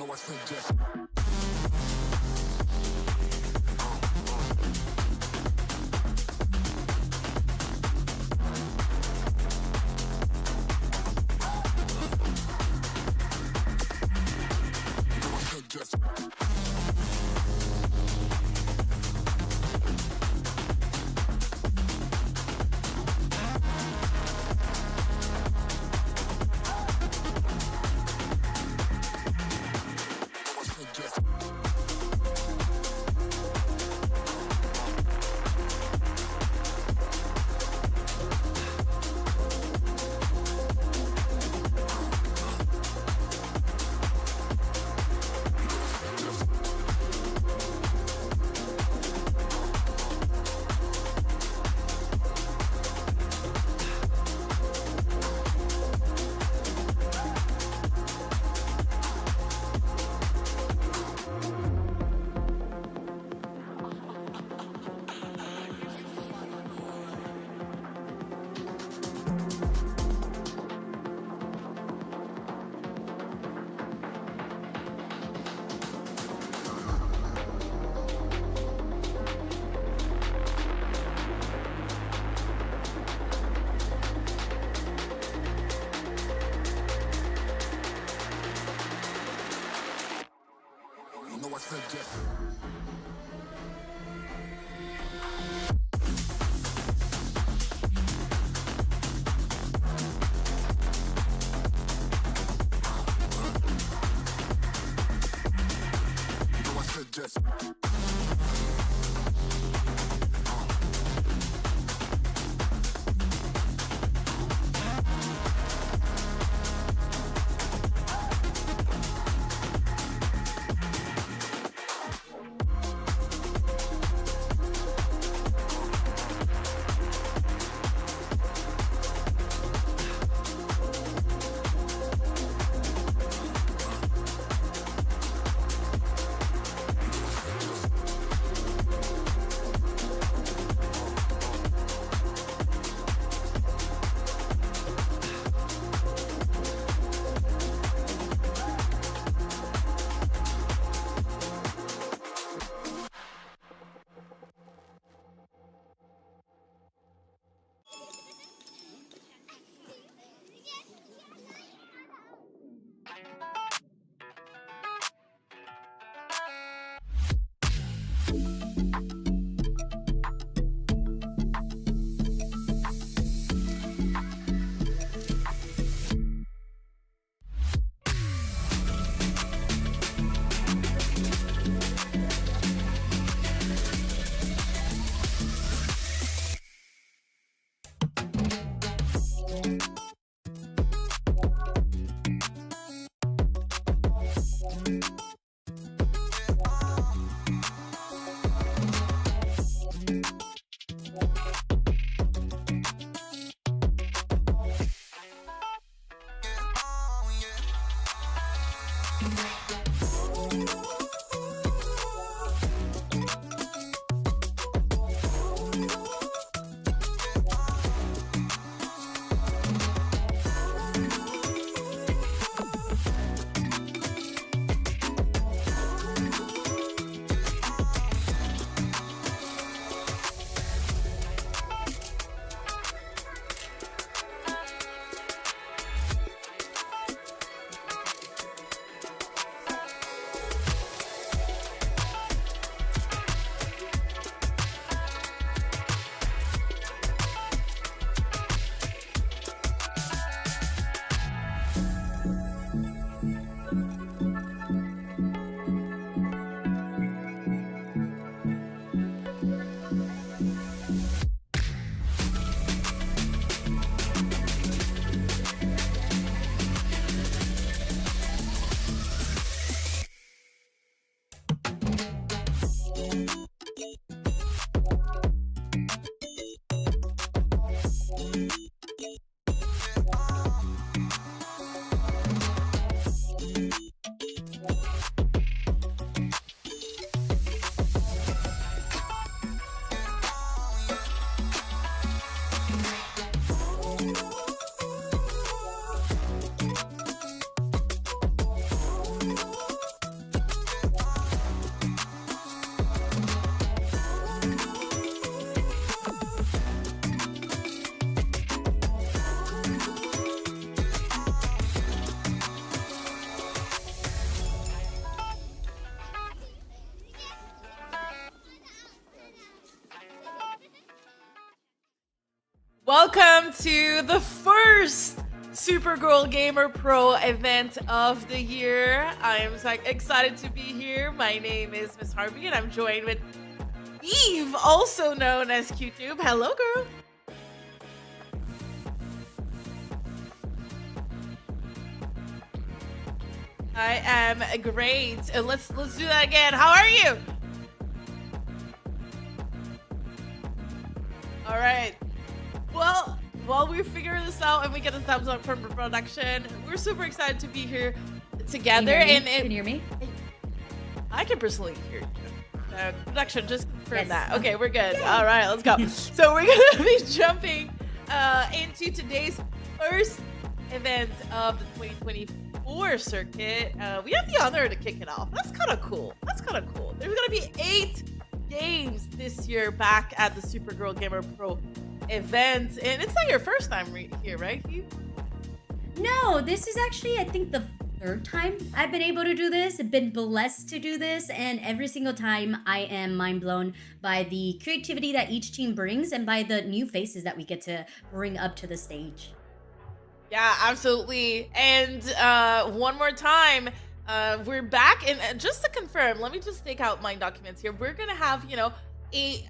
know I suggest. Welcome to the first Supergirl Gamer Pro event of the year. I am so excited to be here. My name is Miss Harvey, and I'm joined with Eve, also known as QTube. Hello, girl. I am great. Let's do that again. How are you? All right. Well, while we figure this out and we get a thumbs up from production, we're super excited to be here together. Can you hear me? I can personally hear you. Production, just confirm Yes. that. Okay, we're good. All right, let's go. So we're gonna be jumping into today's first event of the 2024 circuit. We have the honor to kick it off. That's kind of cool. There's gonna be 8 games this year back at the Supergirl Gamer Pro event, and it's not your first time here, right, Hugh? No, this is actually, I think, the third time I've been able to do this. I've been blessed to do this, and every single time I am mind blown by the creativity that each team brings and by the new faces that we get to bring up to the stage. Yeah, absolutely. And one more time, we're back, and just to confirm, let me just take out my documents here. We're gonna have,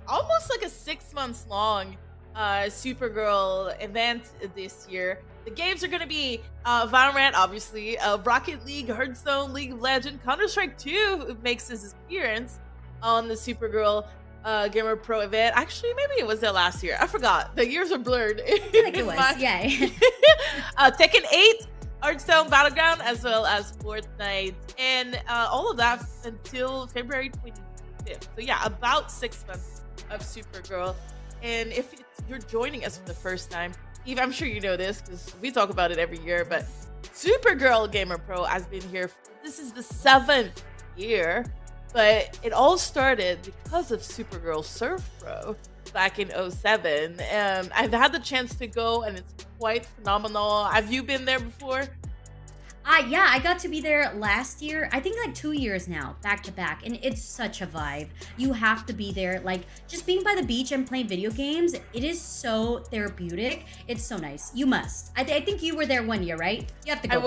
almost like a 6 months long Supergirl event this year. The games are gonna be VALORANT, obviously, Rocket League, Hearthstone, League of Legends, Counter-Strike 2 makes his appearance on the Supergirl Gamer Pro event. Actually, maybe it was there last year. I forgot. The years are blurred. I feel like it was, yeah. Tekken 8, Hearthstone Battleground, as well as Fortnite, and all of that until February 25th. So yeah, about 6 months of Supergirl. And if you're joining us for the first time, Eve, I'm sure you know this because we talk about it every year, but Supergirl Gamer Pro has been here. This is the 7th year, but it all started because of Supergirl Surf Pro back in 07. I've had the chance to go, and it's quite phenomenal. Have you been there before? Yeah, I got to be there last year. I think like 2 years now, back to back, and it's such a vibe. You have to be there. Like, just being by the beach and playing video games, it is so therapeutic. It's so nice. You must. I think you were there 1 year, right? You have to go.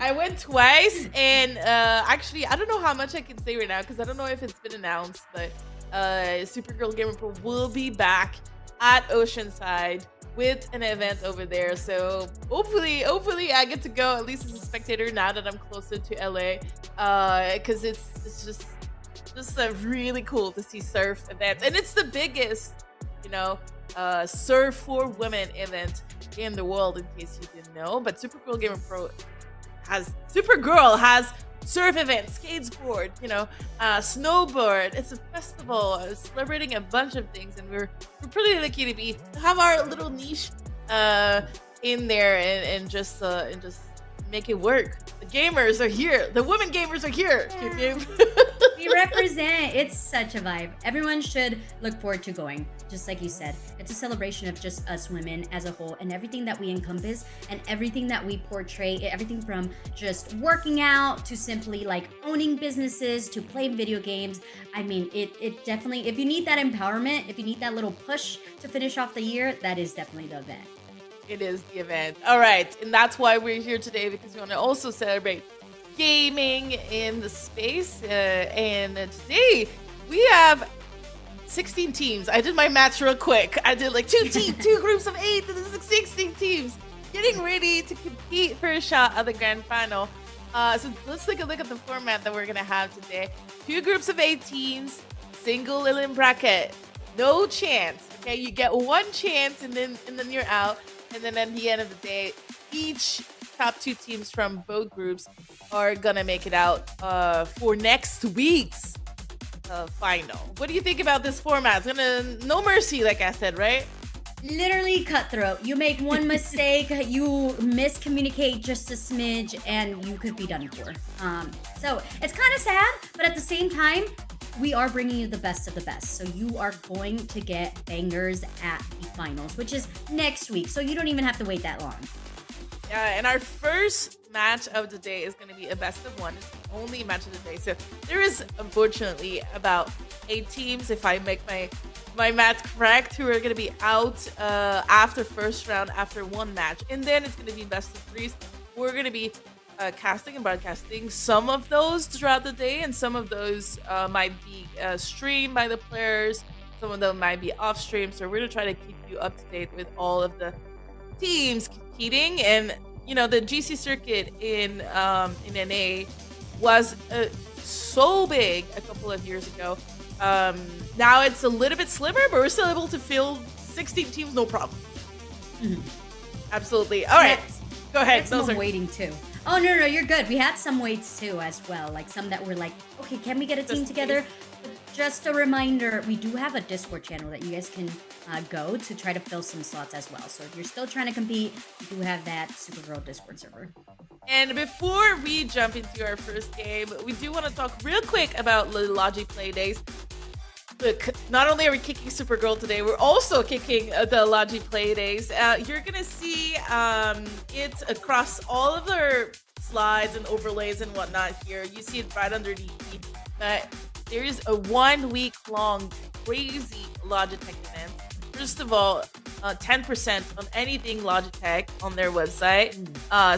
I went twice, and actually, I don't know how much I can say right now because I don't know if it's been announced, but Supergirl Gamer Pro will be back at Oceanside with an event over there. So hopefully I get to go at least as a spectator now that I'm closer to LA, because it's just really cool to see surf events, and it's the biggest surf for women event in the world, in case you didn't know. But Supergirl Gamer Pro has surf events, skateboard, snowboard. It's a festival celebrating a bunch of things, and we're pretty lucky to have our little niche in there and just make it work. The gamers are here. The women gamers are here. Yeah. We represent. It's such a vibe. Everyone should look forward to going. Just like you said, it's a celebration of just us women as a whole and everything that we encompass and everything that we portray. Everything from just working out to simply like owning businesses to playing video games. I mean, it definitely, if you need that empowerment, if you need that little push to finish off the year, that is definitely the event. It is the event. All right, and that's why we're here today, because we want to also celebrate gaming in the space. And today we have 16 teams. I did my maths real quick. I did like two groups of 8, and this is 16 teams getting ready to compete for a shot at the grand final. So let's take a look at the format that we're gonna have today. 2 groups of 8 teams, single elimination bracket, no chance. Okay, you get 1 chance, and then you're out. And then at the end of the day, each top 2 teams from both groups are gonna make it out for next week's final. What do you think about this format? It's gonna no mercy, like I said, right? Literally cutthroat. You make one mistake, you miscommunicate just a smidge, and you could be done for. So it's kind of sad, but at the same time, we are bringing you the best of the best. So you are going to get bangers at the finals, which is next week. So you don't even have to wait that long. Yeah, and our first match of the day is going to be a best of 1. It's the only match of the day. So there is, unfortunately, about 8 teams if I make my my math correct, who are going to be out after first round after one match. And then it's going to be best of threes. We're going to be casting and broadcasting some of those throughout the day, and some of those might be streamed by the players. Some of them might be off stream. So we're going to try to keep you up to date with all of the teams competing. And, you know, the GC circuit in NA was so big a couple of years ago. Now it's a little bit slimmer, but we're still able to field 16 teams, no problem. Absolutely. All right, go ahead. Those are waiting too. Oh no, you're good. We had some waits too as well, like some that were like, okay, can we get a team together? Just a reminder, we do have a Discord channel that you guys can go to try to fill some slots as well. So if you're still trying to compete, we do have that Supergirl Discord server. And before we jump into our first game, we do want to talk real quick about the Logi Play Days. Look, not only are we kicking Supergirl today, we're also kicking the Logi Play Days. You're going to see it across all of their slides and overlays and whatnot here. You see it right underneath me. But there is a 1 week long crazy Logitech event. First of all, 10% on anything Logitech on their website.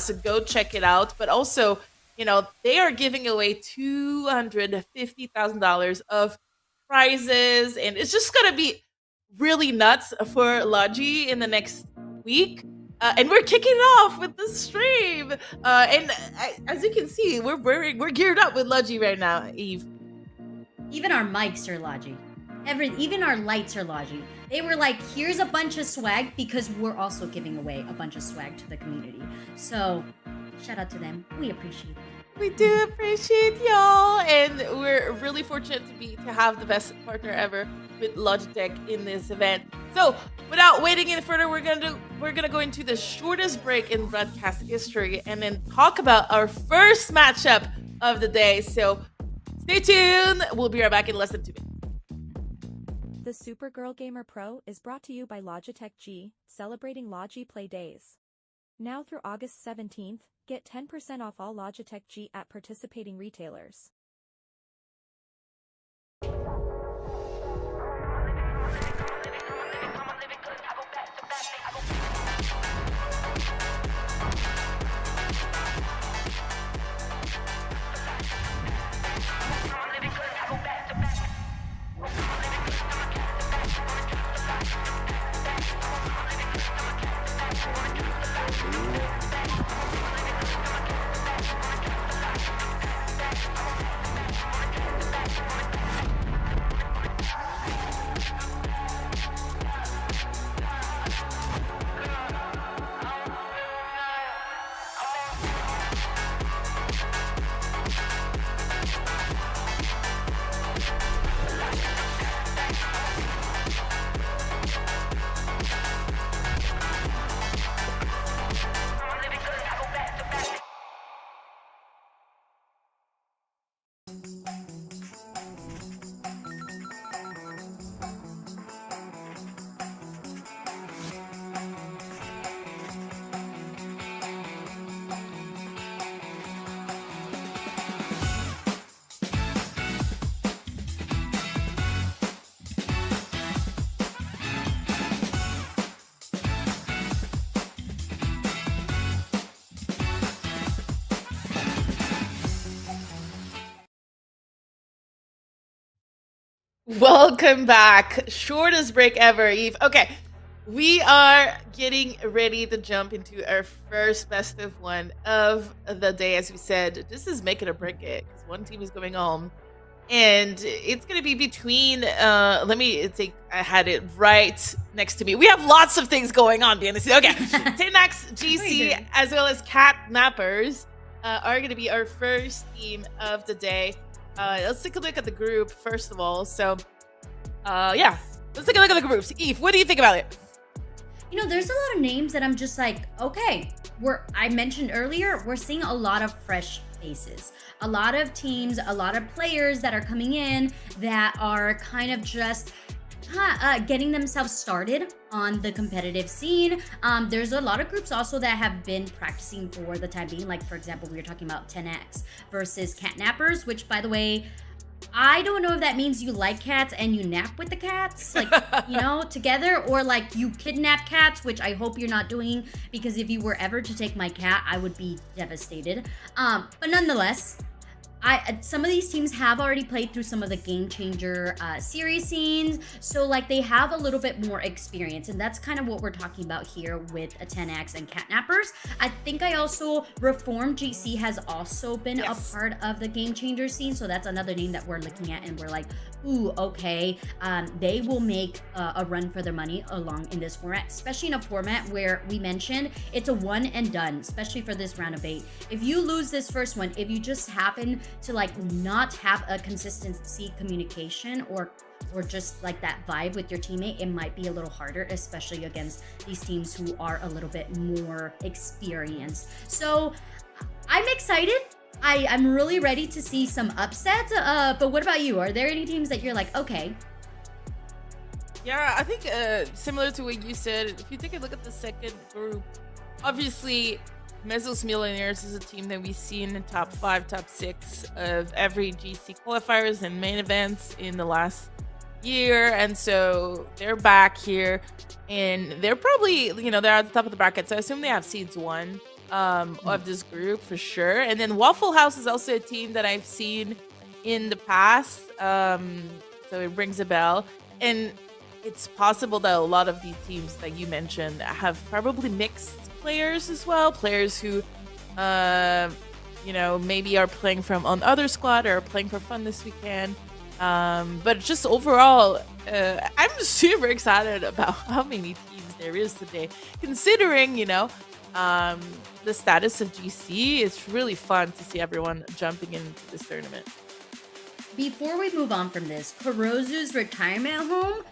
So go check it out. But also, you know, they are giving away $250,000 of prizes, and it's just gonna be really nuts for Logi in the next week. And we're kicking it off with the stream. And as you can see, we're geared up with Logi right now, Eve. Even our mics are Logi. Even our lights are Logi. They were like, here's a bunch of swag, because we're also giving away a bunch of swag to the community. So shout out to them. We appreciate it. We do appreciate y'all, and we're really fortunate to have the best partner ever with Logitech in this event. So without waiting any further, we're gonna go into the shortest break in broadcast history, and then talk about our first matchup of the day. So stay tuned. We'll be right back in less than 2 minutes. The Supergirl Gamer Pro is brought to you by Logitech G, celebrating Logi Play Days. Now through August 17th, get 10% off all Logitech G at participating retailers. Welcome back. Shortest break ever, Eve. Okay, we are getting ready to jump into our first best of one of the day. As we said, this is make it or break it, because one team is going home, and it's going to be between I had it right next to me. We have lots of things going on behind the scenes. Okay, Tenax GC as well as Cat Nappers are going to be our first team of the day. Let's take a look at the group first of all. So, let's take a look at the groups. Eve, what do you think about it? You know, there's a lot of names that I'm just like, okay, I mentioned earlier, we're seeing a lot of fresh faces, a lot of teams, a lot of players that are coming in that are kind of just getting themselves started on the competitive scene. There's a lot of groups also that have been practicing for the time being. Like, for example, we were talking about 10X versus Catnappers, which, by the way, I don't know if that means you like cats and you nap with the cats, like, together, or like you kidnap cats, which I hope you're not doing, because if you were ever to take my cat, I would be devastated. But nonetheless, some of these teams have already played through some of the game changer series scenes, so like they have a little bit more experience, and that's kind of what we're talking about here with a 10x and catnappers. I think I also Reformed GC has also been a part of the game changer scene, so that's another name that we're looking at, and we're like, ooh, okay, they will make a run for their money along in this format, especially in a format where we mentioned it's a one and done, especially for this round of 8. If you lose this first one, if you just happen to like not have a consistency communication or just like that vibe with your teammate, it might be a little harder, especially against these teams who are a little bit more experienced. So I'm excited. I'm really ready to see some upsets. But what about you? Are there any teams that you're like, okay? Yeah, I think similar to what you said, if you take a look at the second group, obviously Mesos Millionaires is a team that we've seen in top 5, top 6 of every GC qualifiers and main events in the last year, and so they're back here, and they're probably, they're at the top of the bracket, so I assume they have seeds 1 of this group for sure. And then Waffle House is also a team that I've seen in the past, so it rings a bell, and it's possible that a lot of these teams that you mentioned have probably mixed players as well, players who maybe are playing from on other squad or are playing for fun this weekend, but just overall I'm super excited about how many teams there is today, considering the status of GC. It's really fun to see everyone jumping into this tournament. Before we move on from this, Kurozu's retirement home,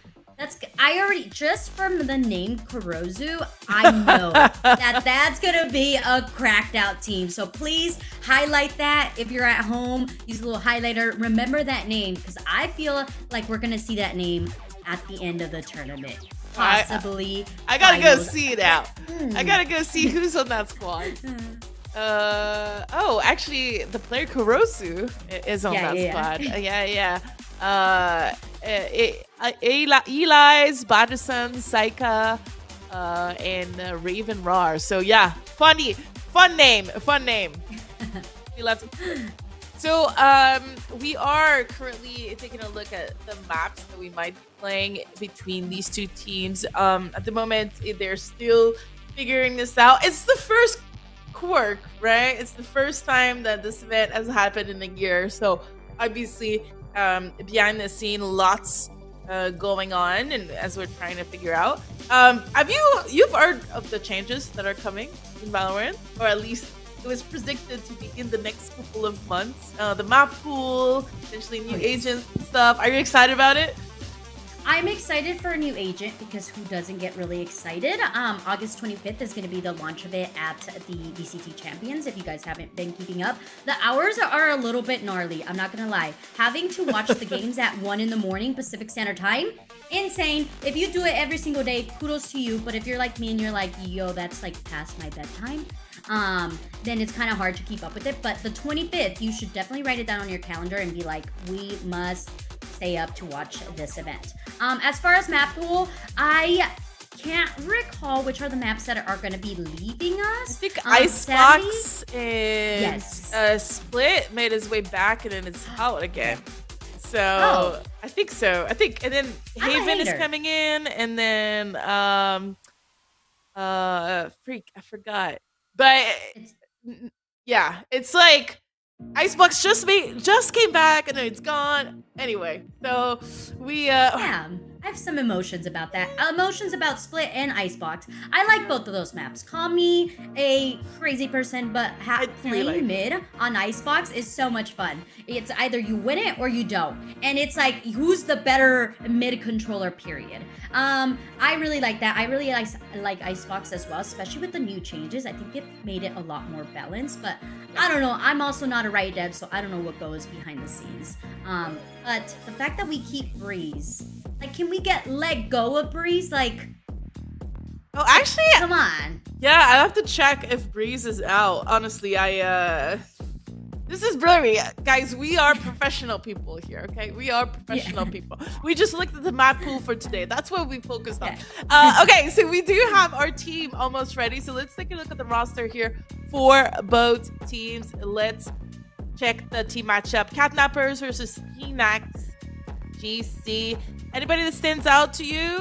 I already, just from the name Kurozu, I know that's gonna be a cracked out team. So please highlight that if you're at home. Use a little highlighter. Remember that name, because I feel like we're gonna see that name at the end of the tournament. Possibly. I gotta go see it out. I gotta go see who's on that squad. Actually, the player Kurozu is on that squad. Eli's, Badison, Saika, and Raven Rar. So yeah, fun name. So we are currently taking a look at the maps that we might be playing between these two teams. At the moment, they're still figuring this out. It's the first quirk, right? It's the first time that this event has happened in a year. So obviously, behind the scene, lots going on, and as we're trying to figure out, you've heard of the changes that are coming in Valorant, or at least it was predicted to be in the next couple of months. The map pool, potentially new agents and stuff. Are you excited about it? I'm excited for a new agent, because who doesn't get really excited? August 25th is going to be the launch of it at the VCT Champions, if you guys haven't been keeping up. The hours are a little bit gnarly, I'm not going to lie. Having to watch the games at 1 in the morning Pacific Standard Time, insane. If you do it every single day, kudos to you. But if you're like me and you're like, yo, that's like past my bedtime, then it's kind of hard to keep up with it. But the 25th, you should definitely write it down on your calendar and be like, we must stay up to watch this event. As far as map pool, I can't recall which are the maps that are going to be leaving us. I think Icebox and Split made his way back, and then it's out again. So I think so. And then Haven is coming in, and then I forgot. But yeah, it's like Icebox just came back, and then it's gone. Anyway, so we yeah, I have some emotions about that. Emotions about Split and Icebox. I like both of those maps. Call me a crazy person, but playing mid on Icebox is so much fun. It's either you win it or you don't, and it's like, who's the better mid controller, period. I really like that. I really like Icebox as well, especially with the new changes. I think it made it a lot more balanced, but I don't know. I'm also not a Riot dev, so I don't know what goes behind the scenes. But the fact that we keep Breeze, like, can we let go of Breeze? Like, oh, actually, come on. Yeah, I have to check if Breeze is out. Honestly, I This is brilliant. Guys, we are professional people here, okay? We are professional people. We just looked at the map pool for today. That's what we focused on. Okay, so we do have our team almost ready. So let's take a look at the roster here for both teams. Let's check the team matchup. Catnappers versus Phoenix GC. Anybody that stands out to you?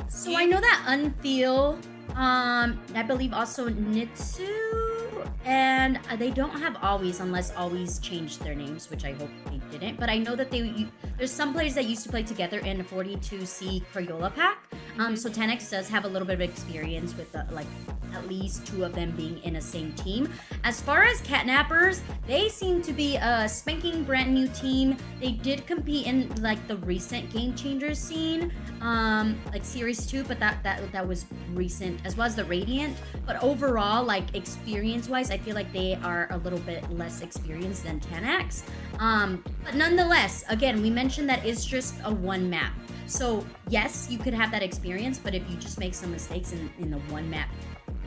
So I know that Unfeel, I believe also Nitsu, and they don't have Always unless Always changed their names, which I hope they didn't. But I know that there's some players that used to play together in 42C Crayola pack. So 10X does have a little bit of experience with like at least 2 of them being in a same team. As far as Catnappers, they seem to be a spanking brand new team. They did compete in like the recent Game Changers scene, like Series 2, but that was recent, as well as the Radiant. But overall, like experience-wise, I feel like they are a little bit less experienced than 10X. But nonetheless, again, we mentioned that it's just a one map. So yes, you could have that experience, but if you just make some mistakes in the one map,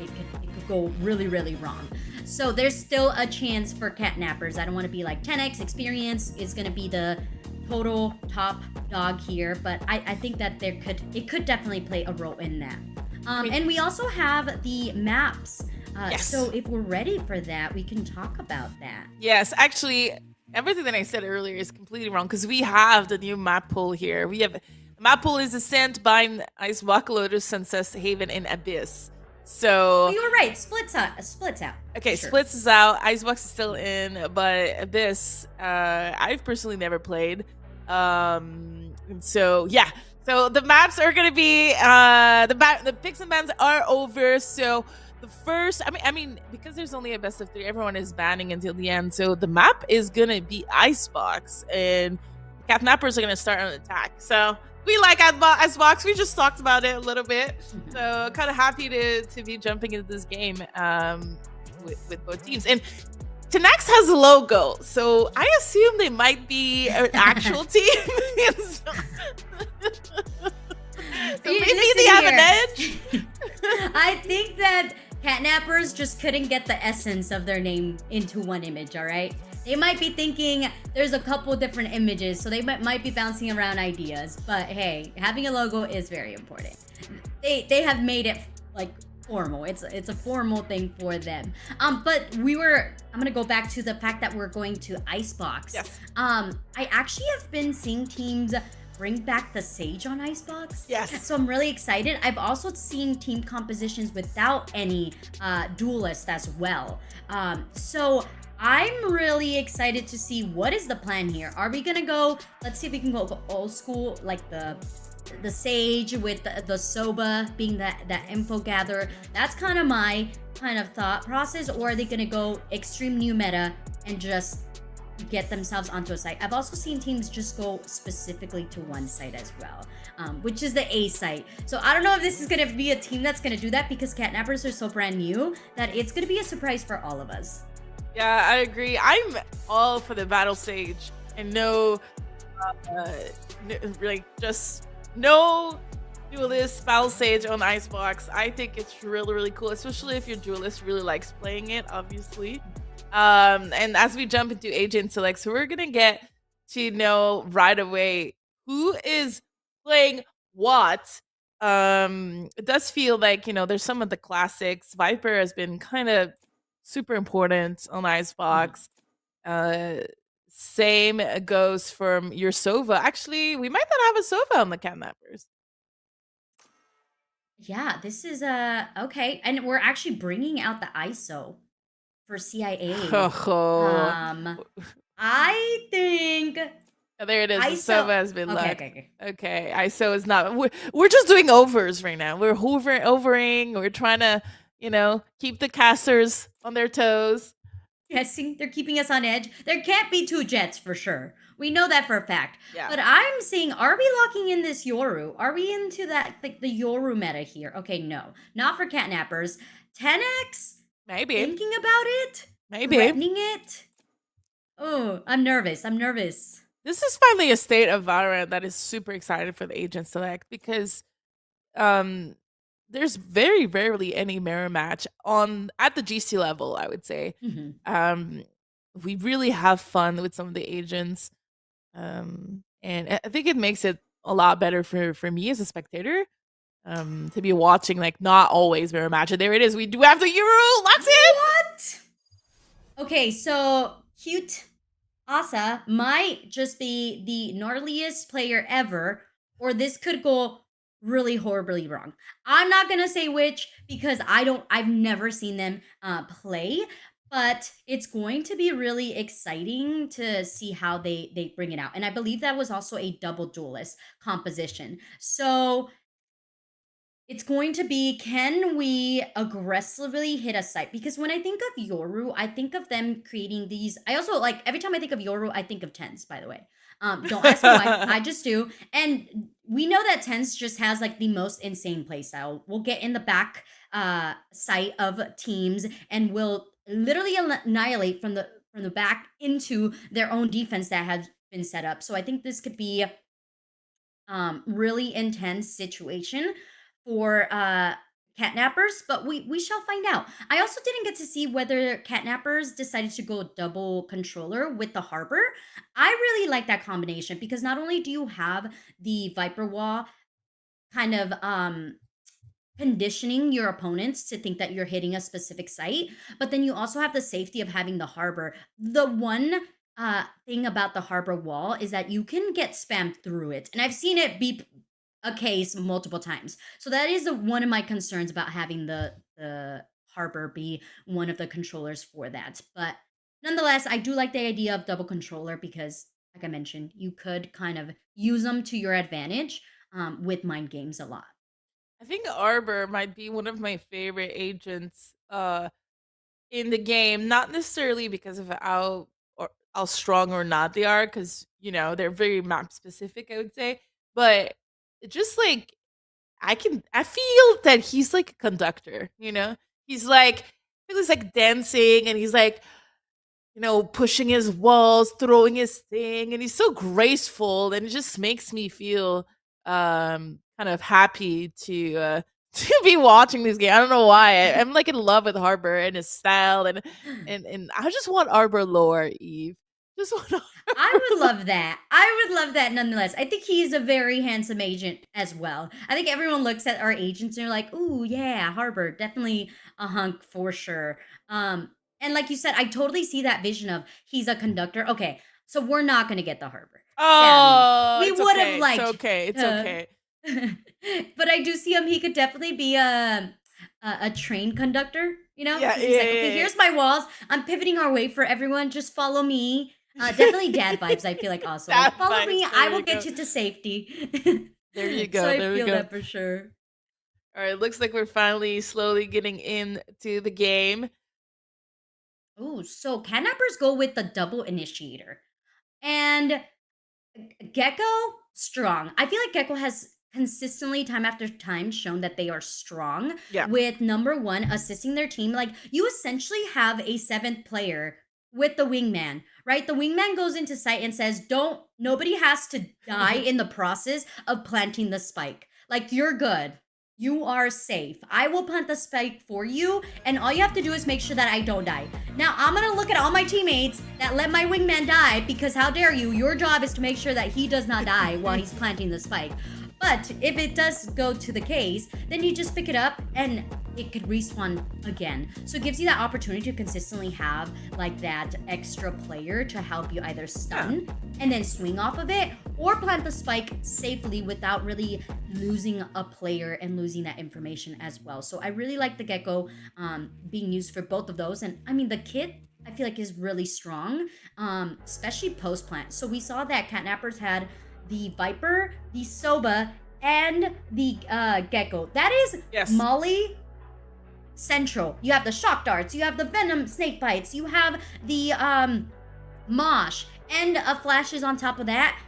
it could go really, really wrong. So there's still a chance for Catnappers. I don't want to be like 10X experience is going to be the total top dog here, but I think that it could definitely play a role in that. And we also have the maps. Yes. So if we're ready for that, we can talk about that. Yes, actually, everything that I said earlier is completely wrong because we have the new map pool here. We have map pool is Ascent, Bind, Icewalk, Lotus, Sunset, Haven, and Abyss. So you were right. Splits out. Okay, sure. Splits is out. Icebox is still in, but Abyss, I've personally never played. And so yeah. So the maps are gonna be the picks and bans are over. So the first, I mean, because there's only a best of 3, everyone is banning until the end. So the map is gonna be Icebox, and Catnappers are gonna start on attack. So we like Icebox. We just talked about it a little bit. So kind of happy to be jumping into this game with both teams. And Tenex has a logo, so I assume they might be an actual team. So maybe they have an edge. I think that Catnappers just couldn't get the essence of their name into one image, all right? They might be thinking there's a couple different images, so they might be bouncing around ideas. But hey, having a logo is very important. They have made it like formal. It's a formal thing for them. But I'm gonna go back to the fact that we're going to Icebox. Yes. I actually have been seeing teams bring back the Sage on Icebox. Yes. So I'm really excited. I've also seen team compositions without any duelists as well. So I'm really excited to see what is the plan here. Are we gonna go, let's see if we can go old school, like the Sage with the Soba being that info gatherer. That's kind of my thought process. Or are they gonna go extreme new meta and just get themselves onto a site? I've also seen teams just go specifically to one site as well, which is the A site. So I don't know if this is gonna be a team that's gonna do that, because Catnappers are so brand new that it's gonna be a surprise for all of us. Yeah, I agree. I'm all for the Battle Sage, and no duelist Battle Sage on Icebox. I think it's really, really cool, especially if your duelist really likes playing it, obviously. And as we jump into agent select, so we're gonna get to know right away who is playing what. It does feel like, there's some of the classics. Viper has been kind of super important on Icebox. Same goes from your Sova. Actually, we might not have a Sova on the Catnappers. Yeah, this is okay, and we're actually bringing out the ISO for CIA. I think there it is. ISO, the Sova has been locked. Okay. ISO is not. We're just doing overs right now. We're overing. We're trying to, keep the casters on their toes. Guessing they're keeping us on edge. There can't be 2 Jets for sure. We know that for a fact. Yeah. But I'm saying, are we locking in this Yoru? Are we into that, like the Yoru meta here? Okay, no. Not for Catnappers. 10X? Maybe. Thinking about it? Maybe. Threatening it? Oh, I'm nervous. This is finally a state of Valorant that is super excited for the Agent Select, because there's very rarely any mirror match at the GC level, I would say. we really have fun with some of the agents. And I think it makes it a lot better for me as a spectator. To be watching like not always mirror match. And there it is. We do have the Euro locks in. What? Okay, so cute Asa might just be the gnarliest player ever, or this could go really horribly wrong. I'm not gonna say which because I've never seen them play, but it's going to be really exciting to see how they bring it out. And I believe that was also a double duelist composition. So it's going to be, can we aggressively hit a site? Because when I think of Yoru, I think of them creating these. I also like every time I think of Yoru, I think of Tens, by the way. Don't ask me why. I just do. And we know that Tens just has like the most insane playstyle. We'll get in the back site of teams and will literally annihilate from the back into their own defense that has been set up. So I think this could be really intense situation for catnappers, but we shall find out. I also didn't get to see whether catnappers decided to go double controller with the harbor. I really like that combination because not only do you have the Viper wall kind of conditioning your opponents to think that you're hitting a specific site, but then you also have the safety of having the harbor. The one thing about the harbor wall is that you can get spammed through it, and I've seen it be a case multiple times. So that is one of my concerns about having the harbor be one of the controllers for that. But nonetheless, I do like the idea of double controller because, like I mentioned, you could kind of use them to your advantage with mind games a lot. I think Arbor might be one of my favorite agents in the game, not necessarily because of how strong or not they are, because they're very map specific, I would say, but just like I feel that he's like a conductor, he's like dancing and he's like pushing his walls, throwing his thing, and he's so graceful, and it just makes me feel kind of happy to to be watching this game. I don't know why. I'm like in love with Harbor and his style, and I just want Arbor lore, Eve. Just want. I would love that. I would love that nonetheless. I think he's a very handsome agent as well. I think everyone looks at our agents and they're like, "Ooh, yeah, Harbor, definitely a hunk for sure." And like you said, I totally see that vision of he's a conductor. Okay, so we're not gonna get the Harbor. Oh, sadly. We would have liked. It's okay. It's okay. But I do see him. He could definitely be a train conductor. Yeah, he's like, okay, here's my walls. I'm pivoting our way for everyone. Just follow me. Definitely dad vibes. I feel like also like, follow me. I will get you to safety. There you go. So there I we feel go. that for sure. All right, looks like we're finally slowly getting into the game. Ooh, so kidnappers go with the double initiator, and Gecko strong. I feel like Gecko has consistently time after time shown that they are strong Yeah. with number one assisting their team. Like you essentially have a seventh player with the wingman, right? The wingman goes into site and says, nobody has to die in the process of planting the spike. Like you're good. You are safe. I will plant the spike for you, and all you have to do is make sure that I don't die. Now, I'm gonna look at all my teammates that let my wingman die, because how dare you? Your job is to make sure that he does not die while he's planting the spike. But if it does go to the case, then you just pick it up and it could respawn again. So it gives you that opportunity to consistently have like that extra player to help you either stun and then swing off of it, or plant the spike safely without really losing a player and losing that information as well. So I really like the Gecko being used for both of those. And I mean, the kit I feel like is really strong, especially post plant. So we saw that catnappers had the Viper, the Soba, and the Gecko. That is Molly Central. You have the Shock Darts, you have the Venom Snake Bites, you have the Mosh, and Flashes on top of that.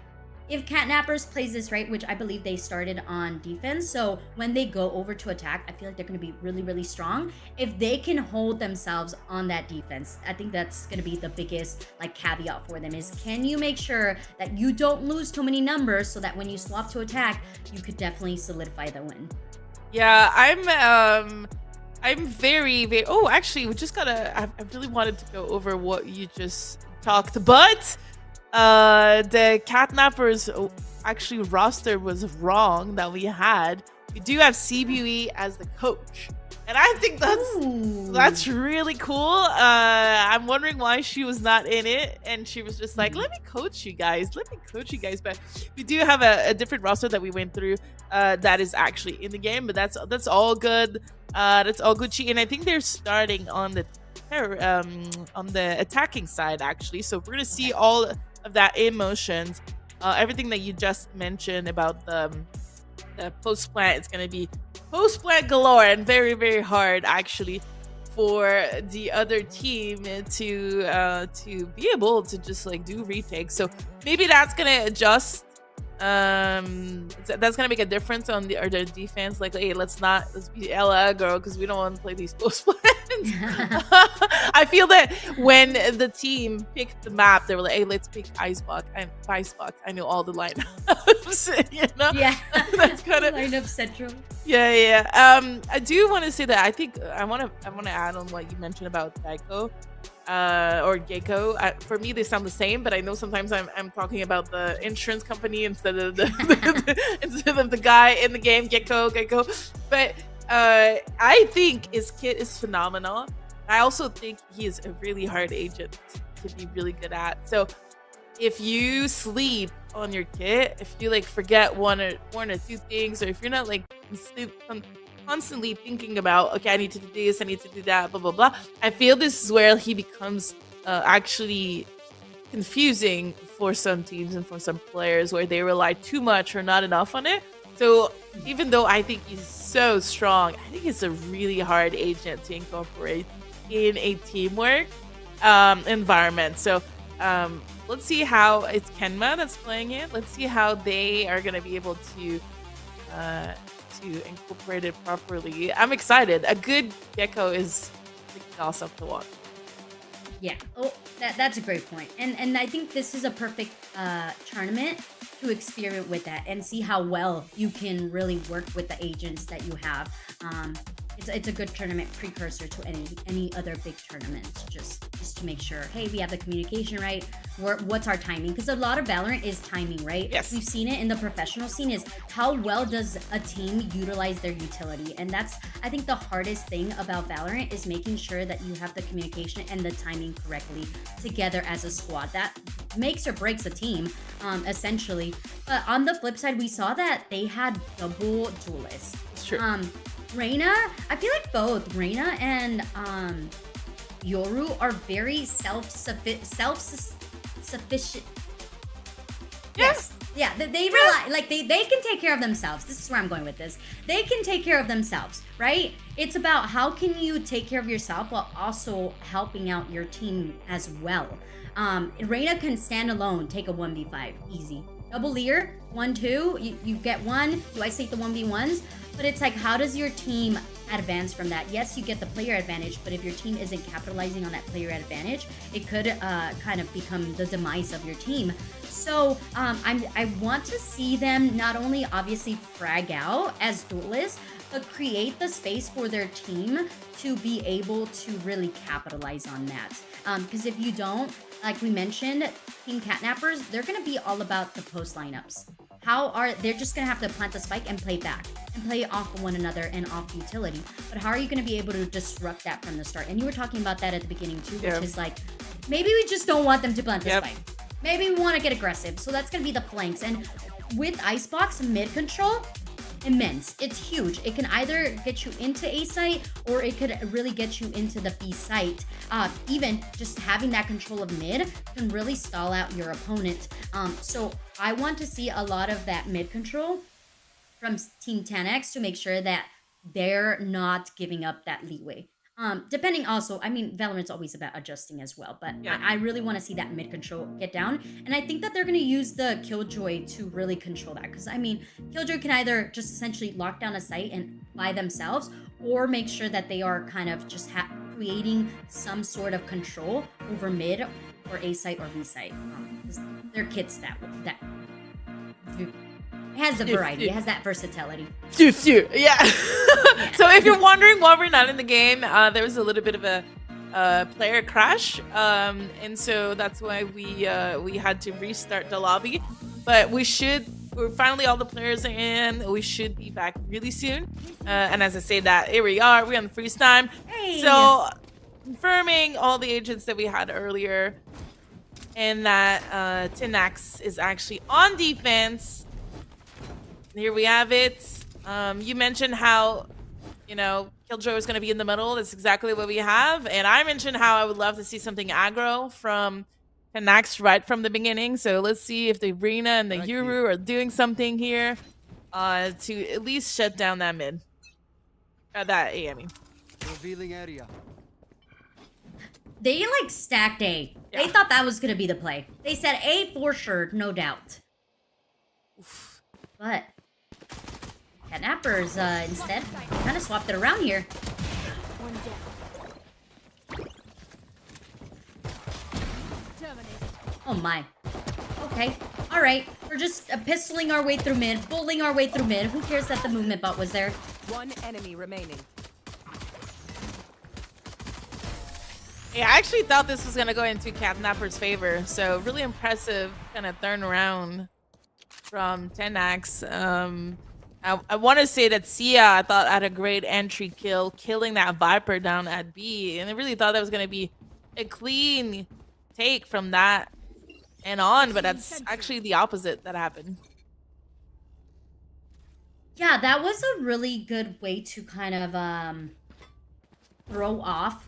If Catnappers plays this right, which I believe they started on defense, so when they go over to attack, I feel like they're going to be really, really strong. If they can hold themselves on that defense, I think that's going to be the biggest like caveat for them is, can you make sure that you don't lose too many numbers so that when you swap to attack, you could definitely solidify the win. Yeah, I'm I'm very, very. Oh, actually, we just gotta. I really wanted to go over what you just talked, but the Catnappers actually roster was wrong that we had. We do have CBE as the coach, and I think that's really cool. I'm wondering why she was not in it, and she was just like, "Let me coach you guys. Let me coach you guys." But we do have a different roster that we went through that is actually in the game, but that's all good. That's all Gucci, and I think they're starting on the attacking side actually. So we're gonna see all of that in motions. Everything that you just mentioned about the post plant, it's gonna be post plant galore and very, very hard actually for the other team to be able to just like do retakes. So maybe that's gonna adjust. That's gonna make a difference on the defense. Like, hey, let's be Ella girl because we don't want to play these post plans. I feel that when the team picked the map, they were like, hey, let's pick Icebox. I know all the lineups. You know? Yeah. That's kind of lineup central. Yeah. I do want to say that I think I want to add on what you mentioned about Geico. Or Gecko. For me, they sound the same, but I know sometimes I'm talking about the insurance company instead of the guy in the game, Gecko. But I think his kit is phenomenal. I also think he is a really hard agent to be really good at. So if you sleep on your kit, if you like forget one or two things, or if you're not like constantly thinking about, okay, I need to do this, I need to do that, blah blah blah, I feel this is where he becomes actually confusing for some teams and for some players, where they rely too much or not enough on it. So even though I think he's so strong, I think it's a really hard agent to incorporate in a teamwork environment. So let's see how it's Kenma that's playing it. Let's see how they are going to be able to incorporate it properly. I'm excited. A good Gecko is awesome to watch. Yeah. Oh, that's a great point. And I think this is a perfect tournament to experiment with that and see how well you can really work with the agents that you have. It's a good tournament precursor to any other big tournaments, just to make sure, hey, we have the communication right. What's our timing? Because a lot of Valorant is timing, right? Yes. We've seen it in the professional scene, is how well does a team utilize their utility? And that's, I think, the hardest thing about Valorant is making sure that you have the communication and the timing correctly together as a squad. That makes or breaks a team, essentially. But on the flip side, we saw that they had double duelists. It's true. Reyna, I feel like both Reyna and Yoru are very self-sufficient. Yes. Yeah, they rely, like they can take care of themselves. This is where I'm going with this. They can take care of themselves, right? It's about how can you take care of yourself while also helping out your team as well. Reyna can stand alone, take a 1v5, easy. Double Lear, 1-2, you get one, you isolate the 1v1s, but it's like, how does your team advance from that? Yes, you get the player advantage, but if your team isn't capitalizing on that player advantage, it could kind of become the demise of your team. So I want to see them not only obviously frag out as duelists, but create the space for their team to be able to really capitalize on that. Because if you don't, like we mentioned, Team Catnappers, they're going to be all about the post lineups. They're just going to have to plant the spike and play back and play off of one another and off utility. But how are you going to be able to disrupt that from the start? And you were talking about that at the beginning too, which is like, maybe we just don't want them to plant the spike. Maybe we want to get aggressive. So that's going to be the flanks. And with Icebox mid control, immense. It's huge. It can either get you into A site or it could really get you into the B site. Even just having that control of mid can really stall out your opponent. So I want to see a lot of that mid control from Team 10X to make sure that they're not giving up that leeway. Depending also, I mean, Valorant's always about adjusting as well, but I really want to see that mid control get down. And I think that they're going to use the Killjoy to really control that. Because, I mean, Killjoy can either just essentially lock down a site and by themselves, or make sure that they are kind of just creating some sort of control over mid or A site or B site. Because they're kits that has the variety. It has that versatility. Yeah. So if you're wondering why we're not in the game, there was a little bit of a player crash, and so that's why we had to restart the lobby. But we're finally all the players are in. We should be back really soon. And as I say that, here we are. We're on the freeze time. Hey. So confirming all the agents that we had earlier, and that Tinax is actually on defense. Here we have it. You mentioned how, you know, Killjoy was going to be in the middle. That's exactly what we have. And I mentioned how I would love to see something aggro from Tinax right from the beginning. So let's see if the Reyna and the Yuru are doing something here to at least shut down that mid. That A, I mean. Revealing area. They like stacked A. Yeah. They thought that was gonna be the play. They said A for sure, no doubt. Oof. But Catnappers instead kind of swapped it around here. Oh my. Okay. All right. We're just pistoling our way through mid, bullying our way through mid. Who cares that the movement bot was there? One enemy remaining. Yeah, I actually thought this was gonna go into Catnapper's favor. So really impressive kind of turnaround from Tenax. I want to say that Sia, I thought, had a great entry kill, killing that Viper down at B, and I really thought that was gonna be a clean take from that and on, but that's actually the opposite that happened. Yeah, that was a really good way to kind of throw off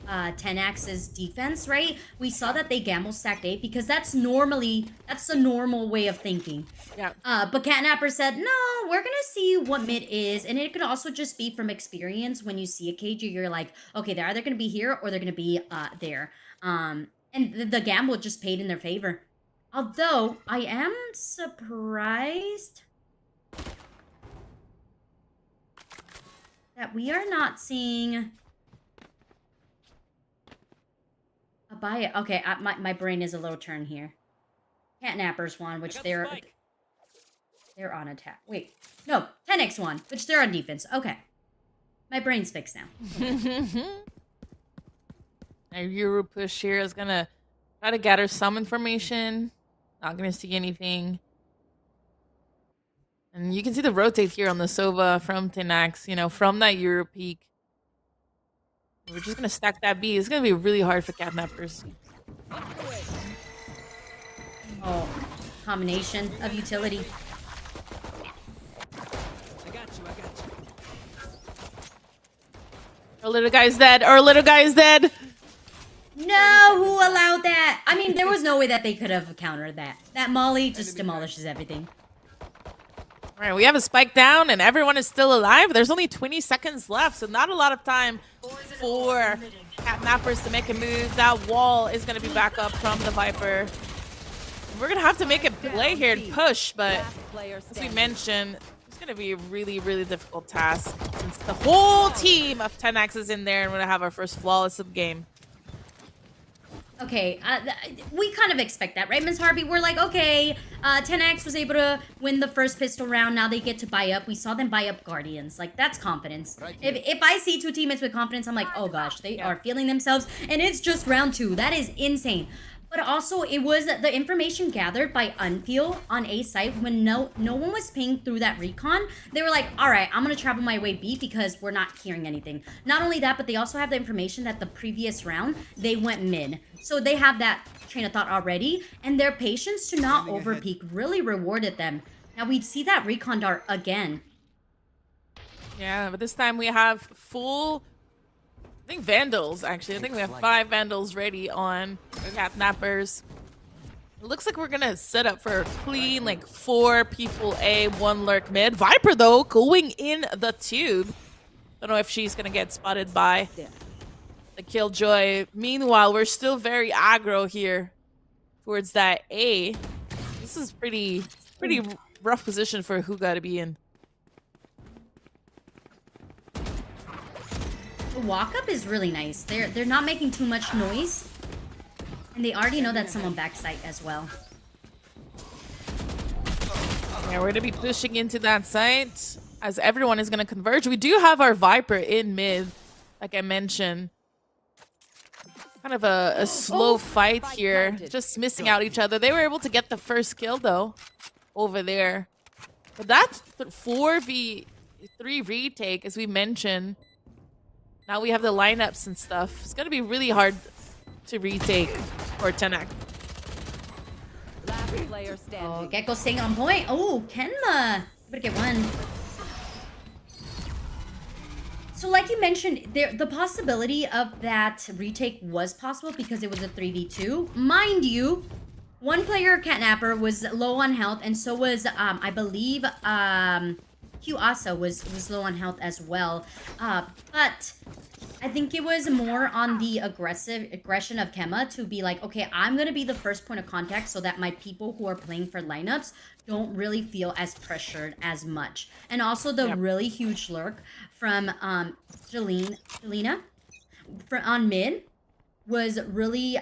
Tenax's defense, right? We saw that they gamble stacked A because that's the normal way of thinking. Yeah. But Catnapper said, no, we're gonna see what mid is, and it could also just be from experience. When you see a KG, you're like, okay, they're either gonna be here or they're gonna be there. And the gamble just paid in their favor. Although I am surprised that we are not seeing a buy. Okay, my brain is a little turn here. Catnappers won, which they're on attack. Wait, no, 10x won, which they're on defense. Okay, my brain's fixed now. Now Yuru push here is gonna try to gather some information. Not gonna see anything. And you can see the rotate here on the Sova from Tenax, you know, from that Euro peak. We're just gonna stack that B. It's gonna be really hard for Catnappers. Oh, combination of utility. I got you. Our little guy's dead. Our little guy's dead. No, who allowed that? I mean, there was no way that they could have countered that. That Molly just demolishes everything. All right, we have a spike down and everyone is still alive. There's only 20 seconds left, so not a lot of time for Catnappers to make a move. That wall is going to be back up from the Viper. We're going to have to make a play here and push, but as we mentioned, it's going to be a really, really difficult task since the whole team of 10X is in there and we're going to have our first flawless of game. Okay, we kind of expect that, right, Ms. Harvey? We're like, okay, 10X was able to win the first pistol round. Now they get to buy up. We saw them buy up Guardians. Like, that's confidence. Right. If I see two teammates with confidence, I'm like, oh gosh, they are feeling themselves. And it's just round 2. That is insane. But also, it was the information gathered by Unpeel on A site when no one was pinged through that recon. They were like, all right, I'm going to travel my way B because we're not hearing anything. Not only that, but they also have the information that the previous round, they went mid. So they have that train of thought already. And their patience to not overpeak really rewarded them. Now, we'd see that recon dart again. Yeah, but this time we have full... I think Vandals, actually. I think we have 5 Vandals ready on Catnappers. It looks like we're going to set up for a clean, like, 4 people A, 1 lurk mid. Viper, though, going in the tube. Don't know if she's going to get spotted by the Killjoy. Meanwhile, we're still very aggro here towards that A. This is pretty rough position for Huga to be in. The walk-up is really nice. They're not making too much noise. And they already know that someone backside as well. Yeah, we're gonna be pushing into that site as everyone is gonna converge. We do have our Viper in mid, like I mentioned. Kind of a slow fight here, just missing out each other. They were able to get the first kill though, over there. But that's 4v3 retake, as we mentioned. Now we have the lineups and stuff. It's gonna be really hard to retake for 10x. Last player standing. Oh, Gecko staying on point. Oh, Kenma. Better get one. So like you mentioned, the possibility of that retake was possible because it was a 3v2. Mind you, one player, Catnapper, was low on health, and so was, I believe, QAsa was low on health as well. But I think it was more on the aggression of Kemma to be like, okay, I'm gonna be the first point of contact so that my people who are playing for lineups don't really feel as pressured as much. And also the really huge lurk from Jelena on mid was really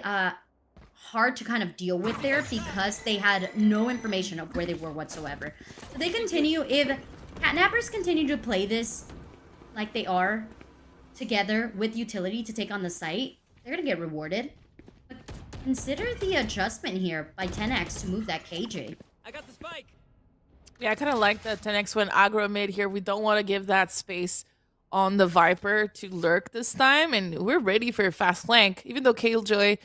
hard to kind of deal with there because they had no information of where they were whatsoever. So they continue, if Catnappers continue to play this like they are together with utility to take on the site, they're gonna get rewarded. But consider the adjustment here by 10x to move that KJ. I got the spike. Yeah, I kind of like the 10x when aggro mid here. We don't want to give that space on the Viper to lurk this time, and we're ready for a fast flank. Even though Killjoy,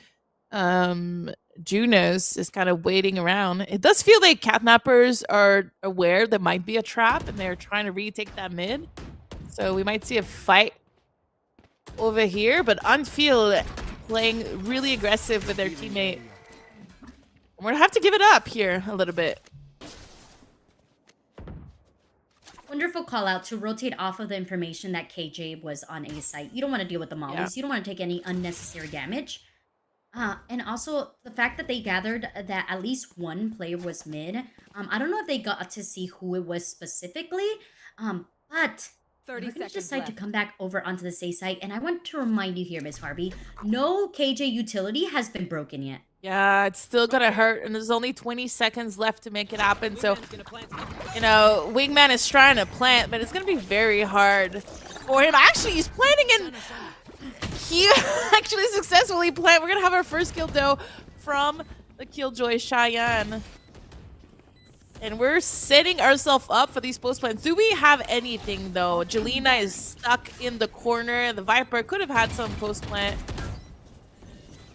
Junos is kind of waiting around. It does feel like Catnappers are aware there might be a trap, and they're trying to retake that mid. So we might see a fight over here, but Unfield playing really aggressive with their teammate. We're gonna have to give it up here a little bit. Wonderful call out to rotate off of the information that KJ was on A site. You don't want to deal with the mollies. Yeah. You don't want to take any unnecessary damage. And also the fact that they gathered that at least one player was mid. I don't know if they got to see who it was specifically, but 30 we're going to seconds decide to left. come back over onto the A site. And I want to remind you here, Miss Harvey, no KJ utility has been broken yet. Yeah, it's still gonna hurt, and there's only 20 seconds left to make it happen. So, you know, Wingman is trying to plant, but it's gonna be very hard for him. Actually, he's planting in. He actually successfully planted. We're gonna have our first kill though from the Killjoy Cheyenne. And we're setting ourselves up for these post plants. Do we have anything though? Jelena is stuck in the corner. The Viper could have had some post plant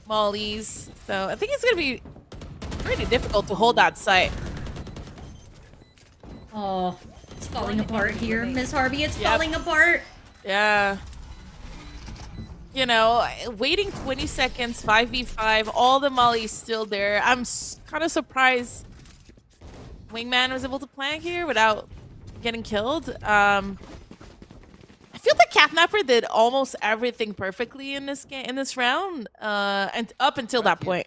mollies. So I think it's gonna be pretty difficult to hold that site. Oh, it's falling apart here, Miss Harvey. It's falling apart. Yeah. You know, waiting 20 seconds, 5v5, all the mollies still there. I'm kind of surprised Wingman was able to plant here without getting killed. I feel like Catnapper did almost everything perfectly in this game, in this round, and up until that point.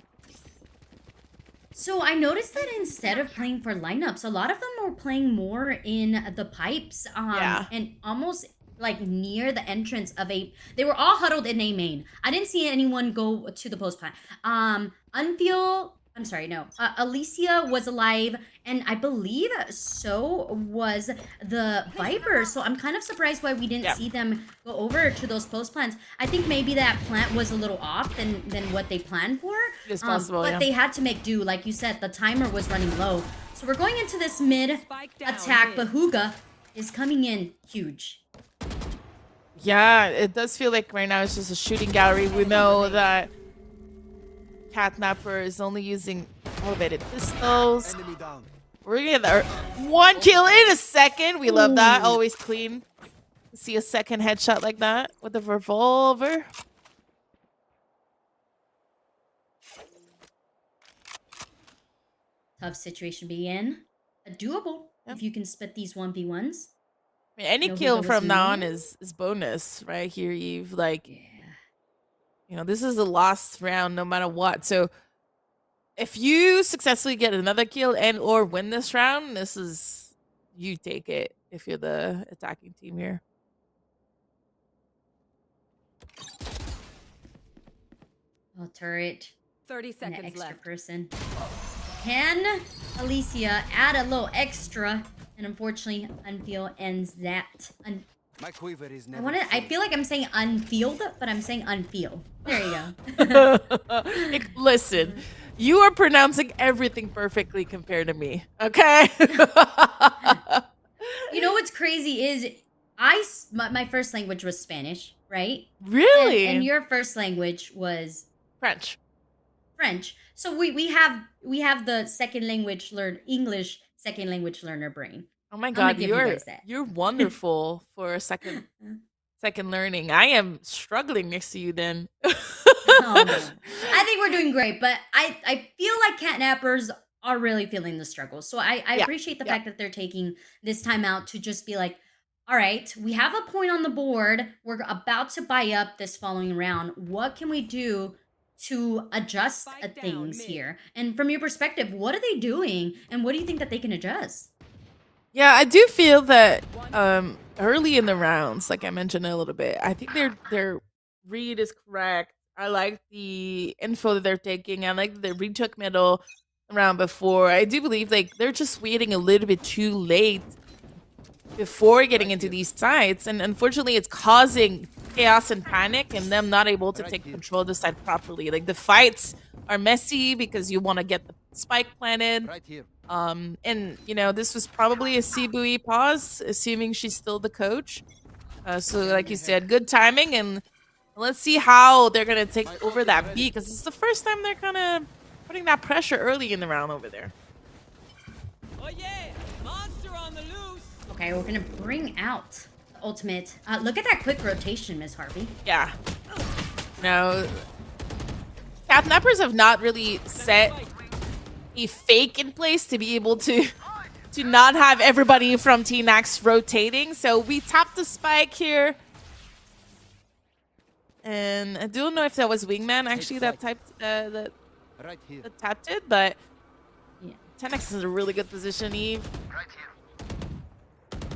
So I noticed that instead of playing for lineups, a lot of them were playing more in the pipes, and almost like near the entrance of a. They were all huddled in a main. I didn't see anyone go to the post plant. Unfeel. I'm sorry, no. Alicia was alive, and I believe so was the Viper. So I'm kind of surprised why we didn't see them go over to those post plants. I think maybe that plant was a little off than what they planned for. It's possible, but they had to make do. Like you said, the timer was running low. So we're going into this mid attack, but Huga is coming in huge. Yeah, it does feel like right now it's just a shooting gallery. We know that Catnapper is only using elevated pistols. Enemy down. We're gonna get our one kill in a second. We love that. Always clean. See a second headshot like that with the revolver. Tough situation to be in. Doable if you can split these 1v1s. I mean, any No, kill Hugo from was now on new. is bonus right here, Eve. Like, Yeah. you know, this is the last round no matter what. So if you successfully get another kill and or win this round, this is, you take it if you're the attacking team here. Oh, turret. 30 And the seconds extra left. person. Can Alicia add a little extra, and unfortunately, Unfeel ends that. My quiver is I never want to. I full. feel like I'm saying unfield, but I'm saying unfeel. There you go. Listen, you are pronouncing everything perfectly compared to me. Okay. You know what's crazy is my first language was Spanish, right? Really? And your first language was French. French. So we have the second language English second language learner brain. Oh my I'm gonna God, give you guys that. you're wonderful for a second learning. I am struggling next to you then. Oh no. I think we're doing great, but I feel like catnappers are really feeling the struggle. So I Yeah, appreciate the yeah. fact that they're taking this time out to just be like, all right, we have a point on the board. We're about to buy up this following round. What can we do to adjust Spike down things mid. here? And from your perspective, what are they doing and what do you think that they can adjust? Yeah, I do feel that early in the rounds, like I mentioned a little bit, I think their read is correct. I like the info that they're taking. I like that they retook middle round before. I do believe like they're just waiting a little bit too late before getting into these sites, and unfortunately it's causing chaos and panic and them not able to take control of the site properly. Like the fights are messy because you want to get the spike planted. Right here. And you know, this was probably a Sibui pause, assuming she's still the coach. So like you said, good timing, and let's see how they're gonna take over that B, because it's the first time they're kind of putting that pressure early in the round over there. Oh yeah, monster on the loose. Okay, we're gonna bring out the ultimate. Look at that quick rotation, Miss Harvey. Yeah. No. Catnappers have not really set a fake in place to be able to not have everybody from T-Nax rotating. So we tapped the spike here. And I don't know if that was Wingman actually that typed that Right here. tapped it, but Yeah. 10X is in a really good position, Eve.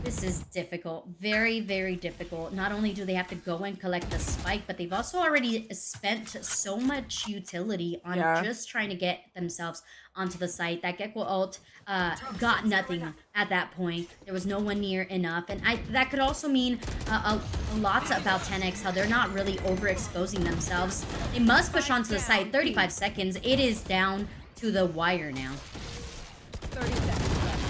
This is difficult. Very, very difficult. Not only do they have to go and collect the spike, but they've also already spent so much utility on just trying to get themselves onto the site. That Gecko ult got nothing at that point. There was no one near enough. And that could also mean a lot about 10X, how they're not really overexposing themselves. They must push onto the site. 35 seconds. It is down to the wire now. 30 seconds left.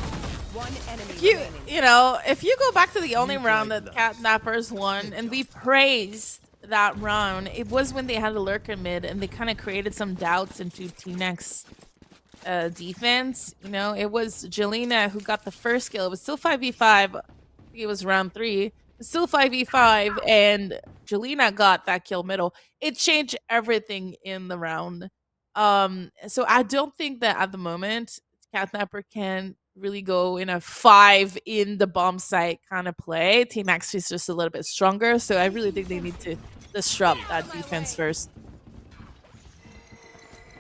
One enemy remaining. You know, if you go back to the only round that Catnappers won, and we praised that round, it was when they had a lurker mid, and they kind of created some doubts into T-Nex defense. You know, it was Jelena who got the first kill. It was still 5v5. I think it was round 3. It's still 5v5, and Jelena got that kill middle. It changed everything in the round. So I don't think that at the moment Catnapper can really go in a 5 in the bomb site kind of play. Team X is just a little bit stronger, so I really think they need to disrupt that defense first.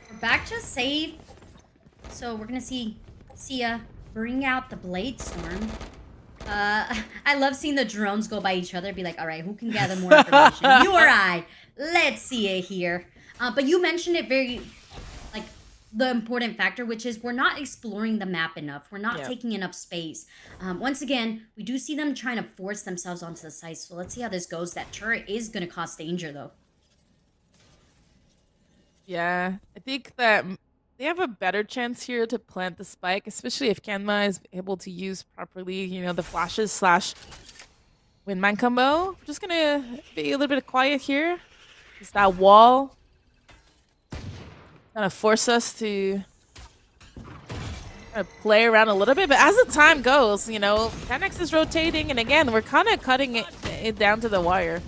We're back to save. So we're gonna see Sia bring out the Blade Storm. I love seeing the drones go by each other, be like, all right, who can gather more information? You or I? Let's see it here. But you mentioned it very, like, the important factor, which is we're not exploring the map enough. We're not taking enough space. Once again, we do see them trying to force themselves onto the site. So let's see how this goes. That turret is going to cause danger, though. Yeah, I think that they have a better chance here to plant the spike, especially if Kenma is able to use properly, you know, the flashes slash windmine combo. We're just gonna be a little bit quiet here. Just that wall gonna force us to play around a little bit, but as the time goes, you know, 10X is rotating, and again, we're kind of cutting it down to the wire.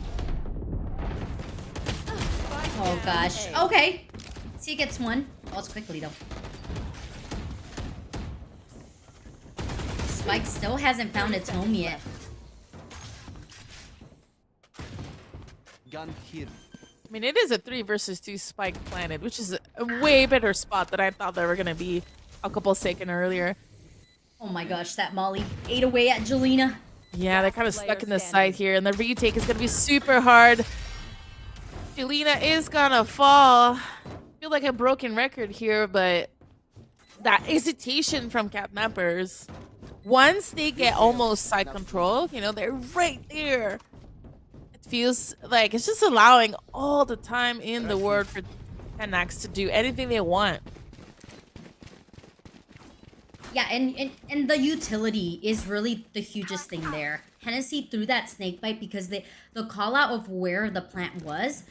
Oh, gosh. Okay. Sia gets one. Falls quickly, though. Spike still hasn't found its home yet. Gun here. I mean, it is a 3 versus 2 spike planted, which is a way better spot than I thought they were gonna be a couple seconds earlier. Oh my gosh, that Molly ate away at Jelena. Yeah, they're kind of stuck in the side here, and the retake is gonna be super hard. Jelena is gonna fall. I feel like a broken record here, but that hesitation from catnappers. Once they get almost side control, you know, they're right there. It feels like it's just allowing all the time in the world for 10x to do anything they want. Yeah, and the utility is really the hugest thing there. Hennessy threw that snake bite because the call out of where the plant was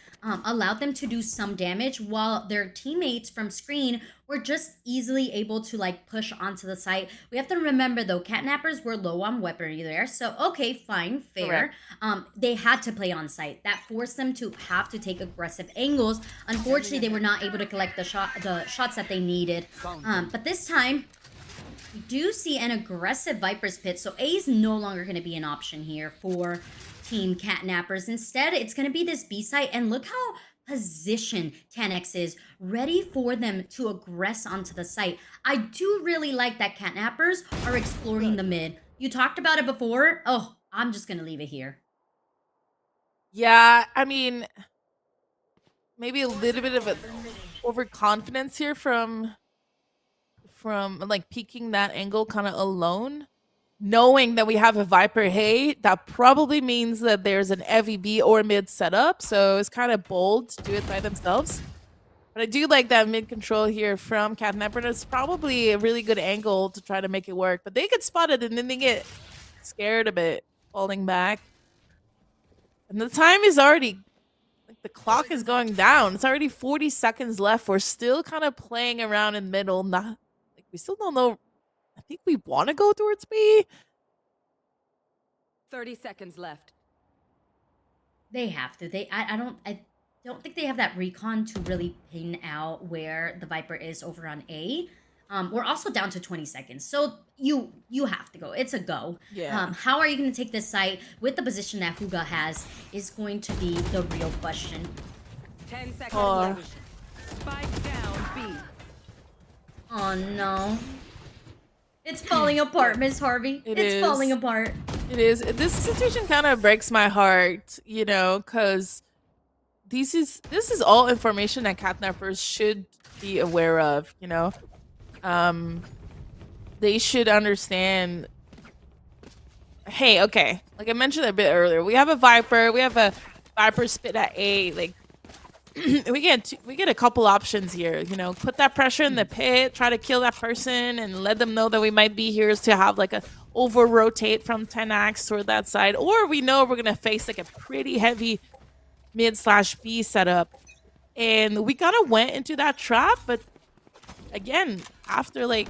allowed them to do some damage, while their teammates from screen were just easily able to like push onto the site. We have to remember though, catnappers were low on weaponry there, so okay, fine, fair. They had to play on site. That forced them to have to take aggressive angles. Unfortunately, they were not able to collect the shots that they needed. But this time, we do see an aggressive Viper's Pit, so A is no longer going to be an option here for Team Catnappers. Instead, it's going to be this B site, and look how positioned 10x is, ready for them to aggress onto the site. I do really like that Catnappers are exploring the mid. You talked about it before. Oh, I'm just going to leave it here. Yeah, I mean, maybe a little bit of overconfidence here from like peeking that angle kind of alone, knowing that we have a Viper. Hey, that probably means that there's an FEB or mid setup, so it's kind of bold to do it by themselves. But I do like that mid control here from Catnapper. It's probably a really good angle to try to make it work, but they get spotted and then they get scared a bit, falling back. And the time is already, like, the clock is going down. It's already 40 seconds left. We're still kind of playing around in middle. Not like we still don't know. I think we want to go towards B. 30 seconds left. They have to. I don't think they have that recon to really pin out where the Viper is over on A. We're also down to 20 seconds, so you have to go. It's a go. Yeah. How are you going to take this site with the position that Huga has is going to be the real question. 10 seconds left. Spike down B. Oh no. It's falling apart, Miss Harvey. It's falling apart. It is. This situation kind of breaks my heart, you know, because this is all information that catnappers should be aware of, you know. They should understand. Hey, okay, like I mentioned a bit earlier, we have a Viper. We have a Viper spit at A. Like we get a couple options here, you know. Put that pressure in the pit, try to kill that person, and let them know that we might be here to have like a over rotate from 10x toward that side, or we know we're gonna face like a pretty heavy mid/B setup, and we kind of went into that trap. But again, after like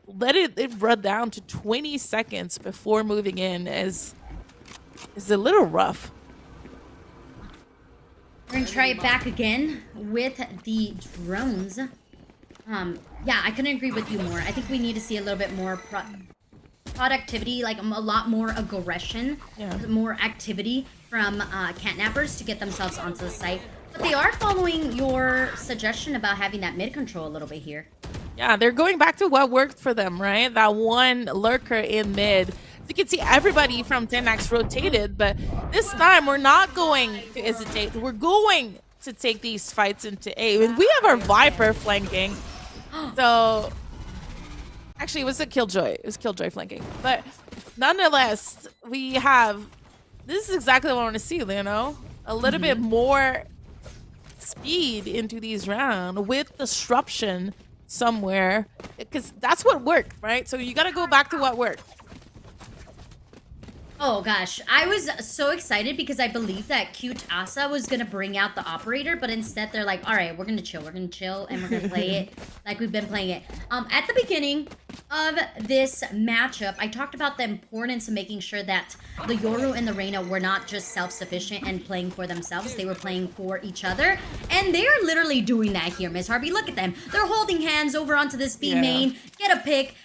let it run down to 20 seconds before moving in is a little rough. We're gonna try it back again with the drones. Yeah, I couldn't agree with you more. I think we need to see a little bit more productivity, like a lot more aggression, more activity from catnappers to get themselves onto the site. But they are following your suggestion about having that mid control a little bit here. Yeah, they're going back to what worked for them, right? That one lurker in mid. You can see everybody from 10x rotated, but this time we're not going to hesitate. We're going to take these fights into A. And we have our Viper flanking. So, actually, it was a Killjoy. It was Killjoy flanking. But nonetheless, we have... This is exactly what I want to see, you know? A little bit more speed into these rounds with disruption somewhere. Because that's what worked, right? So you got to go back to what worked. Oh gosh, I was so excited because I believed that Cute Asa was gonna bring out the operator, but instead they're like, all right, we're gonna chill, and we're gonna play it like we've been playing it. At the beginning of this matchup, I talked about the importance of making sure that the Yoru and the Reyna were not just self-sufficient and playing for themselves, they were playing for each other, and they are literally doing that here, Miss Harvey. Look at them. They're holding hands over onto this B main, get a pick,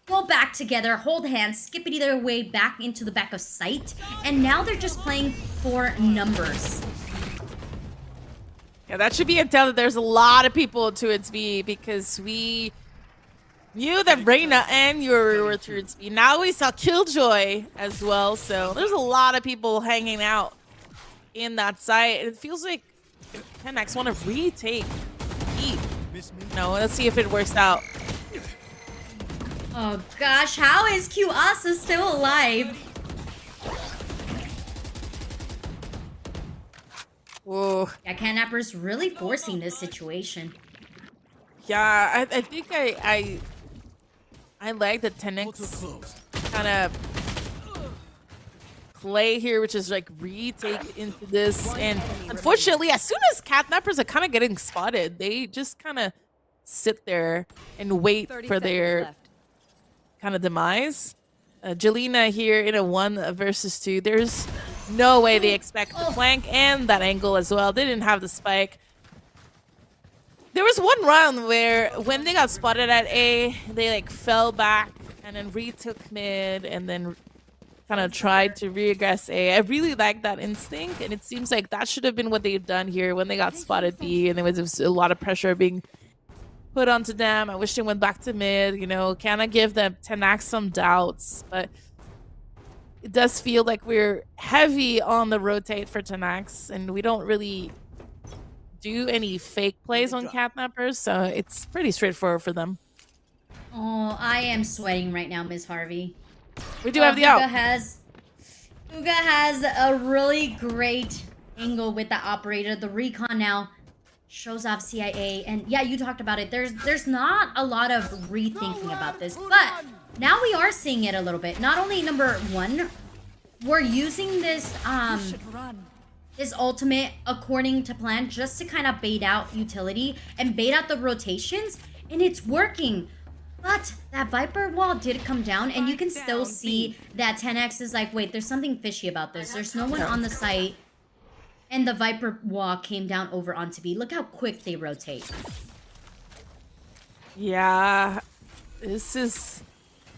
go back together, hold hands, skippity their way back into the back of sight, and now they're just playing for numbers. Yeah, that should be a tell that there's a lot of people to its B, because we knew that Reyna and Yuri were through its B. Now we saw Killjoy as well, so there's a lot of people hanging out in that site. It feels like 10x want to retake B. Miss me? No, let's see if it works out. Oh gosh, how is QAsa still alive? Whoa. Yeah, Catnapper's really forcing this situation. Yeah, I think I like the 10x kind of play here, which is like retake into this. And unfortunately, as soon as catnappers are kind of getting spotted, they just kind of sit there and wait 30 for seconds their left. kind of demise. Jelena here in a 1 versus 2. There's no way they expect the flank and that angle as well. They didn't have the spike. There was one round where when they got spotted at A, they like fell back and then retook mid and then kind of tried to regress A. I really like that instinct, and it seems like that should have been what they've done here when they got spotted B and there was a lot of pressure being put onto them. I wish they went back to mid, you know, kind of give them Tenax some doubts, but it does feel like we're heavy on the rotate for Tenax, and we don't really do any fake plays on catnappers, so it's pretty straightforward for them. Oh, I am sweating right now, Miss Harvey. We do have the out. Huga has a really great angle with the operator. The recon now shows off CIA, and yeah, you talked about it. There's not a lot of rethinking about this, but now we are seeing it a little bit. Not only number one, we're using this his ultimate according to plan just to kind of bait out utility and bait out the rotations, and it's working. But that Viper wall did come down, and you can still see that 10x is like, wait, there's something fishy about this. There's no one on the site, and the Viper wall came down over onto B. Look how quick they rotate. Yeah, this is...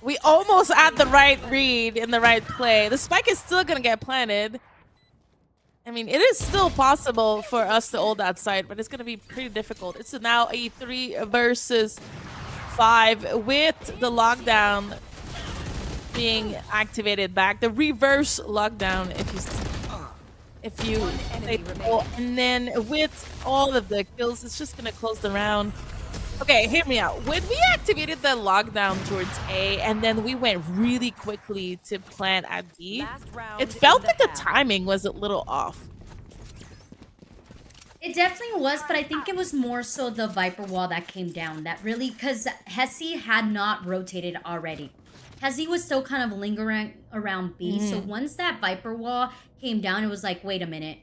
We almost had the right read in the right play. The spike is still going to get planted. I mean, it is still possible for us to hold that side, but it's going to be pretty difficult. It's now a 3 versus 5 with the lockdown being activated back. The reverse lockdown, if you and then with all of the kills, it's just going to close the round. Okay, hear me out. When we activated the lockdown towards A and then we went really quickly to plant at B, it felt like the timing was a little off. It definitely was, but I think it was more so the Viper wall that came down. That really, because Hesi had not rotated already. Hesi was still kind of lingering around B. So once that Viper wall came down, it was like, wait a minute.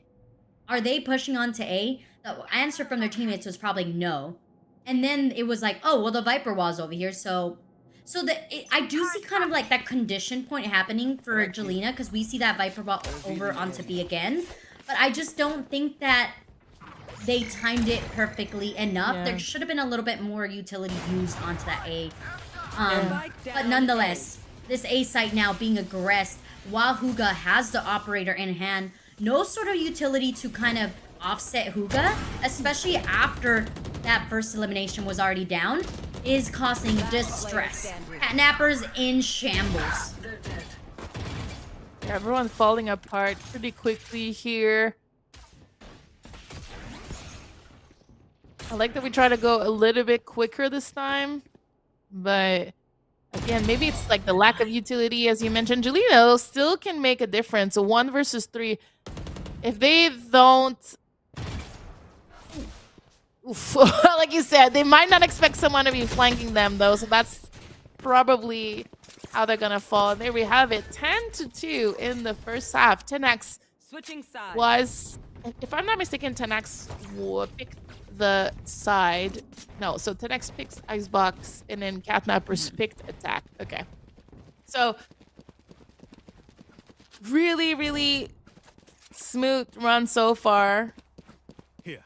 Are they pushing on to A? The answer from their teammates was probably no. And then it was like, oh, well, the Viper wall's over here. So I do see kind of like that condition point happening for Jelena, because we see that Viper wall over onto B again. But I just don't think that they timed it perfectly enough. Yeah. There should have been a little bit more utility used onto that A. But nonetheless, this A site now being aggressed while Huga has the operator in hand. No sort of utility to kind of offset Huga, especially after that first elimination was already down, is causing distress. Catnappers in shambles. Everyone falling apart pretty quickly here. I like that we try to go a little bit quicker this time, but again, maybe it's like the lack of utility, as you mentioned. Jelena still can make a difference. A 1 versus 3. If they don't... Oof. Like you said, they might not expect someone to be flanking them, though, so that's probably how they're going to fall. And there we have it. 10-2 in the first half. 10x switching sides was... If I'm not mistaken, 10x picked the side. No, so 10x picks Icebox, and then Catnappers picked attack. Okay. So, really, really smooth run so far. Here.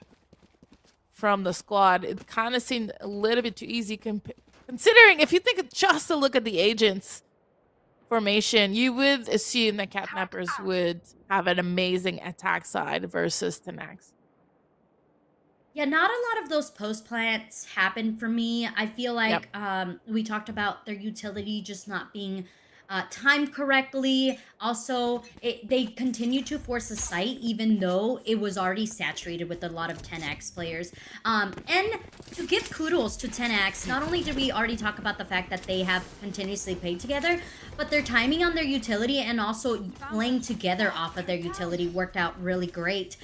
From the squad. It kind of seemed a little bit too easy considering if you think just to look at the agents formation, you would assume that Catnappers would have an amazing attack side versus Tenax. Yeah, not a lot of those post plants happen for me. I feel like we talked about their utility just not being timed correctly. Also, they continued to force a site even though it was already saturated with a lot of 10x players. And to give kudos to 10x, not only did we already talk about the fact that they have continuously played together, but their timing on their utility and also playing together off of their utility worked out really great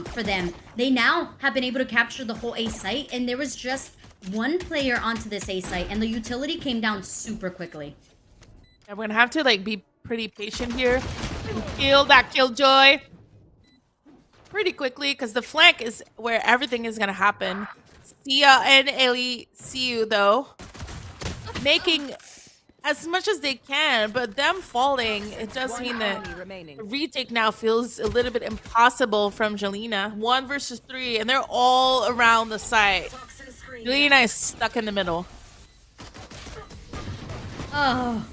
for them. They now have been able to capture the whole A site, and there was just one player onto this A site, and the utility came down super quickly. And we're gonna have to like be pretty patient here and kill that killjoy pretty quickly because the flank is where everything is gonna happen. Sia and Ellie see you though, making as much as they can, but them falling, it does mean that Enemy remaining. the retake now feels a little bit impossible from Jelena. 1 versus 3, and they're all around the site. Jelena is stuck in the middle. Oh,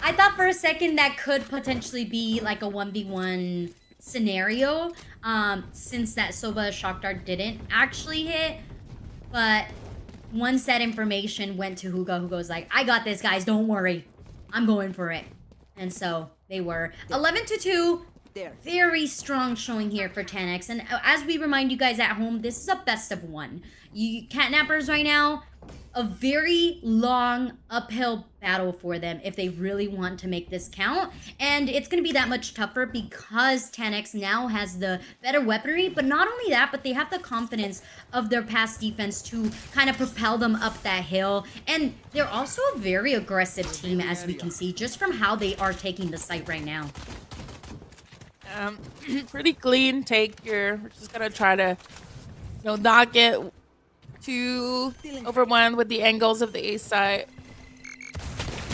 I thought for a second that could potentially be like a 1v1 scenario, since that Soba shock dart didn't actually hit. But once that information went to Hugo was like, I got this, guys, don't worry. I'm going for it. And so they were 11-2. There. Very strong showing here for 10x. And as we remind you guys at home, this is a best of 1. You catnappers right now, a very long uphill battle for them if they really want to make this count. And it's going to be that much tougher because 10x now has the better weaponry. But not only that, but they have the confidence of their past defense to kind of propel them up that hill. And they're also a very aggressive team, as we can see, just from how they are taking the site right now. Pretty clean take here. We're just gonna try to, not get too overwhelmed with the angles of the A side.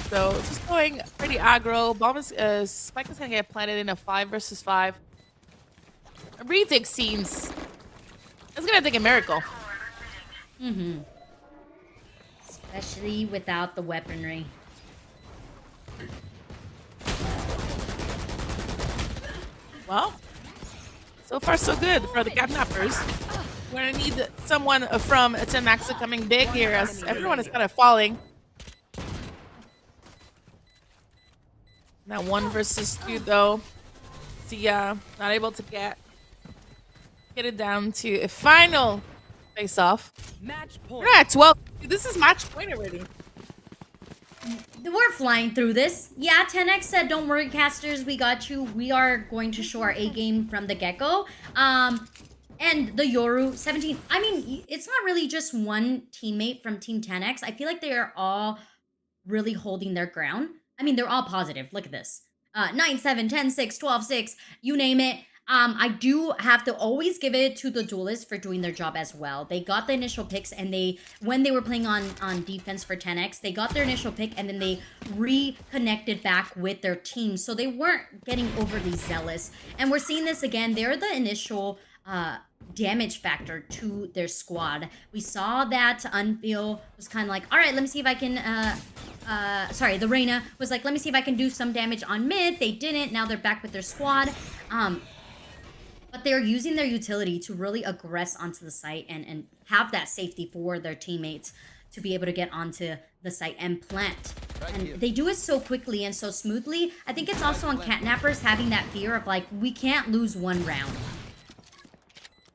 So just going pretty aggro. Bomb is, Spike is gonna get planted in a 5 versus 5. A retake seems it's gonna take a miracle. Especially without the weaponry. Well, so far so good for the Catnappers. We're gonna need someone from 10x coming big here as everyone is kind of falling. Now 1 versus 2 though. Sia not able to get it down to a final face-off. Match point. We're at 12. This is match point already. We're flying through this. Yeah, 10x said, don't worry, casters, we got you. We are going to show our A game from the get-go. And the Yoru, 17. I mean, it's not really just one teammate from Team 10x. I feel like they are all really holding their ground. I mean, they're all positive. Look at this. 9-7, 10-6, 12-6, you name it. I do have to always give it to the duelists for doing their job as well. They got the initial picks, and when they were playing on defense for 10x, they got their initial pick and then they reconnected back with their team. So they weren't getting overly zealous. And we're seeing this again. They're the initial damage factor to their squad. We saw that Unfeel was kind of like, all right, let me see if I can sorry, the Reyna was like, let me see if I can do some damage on mid. They didn't. Now they're back with their squad. But they're using their utility to really aggress onto the site and have that safety for their teammates to be able to get onto the site and plant. And they do it so quickly and so smoothly. I think it's also on Catnappers having that fear of like, we can't lose one round.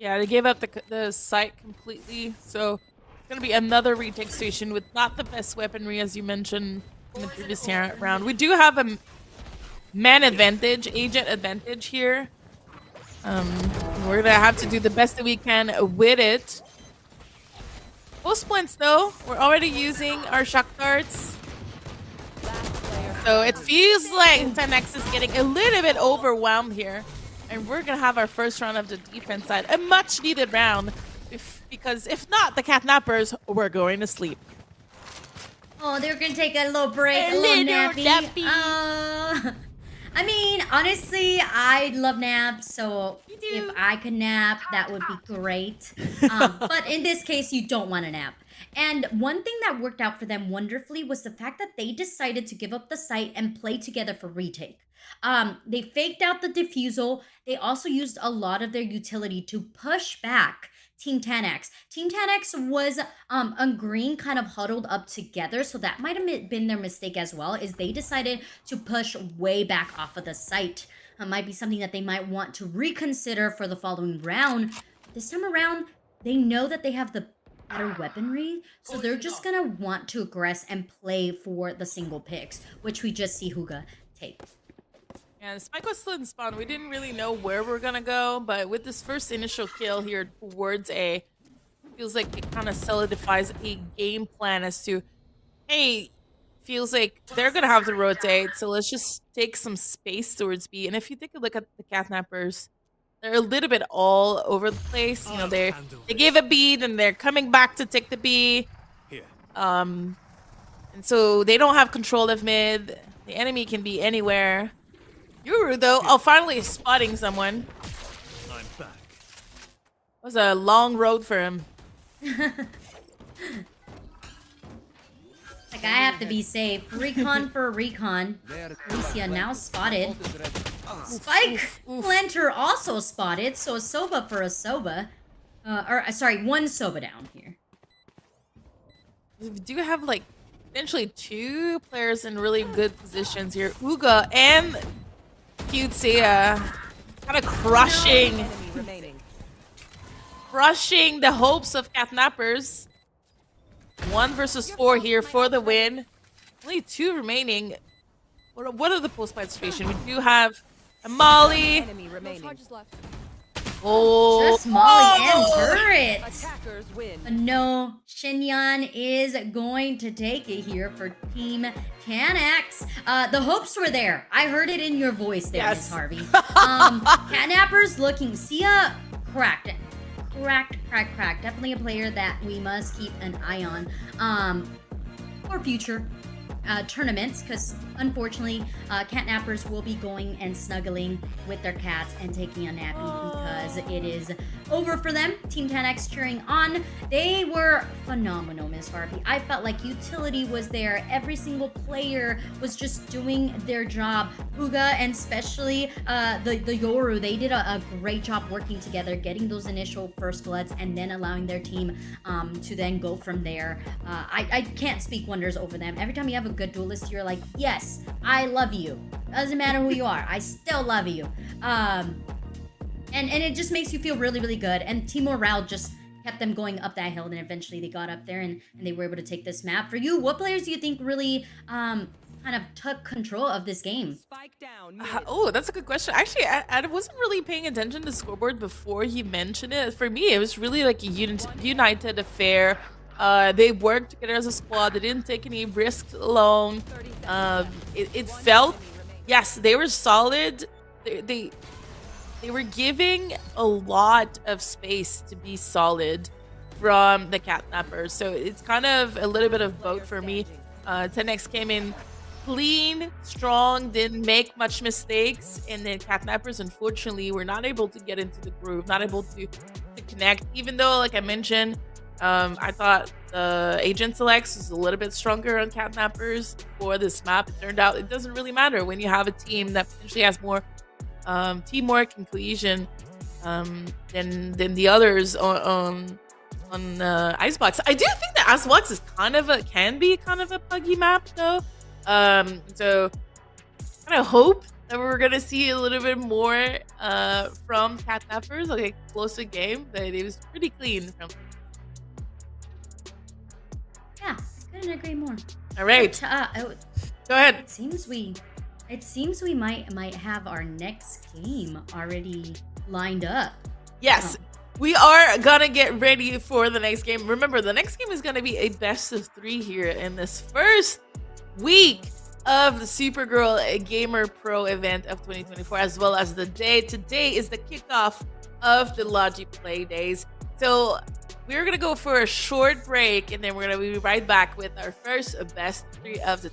Yeah, they gave up the site completely. So it's going to be another retake station with not the best weaponry, as you mentioned in the previous round. We do have a man advantage, agent advantage here. We're going to have to do the best that we can with it. Full splints, though. We're already using our shock darts. So it feels like 10x is getting a little bit overwhelmed here. And we're going to have our first round of the defense side. A much needed round. Because if not, the Catnappers were going to sleep. Oh, they're going to take a little break, a little nappy. I mean, honestly, I love naps, so if I could nap, that would be great. But in this case, you don't want to nap. And one thing that worked out for them wonderfully was the fact that they decided to give up the site and play together for retake. They faked out the defusal. They also used a lot of their utility to push back Team 10X. Team 10X was on green kind of huddled up together, so that might have been their mistake as well, is they decided to push way back off of the site. Might be something that they might want to reconsider for the following round. This time around, they know that they have the better weaponry, so they're just gonna want to aggress and play for the single picks, which we just see Huga take. And Spike was still in spawn. We didn't really know where we're gonna go, but with this first initial kill here towards A, feels like it kind of solidifies a game plan as to, hey, feels like they're gonna have to rotate, so let's just take some space towards B. And if you take a look at the Catnappers, they're a little bit all over the place. You know, they gave a B, and they're coming back to take the B. And so they don't have control of mid. The enemy can be anywhere. Yuru, though, finally spotting someone. I'm back. It was a long road for him. Like, I have to be safe. Recon for recon. Alicia now spotted. Spike Planter also spotted, so a Soba for a Soba. Sorry, one Soba down here. We do have, like, potentially two players in really good positions here. Uga and Cutesea kind of crushing the hopes of Catnappers. 1 versus 4 here for the win. Only 2 remaining. What are the post-fight situation? We do have a Molly. Enemy remaining. Oh, Just Molly and turret. Attackers win. But no, Shinyan is going to take it here for Team 10X. The hopes were there. I heard it in your voice there, Yes. Miss Harvey. Catnappers looking. Sia cracked. Cracked. Definitely a player that we must keep an eye on for future tournaments, because unfortunately Catnappers will be going and snuggling with their cats and taking a nappy because it is over for them. Team 10X cheering on. They were phenomenal, Miss Harvey. I felt like utility was there. Every single player was just doing their job. Uga and especially the Yoru, they did a great job working together, getting those initial first bloods and then allowing their team to then go from there. I can't speak wonders over them. Every time you have a good duelist, you're like, yes, I love you. Doesn't matter who you are, I still love you. And it just makes you feel really, really good. And team morale just kept them going up that hill, and eventually they got up there and they were able to take this map. For you, what players do you think really kind of took control of this game? Spike down. oh, that's a good question. Actually, I wasn't really paying attention to the scoreboard before he mentioned it. For me, it was really like a united affair. They worked together as a squad. They didn't take any risks alone. It felt, yes, they were solid. They were giving a lot of space to be solid from the Catnappers. So it's kind of a little bit of both for me. 10X came in clean, strong, didn't make much mistakes, and then Catnappers, unfortunately, were not able to get into the groove, not able to connect. Even though, like I mentioned, I thought the Agent Selects was a little bit stronger on Catnappers for this map. It turned out it doesn't really matter when you have a team that potentially has more teamwork and cohesion than the others on Icebox. I do think that Icebox is can be kind of a buggy map though. So kind of hope that we're gonna see a little bit more from Catnappers, like a closer game, but it was pretty clean from. Yeah, couldn't agree more. All right, go ahead. It seems we might have our next game already lined up. Yes, we are gonna get ready for the next game. Remember, the next game is gonna be a best of 3 here in this first week of the Supergirl Gamer Pro event of 2024, as well as the day. Today is the kickoff of the Logi Play Days. So we're gonna go for a short break, and then we're gonna be right back with our first best 3 of the.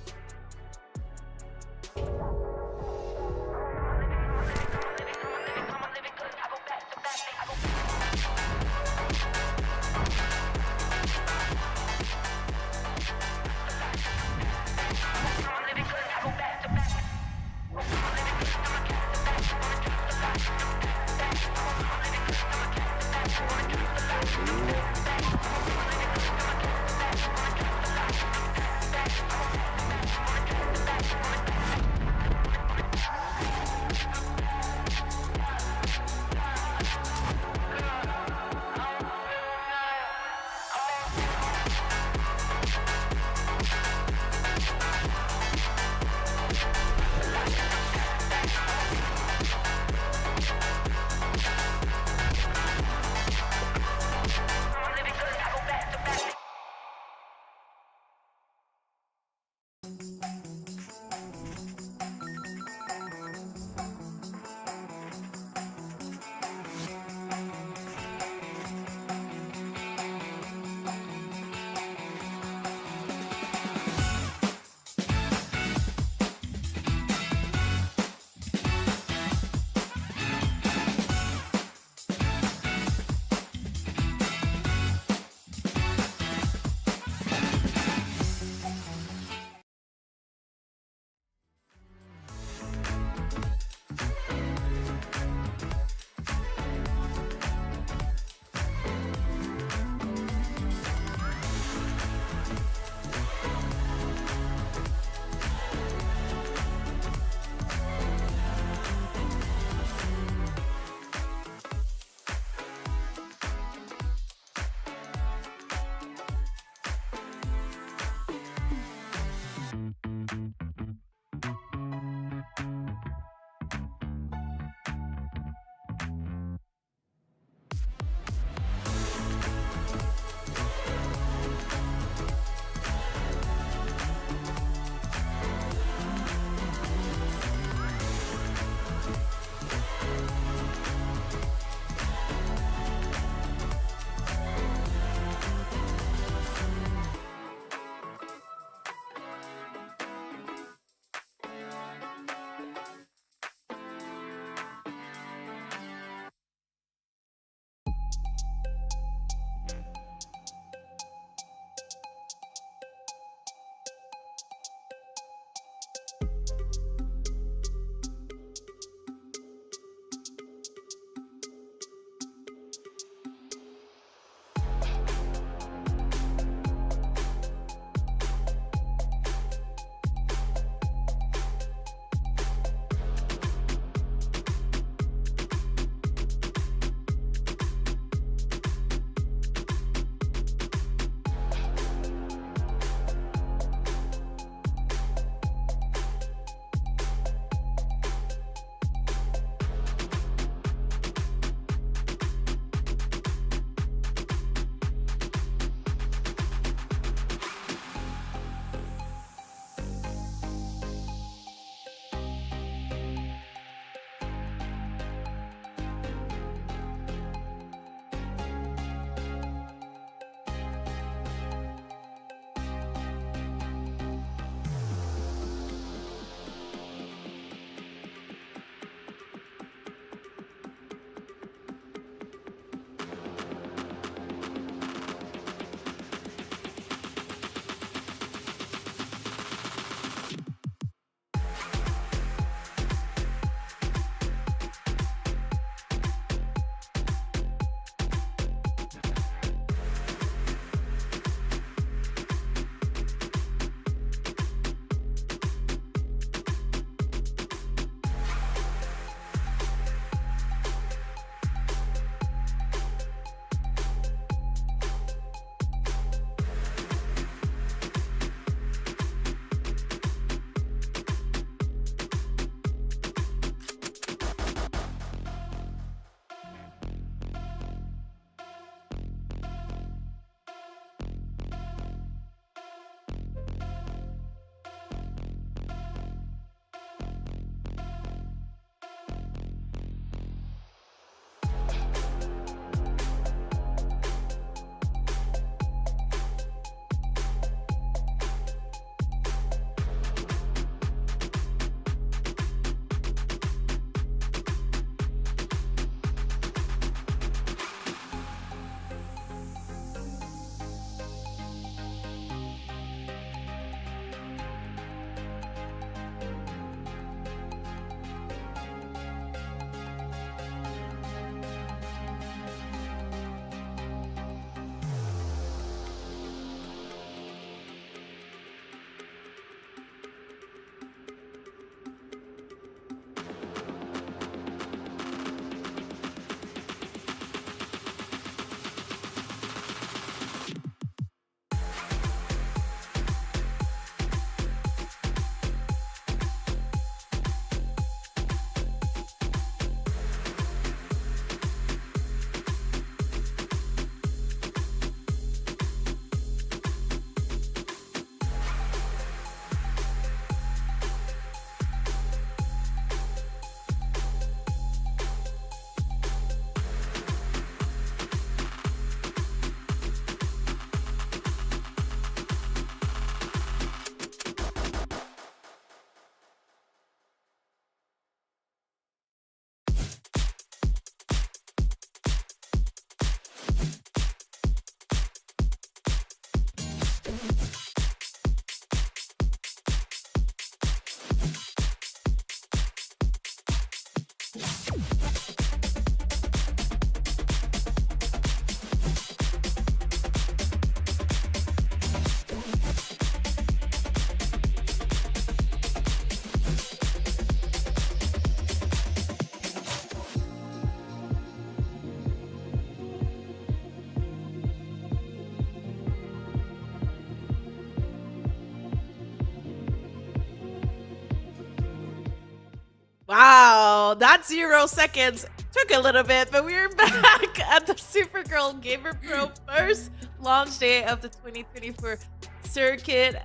Wow, that 0 seconds took a little bit, but we're back at the Supergirl Gamer Pro first launch day of the 2024 circuit.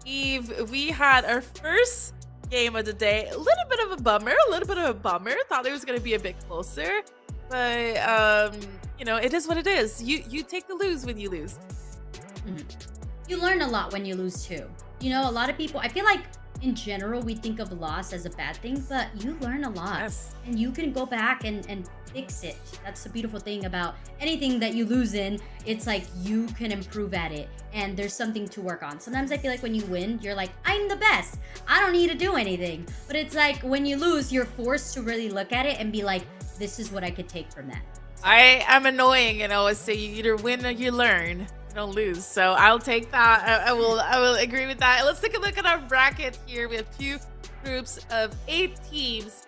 Eve, we had our first game of the day. A little bit of a bummer, Thought it was going to be a bit closer, but you know, it is what it is. You take the lose when you lose. You learn a lot when you lose too. You know, a lot of people, I feel like in general, we think of loss as a bad thing, but you learn a lot. Yes. And you can go back and fix it. That's the beautiful thing about anything that you lose in. It's like you can improve at it and there's something to work on. Sometimes I feel like when you win, you're like, I'm the best. I don't need to do anything. But it's like when you lose, you're forced to really look at it and be like, this is what I could take from that. I am annoying, you know, say you either win or you learn. You don't lose. So I'll take that. I will agree with that. Let's take a look at our bracket here. We have 2 groups of 8 teams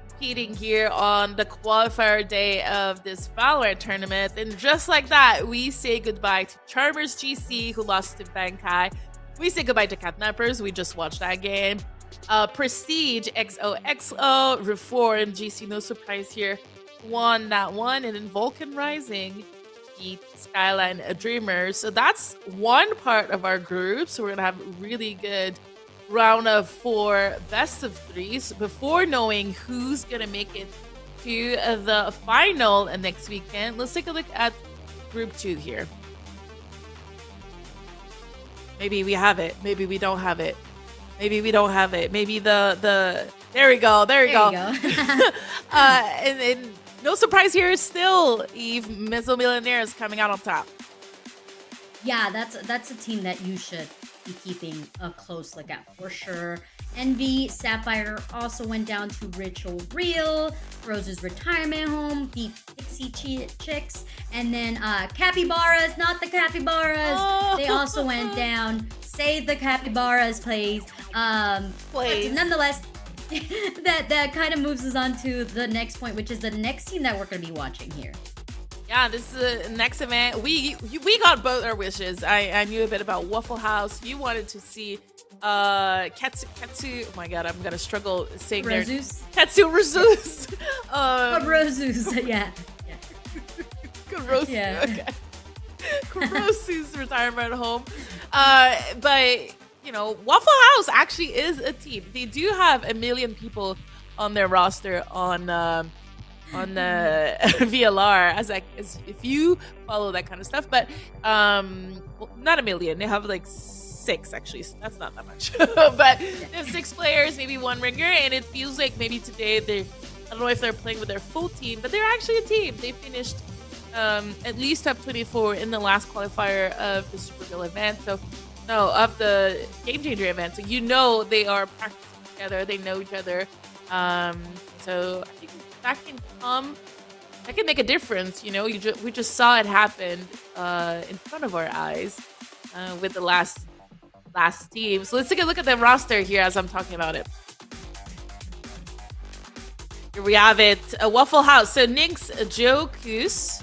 competing here on the qualifier day of this VALORANT tournament. And just like that, we say goodbye to Charmers GC, who lost to Bankai. We say goodbye to Catnappers. We just watched that game. Prestige XOXO, Reform GC, no surprise here, won that one. And then Vulcan Rising beat Skyline Dreamers. So that's one part of our group. So we're gonna have a really good round of 4 best of 3s before knowing who's gonna make it to the final next weekend. Let's take a look at group 2 here. Maybe we have it, maybe we don't have it. Maybe we don't have it. Maybe the there we go. There you go. And no surprise here, still Eve, Missile Millionaires coming out on top. Yeah, that's a team that you should be keeping a close look at for sure. Envy, Sapphire also went down to Ritual Real, Rose's Retirement Home, beat Pixie Chicks, and then Capybaras, not the Capybaras. Oh. They also went down. Save the Capybaras, please. Please. But nonetheless, that kind of moves us on to the next point, which is the next team that we're going to be watching here. Yeah, this is the next event. We got both our wishes. I knew a bit about Waffle House. You wanted to see Katsu. Oh my god, I'm gonna struggle saying their Katsu Rosus. Rosus, yeah. Kurosu, Yeah. okay. Kurosu's retirement home. But you know, Waffle House actually is a team. They do have 1 million people on their roster on the VLR as if you follow that kind of stuff. But well, not 1 million. They have like 6 actually. So that's not that much. But they have 6 players, maybe 1 ringer, and it feels like maybe today I don't know if they're playing with their full team, but they're actually a team. They finished at least top 24 in the last qualifier of the Supergirl event. So no, of the Game Changer event. So you know they are practicing together. They know each other. So I think that can make a difference. You know, we just saw it happen in front of our eyes with the last team. So let's take a look at the roster here as I'm talking about it. Here we have it. Waffle House. So Nix, Jokus,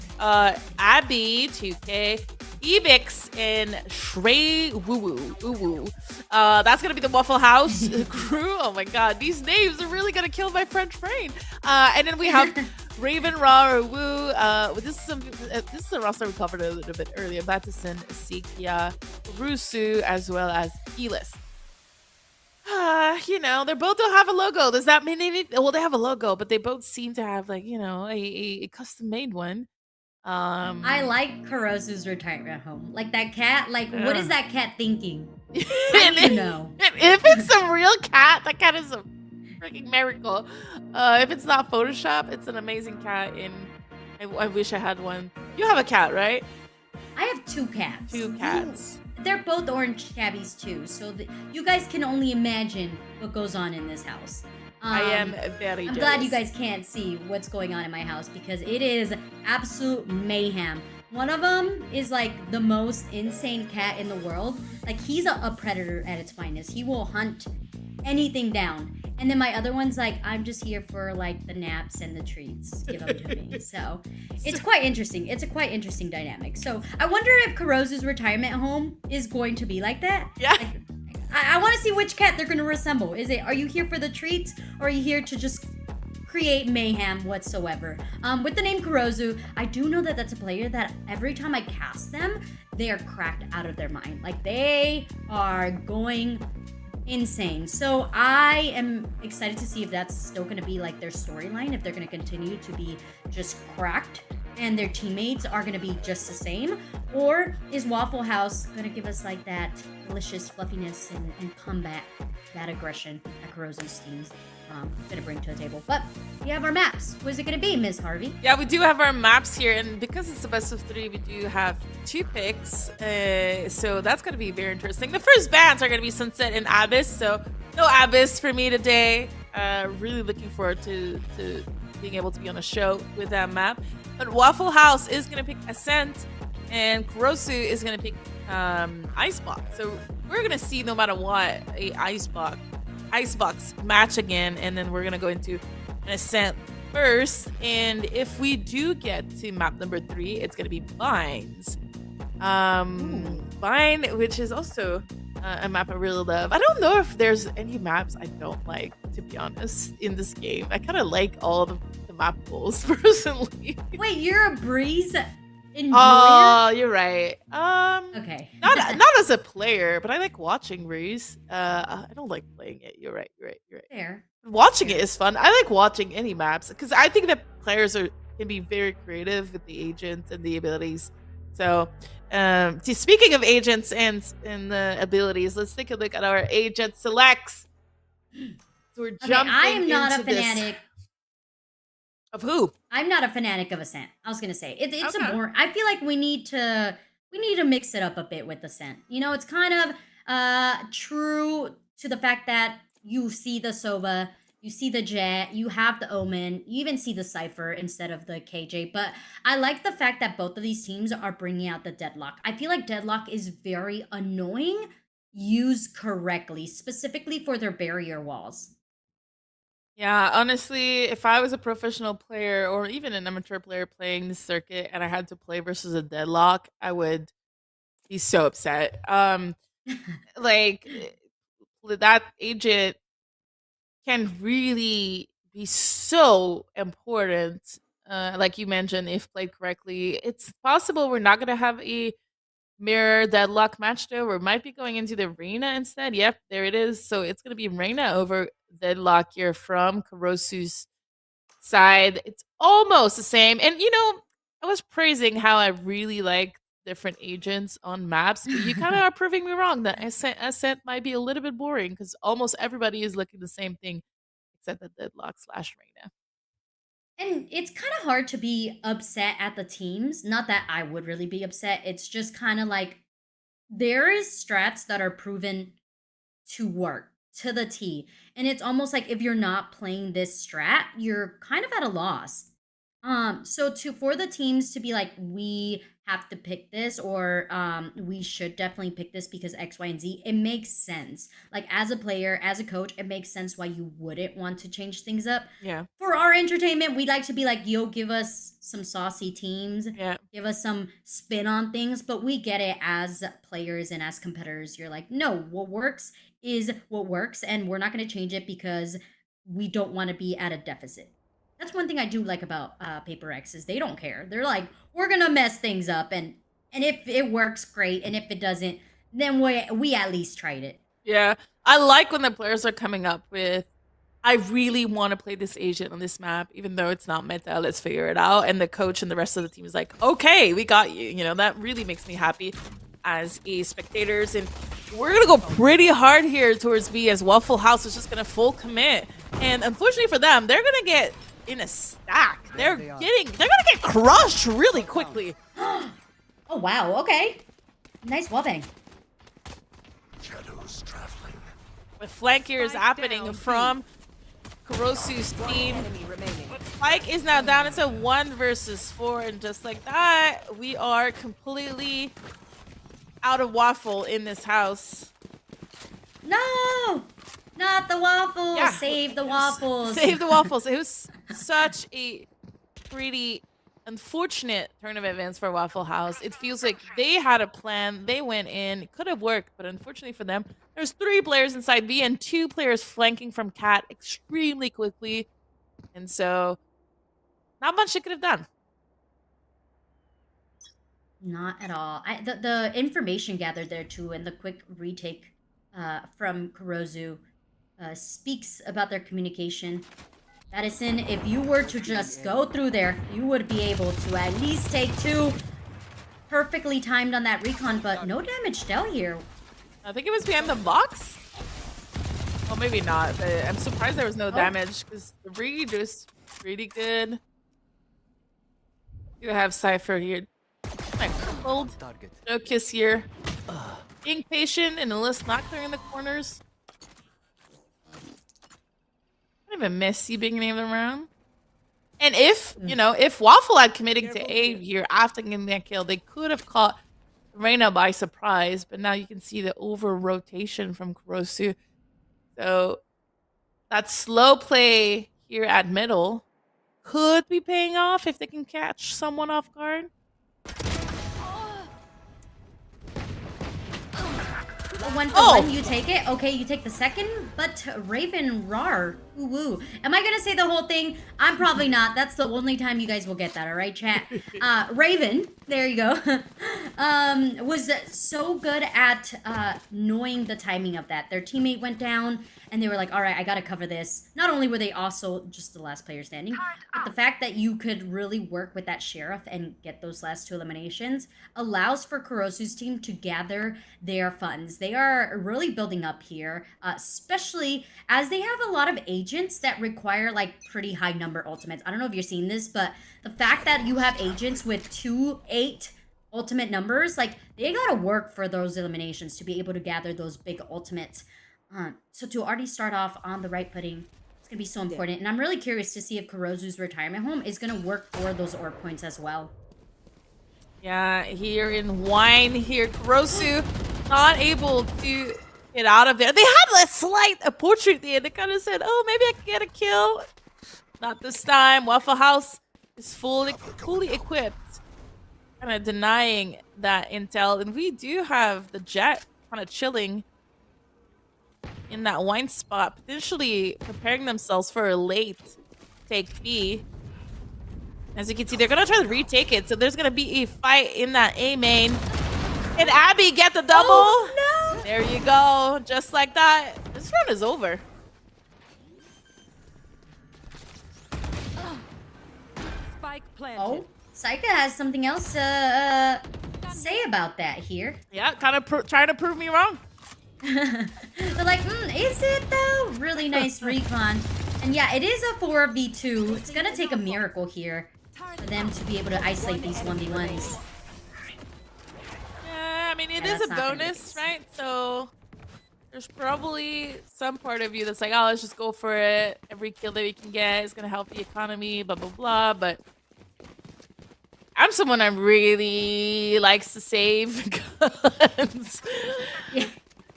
Abby, 2K, Ebix, and Shrey Woo. That's gonna be the Waffle House crew. Oh my god, these names are really gonna kill my French brain. And then we have Raven, Ra, or Woo. This is a roster we covered a little bit earlier. Battison, Sikia, Rusu, as well as Keyless. You know, they both don't have a logo. Does that mean anything? Well, they have a logo, but they both seem to have, like, you know, a custom made one. I like Kurosu's Retirement Home. Like that cat, like what is that cat thinking? I need to know. If it's a real cat, that cat is a freaking miracle. If it's not Photoshop, it's an amazing cat, and I wish I had one. You have a cat, right? I have 2 cats. 2 cats. They're both orange tabbies too, so you guys can only imagine what goes on in this house. I am very I'm jealous. glad you guys can't see what's going on in my house because it is absolute mayhem. One of them is like the most insane cat in the world. Like he's a predator at its finest. He will hunt anything down. And then my other one's like, I'm just here for like the naps and the treats. Give them to me. So it's quite interesting. It's a quite interesting dynamic. So I wonder if Kurosu's Retirement Home is going to be like that. Yeah. Like, I want to see which cat they're gonna resemble. Are you here for the treats, or are you here to just create mayhem whatsoever? With the name Kurozu, I do know that that's a player that every time I cast them, they are cracked out of their mind. Like, they are going insane. So I am excited to see if that's still going to be like their storyline, if they're going to continue to be just cracked and their teammates are going to be just the same, or is Waffle House going to give us like that delicious fluffiness and combat that aggression that Kurozu's team's going to bring to the table. But we have our maps. What is it going to be, Ms. Harvey? Yeah, we do have our maps here, and because it's a best of 3, we do have 2 picks, so that's going to be very interesting. The first bans are going to be Sunset and Abyss, so no Abyss for me today. Really looking forward to being able to be on a show with that map. But Waffle House is going to pick Ascent, and Kurosu is going to pick Icebox. So we're going to see, no matter what, a Icebox match again, and then we're going to go into an Ascent first. And if we do get to map number 3, it's going to be Binds. Bind, which is also a map I really love. I don't know if there's any maps I don't like, to be honest, in this game. I kind of like all the map goals personally. Wait, you're a Breeze enjoyer? Oh, you're right. Okay. not as a player, but I like watching Breeze. I don't like playing it. You're right. Fair. Watching it is fun. I like watching any maps because I think that players can be very creative with the agents and the abilities. So, speaking of agents and the abilities, let's take a look at our agent selects. So we're jumping. I am not a into fanatic. Of who? I'm not a fanatic of Ascent. I was gonna say it's Okay. a more. I feel like we need to mix it up a bit with Ascent. You know, it's kind of true to the fact that you see the Sova, you see the Jet, you have the Omen, you even see the Cypher instead of the KJ. But I like the fact that both of these teams are bringing out the Deadlock. I feel like Deadlock is very annoying used correctly, specifically for their barrier walls. Yeah, honestly, if I was a professional player or even an amateur player playing this circuit and I had to play versus a deadlock, I would be so upset. Like that agent can really be so important. Like you mentioned, if played correctly, it's possible we're not gonna have a mirror deadlock match though. We might be going into the arena instead. Yep, there it is. So it's gonna be Reina over deadlock here from Kurosu's side. It's almost the same. And I was praising how I really like different agents on maps, but you kind of are proving me wrong. That Ascent might be a little bit boring because almost everybody is looking the same thing except the deadlock / Reina. And it's kind of hard to be upset at the teams. Not that I would really be upset. It's just kind of like there is strats that are proven to work to the T. And it's almost like if you're not playing this strat, you're kind of at a loss. So for the teams to be like, we have to pick this, or we should definitely pick this because X, Y, and Z, it makes sense. Like as a player, as a coach, it makes sense why you wouldn't want to change things up. Yeah. For our entertainment, we'd like to be like, yo, give us some saucy teams. Yeah. Give us some spin on things, but we get it as players and as competitors. You're like, no, what works is what works, and we're not going to change it because we don't want to be at a deficit. That's one thing I do like about Paper X is they don't care. They're like, we're gonna mess things up, and if it works, great, and if it doesn't, then we at least tried it. Yeah, I like when the players are coming up with, I really want to play this agent on this map, even though it's not meta. Let's figure it out. And the coach and the rest of the team is like, okay, we got you. That really makes me happy as a spectators. And we're gonna go pretty hard here towards B as Waffle House is just gonna full commit. And unfortunately for them, they're gonna get in a stack. They're gonna get crushed really quickly. Oh wow, okay. Nice wallbang. Shadows traveling. With flankers happening from Kurosu's team. Spike is now down. It's a 1 versus 4, and just like that, we are completely out of waffle in this house. No! Not the waffles! Yeah. Save the waffles! Save the waffles. It was such a pretty unfortunate turn of events for Waffle House. It feels like they had a plan. They went in. It could have worked, but unfortunately for them, there's 3 players inside B and 2 players flanking from Cat extremely quickly. And so, not much they could have done. Not at all. The information gathered there too, and the quick retake from Kurozu speaks about their communication. Madison, if you were to just go through there, you would be able to at least take 2. Perfectly timed on that recon, but no damage dealt here. I think it was behind the box. Well, maybe not, but I'm surprised there was no damage because the read was pretty good. You have Cypher here. Like crippled. Target. No kiss here. Being patient and Alyssa not clearing the corners. Kind of a messy beginning of the round. And if, you know, if Waffle had committed to A here after getting that kill, they could have caught Reyna by surprise, but now you can see the over-rotation from Kurosu. So that slow play here at middle could be paying off if they can catch someone off guard. One for one, you take it. Okay, you take the second, but Raven rar. Woo woo. Am I gonna say the whole thing? I'm probably not. That's the only time you guys will get that, alright, chat? Raven, there you go. Was so good at knowing the timing of that. Their teammate went down, and they were like, alright, I gotta cover this. Not only were they also just the last player standing, but the fact that you could really work with that Sheriff and get those last 2 eliminations allows for Kurosu's team to gather their funds. They are really building up here, especially as they have a lot of agents that require like pretty high number ultimates. I don't know if you're seeing this, but the fact that you have agents with 2-8 ultimate numbers, like they gotta work for those eliminations to be able to gather those big ultimates. So to already start off on the right footing, it's gonna be so important. And I'm really curious to see if Kurosu's retirement home is gonna work for those orb points as well. Yeah, here in Wine here, Kurosu not able to get out of there. They had a slight opportunity and they kind of said, oh, maybe I can get a kill. Not this time. Waffle House is fully equipped. Kind of denying that intel. And we do have the Jet kind of chilling in that Wine spot, potentially preparing themselves for a late take B. As you can see, they're going to try to retake it. So there's going to be a fight in that A main. Can Abby get the double? Oh, no. There you go. Just like that. This round is over. Spike planted. Oh, Saika has something else to say about that here. Yeah, kind of trying to prove me wrong. They're like, is it though? Really nice recon. And yeah, it is a 4v2. It's gonna take a miracle here for them to be able to isolate these 1v1s. Yeah, I mean, it Yeah, is that's a not gonna be the bonus, case. right? So there's probably some part of you that's like, oh, let's just go for it. Every kill that we can get is going to help the economy, blah, blah, blah. But I'm someone that really likes to save guns. Yeah.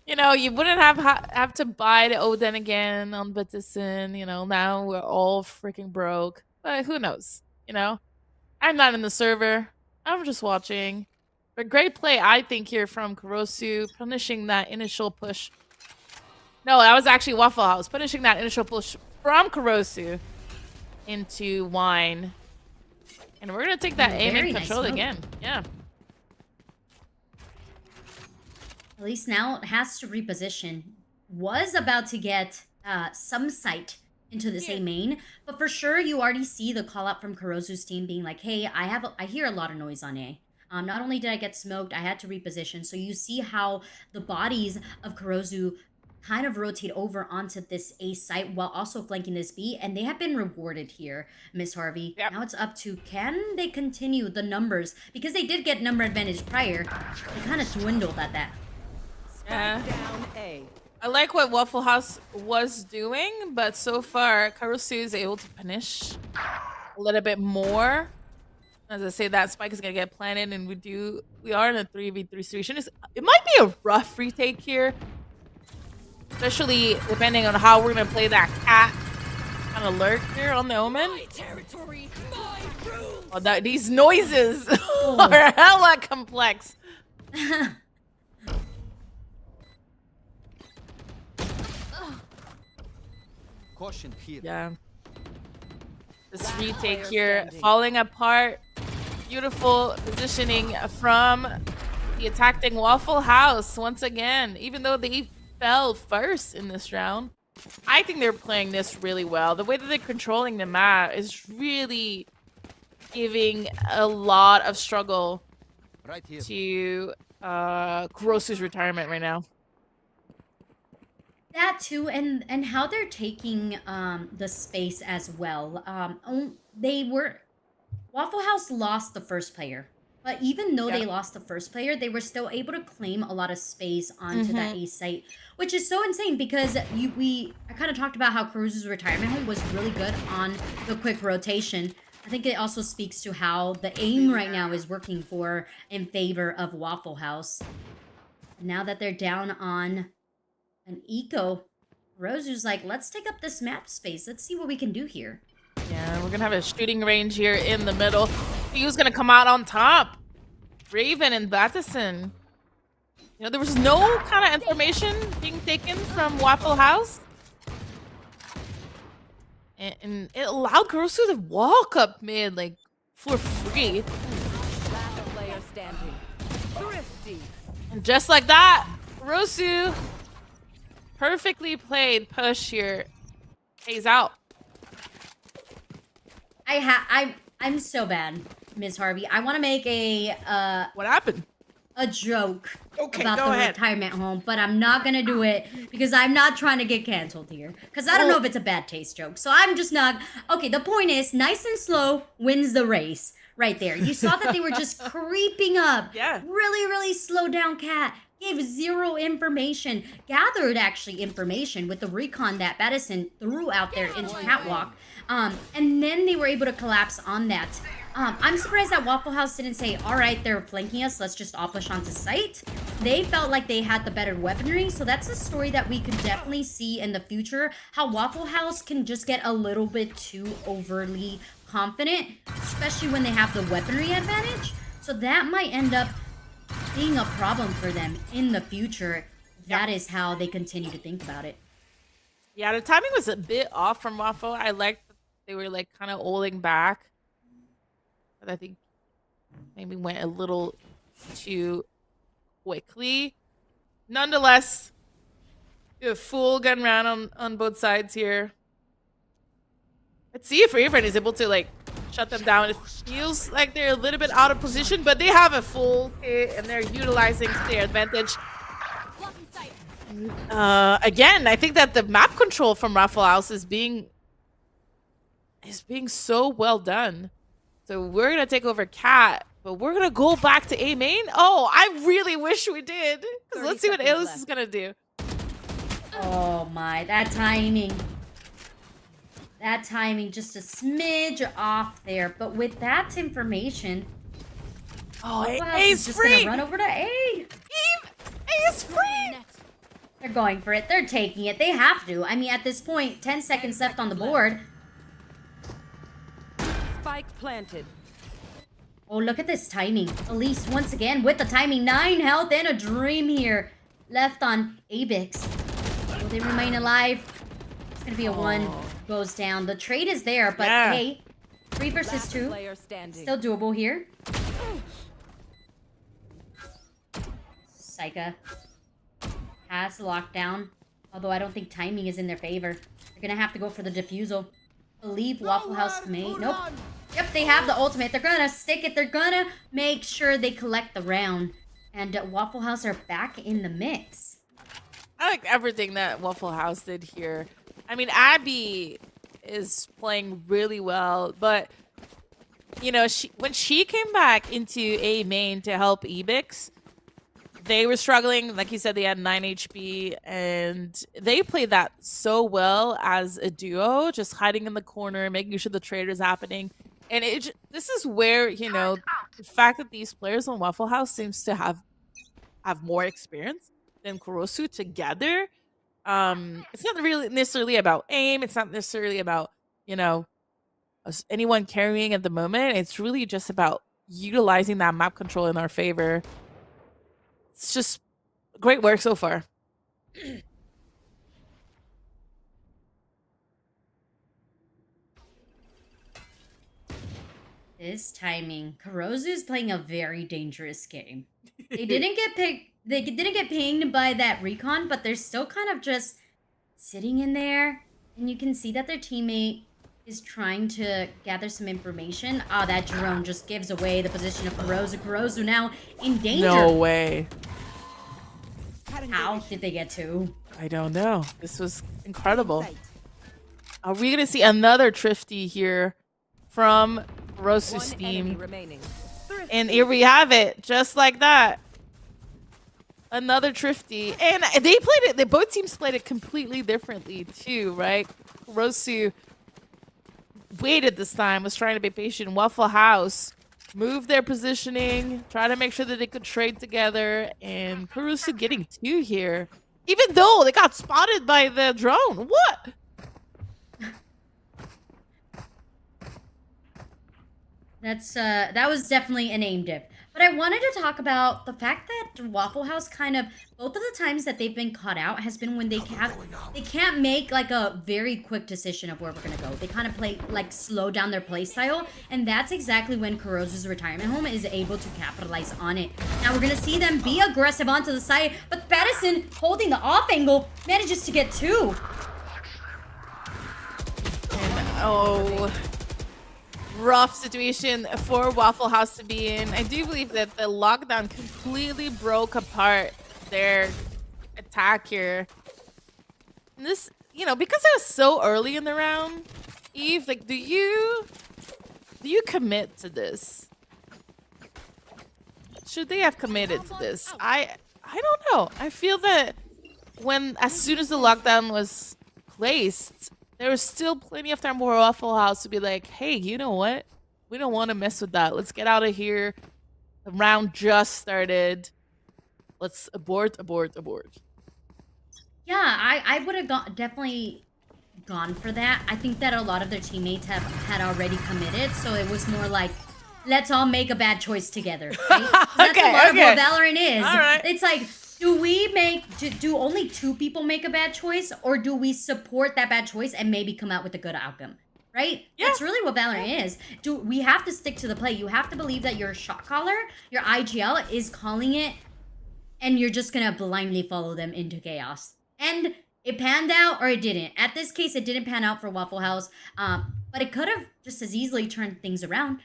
You know, you wouldn't have to buy the Odin again on Batison. You know, now we're all freaking broke. But who knows? You know, I'm not in the server. I'm just watching. But great play, I think, here from Kurosu, punishing that initial push. No, that was actually Waffle House, punishing that initial push from Kurosu into Wine. And we're going to take that aim and nice control move. again. Yeah. At least now it has to reposition. Was about to get some sight into the same main, but for sure you already see the call out from Kurosu's team being like, hey, I hear a lot of noise on A. Not only did I get smoked, I had to reposition. So you see how the bodies of Kurosu kind of rotate over onto this A site while also flanking this B, and they have been rewarded here, Miss Harvey. Yep. Now it's up to, can they continue the numbers? Because they did get number advantage prior, they kind of dwindled at that. Yeah. Down A. I like what Waffle House was doing, but so far, Kurosu is able to punish a little bit more. As I say, that spike is gonna get planted, and we are in a 3v3 situation. It might be a rough retake here, especially depending on how we're gonna play that cat kind an alert here on the Omen. My territory, my rules. Oh, these noises are hella complex. Caution here. Yeah. This Last retake player here, standing. falling apart. Beautiful positioning from the attacking Waffle House once again. Even though they fell first in this round, I think they're playing this really well. The way that they're controlling the map is really giving a lot of struggle Right here. to Kurosu's retirement right now. That too, and how they're taking the space as well. Waffle House lost the first player, but even though they lost the first player, they were still able to claim a lot of space onto that A site, which is so insane because I kind of talked about how Kurosu's retirement home was really good on the quick rotation. I think it also speaks to how the aim right now is working in favor of Waffle House. Now that they're down on an eco, Kurosu's like, let's take up this map space. Let's see what we can do here. Yeah, we're gonna have a shooting range here in the middle. Who's gonna come out on top? Raven and Battison. You know, there was no kind of information being taken from Waffle House. And it allowed Kurosu to walk up mid, like, for free. Last player standing. Thrifty. And just like that, Kurosu perfectly played push here. Pays out. I'm so bad, Ms. Harvey. I want to make What happened? a joke Okay, about go the ahead. retirement home, but I'm not gonna do it because I'm not trying to get canceled here. Because I don't know if it's a bad taste joke, so I'm just not. Okay, the point is, nice and slow wins the race. Right there, you saw that they were just creeping up. Yeah. Really, really slow down. Cat gave zero information. Gathered actually information with the recon that Battison threw out there into Catwalk. And then they were able to collapse on that. I'm surprised that Waffle House didn't say, all right, they're flanking us, let's just all push onto site. They felt like they had the better weaponry, so that's a story that we could definitely see in the future, how Waffle House can just get a little bit too overly confident, especially when they have the weaponry advantage. So that might end up being a problem for them in the future. That is how they continue to think about it. Yeah, the timing was a bit off from Waffle. I liked that they were like kind of holding back. But I think maybe went a little too quickly. Nonetheless, a full gun round on both sides here. Let's see if Raven is able to like shut them down. It feels like they're a little bit out of position, but they have a full kit and they're utilizing their advantage. Again, I think that the map control from Waffle House is being so well done. So we're gonna take over Cat, but we're gonna go back to A main. Oh, I really wish we did. 'Cause 30 let's see what seconds Alice left. is gonna do. Oh my, that timing. That timing just a smidge off there. But with that information, Oh, Waffle House A is is just free. gonna run over to A. A is free. They're going for it. They're taking it. They have to. I mean, at this point, 10 seconds left on the board. Spike planted. Oh, look at this timing. Elise, once again, with the timing. 9 health and a dream here. Left on Abix. Will they remain alive? It's going to be a 1. Goes down. The trade is there, but Yeah. hey, 3 versus Last 2. player standing. Still doable here. Psycha has the lockdown. Although I don't think timing is in their favor. They're going to have to go for the defusal. Believe Waffle House may. Nope. Yep, they have the ultimate. They're gonna stick it. They're gonna make sure they collect the round. And Waffle House are back in the mix. I like everything that Waffle House did here. I mean, Abby is playing really well, but you know, when she came back into A main to help Ebix, they were struggling. Like you said, they had 9 HP, and they played that so well as a duo, just hiding in the corner, making sure the trade is happening. And this is where, you know, the fact that these players on Waffle House seems to have more experience than Kurosu together. It's not really necessarily about aim. It's not necessarily about you know, anyone carrying at the moment. It's really just about utilizing that map control in our favor. It's just great work so far. This timing. Kurozu's playing a very dangerous game. They didn't get picked. They didn't get pinged by that recon, but they're still kind of just sitting in there. And you can see that their teammate is trying to gather some information. Oh, that drone just gives away the position of Kurozu. Kurozu now in danger. No way. How did they get to? I don't know. This was incredible. Are we going to see another Thrifty here from Kurozu's One enemy team? remaining. And here we have it, just like that. Another Thrifty. And they played it, both teams played it completely differently too, right? Kurozu waited this time, was trying to be patient. Waffle House moved their positioning, try to make sure that they could trade together, and Kurozu getting 2 here. Even though they got spotted by the drone. What? That was definitely an aim div. But I wanted to talk about the fact that Waffle House kind of, both of the times that they've been caught out has been when they can't make like a very quick decision of where we're gonna go. They kind of play, like, slow down their play style, and that's exactly when Kurozu's retirement home is able to capitalize on it. Now we're gonna see them be aggressive onto the side, but Pattison, holding the off angle, manages to get 2. And, oh, rough situation for Waffle House to be in. I do believe that the lockdown completely broke apart their attack here. And this, you know, because it was so early in the round, Eve, like, do you commit to this? Should they have committed to this? I don't know. I feel that as soon as the lockdown was placed, there was still plenty of time for Waffle House to be like, hey, you know what? We don't want to mess with that. Let's get out of here. The round just started. Let's abort. Yeah, I would have definitely gone for that. I think that a lot of their teammates had already committed, so it was more like, let's all make a bad choice together. Right? That's a lot of what Valorant is. All right. It's like, do only 2 people make a bad choice, or do we support that bad choice and maybe come out with a good outcome? Right? Yeah. That's really what Valorant is. We have to stick to the play. You have to believe that your shot caller, your IGL, is calling it, and you're just gonna blindly follow them into chaos. And it panned out, or it didn't. At this case, it didn't pan out for Waffle House, but it could have just as easily turned things around.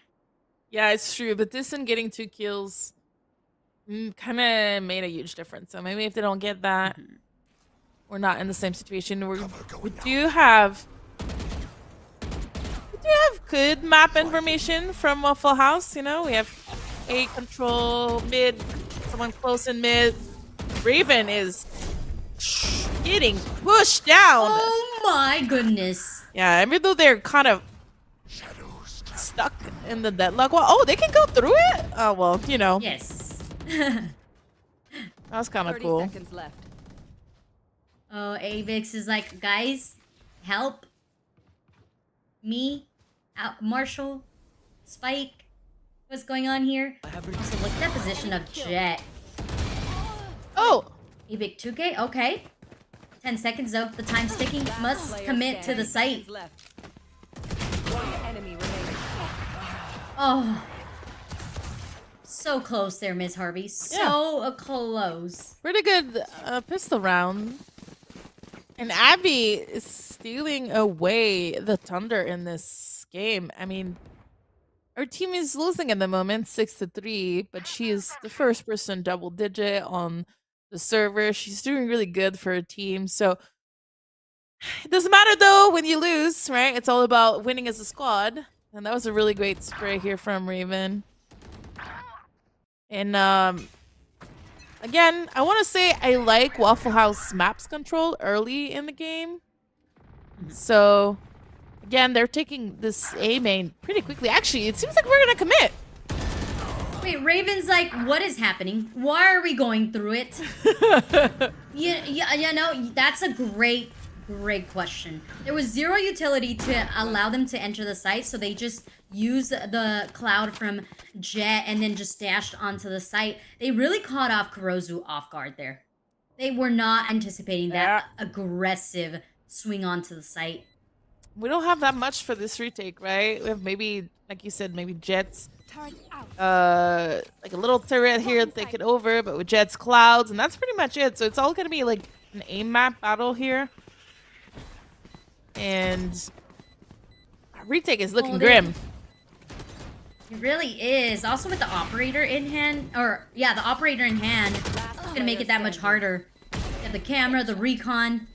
Yeah, it's true. But this and getting 2 kills kind of made a huge difference. So maybe if they don't get that, we're not in the same situation. We do have good map information from Waffle House. You know, we have A control mid, someone close in mid. Raven is getting pushed down. Oh my goodness. Yeah, even though they're kind of stuck in the deadlock. Well, oh, they can go through it? Oh, well, you know. Yes. That was kind of 30 cool. seconds left. Oh, Avix is like, guys, help me out. Marshall, Spike, what's going on here? Also, look at that position of Jet. Oh, Avix 2K, okay. 10 seconds though. The time's ticking. Must commit to the site. Left. One enemy remaining. Oh. So close there, Miss Harvey. So close. pretty good pistol round. And Abby is stealing away the thunder in this game. I mean, her team is losing at the moment, 6-3, but she is the first person double digit on the server. She's doing really good for her team. So it doesn't matter though when you lose, right? It's all about winning as a squad. And that was a really great spray here from Raven. And again, I want to say I like Waffle House maps control early in the game. So again, they're taking this A main pretty quickly. Actually, it seems like we're gonna commit. Wait, Raven's like, what is happening? Why are we going through it? Yeah, you know, that's a great great question. There was zero utility to allow them to enter the site, so they just used the cloud from Jet and then just dashed onto the site. They really caught off Kurozu off guard there. They were not anticipating that aggressive swing onto the site. We don't have that much for this retake, right? We have maybe, like you said, maybe Jets. Like a little turret here to take it over, but with Jets, clouds, and that's pretty much it. So it's all gonna be like an aim map battle here. And our retake is looking grim. It really is. Also with the operator in hand, the operator in hand, it's gonna make it that much harder. You have the camera, the recon,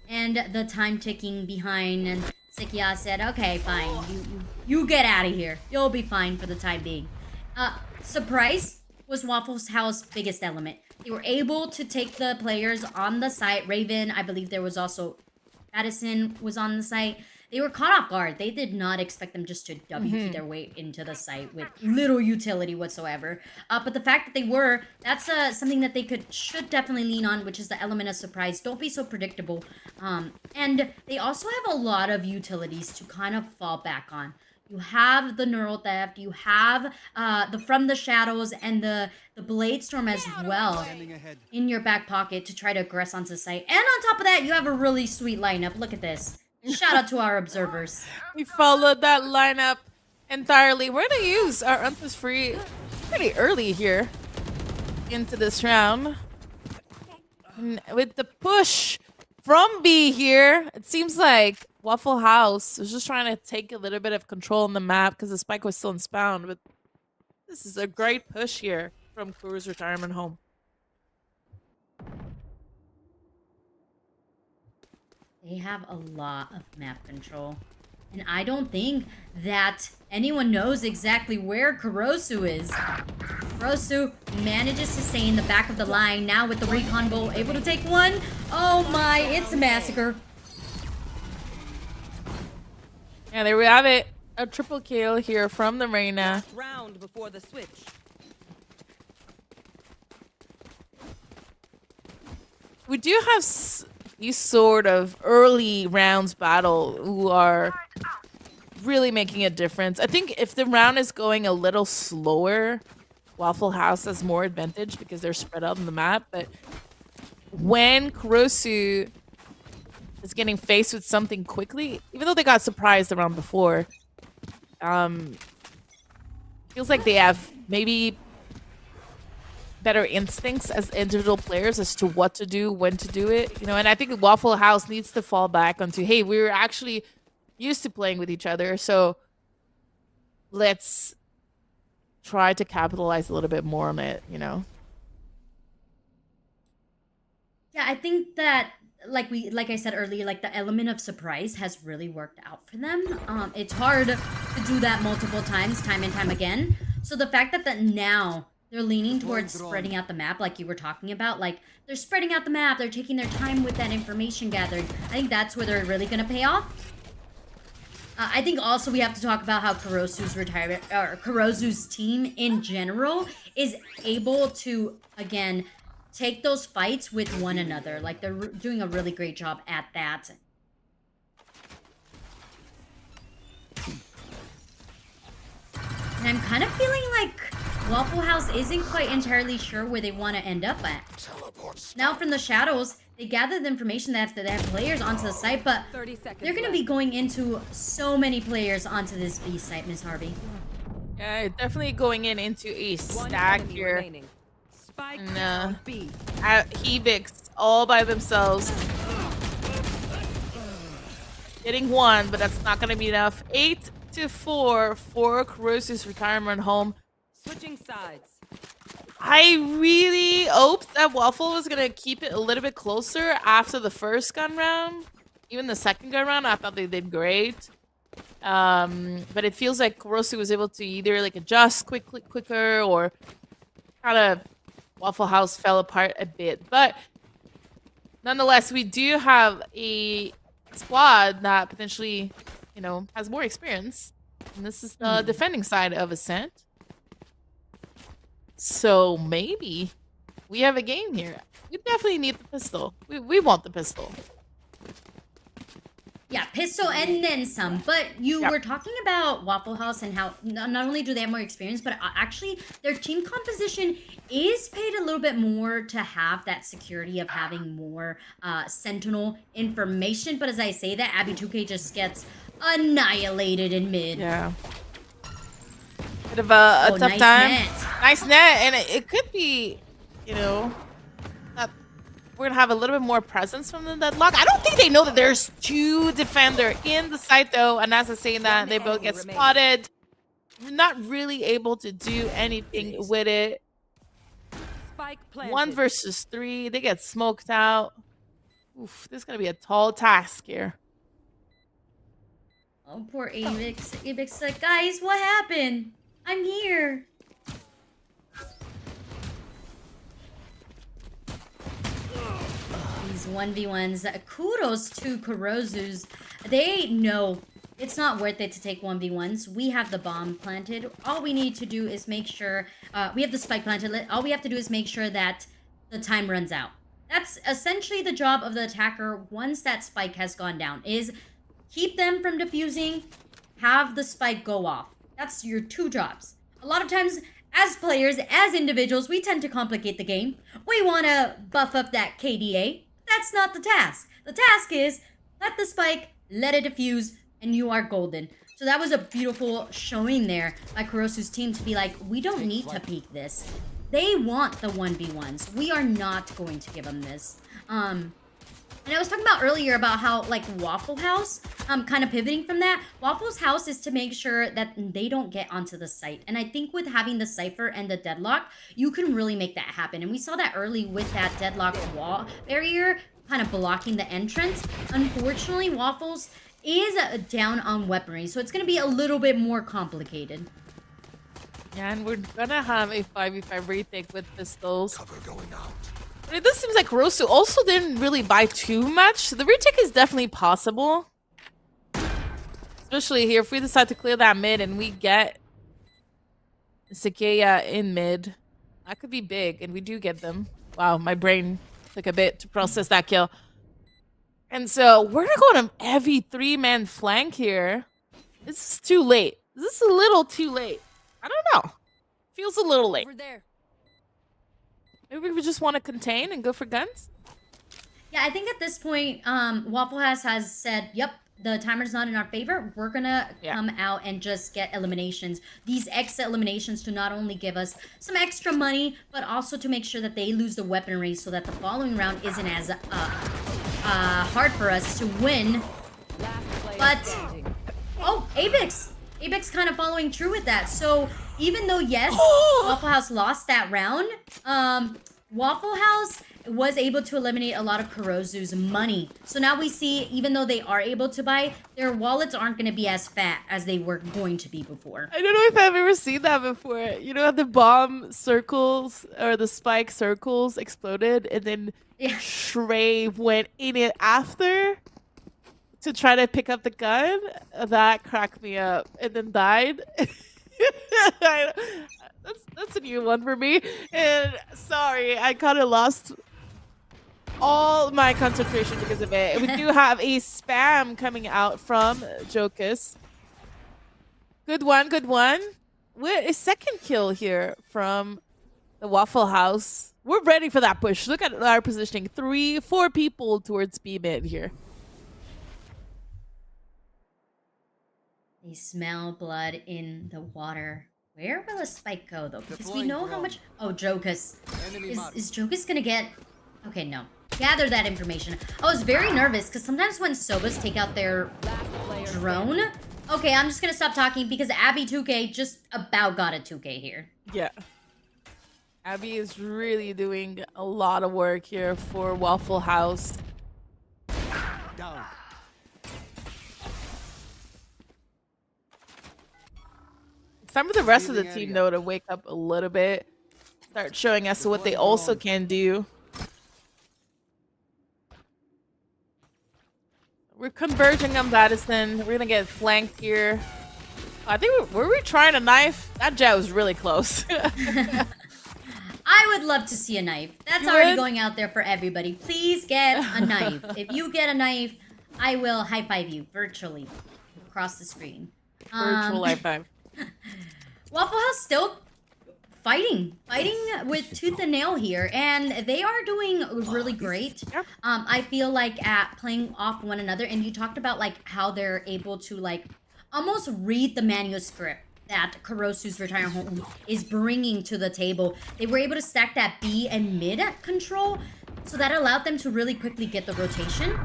and the time ticking behind. And Sikia said, okay, fine, you get out of here. You'll be fine for the time being. Surprise was Waffle House's biggest element. They were able to take the players on the site. Raven, I believe there was also Madison was on the site. They were caught off guard. They did not expect them just to WP their way into the site with little utility whatsoever. But the fact that they were, that's something that they should definitely lean on, which is the element of surprise. Don't be so predictable. And they also have a lot of utilities to kind of fall back on. You have the Neural Theft, you have the From the Shadows, and the Blade Storm as well in your back pocket to try to aggress onto the site. And on top of that, you have a really sweet lineup. Look at this. Shout out to our observers. We followed that lineup entirely. We're gonna use our Untus Free pretty early here into this round. And with the push from B here, it seems like Waffle House was just trying to take a little bit of control on the map because the spike was still in spawn. But this is a great push here from Kuru's retirement home. They have a lot of map control. And I don't think that anyone knows exactly where Kurosu is. Kurosu manages to stay in the back of the line. Now with the recon bolt, able to take one. Oh my, it's a massacre. Yeah, there we have it. A triple kill here from the Reina. Round before the switch. We do have these sort of early rounds battle who are really making a difference. I think if the round is going a little slower, Waffle House has more advantage because they're spread out on the map. But when Kurosu is getting faced with something quickly, even though they got surprised the round before, feels like they have maybe better instincts as individual players as to what to do, when to do it, you know. And I think Waffle House needs to fall back onto, hey, we're actually used to playing with each other, so let's try to capitalize a little bit more on it, you know. Yeah, I think that like I said earlier, like the element of surprise has really worked out for them. It's hard to do that multiple times, time and time again. So the fact that now they're leaning towards spreading out the map, like you were talking about. Like, they're spreading out the map. They're taking their time with that information gathered. I think that's where they're really going to pay off. I think also we have to talk about how Kurosu's team in general is able to, again, take those fights with one another. Like, they're doing a really great job at that. And I'm kind of feeling like Waffle House isn't quite entirely sure where they want to end up at. Now from the shadows, they gather the information that they have players onto the site, but they're going to be going into so many players onto this B site, Miss Harvey. Yeah, definitely going into a stack here. And Hebix all by themselves. Getting one, but that's not going to be enough. 8-4 for Kurosu's retirement home. Switching sides. I really hoped that Waffle was going to keep it a little bit closer after the first gun round. Even the second gun round, I thought they did great. But it feels like Kurosu was able to either like adjust quicker or kind of Waffle House fell apart a bit. But nonetheless, we do have a squad that potentially, you know, has more experience. And this is the defending side of Ascent. So maybe we have a game here. We definitely need the pistol. We want the pistol. Yeah, pistol and then some. But you Yep. were talking about Waffle House and how not only do they have more experience, but actually their team composition is paid a little bit more to have that security of having more Sentinel information. But as I say that, Abby 2K just gets annihilated in mid. Yeah. Bit of a tough nice time. net. Nice net, and it could be, you know, that we're gonna have a little bit more presence from the deadlock. I don't think they know that there's 2 defender in the site though, and as I'm saying that, they both get spotted. Not really able to do anything with it. Spike planted. 1 versus 3, they get smoked out. Oof, this is gonna be a tall task here. Oh, poor Avix. Avix is like, guys, what happened? I'm here. These 1v1s. Kudos to Kurozu's. They know it's not worth it to take 1v1s. We have the bomb planted. All we need to do is make sure... we have the spike planted. All we have to do is make sure that the time runs out. That's essentially the job of the attacker once that spike has gone down, is keep them from defusing, have the spike go off. That's your 2 jobs. A lot of times, as players, as individuals, we tend to complicate the game. We want to buff up that KDA. That's not the task. The task is, let the spike, let it defuse, and you are golden. So that was a beautiful showing there by Kurosu's team to be like, we don't need to peek this. They want the 1v1s. We are not going to give them this. And I was talking about earlier about how, like, Waffle House, kind of pivoting from that, Waffle's house is to make sure that they don't get onto the site. And I think with having the Cypher and the Deadlock, you can really make that happen. And we saw that early with that Deadlock wall barrier kind of blocking the entrance. Unfortunately, Waffles is down on weaponry, so it's going to be a little bit more complicated. Yeah, and we're gonna have a 5v5 retake with pistols. Cover going out. But this seems like Rosu also didn't really buy too much. The retake is definitely possible. Especially here, if we decide to clear that mid and we get Sakeya in mid, that could be big, and we do get them. Wow, my brain took a bit to process that kill. And so we're gonna go on a heavy 3-man flank here. This is too late. This is a little too late. I don't know. Feels a little late. Over there. Maybe we just want to contain and go for guns? Yeah, I think at this point, Waffle House has said, yep, the timer's not in our favor. We're gonna come out and just get eliminations. These extra eliminations to not only give us some extra money, but also to make sure that they lose the weaponry so that the following round isn't as hard for us to win. Last player But, standing. oh, Avix. Avix kind of following through with that. So even though, yes, Waffle House lost that round, Waffle House was able to eliminate a lot of Kurozu's money. So now we see, even though they are able to buy, their wallets aren't going to be as fat as they were going to be before. I don't know if I've ever seen that before. You know how the bomb circles or the spike circles exploded and then Shrave went in it after to try to pick up the gun? That cracked me up and then died. That's a new one for me. And sorry, I kind of lost all my concentration because of it. We do have a spam coming out from Jokus. Good one, good one. With a second kill here from the Waffle House. We're ready for that push. Look at our positioning. 4 people towards B mid here. They smell blood in the water. Where will a spike go, though? Because we Deploying know how drone. much... Oh, Jokus. Enemy marked. Is Jokus gonna get... Okay, no. Gather that information. I was very nervous, because sometimes when Sobas take out their Last player drone... Okay, I'm just gonna stop talking, because Abby 2K just about got a 2K here. Yeah. Abby is really doing a lot of work here for Waffle House. Down. It's time for the rest of the Leaving team, area. though, to wake up a little bit. Start showing us what they also can do. We're converging on Madison. We're going to get flanked here. I think were we trying a knife? That jet was really close. I would love to see a knife. That's You already would? going out there for everybody. Please get a knife. If you get a knife, I will high five you virtually across the screen. Virtual high five. Waffle House still fighting with tooth and nail here, and they are doing really great. Yep. I feel like at playing off one another, and you talked about like how they're able to like almost read the manuscript that Kurosu's Retirement Home is bringing to the table. They were able to stack that B and mid control, so that allowed them to really quickly get the rotation.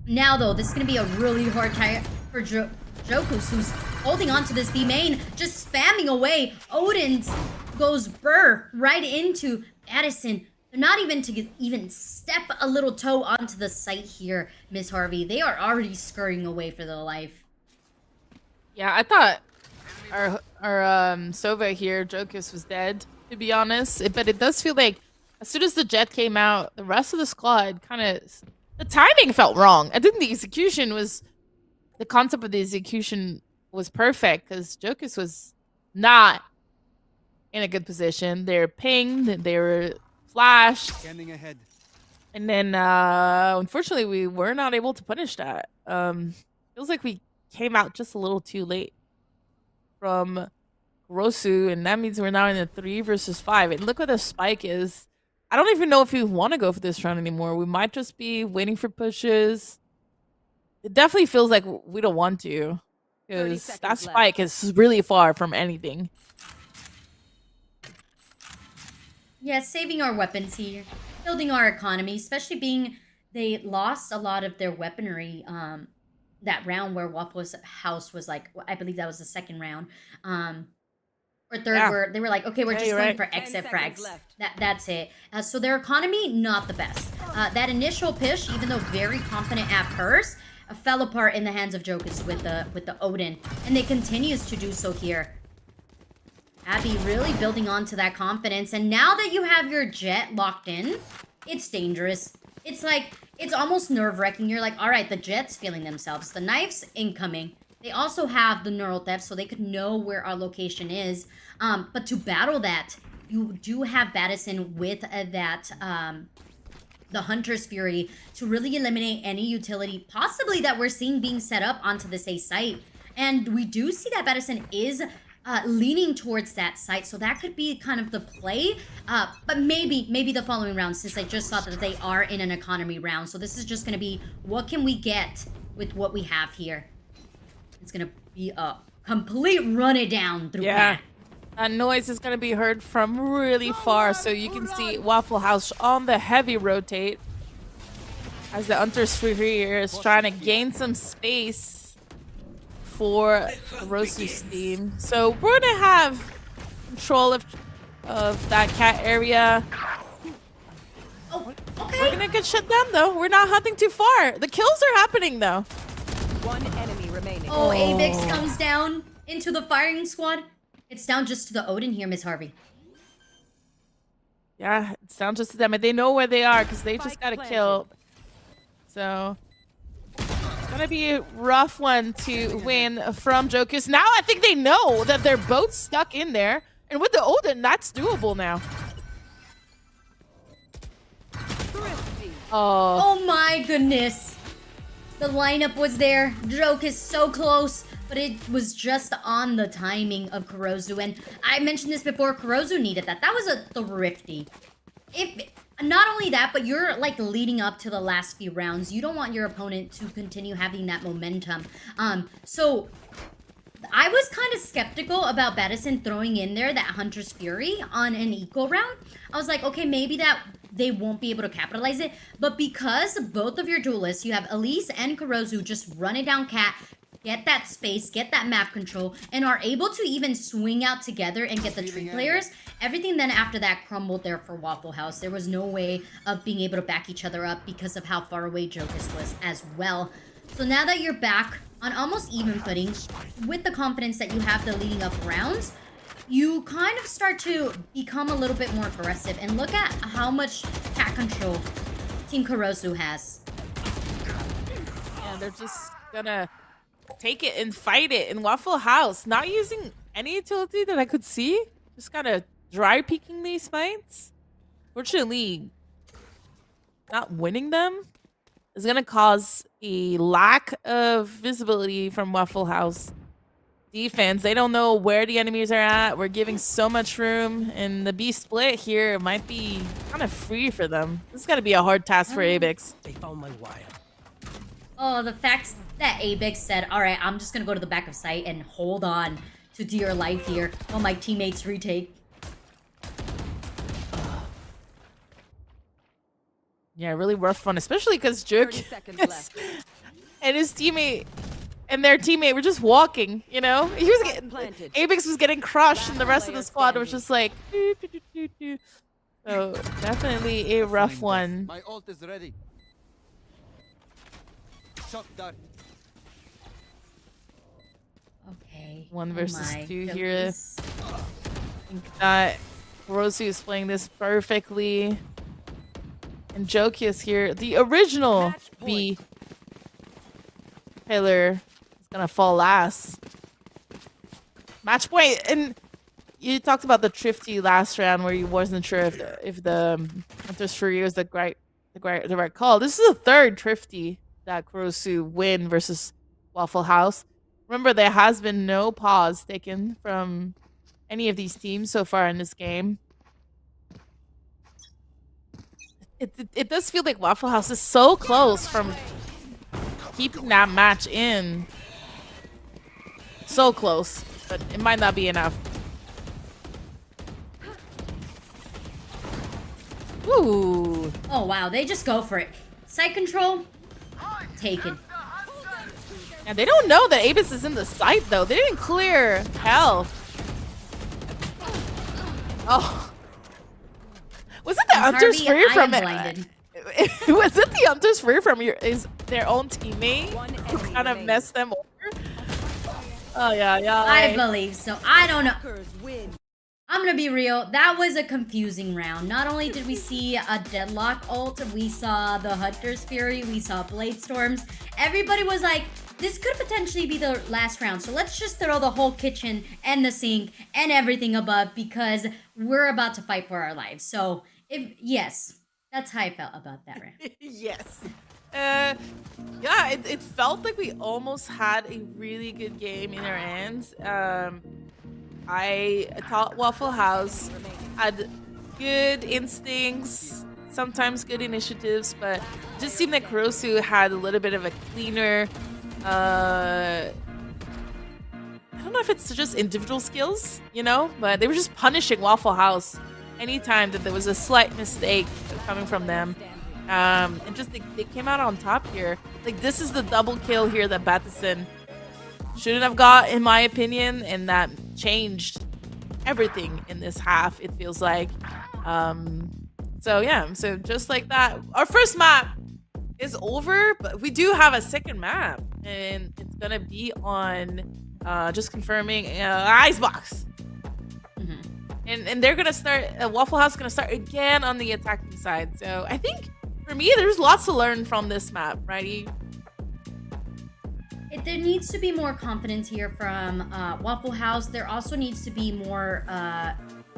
Now though, this is gonna be a really hard time for Jokus, who's holding on to this B main, just spamming away. Odin's goes burr right into Addison. They're not even to even step a little toe onto the site here, Miss Harvey. They are already scurrying away for their life. Yeah, I thought our Sova here, Jokus, was dead, to be honest. But it does feel like as soon as the jet came out, the rest of the squad kind of... The timing felt wrong. I think the execution was... The concept of the execution was perfect because Jokus was not in a good position. They're pinged, they were flashed. Scanning ahead. And then, unfortunately, we were not able to punish that. Feels like we came out just a little too late from Kurosu, and that means we're now in a 3 versus 5. And look what the spike is. I don't even know if we want to go for this round anymore. We might just be waiting for pushes. It definitely feels like we don't want to, because that spike is really far from anything. Yeah, saving our weapons here, building our economy, especially being they lost a lot of their weaponry that round where Waffle House was like, I believe that was the second round. Or third, Yeah. where they were like, okay, we're just going for 10 exit seconds frags. left. That's it. So their economy, not the best. That initial push, even though very confident at first, fell apart in the hands of Jokus with the Odin, and they continues to do so here. Abby really building on to that confidence, and now that you have your jet locked in, it's dangerous. It's like, it's almost nerve-wracking. You're like, all right, the jet's feeling themselves. The knife's incoming. They also have the neural theft, so they could know where our location is. But to battle that, you do have Battison with the Hunter's Fury to really eliminate any utility possibly that we're seeing being set up onto this A site. And we do see that Battison is leaning towards that site, so that could be kind of the play. But maybe the following round, since I just saw that they are in an economy round. So this is just going to be, what can we get with what we have here? It's going to be a complete run it down through Yeah. that. That noise is going to be heard from really far, so you can see Waffle House on the heavy rotate as the Hunter's Fury here is trying to gain some space for Kurosu's team. So we're going to have control of that cat area. Oh, We're okay. going to get shut down, though. We're not hunting too far. The kills are happening, though. One enemy remaining. Oh, Avex comes down into the firing squad. It's down just to the Odin here, Miss Harvey. Yeah, it's down just to them. And they know where they are because they just Spike got a planted. kill. So it's going to be a rough one to win from Jokus. Now I think they know that they're both stuck in there. And with the Odin, that's doable now. Thrifty. Oh, Oh my goodness. The lineup was there. Joke is so close, but it was just on the timing of Kurosu. And I mentioned this before, Kurosu needed that. That was a thrifty. If not only that, but you're like leading up to the last few rounds. You don't want your opponent to continue having that momentum. So I was kind of skeptical about Battison throwing in there that Hunter's Fury on an eco round. I was like, okay, maybe that they won't be able to capitalize it. But because both of your duelists, you have Elise and Kurosu, just run it down cat, get that space, get that map control, and are able to even swing out together and get the tree players, everything then after that crumbled there for Waffle House. There was no way of being able to back each other up because of how far away Jokus was as well. So now that you're back on almost even footing, with the confidence that you have the leading up rounds, you kind of start to become a little bit more aggressive. And look at how much cat control Team Kurosu has. yeah, they're just going to take it and fight it in Waffle House. Not using any utility that I could see. Just kind of dry peeking these fights. Fortunately, not winning them. is gonna cause a lack of visibility from Waffle House defense. They don't know where the enemies are at. We're giving so much room, and the B split here might be kind of free for them. This is gonna be a hard task for Abix. They found my wire. Oh, the fact that Abix said, all right, I'm just going to go to the back of site and hold on to dear life here while my teammates retake. Yeah, really rough one, especially because Juke 30 seconds left. and his teammate and their teammate were just walking, you know? He was getting, Planted. Abix was getting crushed, and the rest of the Player squad was standing. just like, doo, doo, doo, doo, doo. So definitely a rough one. My ult is ready. Shock dart. Okay. One Oh versus my two here. goodness. I think that Rosu is playing this perfectly. And Jokius here, the original Match B pillar, is gonna fall last. Match point. And you talked about the Thrifty last round where you wasn't sure if the Hunter's Fury was the right call. This is the third Thrifty that Kurosu win versus Waffle House. Remember, there has been no pause taken from any of these teams so far in this game. It does feel like Waffle House is so close from keeping that match in. So close, but it might not be enough. Ooh. Oh, wow. They just go for it. Site control? Taken. And they don't know that Abis is in the site, though. They didn't clear hell. Oh. Was it the Hunter's Harvey, Free I from am it? blinded. Was it the Hunter's Free from their own teammate One who enemy kind of remaining. messed them over? Oh, yeah. I believe so. I don't know. Hackers win. I'm gonna be real. That was a confusing round. Not only did we see a Deadlock ult, we saw the Hunter's Fury, we saw Blade Storms. Everybody was like, this could potentially be the last round. So let's just throw the whole kitchen and the sink and everything above because we're about to fight for our lives. So, yes, that's how I felt about that round. Yes. Yeah, it felt like we almost had a really good game in our hands. I thought Waffle House had good instincts, sometimes good initiatives, but it just seemed like Kurosu had a little bit of a cleaner, I don't know if it's just individual skills, you know, but they were just punishing Waffle House anytime that there was a slight mistake coming from them. And just they came out on top here. Like, this is the double kill here that Battison shouldn't have got, in my opinion, and that changed everything in this half, it feels like. So yeah, so just like that, our first map is over, but we do have a second map, and it's gonna be on just confirming Icebox. And they're gonna start, Waffle House is gonna start again on the attacking side. So I think for me, there's lots to learn from this map, right? There needs to be more confidence here from Waffle House. There also needs to be more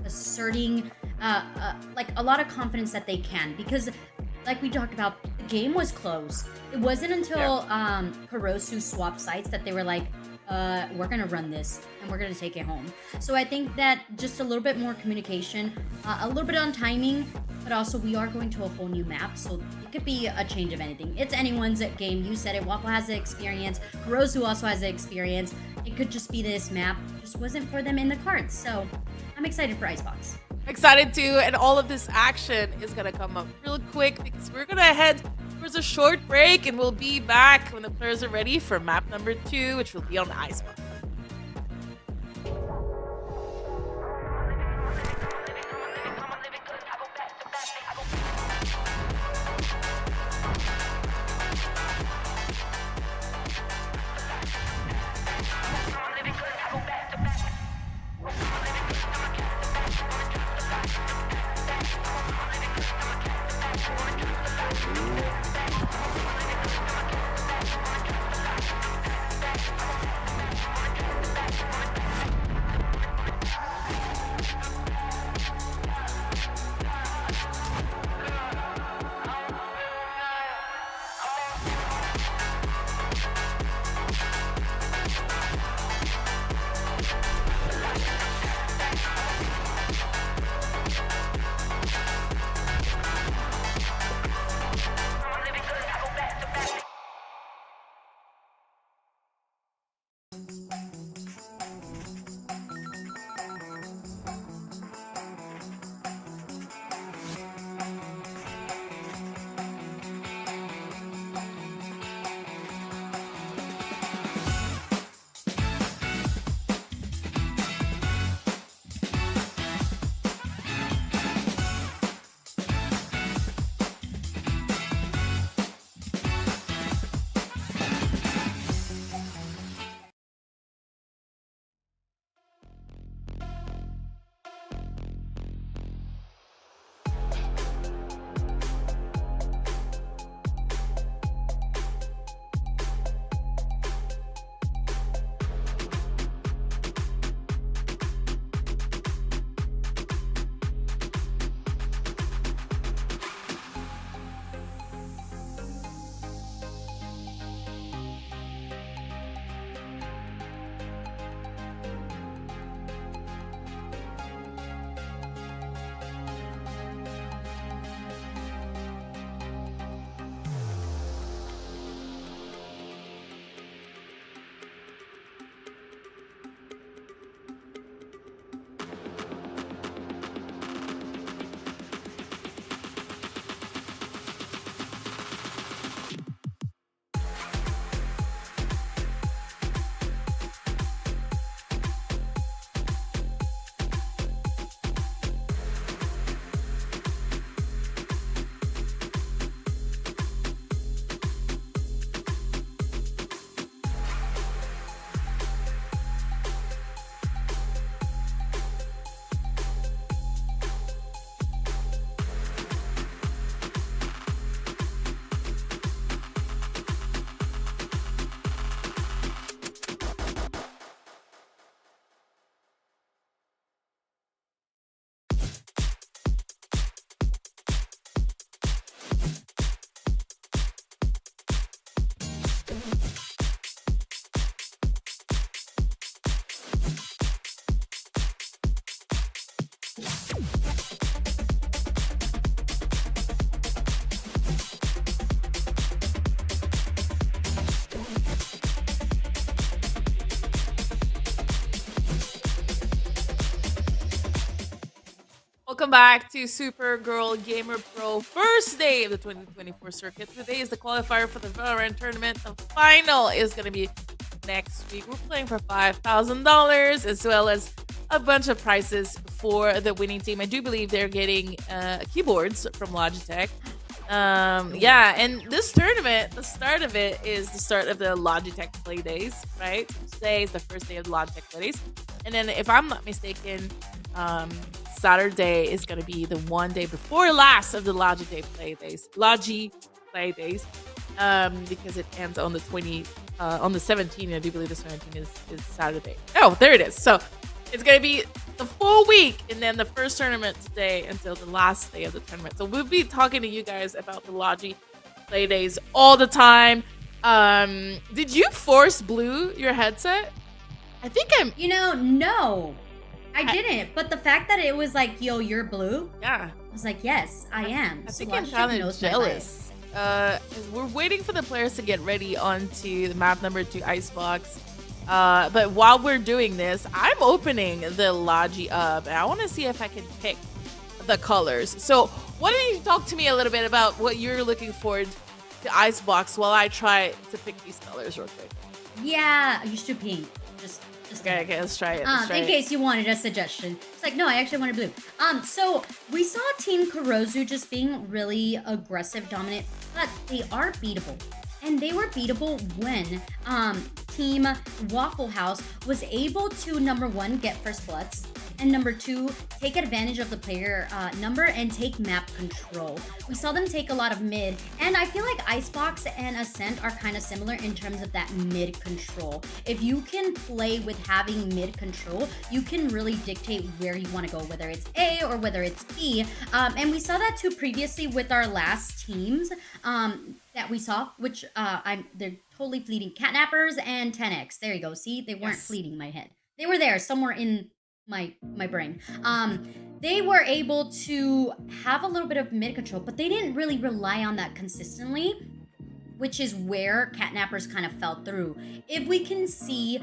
asserting, like a lot of confidence that they can, because like we talked about, the game was close. It wasn't until Kurosu swapped sites that they were like, we're gonna run this and we're gonna take it home. So I think that just a little bit more communication, a little bit on timing, but also we are going to a whole new map, so it could be a change of anything. It's anyone's game. You said it. Waffle has the experience. Kurosu also has the experience. It could just be this map just wasn't for them in the cards. So I'm excited for Icebox. Excited too, and all of this action is gonna come up real quick because we're gonna head towards a short break, and we'll be back when the players are ready for map number 2, which will be on Icebox. Welcome back to Supergirl Gamer Pro, first day of the 2024 circuit. Today is the qualifier for the VALORANT tournament. The final is going to be next week. We're playing for $5,000 as well as a bunch of prizes for the winning team. I do believe they're getting keyboards from Logitech. Yeah, and this tournament, the start of it is the start of the Logitech Play Days, right? Today is the first day of the Logitech Play Days. And then, if I'm not mistaken, Saturday is going to be the one day before last of the Logitech Play Days. Because it ends on the 17th. I do believe the 17th is Saturday. Oh, there it is. So it's going to be the full week, and then the first tournament today until the last day of the tournament. So we'll be talking to you guys about the Logi Play Days all the time. Did you force blue your headset? I think no. I didn't. But the fact that it was like, yo, you're blue. Yeah. I was like, yes, I am. I think I'm kind of jealous. We're waiting for the players to get ready onto the map number 2 Icebox. But while we're doing this, I'm opening the Logi up, and I want to see if I can pick the colors. So why don't you talk to me a little bit about what you're looking forward to Icebox while I try to pick these colors real quick. Yeah, you should do pink. Just okay, let's try it. In case you wanted a suggestion. It's like, no, I actually wanted blue. So we saw Team Kurozu just being really aggressive, dominant, but they are beatable. And they were beatable when Team Waffle House was able to, number 1, get first bloods, and number 2, take advantage of the player number and take map control. We saw them take a lot of mid, and I feel like Icebox and Ascent are kind of similar in terms of that mid control. If you can play with having mid control, you can really dictate where you want to go, whether it's A or whether it's B. And we saw that too previously with our last teams. That we saw, which they're totally fleeting. Catnappers and 10X. There you go. See, they weren't fleeting in my head. They were there somewhere in my brain. They were able to have a little bit of mid control, but they didn't really rely on that consistently, which is where Catnappers kind of fell through. If we can see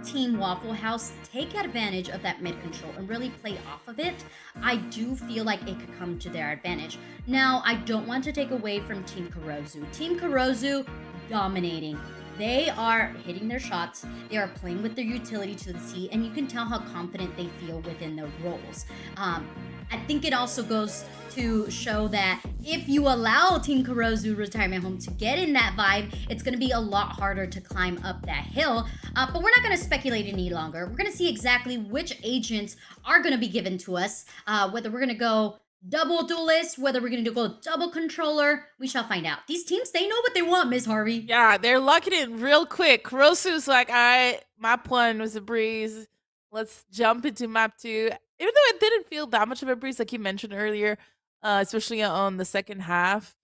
Team Waffle House take advantage of that mid control and really play off of it, I do feel like it could come to their advantage. Now, I don't want to take away from Team Kurozu. Team Kurozu dominating. They are hitting their shots. They are playing with their utility to the T, and you can tell how confident they feel within their roles. I think it also goes to show that if you allow Team Kurozu Retirement Home to get in that vibe, it's going to be a lot harder to climb up that hill. But we're not going to speculate any longer. We're going to see exactly which agents are going to be given to us, whether we're going to go double duelist, whether we're going to go double controller, we shall find out. These teams, they know what they want, Miss Harvey. Yeah, they're locking it real quick. Kurosu's like, all right, map 1 was a breeze. Let's jump into map 2. Even though it didn't feel that much of a breeze, like you mentioned earlier, especially on the second half,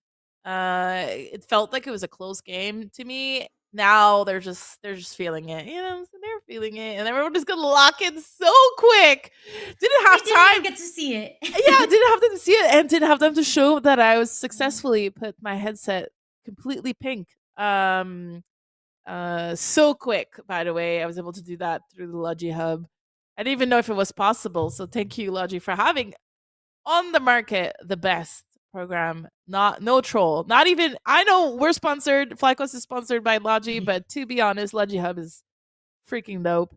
it felt like it was a close game to me. Now they're just feeling it, they're feeling it, and everyone is gonna lock in so quick. Didn't have time to get to see it. Yeah, didn't have time to see it, and didn't have time to show that I was successfully put my headset completely pink. So quick, by the way. I was able to do that through the Logi Hub. I didn't even know if it was possible. So thank you, Logi, for having on the market the best program. No troll. Not even, I know we're sponsored. FlyQuest is sponsored by Logi, but to be honest, Logi Hub is freaking dope.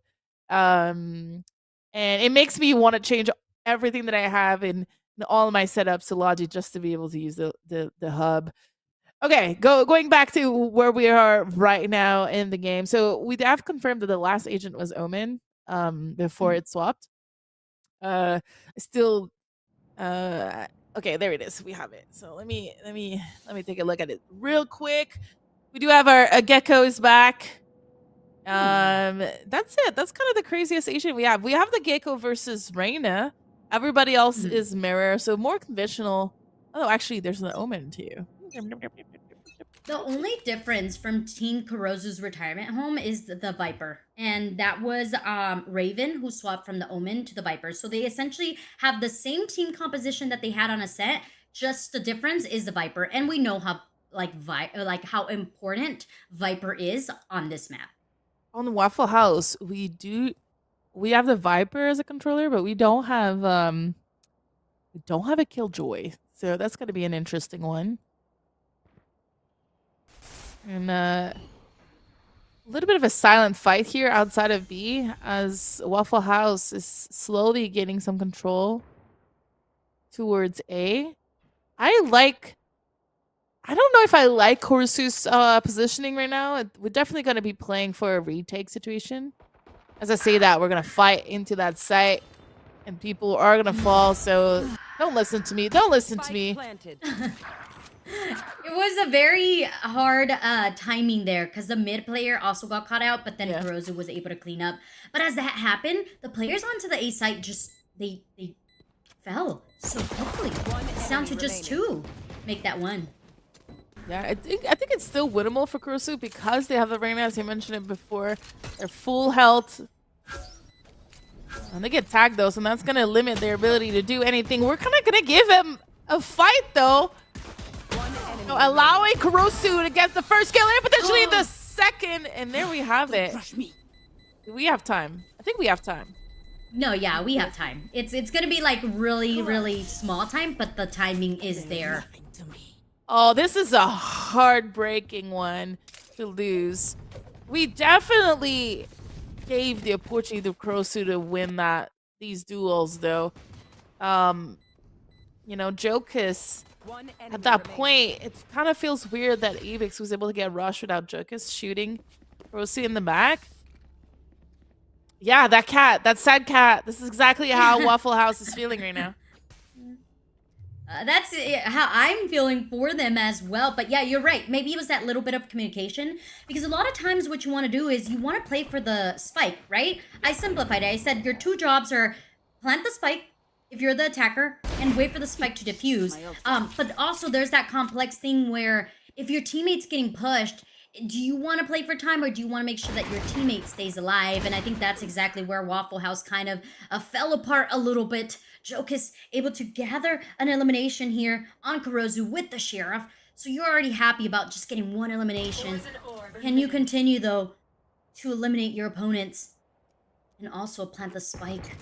And it makes me want to change everything that I have in all of my setups to Logi just to be able to use the hub. Okay, going back to where we are right now in the game. So we have confirmed that the last agent was Omen before it swapped. Still okay, there it is. We have it. So let me take a look at it real quick. We do have our geckos back. That's it. That's kind of the craziest agent we have. We have the gecko versus Reina. Everybody else is mirror, so more conventional. Oh, actually, there's an Omen too. The only difference from Team Kurozu's Retirement Home is the Viper. And that was Raven, who swapped from the Omen to the Viper. So they essentially have the same team composition that they had on Ascent. Just the difference is the Viper. And we know how how important Viper is on this map. On Waffle House, we have the Viper as a controller, but we don't have We don't have a Killjoy, so that's going to be an interesting one. And a little bit of a silent fight here outside of B as Waffle House is slowly gaining some control towards A. I don't know if I like Korsu's positioning right now. We're definitely going to be playing for a retake situation. As I say that, we're going to fight into that site and people are going to fall. So don't listen to me. Don't listen to me. Planted. It was a very hard timing there because the mid player also got caught out, but then Kurozu was able to clean up. But as that happened, the players onto the A site just they fell so quickly. It's down to just 2. Make that 1. Yeah, I think it's still winnable for Kurosu because they have the Reina, as I mentioned it before. They're full health. And they get tagged though, so that's gonna limit their ability to do anything. We're kinda gonna give him a fight though. So allowing Kurosu to get the first kill and potentially the second, and there we have it. We have time. I think we have time. No, yeah, we have time. It's gonna be like really small time, but the timing is there. Oh, this is a heartbreaking one to lose. We definitely gave the opportunity to Kurosu to win these duels though. You know, Jokus at that point, it kind of feels weird that Avix was able to get rushed without Jokus shooting Kurosu in the back. Yeah, that sad cat. This is exactly how Waffle House is feeling right now. That's how I'm feeling for them as well. But yeah, you're right. Maybe it was that little bit of communication. Because a lot of times what you want to do is you want to play for the spike, right? I simplified it. I said your 2 jobs are plant the spike if you're the attacker and wait for the spike to defuse. But also there's that complex thing where if your teammate's getting pushed, do you want to play for time or do you want to make sure that your teammate stays alive? And I think that's exactly where Waffle House kind of fell apart a little bit. Jokus able to gather an elimination here on Kurozu with the Sheriff. So you're already happy about just getting 1 elimination. Can you continue, though, to eliminate your opponents and also plant the spike?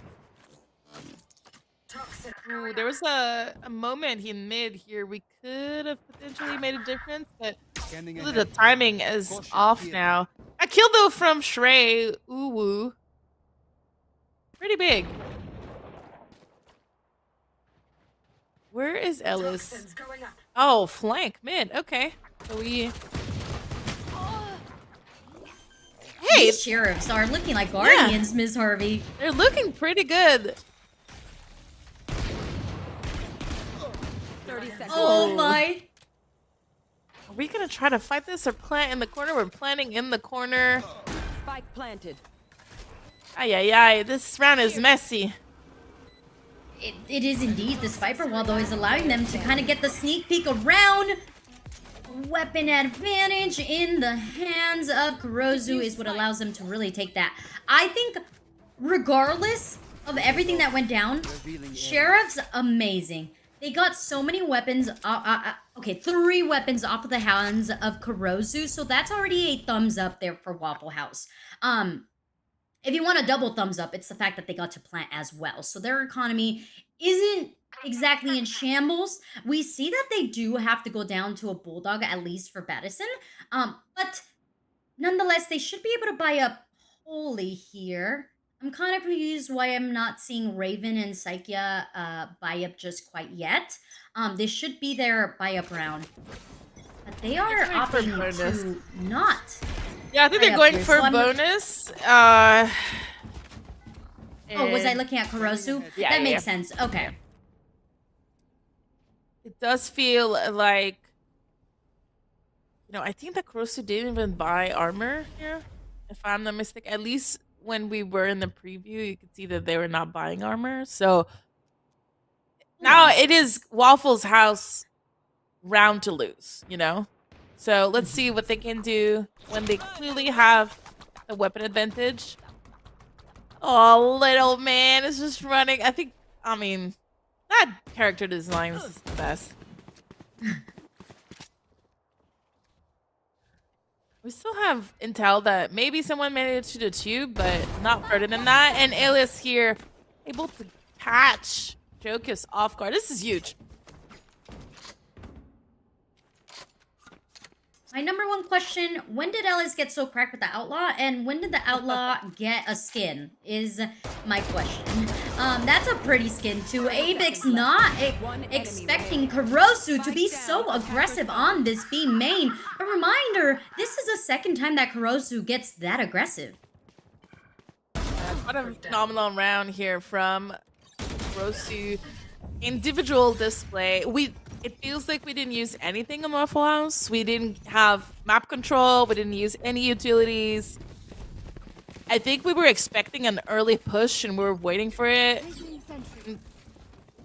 Ooh, there was a moment in mid here. We could have potentially made a difference, but the timing is off now. A kill though from Shrey. Ooh woo. Pretty big. Where is Ellis? Oh, flank mid. Okay. So we. Hey, These sheriffs are looking like guardians, Miss Harvey. They're looking pretty good. 30 seconds. Oh my. Are we gonna try to fight this or plant in the corner? We're planting in the corner. Spike planted. Ay, ay, ay. This round is messy. It is indeed. This Viper wall, though, is allowing them to kind of get the sneak peek around. Weapon advantage in the hands of Kurozu is what allows them to really take that. I think, regardless of everything that went down, Sheriff's amazing. They got so many weapons. Okay, 3 weapons off of the hands of Kurozu, so that's already a thumbs up there for Waffle House. If you want a double thumbs up, it's the fact that they got to plant as well. So their economy isn't exactly in shambles. We see that they do have to go down to a Bulldog, at least for Battison. But nonetheless, they should be able to buy up Holy here. I'm kind of confused why I'm not seeing Raven and Psykia buy up just quite yet. This should be their buy up round. But they are opting to not. Yeah, I think they're going for bonus. Oh, was I looking at Kurosu? Yeah, that makes sense. Okay. It does feel like, you know, I think that Kurosu didn't even buy armor here, if I'm not mistaken. At least when we were in the preview, you could see that they were not buying armor. So now it is Waffle's House round to lose, you know? So let's see what they can do when they clearly have the weapon advantage. Oh, little man is just running. I mean, that character design is the best. We still have intel that maybe someone made it to the tube, but not further than that. And Alias here, able to catch Joke is off guard. This is huge. My number one question, when did Ellis get so cracked with the Outlaw? And when did the Outlaw get a skin? Is my question. That's a pretty skin too. Avix not expecting Kurosu to be so aggressive on this B main. A reminder, this is the second time that Kurosu gets that aggressive. What a phenomenal round here from Kurosu. Individual display. It feels like we didn't use anything in Waffle House. We didn't have map control. We didn't use any utilities. I think we were expecting an early push and we were waiting for it.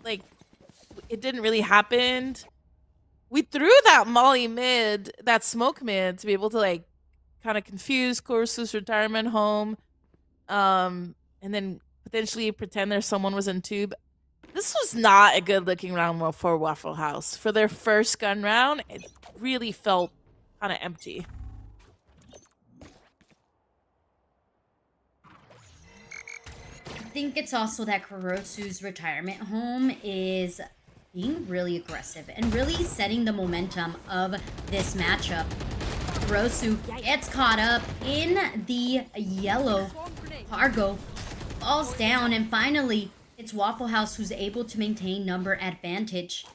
Like, it didn't really happen. We threw that molly mid, that smoke mid, to be able to like kind of confuse Kurosu's retirement home. And then potentially pretend there's someone was in tube. This was not a good looking round for Waffle House. For their first gun round, it really felt kind of empty. I think it's also that Kurosu's retirement home is being really aggressive and really setting the momentum of this matchup. Kurosu gets caught up in the yellow cargo, falls down, and finally it's Waffle House who's able to maintain number advantage.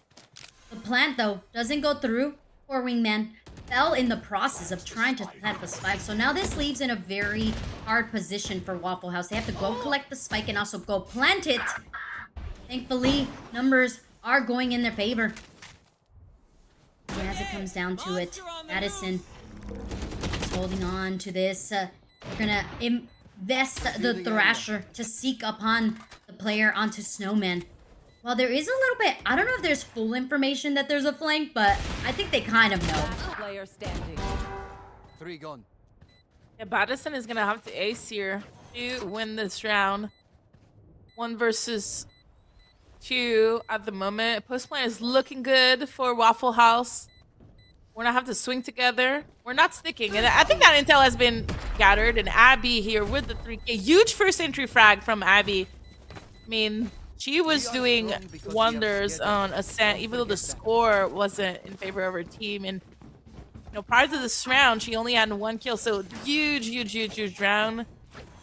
The plant, though, doesn't go through. Poor Wingman fell in the process of trying to plant the spike. So now this leaves in a very hard position for Waffle House. They have to go collect the spike and also go plant it. Thankfully, numbers are going in their favor. And as it comes down to it, Addison is holding on to this. They're gonna invest the Thrasher to seek upon the player onto Snowman. Well, there is a little bit, I don't know if there's full information that there's a flank, but I think they kind of know. Last player standing. 3 gone. Yeah, Baddison is gonna have to ace here to win this round. 1 versus 2 at the moment. Post plan is looking good for Waffle House. We're gonna have to swing together. We're not sticking, and I think that intel has been gathered. And Abby here with the 3K, huge first entry frag from Abby. I mean, she was doing wonders on Ascent, even though the score wasn't in favor of her team. And you know, prior to this round, she only had 1 kill, so huge round.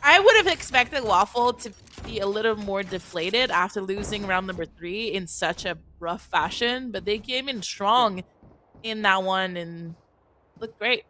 I would have expected Waffle to be a little more deflated after losing round number 3 in such a rough fashion, but they came in strong in that one and looked great.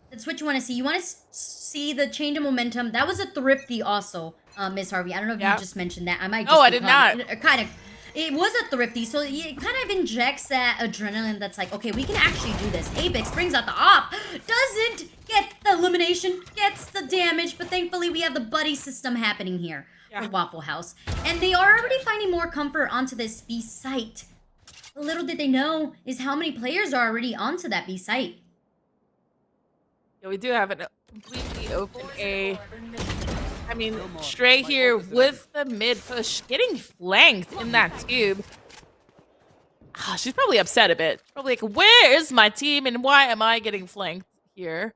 That's what you want to see. You want to see the change in momentum. That was a thrifty also, Miss Harvey. I don't know if you just mentioned that. I might just I did not. Kind of. It was a thrifty, so it kind of injects that adrenaline that's like, okay, we can actually do this. Avix brings out the op, doesn't get the elimination, gets the damage, but thankfully we have the buddy system happening here for Waffle House. And they are already finding more comfort onto this B site. Little did they know is how many players are already onto that B site. Yeah, we do have a completely open A. I mean, Stray here with the mid push, getting flanked in that tube. She's probably upset a bit. Probably like, where is my team and why am I getting flanked here?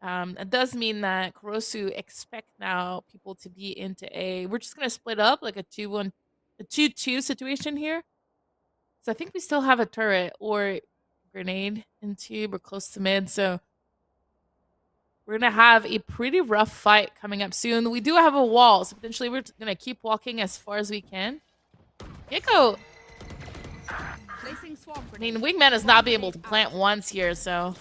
It does mean that Kurosu expect now people to be into A. We're just going to split up like a 2-2 situation here. So I think we still have a turret or grenade in tube. We're close to mid, so we're going to have a pretty rough fight coming up soon. We do have a wall, so potentially we're going to keep walking as far as we can. Gecko, I mean, Wingman has not been able to plant once here, so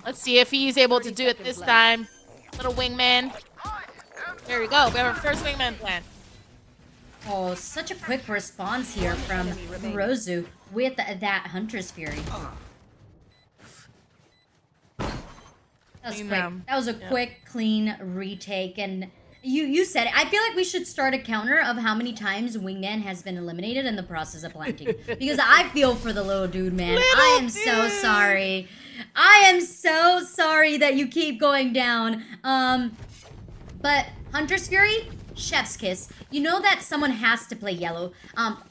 let's see if he's able to do it this time. Little Wingman. There we go. We have our first Wingman plant. Oh, such a quick response here from Rozu with that Hunter's Fury. That was quick. That was a quick, clean retake. And you said it. I feel like we should start a counter of how many times Wingman has been eliminated in the process of planting. Because I feel for the little dude, man. I am so sorry. I am so sorry that you keep going down. But Hunter's Fury, chef's kiss. You know that someone has to play yellow.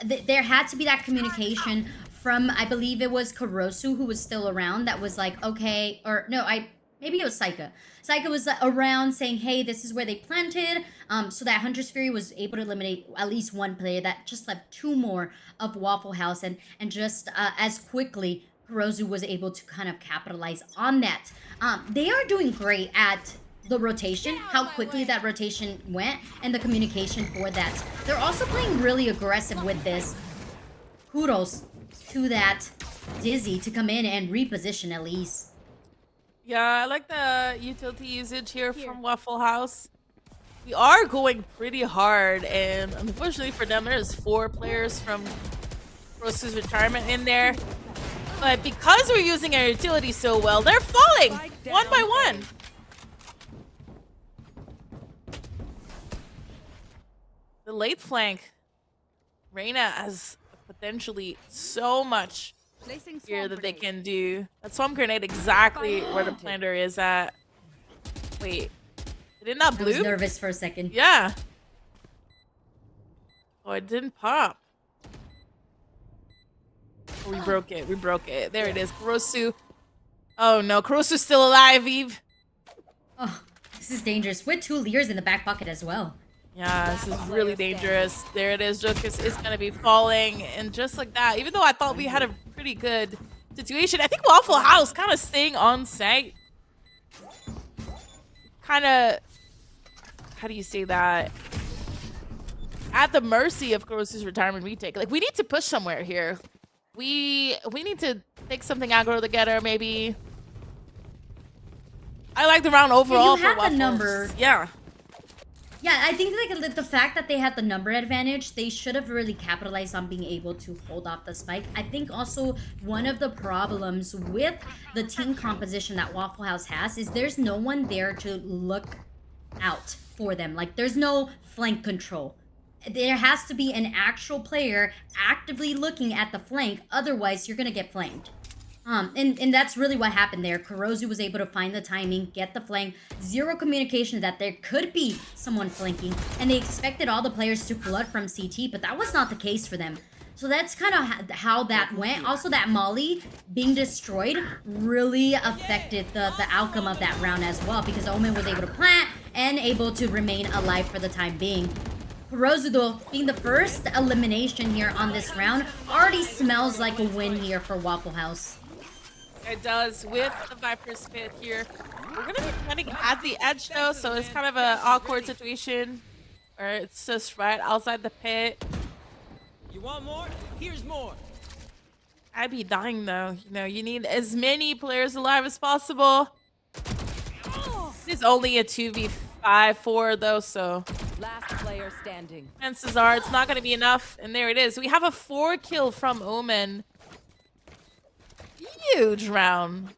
There had to be that communication from, I believe it was Kurosu who was still around, that was like, okay, or no, Maybe it was Saika. Saika was around saying, hey, this is where they planted. So that Hunter's Fury was able to eliminate at least one player. That just left 2 more of Waffle House. And just as quickly, Kurozu was able to kind of capitalize on that. They are doing great at the rotation, how quickly that rotation went, and the communication for that. They're also playing really aggressive with this. Kudos to that Dizzy to come in and reposition at least. Yeah, I like the utility usage here from Waffle House. We are going pretty hard, and unfortunately for them, there's 4 players from Rosu's retirement in there. But because we're using our utility so well, they're falling one by one. The late flank, Reyna has potentially so much here that they can do. That swamp grenade exactly where the planter is at. Wait, did it not I was blue? nervous for a second. Yeah. Oh, it didn't pop. Oh, we broke it. We broke it. There it is. Kurosu. Oh no, Kurosu's still alive, Eve. Oh, this is dangerous. With 2 Leers in the back pocket as well. Yeah, this is really dangerous. There it is. Jokus is going to be falling. And just like that, even though I thought we had a pretty good situation, I think Waffle House kind of staying on site. Kind of, how do you say that? At the mercy of Kurosu's retirement retake. Like, we need to push somewhere here. We need to take something aggro together, maybe. I like the round overall you have for Waffles. the numbers. Yeah. Yeah, I think like the fact that they had the number advantage, they should have really capitalized on being able to hold off the spike. I think also one of the problems with the team composition that Waffle House has is there's no one there to look out for them. Like, there's no flank control. There has to be an actual player actively looking at the flank, otherwise you're gonna get flanked. And that's really what happened there. Kurozu was able to find the timing, get the flank, 0 communication that there could be someone flanking, and they expected all the players to flood from CT, but that was not the case for them. So that's kind of how that went. Also, that Molly being destroyed really affected the outcome of that round as well, because Omen was able to plant and able to remain alive for the time being. Kurozu, though, being the first elimination here on this round, already smells like a win here for Waffle House. It does with the Viper's Pit here. We're going to be planning at the edge, though, so it's kind of an awkward situation where it's just right outside the pit. You want more? Here's more. I'd be dying, though. You know, you need as many players alive as possible. It's only a 2v5-4, though, so Last player standing. chances are it's not going to be enough. And there it is. We have a 4 kill from Omen. Huge round.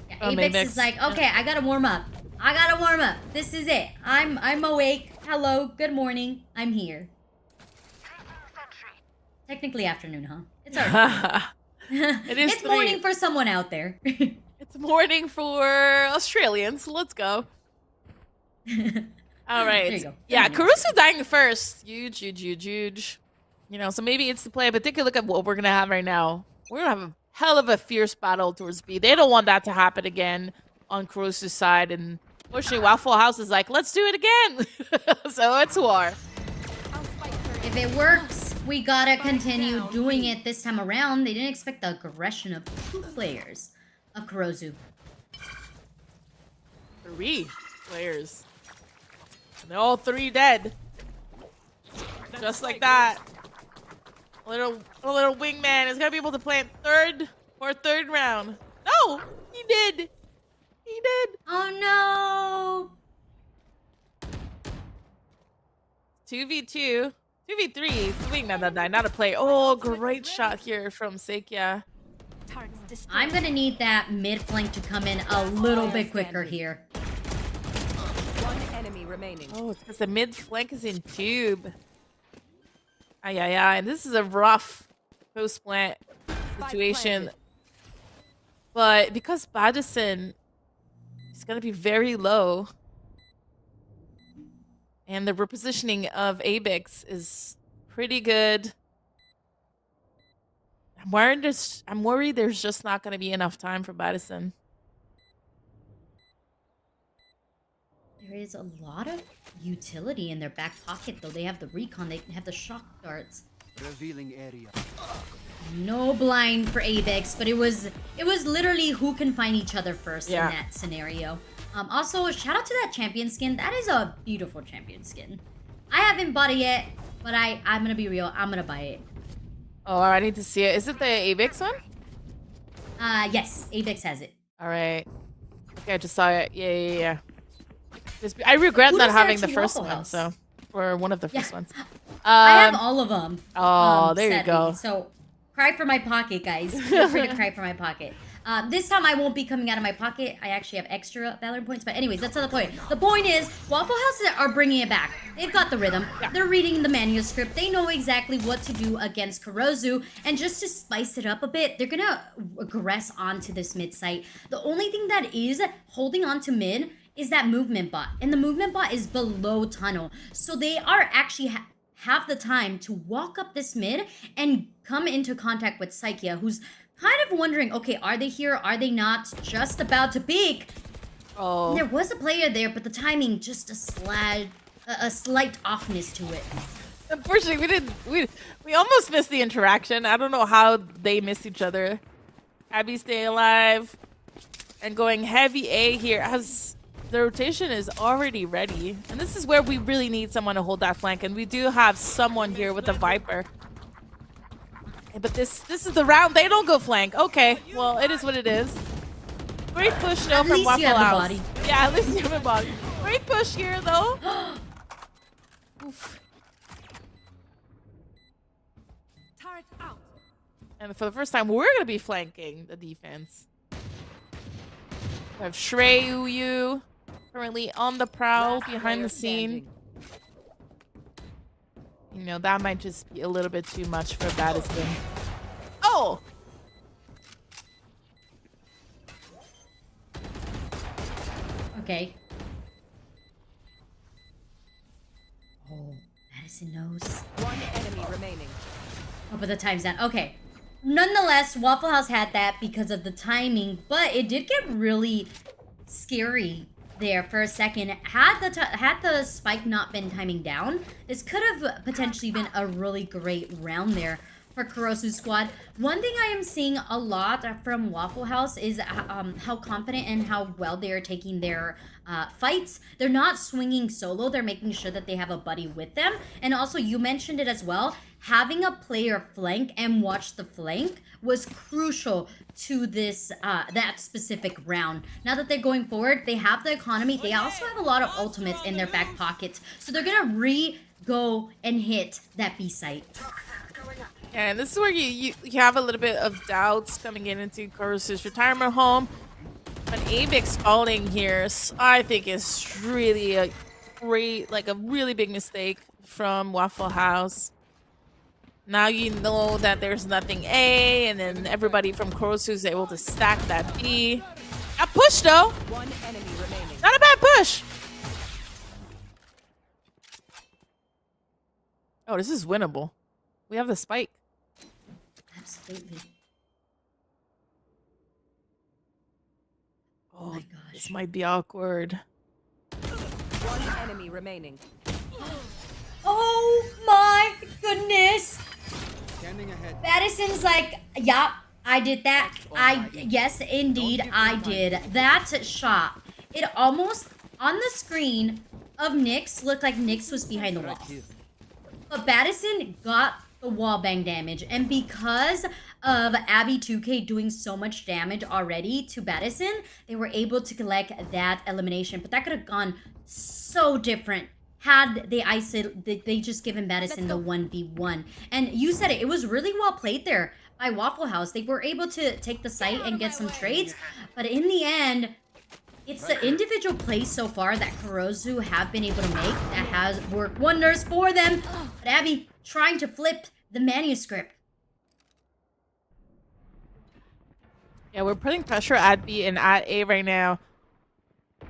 Yeah, Oh, Apex Mavex. is like, okay, I gotta warm up. I gotta warm up. This is it. I'm awake. Hello, good morning. I'm here. Technically afternoon, huh? It's alright. It is It's morning for someone out there. It's morning for Australians. Let's go. All right. There you go. Yeah, Good morning, Kurusu dying first. Huge, huge, huge, huge. You know, so maybe it's the play, but take a look at what we're going to have right now. We're going to have a hell of a fierce battle towards B. They don't want that to happen again on Kurusu's side. And fortunately, Waffle House is like, let's do it again. So it's war. If it works, we gotta continue doing it this time around. They didn't expect the aggression of 2 players of Kurozu. 3 players. And they're all 3 dead. Just like that. A little wingman is gonna be able to plant third round. No, he did. He did. Oh no! 2v2, 2v3. It's the wingman that died, not a player. Oh, great shot here from Sekia. I'm gonna need that mid flank to come in a little bit quicker here. One enemy remaining. Oh, it's because the mid flank is in tube. Ay, ay, ay. This is a rough post plant situation. But because Badison is going to be very low, and the repositioning of Abix is pretty good, I'm worried there's just not going to be enough time for Badison. There is a lot of utility in their back pocket, though. They have the recon, they have the shock darts. Revealing area. No blind for Avex, but it was literally who can find each other first in that scenario. Also, shout out to that champion skin. That is a beautiful champion skin. I haven't bought it yet, but I'm gonna be real. I'm gonna buy it. Oh, I need to see it. Is it the Avex one? Yes, Avex has it. All right. Okay, I just saw it. Yeah. I regret Who not does having the actually first Waffle one, House? so or one of the first ones. I have all of them. Oh, there you sadly. go. So, cry for my pocket, guys. Feel free to cry for my pocket. This time I won't be coming out of my pocket. I actually have extra Valorant points. But anyways, that's not the point. The point is, Waffle House are bringing it back. They've got the rhythm. Yeah. They're reading the manuscript. They know exactly what to do against Kurozu. And just to spice it up a bit, they're going to aggress onto this mid site. The only thing that is holding on to mid is that movement bot. And the movement bot is below tunnel. So they are actually have the time to walk up this mid and come into contact with Psychia, who's kind of wondering, okay, are they here? Are they not? Just about to peek. Oh. There was a player there, but the timing just a slight offness to it. Unfortunately, we almost missed the interaction. I don't know how they missed each other. Abby staying alive and going heavy A here as the rotation is already ready. And this is where we really need someone to hold that flank. And we do have someone here with the Viper. But this is the round. They don't go flank. Okay, well, it is what it is. Great push though from Waffle House. Yeah, at least you have a body. Great push here though. Oof. Turret out. And for the first time, we're gonna be flanking the defense. We have Shrey Uyu currently on the prowl behind the scene. You know, that might just be a little bit too much for Baddison. Oh! Okay. Oh, Madison knows. One enemy remaining. Oh, but the time's down. Okay. Nonetheless, Waffle House had that because of the timing, but it did get really scary there for a second. Had the spike not been timing down, this could have potentially been a really great round there for Kurosu's squad. One thing I am seeing a lot from Waffle House is how confident and how well they are taking their fights. They're not swinging solo. They're making sure that they have a buddy with them. And also, you mentioned it as well, having a player flank and watch the flank was crucial to this that specific round. Now that they're going forward, they have the economy. They also have a lot of ultimates in their back pockets. So they're gonna go and hit that B site. And this is where you have a little bit of doubts coming into Kurosu's retirement home. An Avex falling here, I think, is really a really big mistake from Waffle House. Now you know that there's nothing A, and then everybody from Kurosu is able to stack that B. A push though. One enemy remaining. Not a bad push. Oh, this is winnable. We have the spike. Absolutely. Oh my gosh. This might be awkward. One enemy remaining. Oh my goodness. Scanning ahead. Madison's like, yeah, I did that. Yes, indeed, I did. That shot, it almost, on the screen of Nyx, looked like Nyx was behind the wall. But Madison got the wall bang damage. And because of Abby 2K doing so much damage already to Madison, they were able to collect that elimination. But that could have gone so different had they just given Madison the 1v1. And you said it was really well played there by Waffle House. They were able to take the site and get some trades. But in the end, it's the individual plays so far that Kurosu have been able to make that has worked wonders for them. But Abby trying to flip the manuscript. Yeah, we're putting pressure at B and at A right now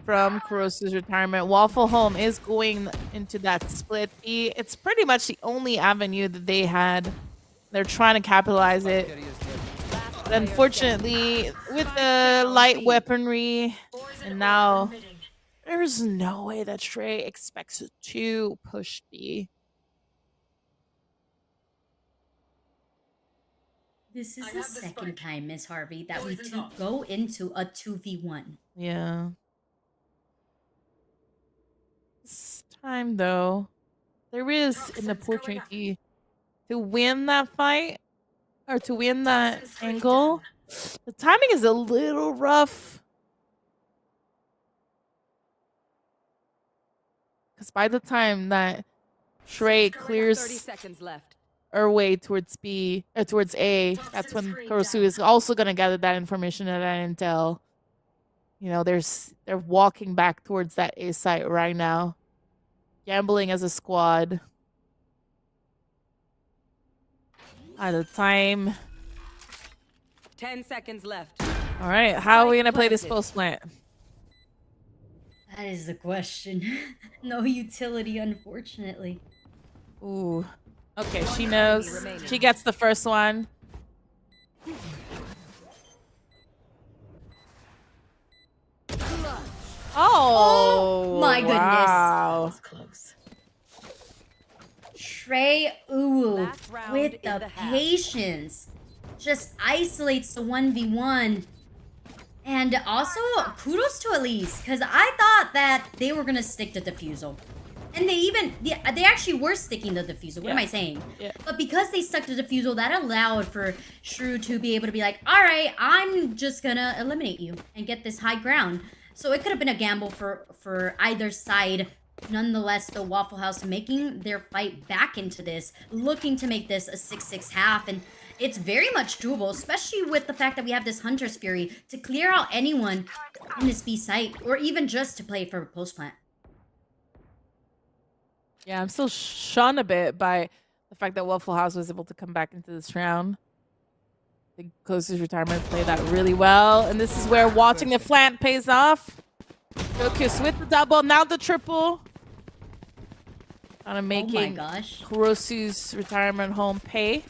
from Kurosu's retirement. Waffle Home is going into that split B. It's pretty much the only avenue that they had. They're trying to capitalize it. But unfortunately, with the light weaponry and now There's no way that Trey expects to push B. This is the second time, Miss Harvey, that we go into a 2v1. Yeah. This time, though, there is an opportunity to win that fight or to win that angle. The timing is a little rough. Because by the time that Trey 30 clears seconds left. her way towards B or towards A, that's when Kurosu is also gonna gather that information and that intel. You know, they're walking back towards that A site right now, gambling as a squad. At the time. 10 seconds left. All right, how are we gonna play this post plant? That is the question. No utility, unfortunately. Ooh. Okay, she knows. She gets the first one. Oh, my goodness. Wow. Close. Trey Uwu Last round with in the the half. patience. Just isolates the 1v1. And also, kudos to Elise, because I thought that they were going to stick to defusal. And they actually were sticking to defusal. What am I saying? Yeah. But because they stuck to defusal, that allowed for Shrew to be able to be like, all right, I'm just going to eliminate you and get this high ground. So it could have been a gamble for either side. Nonetheless, the Waffle House making their fight back into this, looking to make this a 6-6 half. And it's very much doable, especially with the fact that we have this Hunter's Fury to clear out anyone in this B site, or even just to play for post plant. Yeah, I'm still shunned a bit by the fact that Waffle House was able to come back into this round. I think Closer's retirement played that really well. And this is where watching the flank pays off. Focus with the double, now the triple. Kind of making gosh. Kurosu's retirement home pay.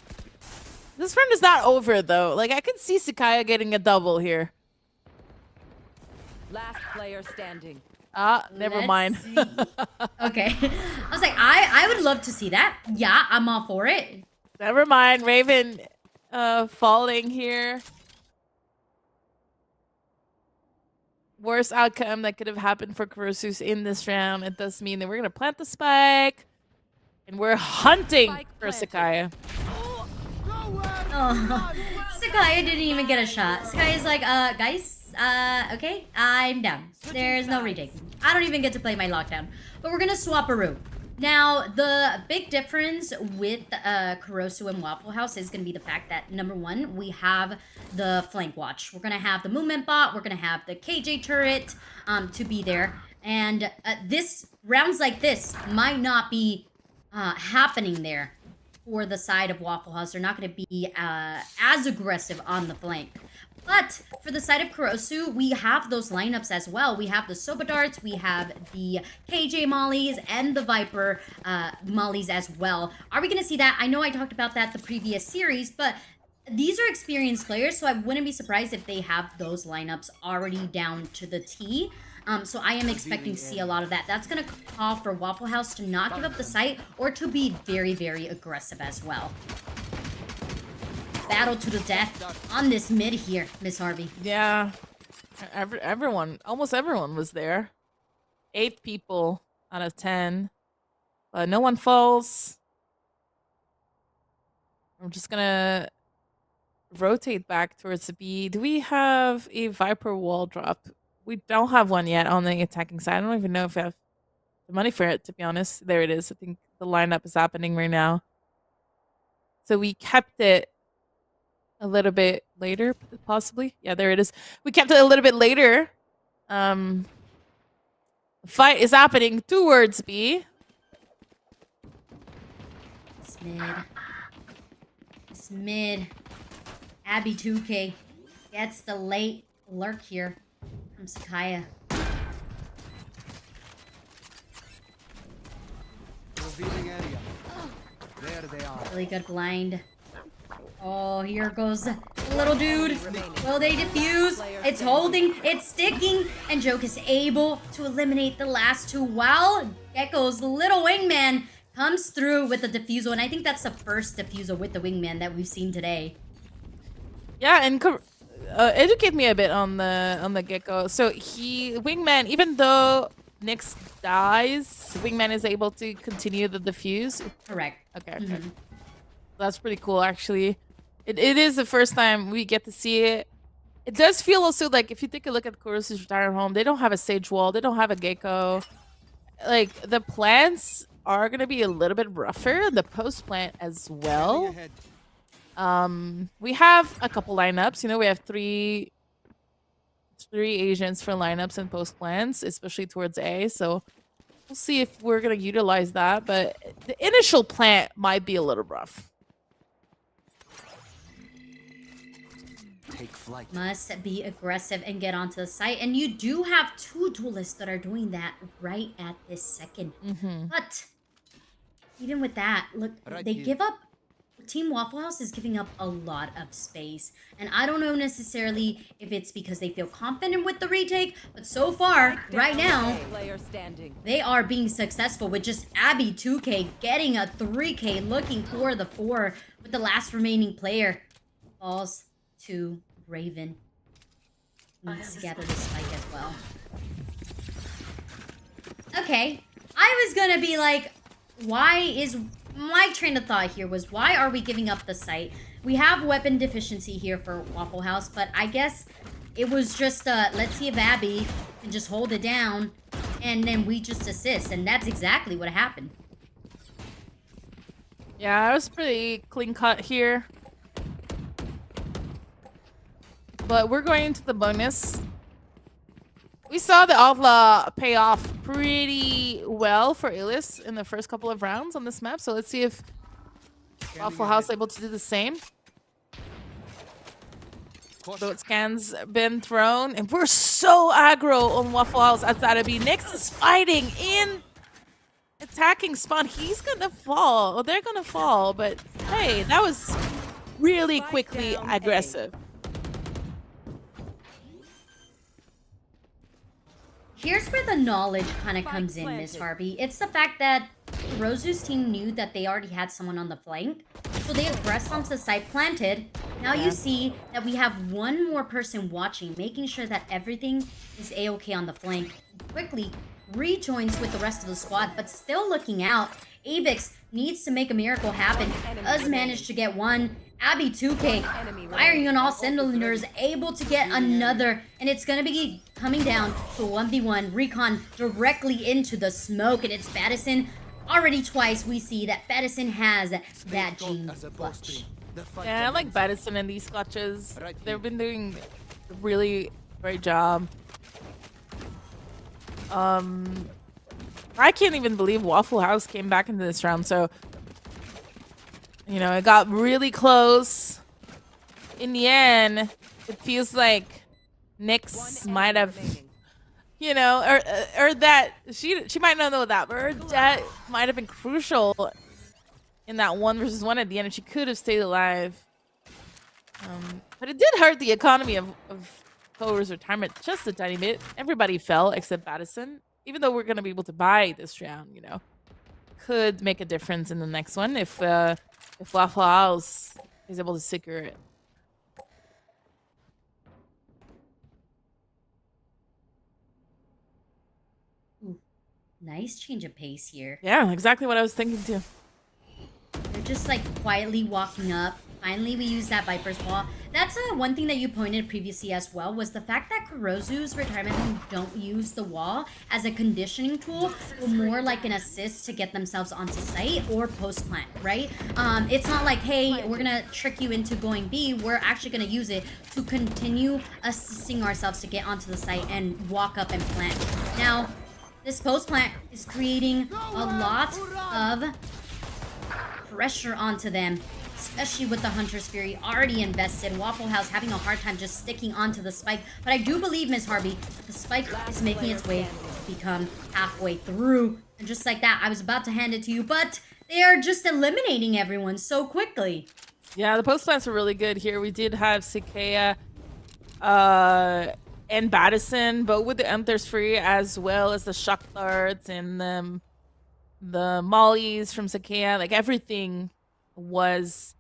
This round is not over, though. Like, I can see Sakaya getting a double here. Last player standing. Never Let's mind. see. Okay. I was like, I would love to see that. Yeah, I'm all for it. Never mind. Raven falling here. Worst outcome that could have happened for Kurosu in this round. It does mean that we're going to plant the spike. And we're hunting for Sakaya. Oh, Sakaya didn't even get a shot. Sakaya's like, guys, okay, I'm down. There's no retake. I don't even get to play my lockdown. But we're gonna swap a room. Now, the big difference with Kurosu and Waffle House is gonna be the fact that, number one, we have the flank watch. We're gonna have the movement bot. We're gonna have the KJ turret to be there. And this rounds like this might not be happening there for the side of Waffle House. They're not going to be as aggressive on the flank. But for the side of Kurosu, we have those lineups as well. We have the Soba Darts, we have the KJ Mollies, and the Viper Mollies as well. Are we going to see that? I know I talked about that the previous series, but these are experienced players, so I wouldn't be surprised if they have those lineups already down to the T. So I am expecting to see a lot of that. That's going to call for Waffle House to not give up the site or to be very, very aggressive as well. Battle to the death on this mid here, Miss Harvey. Yeah. Everyone, almost everyone was there. 8 people out of 10. But no one falls. I'm just going to rotate back towards the B. Do we have a Viper wall drop? We don't have one yet on the attacking side. I don't even know if we have the money for it, to be honest. There it is. I think the lineup is happening right now. So we kept it a little bit later, possibly. Yeah, there it is. We kept it a little bit later. Fight is happening towards B. It's mid. It's mid. Abby 2K gets the late lurk here from Sakaya. Revealing area. There they are. Really good blind. Oh, here goes the little dude. Will they defuse? It's holding, it's sticking, and Joke is able to eliminate the last two while Gecko's little wingman comes through with the defusal. And I think that's the first defusal with the wingman that we've seen today. Yeah, and educate me a bit on the Gecko. So wingman, even though Nyx dies, wingman is able to continue the defuse. Correct. Okay. That's pretty cool, actually. It is the first time we get to see it. It does feel also like, if you take a look at Kurosu's retirement home, they don't have a Sage Wall, they don't have a Gecko. Like, the plants are gonna be a little bit rougher, the post plant as well. We have a couple lineups. You know, we have three agents for lineups and post plants, especially towards A. So we'll see if we're gonna utilize that. But the initial plant might be a little rough. Take flight. Must be aggressive and get onto the site. And you do have two duelists that are doing that right at this second. But even with that, look, they give up. Team Waffle House is giving up a lot of space. And I don't know necessarily if it's because they feel confident with the retake, but so far, right now, they are being successful with just Abby 2K getting a 3K, looking for the 4 with the last remaining player. Falls to Raven. Needs to gather the spike as well. Okay, I was gonna be like, my train of thought here was, why are we giving up the site? We have weapon deficiency here for Waffle House, but I guess it was just, let's see if Abby can just hold it down, and then we just assist, and that's exactly what happened. Yeah, it was pretty clean cut here. But we're going into the bonus. We saw the Outlaw pay off pretty well for Illis in the first couple of rounds on this map. So let's see if Waffle House is able to do the same. Boat scan's been thrown. And we're so aggro on Waffle House outside of B. Nyx is fighting in attacking spawn. He's gonna fall. Well, they're gonna fall. But hey, that was really quickly aggressive. Here's where the knowledge kind of comes in, Miss Harvey. It's the fact that Rosu's team knew that they already had someone on the flank. So they aggressed onto the site, planted. Now you see that we have one more person watching, making sure that everything is A-okay on the flank. Quickly rejoins with the rest of the squad, but still looking out. Avix needs to make a miracle happen. Does manage to get one. Abby 2K firing on all cylinders, able to get another, and it's gonna be coming down to 1v1 recon directly into the smoke, and it's Faddison. Already twice we see that Faddison has that gene clutch. Yeah, I like Faddison in these clutches. They've been doing a really great job. I can't even believe Waffle House came back into this round, so you know, it got really close. In the end, it feels like Nyx might have, you know, or that she might not know that, but her death might have been crucial in that 1 versus 1 at the end, and she could have stayed alive. But it did hurt the economy of Power's retirement just a tiny bit. Everybody fell except Faddison. Even though we're gonna be able to buy this round, you know, could make a difference in the next one if Waffle House is able to secure it. Ooh, nice change of pace here. Yeah, exactly what I was thinking too. They're just like quietly walking up. Finally, we use that Viper's Wall. That's one thing that you pointed previously as well, was the fact that Kurosu's retirement team don't use the wall as a conditioning tool, but more like an assist to get themselves onto site or post plant, right? It's not like, hey, we're gonna trick you into going B. We're actually gonna use it to continue assisting ourselves to get onto the site and walk up and plant. Now, this post plant is creating a lot of pressure onto them, especially with the Hunter's Fury already invested. Waffle House having a hard time just sticking onto the spike. But I do believe, Miss Harvey, the spike is making its way to become halfway through. And just like that, I was about to hand it to you, but they are just eliminating everyone so quickly. Yeah, the post plants were really good here. We did have Sakea and Battison, both with the Emperor's free, as well as the shock darts and the mollies from Sakea. Like everything was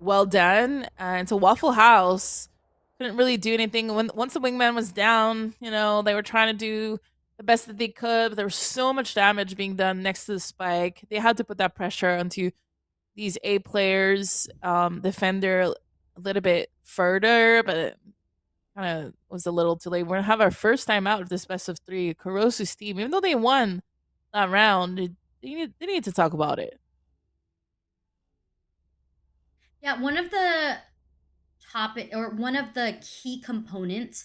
well done. And so Waffle House couldn't really do anything. Once the wingman was down, you know, they were trying to do the best that they could. But there was so much damage being done next to the spike. They had to put that pressure onto these A players, defender a little bit further, but it kind of was a little too late. We're gonna have our first time out of this best of three. Kurosu's team, even though they won that round, they need to talk about it. Yeah, one of the one of the key components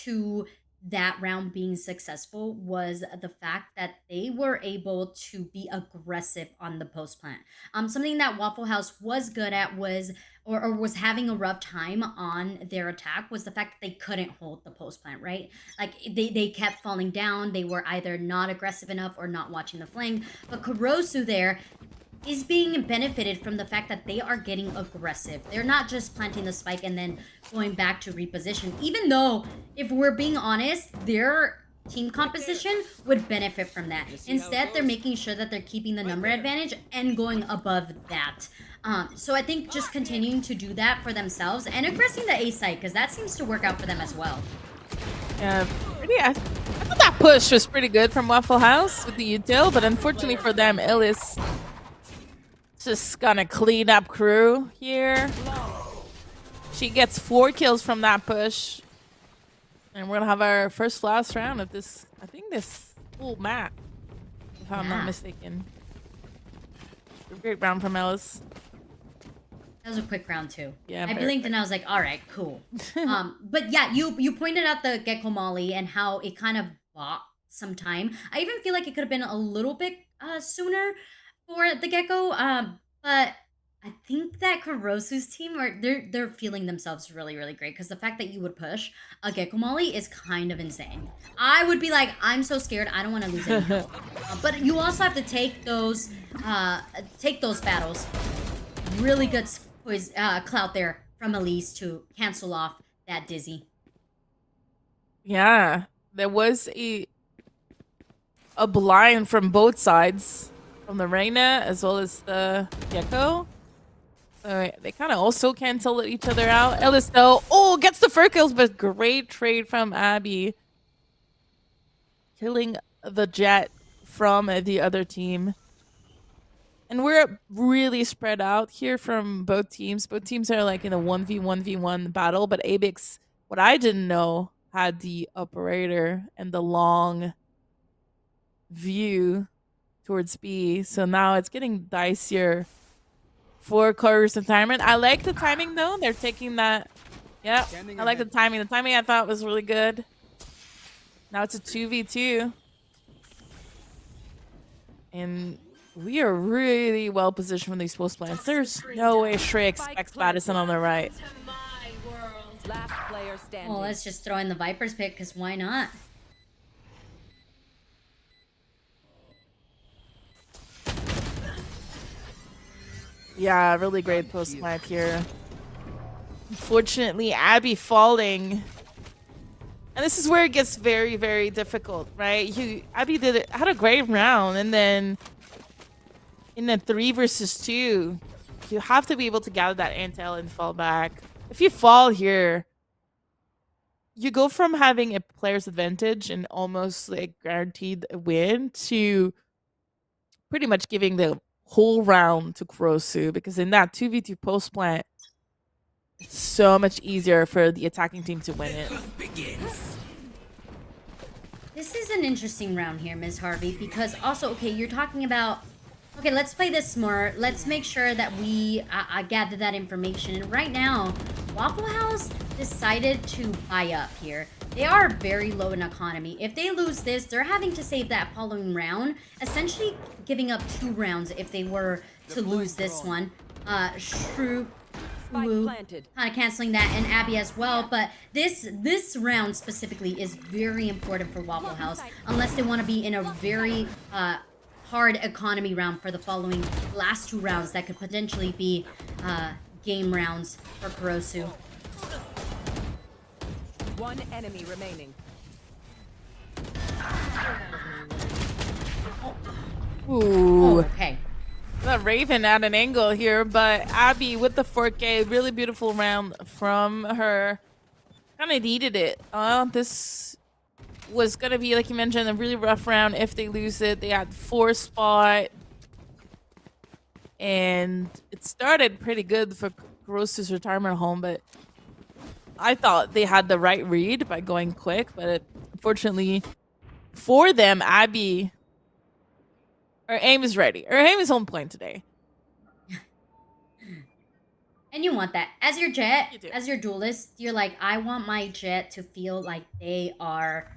to that round being successful was the fact that they were able to be aggressive on the post plant. Something that Waffle House was good at was or was having a rough time on their attack was the fact that they couldn't hold the post plant, right? Like they kept falling down. They were either not aggressive enough or not watching the flank. But Kurosu there is being benefited from the fact that they are getting aggressive. They're not just planting the spike and then going back to reposition. Even though, if we're being honest, their team composition would benefit from that. Instead, they're making sure that they're keeping the number advantage and going above that. So I think just continuing to do that for themselves and aggressing the A site, because that seems to work out for them as well. Yeah, I thought that push was pretty good from Waffle House with the util, but unfortunately for them, Ellis just gonna clean up crew here. She gets 4 kills from that push. And we're gonna have our first last round of this, I think this full map, if I'm not mistaken. A great round from Ellis. That was a quick round too. Yeah, I blinked and I was like, all right, cool. But yeah, you pointed out the Gecko Molly and how it kind of bought some time. I even feel like it could have been a little bit sooner for the Gecko, but I think that Kurosu's team they're feeling themselves really, really great, because the fact that you would push a Gecko Molly is kind of insane. I would be like, I'm so scared, I don't want to lose any health. But you also have to take those battles. Really good clout there from Elise to cancel off that Dizzy. Yeah, there was a blind from both sides. From the Reina as well as the Gecko. They kind of also cancel each other out. Ellis though, gets the 4 kills, but great trade from Abby. Killing the Jet from the other team. And we're really spread out here from both teams. Both teams are like in a 1v1v1 battle, but Abix, what I didn't know, had the operator and the long view towards B, so now it's getting dicier for Chorus retirement. I like the timing though. They're taking that. Yeah, I like the timing. The timing I thought was really good. Now it's a 2v2. And we are really well positioned for these post plants. There's no way Shrey expects Battison on the right. Last player standing. Well, let's just throw in the Viper's pick, because why not? Yeah, really great post plant here. Unfortunately, Abby falling. And this is where it gets very, very difficult, right? Abby had a great round, and then in the 3 versus 2, you have to be able to gather that intel and fall back. If you fall here, you go from having a player's advantage and almost like guaranteed a win to pretty much giving the whole round to Kurosu, because in that 2v2 post plant, it's so much easier for the attacking team to win it. This is an interesting round here, Ms. Harvey, because also, okay, you're talking about, okay, let's play this smart. Let's make sure that we gather that information. And right now, Waffle House decided to buy up here. They are very low in economy. If they lose this, they're having to save that following round, essentially giving up 2 rounds if they were to lose this one. Shrew kind of canceling that, and Abby as well. But this round specifically is very important for Waffle House, unless they want to be in a very hard economy round for the following last 2 rounds that could potentially be game rounds for Kurosu. One enemy remaining. Ooh. Okay. The Raven at an angle here, but Abby with the 4K, really beautiful round from her. Kind of needed it. This was gonna be, like you mentioned, a really rough round. If they lose it, they had 4 spot, and it started pretty good for Kurosu's retirement home. But I thought they had the right read by going quick, but unfortunately for them, Abby. Her aim is ready. Her aim is on point today. And you want that. As your Jet, You do. as your duelist, you're like, I want my Jet to feel like they are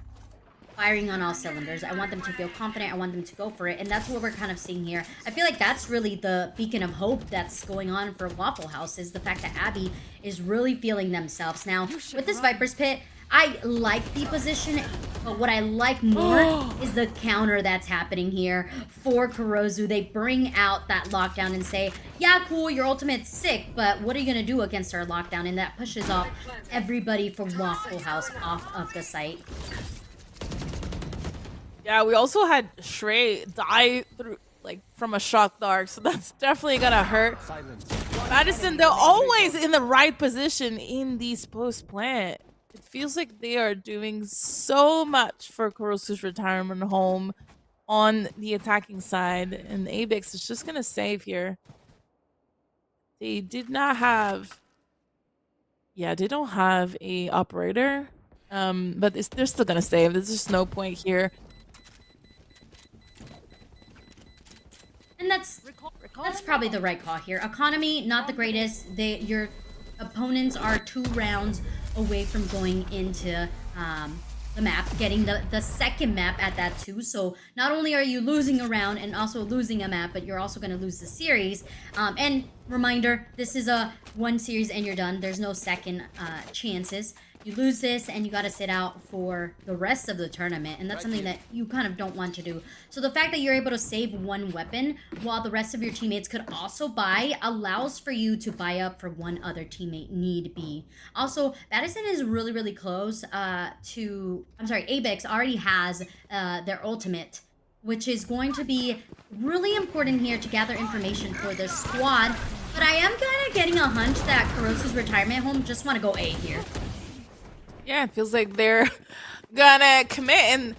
firing on all cylinders. I want them to feel confident. I want them to go for it. And that's what we're kind of seeing here. I feel like that's really the beacon of hope that's going on for Waffle House, is the fact that Abby is really feeling themselves. Now, with this Viper's Pit, I like the position, but what I like more is the counter that's happening here for Kurosu. They bring out that lockdown and say, yeah, cool, your ultimate's sick, but what are you going to do against our lockdown? And that pushes off everybody from Waffle House off of the site. Yeah, we also had Shrey die through, like, from a shock dart, so that's definitely gonna hurt. Silence. Madison, they're always in the right position in these post plant. It feels like they are doing so much for Kurosu's retirement home on the attacking side, and Abex is just gonna save here. They did not have, they don't have a operator, but they're still gonna save. There's just no point here. And that's probably the right call here. Economy, not the greatest. Your opponents are 2 rounds away from going into the map, getting the second map at that too. So not only are you losing a round and also losing a map, but you're also going to lose the series. And reminder, this is a 1 series and you're done. There's no second chances. You lose this and you got to sit out for the rest of the tournament, and that's something that you kind of don't want to do. So the fact that you're able to save 1 weapon while the rest of your teammates could also buy allows for you to buy up for 1 other teammate need be. Also, Madison is really, really close Abex already has their ultimate, which is going to be really important here to gather information for the squad. But I am kind of getting a hunch that Kurosu's retirement home just want to go A here. Yeah, it feels like they're gonna commit. And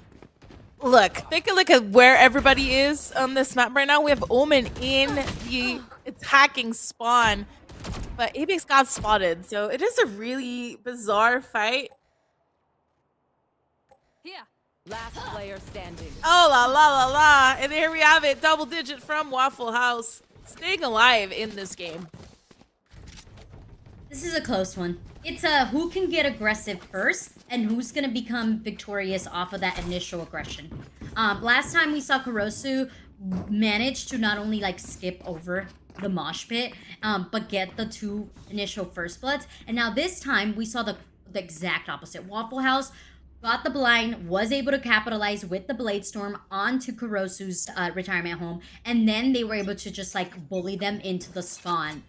look, take a look at where everybody is on this map right now. We have Omen in the attacking spawn, but Apex got spotted. So it is a really bizarre fight. Here. Last player standing. Oh, la, la, la, la. And here we have it. Double digit from Waffle House. Staying alive in this game. This is a close one. It's who can get aggressive first and who's going to become victorious off of that initial aggression. Last time we saw Kurosu manage to not only like skip over the mosh pit, but get the 2 initial first bloods. And now this time we saw the exact opposite. Waffle House got the blind, was able to capitalize with the Blade Storm onto Kurosu's retirement home, and then they were able to just like bully them into the spawn.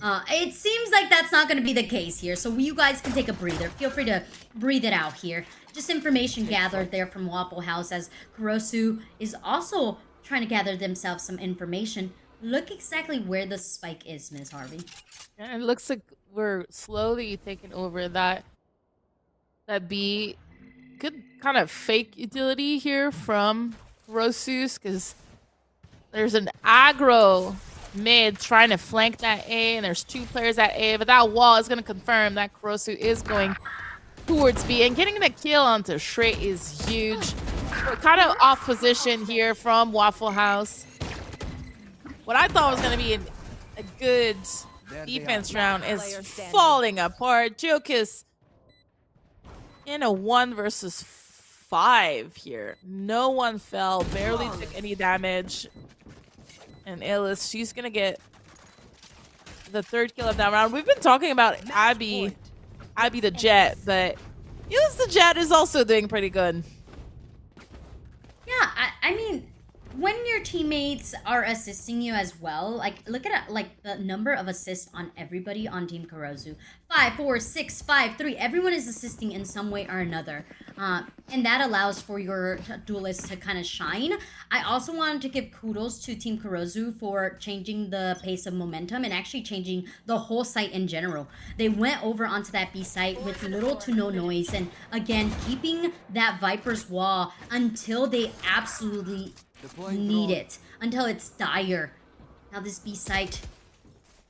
It seems like that's not going to be the case here, so you guys can take a breather. Feel free to breathe it out here. Just information gathered there from Waffle House as Kurosu is also trying to gather themselves some information. Look exactly where the spike is, Ms. Harvey. And it looks like we're slowly taking over that B. Good kind of fake utility here from Kurosu's, because there's an aggro mid trying to flank that A, and there's 2 players at A, but that wall is going to confirm that Kurosu is going towards B, and getting the kill onto Shrey is huge. We're kind of off position here from Waffle House. What I thought was going to be a good defense round is falling apart. Jokis in a 1 versus 5 here. No one fell, barely took any damage. And Illis, she's gonna get the 3rd kill of that round. We've been talking about Abby the Jet, but Illis the Jet is also doing pretty good. Yeah, I mean, when your teammates are assisting you as well, like look at like the number of assists on everybody on Team Kurozu. 5, 4, 6, 5, 3. Everyone is assisting in some way or another. And that allows for your duelists to kind of shine. I also wanted to give kudos to Team Kurozu for changing the pace of momentum and actually changing the whole site in general. They went over onto that B site with little to no noise, and again, keeping that Viper's wall until they absolutely need it, until it's dire. Now this B site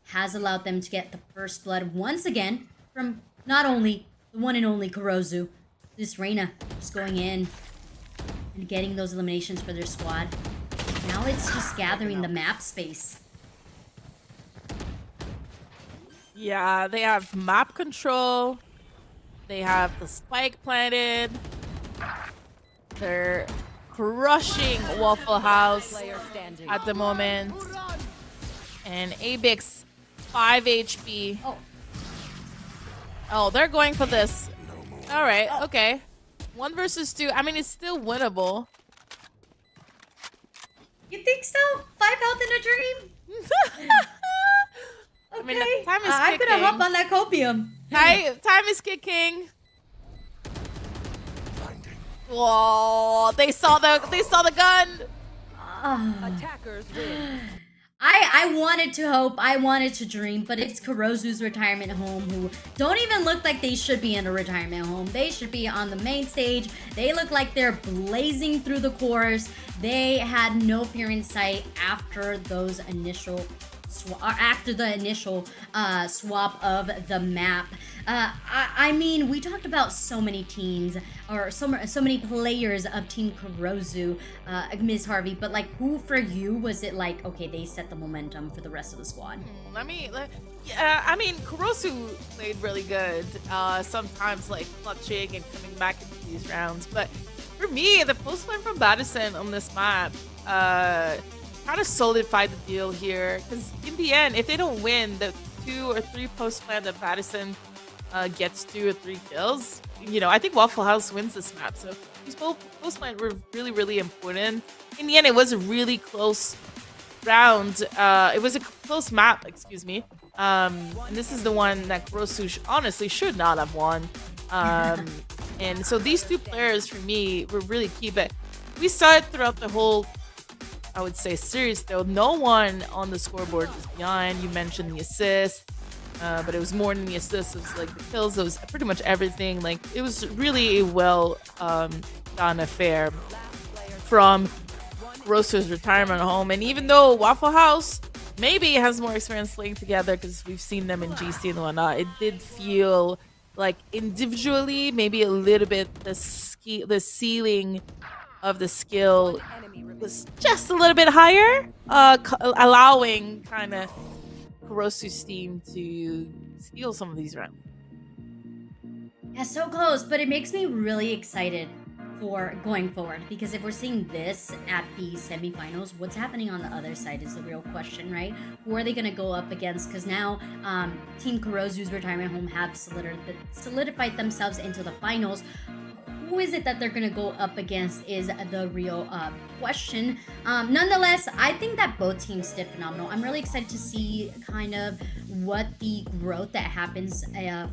has allowed them to get the first blood once again from not only the one and only Kurozu, this Reyna just going in and getting those eliminations for their squad. Now it's just gathering the map space. Yeah, they have map control. They have the spike planted. They're crushing Waffle House Player standing. at the moment. And Abix, 5 HP. Oh, they're going for this. All right, okay. 1 versus 2. I mean, it's still winnable. You think so? 5 health in a dream? Okay. I mean, the time is I'm kicking. gonna hop on that copium. Time is kicking. Whoa! They saw the gun. Attackers win. I wanted to hope, I wanted to dream, but it's Kurozu's retirement home, who don't even look like they should be in a retirement home. They should be on the main stage. They look like they're blazing through the course. They had no fear in sight after those initial swap of the map. I mean, we talked about so many teams, or so many players of Team Kurozu, Ms. Harvey, but like, who for you was it like, okay, they set the momentum for the rest of the squad? I mean, Kurosu played really good. Sometimes like clutching and coming back into these rounds, but for me, the post line from Madison on this map, kind of solidified the deal here, because in the end, if they don't win the 2 or 3 post plan that Madison gets 2 or 3 kills, you know, I think Waffle House wins this map. So these both post plan were really, really important. In the end, it was a really close round. It was a close map, excuse me. And this is the one that Kurosu honestly should not have won. And so these 2 players for me were really key, but we saw it throughout the whole, I would say, series though. No one on the scoreboard was behind. You mentioned the assist, but it was more than the assist. It was like the kills. It was pretty much everything. Like, it was really a well done affair from Roster's retirement home. And even though Waffle House maybe has more experience playing together, because we've seen them in GC and whatnot, it did feel like individually maybe a little bit the ceiling of the skill was just a little bit higher, allowing kind of Kurosu's team to steal some of these rounds. Yeah, so close, but it makes me really excited for going forward, because if we're seeing this at the semifinals, what's happening on the other side is the real question, right? Who are they going to go up against? Because now Team Kurosu's retirement home have solidified themselves into the finals. Who is it that they're going to go up against is the real question. Nonetheless, I think that both teams did phenomenal. I'm really excited to see kind of what the growth that happens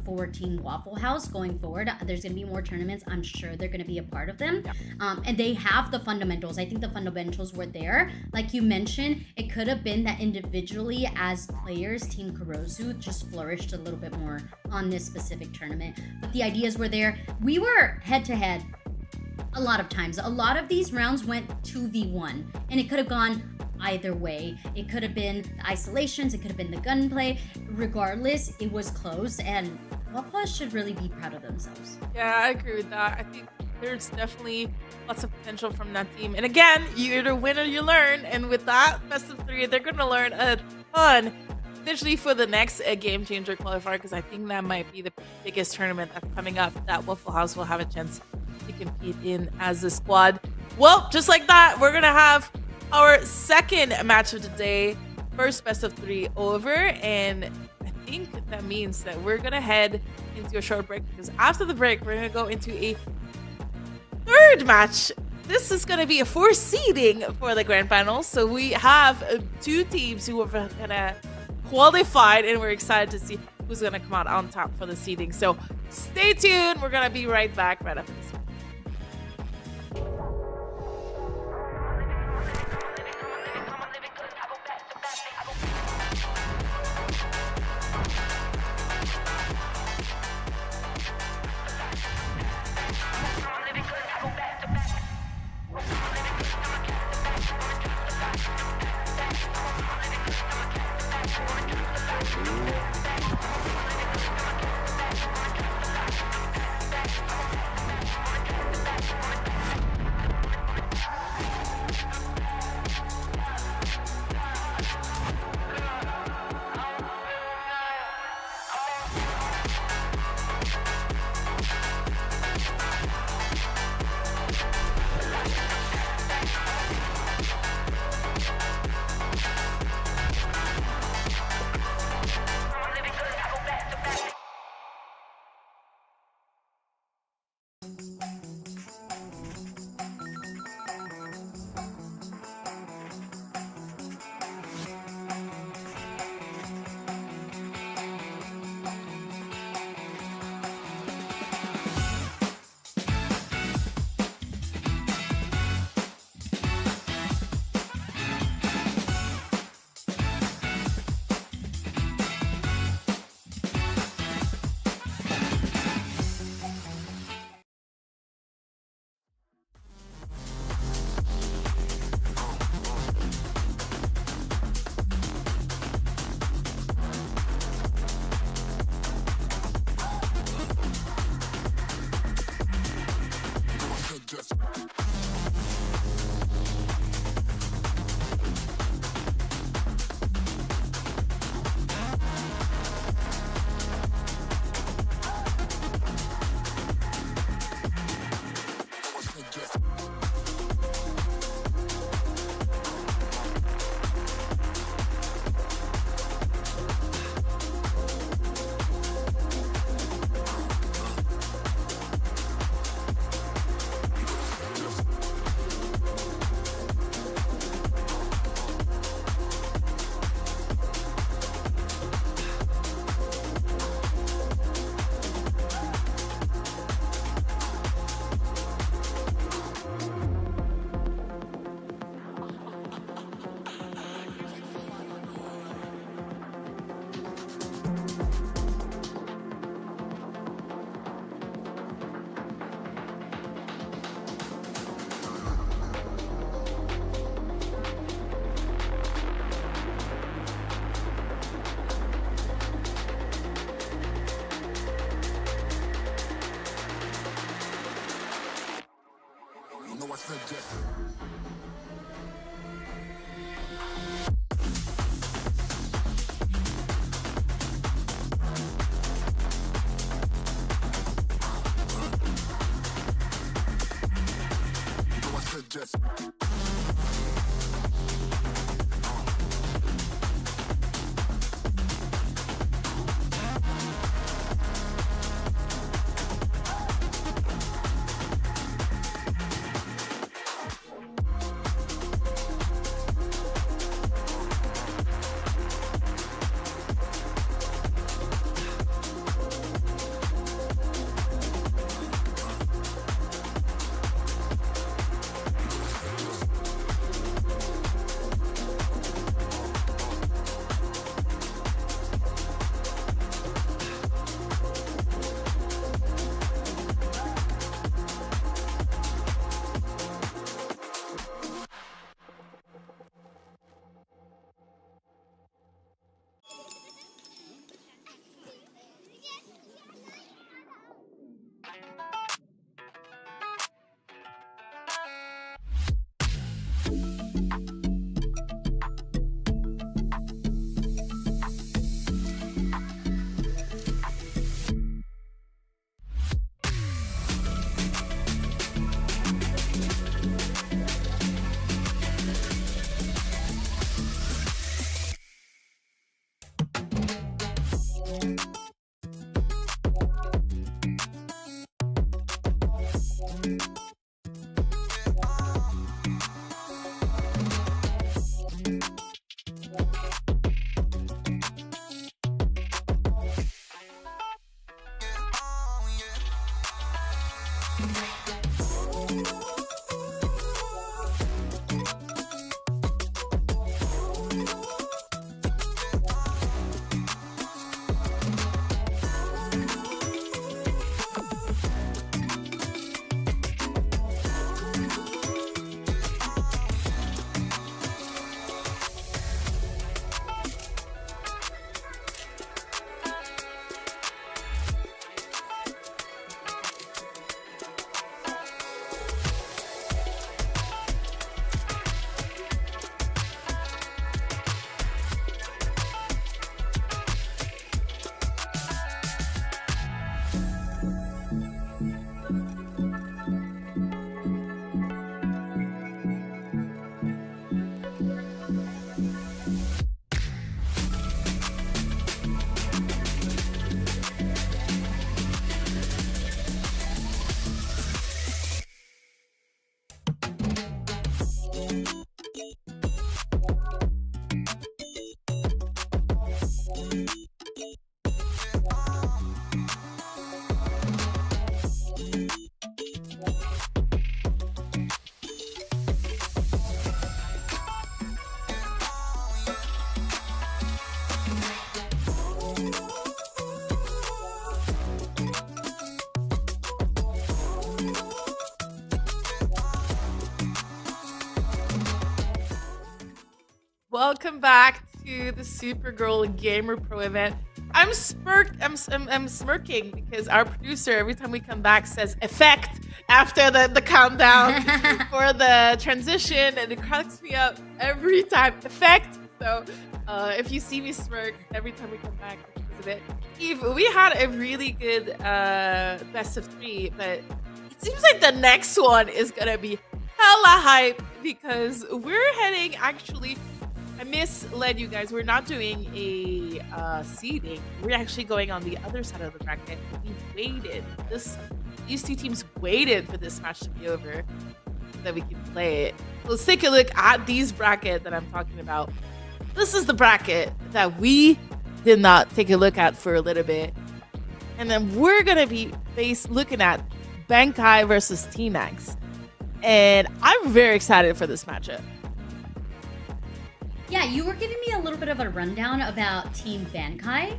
for Team Waffle House going forward. There's going to be more tournaments. I'm sure they're going to be a part of them. And they have the fundamentals. I think the fundamentals were there. Like you mentioned, it could have been that individually as players, Team Kurosu just flourished a little bit more on this specific tournament. But the ideas were there. We were head-to-head a lot of times. A lot of these rounds went 2v1, and it could have gone either way. It could have been the isolations, it could have been the gunplay. Regardless, it was close, and Waffle should really be proud of themselves. Yeah, I agree with that. I think there's definitely lots of potential from that team. And again, you either win or you learn. And with that best of 3, they're going to learn a ton, especially for the next Game Changer qualifier, because I think that might be the biggest tournament that's coming up that Waffle House will have a chance to compete in as a squad. Well, just like that, we're going to have our second match of the day, first best of 3 over, and I think that means that we're gonna head into a short break, because after the break we're gonna go into a third match this is going to be a 4 seeding for the grand finals. So we have 2 teams who are going to qualify, and we're excited to see who's going to come out on top for the seeding. So stay tuned. We're going to be right back right after this. welcome back to the Supergirl Gamer Pro event. I'm smirking because our producer, every time we come back, says effect after the countdown for the transition, and it cracks me up every time. Effect. So if you see me smirk every time we come back because of it. Eve, we had a really good best of 3, but it seems like the next one is gonna be hella hype because we're heading, actually, I misled you guys. We're not doing a seeding. We're actually going on the other side of the bracket. We waited. These two teams waited for this match to be over so that we can play it. So let's take a look at these bracket that I'm talking about. This is the bracket that we did not take a look at for a little bit. And then we're going to be looking at Bankai versus T-Max. And I'm very excited for this matchup. Yeah, you were giving me a little bit of a rundown about Team Bankai.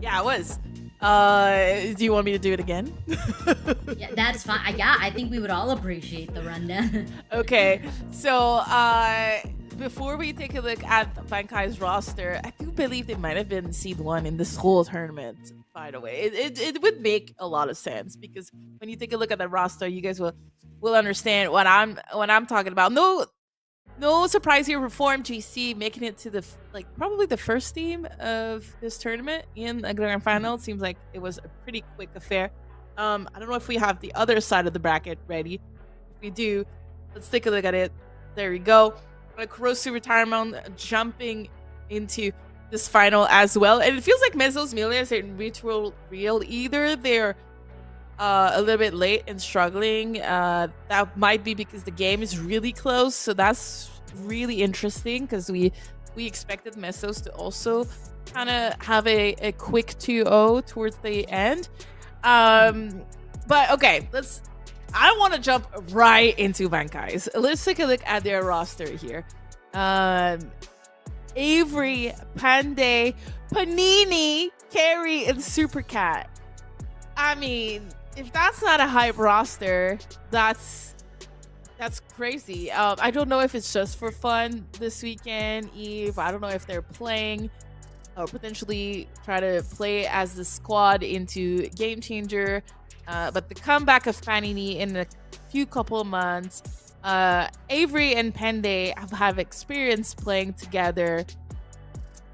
Yeah, I was. Do you want me to do it again? Yeah, that's fine. Yeah, I think we would all appreciate the rundown. Okay, so before we take a look at Bankai's roster, I do believe they might have been seed 1 in this whole tournament, by the way. It would make a lot of sense because when you take a look at the roster, you guys will understand what I'm talking about. No surprise here for Form GC making it to probably the first team of this tournament in the grand final. It seems like it was a pretty quick affair. I don't know if we have the other side of the bracket ready. If we do, let's take a look at it. There we go. Kurosu Retirement jumping into this final as well. And it feels like Mezzo's Millions are retro real. Either they're a little bit late and struggling. That might be because the game is really close. So that's really interesting because we expected Mesos to also kind of have a quick 2-0 towards the end. But okay, I don't want to jump right into Bankai's. Let's take a look at their roster here. Avery, Panday, Panini, Carrie, and Supercat. I mean, if that's not a hype roster, that's crazy. I don't know if it's just for fun this weekend, Eve. I don't know if they're playing or potentially try to play as the squad into Game Changer. But the comeback of Panini in a few couple of months, Avery and Pende have experience playing together,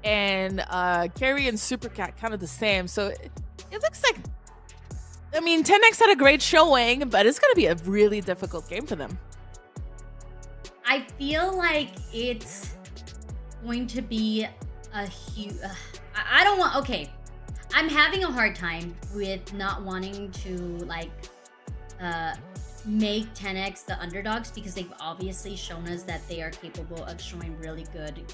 and Carrie and Supercat kind of the same. So it looks like, I mean, 10X had a great showing, but it's going to be a really difficult game for them. I feel like it's going to be a huge... I don't want... Okay. I'm having a hard time with not wanting to, make 10X the underdogs because they've obviously shown us that they are capable of showing really good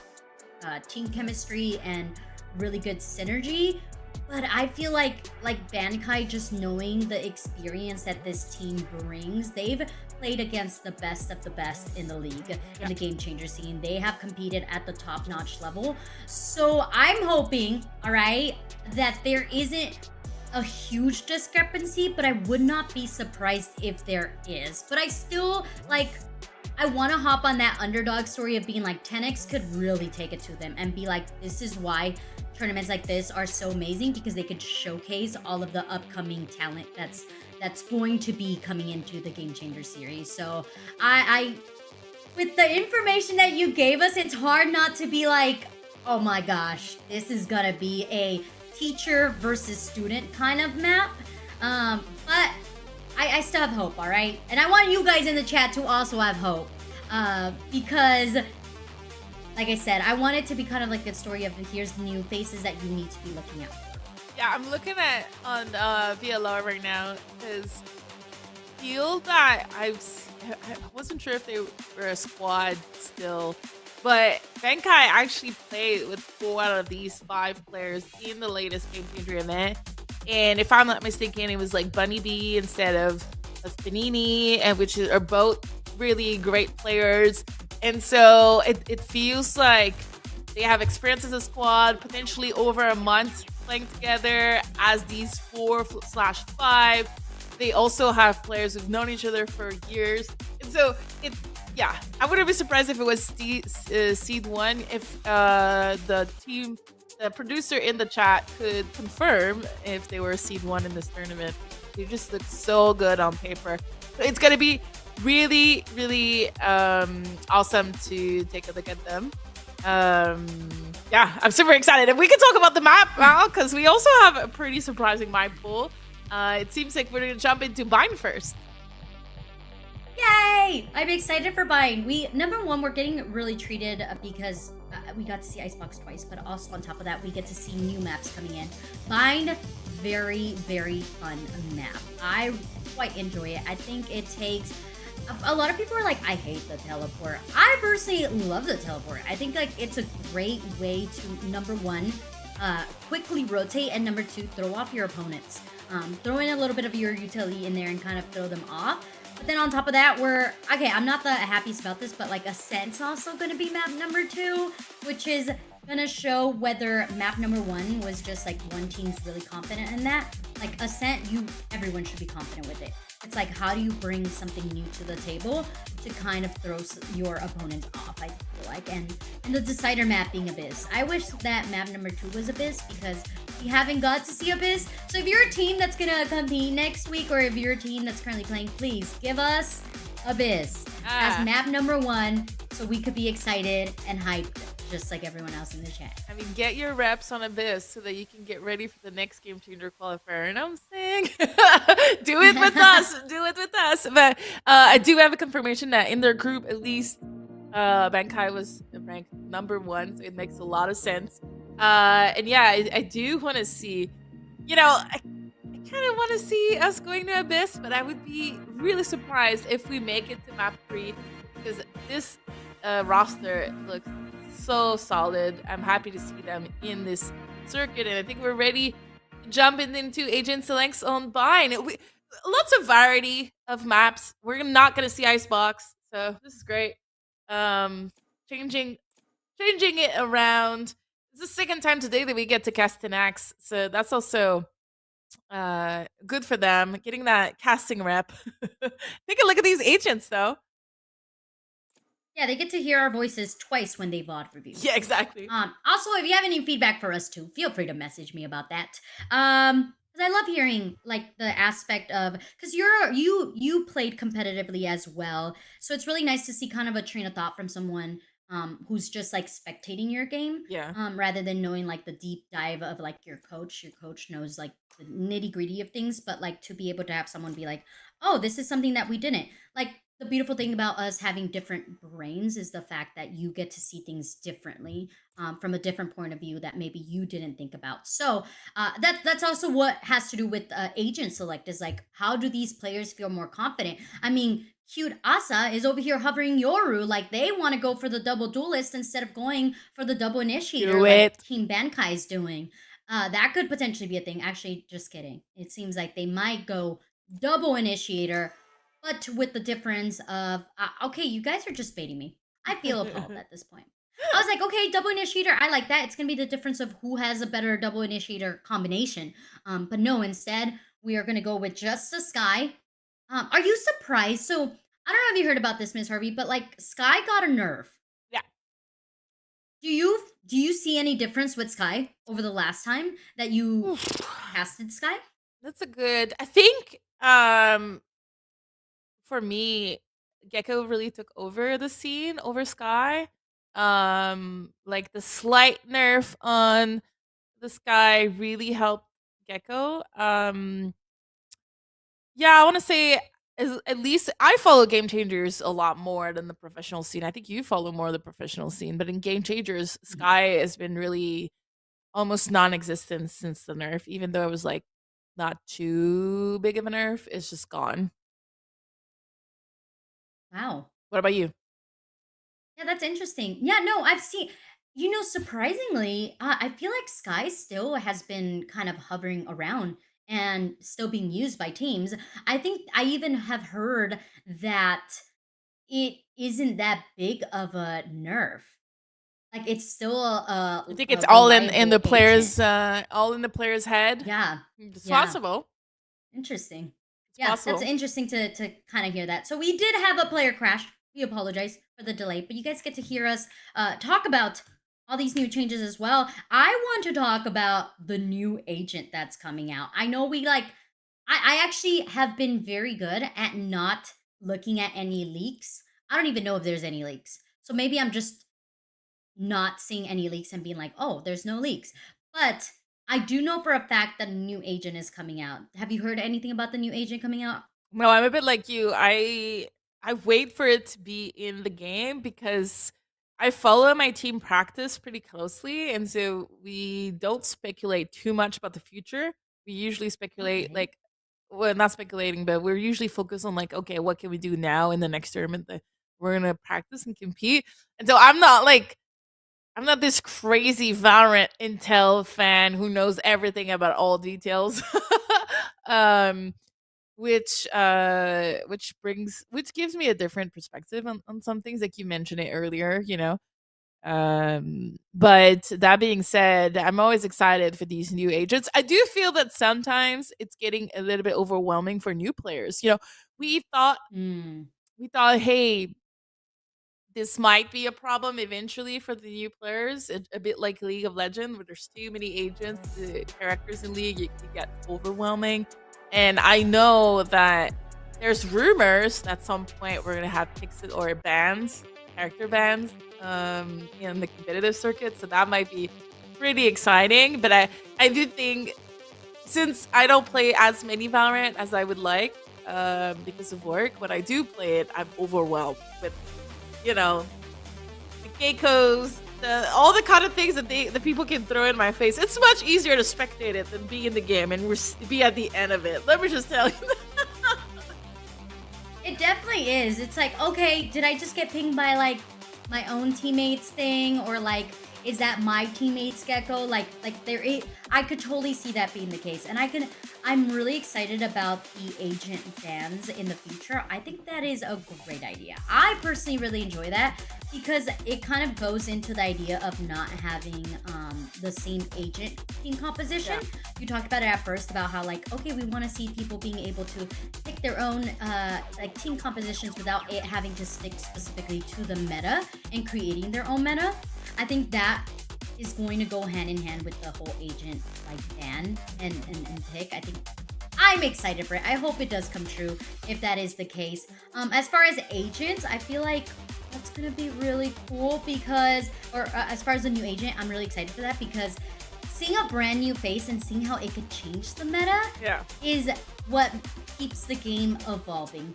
team chemistry and really good synergy. But I feel like Bankai, just knowing the experience that this team brings, they've played against the best of the best in the league, in the Game Changer scene. They have competed at the top-notch level. So I'm hoping, all right, that there isn't a huge discrepancy, but I would not be surprised if there is. But I still, I want to hop on that underdog story of being like 10X could really take it to them and be like, this is why tournaments like this are so amazing, because they could showcase all of the upcoming talent that's going to be coming into the Game Changer series. So I with the information that you gave us, it's hard not to be like, oh my gosh, this is gonna be a teacher versus student kind of map. But I still have hope, all right? And I want you guys in the chat to also have hope, because like I said, I want it to be kind of like the story of here's new faces that you need to be looking out for. Yeah, I'm looking at on VLR right now because feel that I wasn't sure if they were a squad still, but Bankai actually played with 4 out of these 5 players in the latest Game Changer event. And if I'm not mistaken, it was like Bunny B instead of Panini, and which are both really great players. And so it feels like they have experience as a squad, potentially over a month playing together as these 4/5. They also have players who've known each other for years. And so yeah, I wouldn't be surprised if it was seed 1. If the producer in the chat could confirm if they were seed 1 in this tournament. They just look so good on paper. So it's gonna be really, really awesome to take a look at them. Yeah, I'm super excited. And we can talk about the map now because we also have a pretty surprising map pool. It seems like we're gonna jump into Bind first. Yay! I'm excited for buying. Number one, we're getting really treated because we got to see Icebox twice, but also on top of that, we get to see new maps coming in. Bind, very, very fun map. I quite enjoy it. I think it takes... A lot of people are like, I hate the teleport. I personally love the teleport. I think like it's a great way to, number one, quickly rotate, and number two, throw off your opponents. Throw in a little bit of your utility in there and kind of throw them off. But then on top of that, I'm not the happiest about this, but like Ascent's also going to be map number 2, which is going to show whether map number 1 was just like one team's really confident in that. Like Ascent, everyone should be confident with it. It's like, how do you bring something new to the table to kind of throw your opponents off, I feel like. And the Decider map being Abyss. I wish that map number 2 was Abyss because we haven't got to see Abyss. So if you're a team that's going to compete next week, or if you're a team that's currently playing, please give us Abyss as map number 1 so we could be excited and hyped just like everyone else in the chat. I mean, get your reps on Abyss so that you can get ready for the next Game Changer qualifier. You know what I'm saying? Do it with us. Do it with us. But I do have a confirmation that in their group, at least Bankai was ranked number 1, so it makes a lot of sense. And yeah, I do want to see, I kind of want to see us going to Abyss, but I would be really surprised if we make it to map 3 because this roster looks so solid. I'm happy to see them in this circuit, and I think we're ready to jump into Agent Select's on Bind. Lots of variety of maps. We're not going to see Icebox, so this is great. Changing it around. It's the second time today that we get to cast an axe, so that's also good for them, getting that casting rep. Take a look at these agents, though. Yeah, they get to hear our voices twice when they VOD review. Yeah, exactly. Also, if you have any feedback for us too, feel free to message me about that. Because I love hearing like the aspect of, because you played competitively as well, so it's really nice to see kind of a train of thought from someone who's just like spectating your game, rather than knowing like the deep dive of like your coach. Your coach knows like the nitty gritty of things, but like to be able to have someone be like, oh, this is something that we didn't like. The beautiful thing about us having different brains is the fact that you get to see things differently, from a different point of view that maybe you didn't think about. So that's also what has to do with agent select, is like, how do these players feel more confident? I mean, cute Asa is over here hovering Yoru like they want to go for the double duelist instead of going for the double initiator like Team Bankai is doing. That could potentially be a thing. Actually, just kidding. It seems like they might go double initiator, but with the difference of, okay, you guys are just baiting me. I feel appalled at this point. I was like, okay, double initiator, I like that. It's going to be the difference of who has a better double initiator combination. But no, instead, we are going to go with just the Sky. Are you surprised? So, I don't know if you heard about this, Miss Harvey, but like, Sky got a nerf. Yeah. Do you see any difference with Sky over the last time that you casted Sky? That's a good, I think, for me, Gecko really took over the scene over Sky. Like the slight nerf on the Sky really helped Gecko. Yeah, I want to say at least I follow Game Changers a lot more than the professional scene. I think you follow more of the professional scene, but in Game Changers, Sky has been really almost non-existent since the nerf, even though it was like not too big of a nerf. It's just gone. Wow. What about you? Yeah, that's interesting. Yeah, no, I've seen, surprisingly, I feel like Sky still has been kind of hovering around and still being used by teams. I think I even have heard that it isn't that big of a nerf. Like it's still I think it's all in the players, all in the player's head. Yeah, It's possible. Interesting. Possible. That's interesting to kind of hear that. So we did have a player crash We apologize for the delay, but you guys get to hear us talk about all these new changes as well. I want to talk about the new agent that's coming out. I know we like, I actually have been very good at not looking at any leaks. I don't even know if there's any leaks. So maybe I'm just not seeing any leaks and being like, oh, there's no leaks. But I do know for a fact that a new agent is coming out. Have you heard anything about the new agent coming out? No, I'm a bit like you. I wait for it to be in the game because I follow my team practice pretty closely, and so we don't speculate too much about the future. We usually speculate Okay. like, well, not speculating, but we're usually focused on like, okay, what can we do now in the next tournament that we're gonna practice and compete. And so I'm not this crazy Valorant intel fan who knows everything about all details. um which gives me a different perspective on some things, like you mentioned it earlier, you know. But that being said, I'm always excited for these new agents. I do feel that sometimes it's getting a little bit overwhelming for new players. You know, we thought Mm. we thought, hey, this might be a problem eventually for the new players, a bit like League of Legends, where there's too many agents, the characters in League, it gets overwhelming. And I know that there's rumors that at some point we're gonna have pixel or bans, character bans, in the competitive circuit. So that might be pretty exciting. But I do think, since I don't play as many Valorant as I would like, because of work, when I do play it, I'm overwhelmed with, you know, the geckos, all the kind of things that the people can throw in my face. It's much easier to spectate it than be in the game and be at the end of it. Let me just tell you. It definitely is. It's like, okay, did I just get pinged by like my own teammates thing, or like is that my teammates gecko? Like I could totally see that being the case, and I'm really excited about the agent bans in the future. I think that is a great idea. I personally really enjoy that because it kind of goes into the idea of not having the same agent team composition. Yeah. You talked about it at first about how like, okay, we want to see people being able to pick their own like team compositions without it having to stick specifically to the meta and creating their own meta. I think that is going to go hand in hand with the whole agent like ban and pick. I think I'm excited for it. I hope it does come true if that is the case. As far as agents, I feel like that's gonna be really cool because, as far as the new agent, I'm really excited for that because seeing a brand new face and seeing how it could change the meta Yeah. is what keeps the game evolving.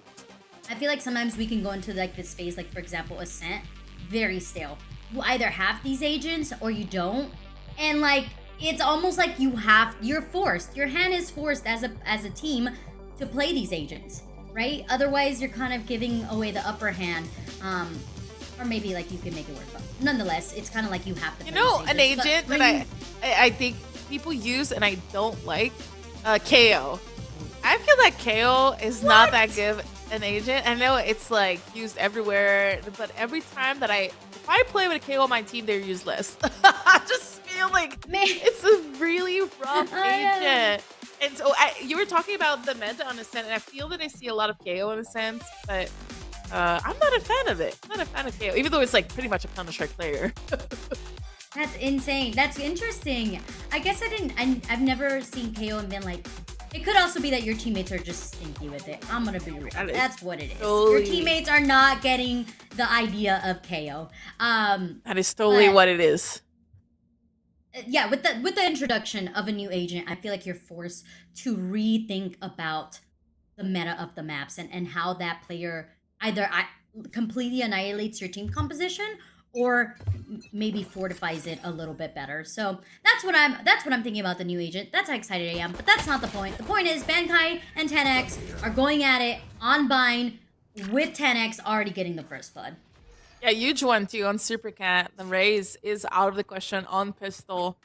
I feel like sometimes we can go into like this phase, like for example, Ascent, very stale. You either have these agents or you don't, and like it's almost like you're forced. Your hand is forced as a team to play these agents, right? Otherwise, you're kind of giving away the upper hand. Or maybe like you can make it work, but nonetheless, it's kind of like you have to. You play know, these an agents. agent But that I think people use and I don't like, KO. I feel like KO is not that good an agent. I know it's like used everywhere, but every time that if I play with a KO on my team, they're useless. I just feel like Man. it's a really rough Oh, yeah. agent. And so you were talking about the meta on Ascent, and I feel that I see a lot of KO in Ascent, but I'm not a fan of it. I'm not a fan of KO, even though it's like pretty much a Counter-Strike player. That's insane. That's interesting. I guess I've never seen KO and been like, it could also be that your teammates are just stinky with it. I'm gonna be real. That's what it is. Your totally- teammates are not getting the idea of KO. That is totally But- what it is. Yeah, with the introduction of a new agent, I feel like you're forced to rethink about the meta of the maps and how that player either completely annihilates your team composition or maybe fortifies it a little bit better. So that's what I'm thinking about the new agent. That's how excited I am. But that's not the point. The point is Bankai and 10x are going at it on Bind with 10x already getting the first blood. Yeah, huge one too on Super Cat. The raise is out of the question on pistol.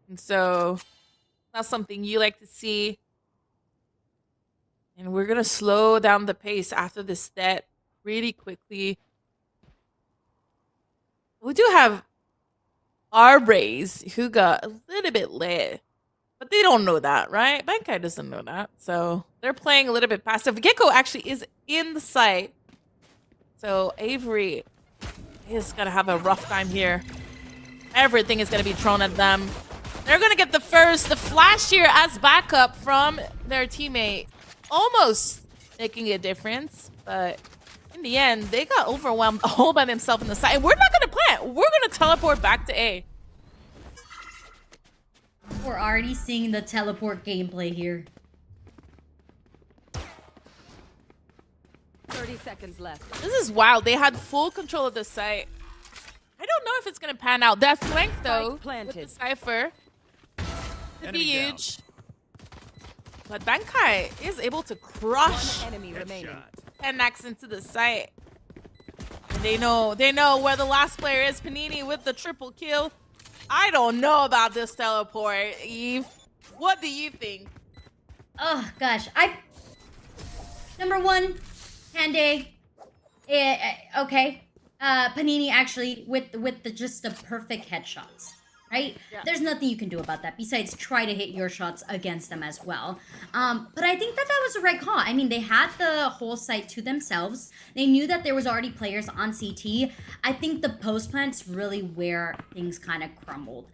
And so that's something you like to see. And we're gonna slow down the pace after this stat really quickly. We do have our raise who got a little bit lit. But they don't know that, right? Bankai doesn't know that. So they're playing a little bit passive. Gecko actually is in the site So Avery is gonna have a rough time here. Everything is gonna be thrown at them. They're gonna get the flash here as backup from their teammate. Almost making a difference, but in the end, they got overwhelmed all by themselves in the side. We're not gonna plant. We're gonna teleport back to A. We're already seeing the teleport gameplay here. 30 seconds left. This is wild. They had full control of the site. I don't know if it's gonna pan out. That flank though, Spike planted. with the Cypher, could be Enemy down. huge. But Bankai is able to crush One enemy remaining. 10x into the site. And they know where the last player is. Panini with the triple kill. I don't know about this teleport, Eve. What do you think? Oh gosh, number one, Hande. Okay. Panini actually with just the perfect headshots, right? Yeah. There's nothing you can do about that besides try to hit your shots against them as well. But I think that was the right call. I mean, they had the whole site to themselves. They knew that there was already players on CT. I think the post plant's really where things kind of crumbled.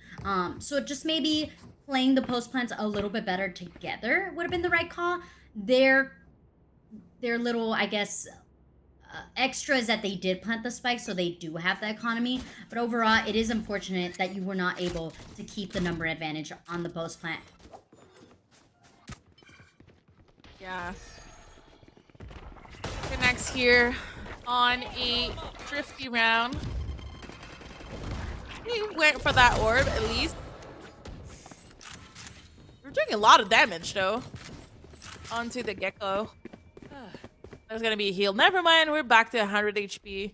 So just maybe playing the post plants a little bit better together would have been the right call. Their little, I guess, extras that they did plant the spike, so they do have the economy. But overall, it is unfortunate that you were not able to keep the number advantage on the post plant. Yeah. Connects here on a thrifty round. He went for that orb at least. We're doing a lot of damage though. Onto the gecko. There's gonna be a heal. Never mind, we're back to 100 HP.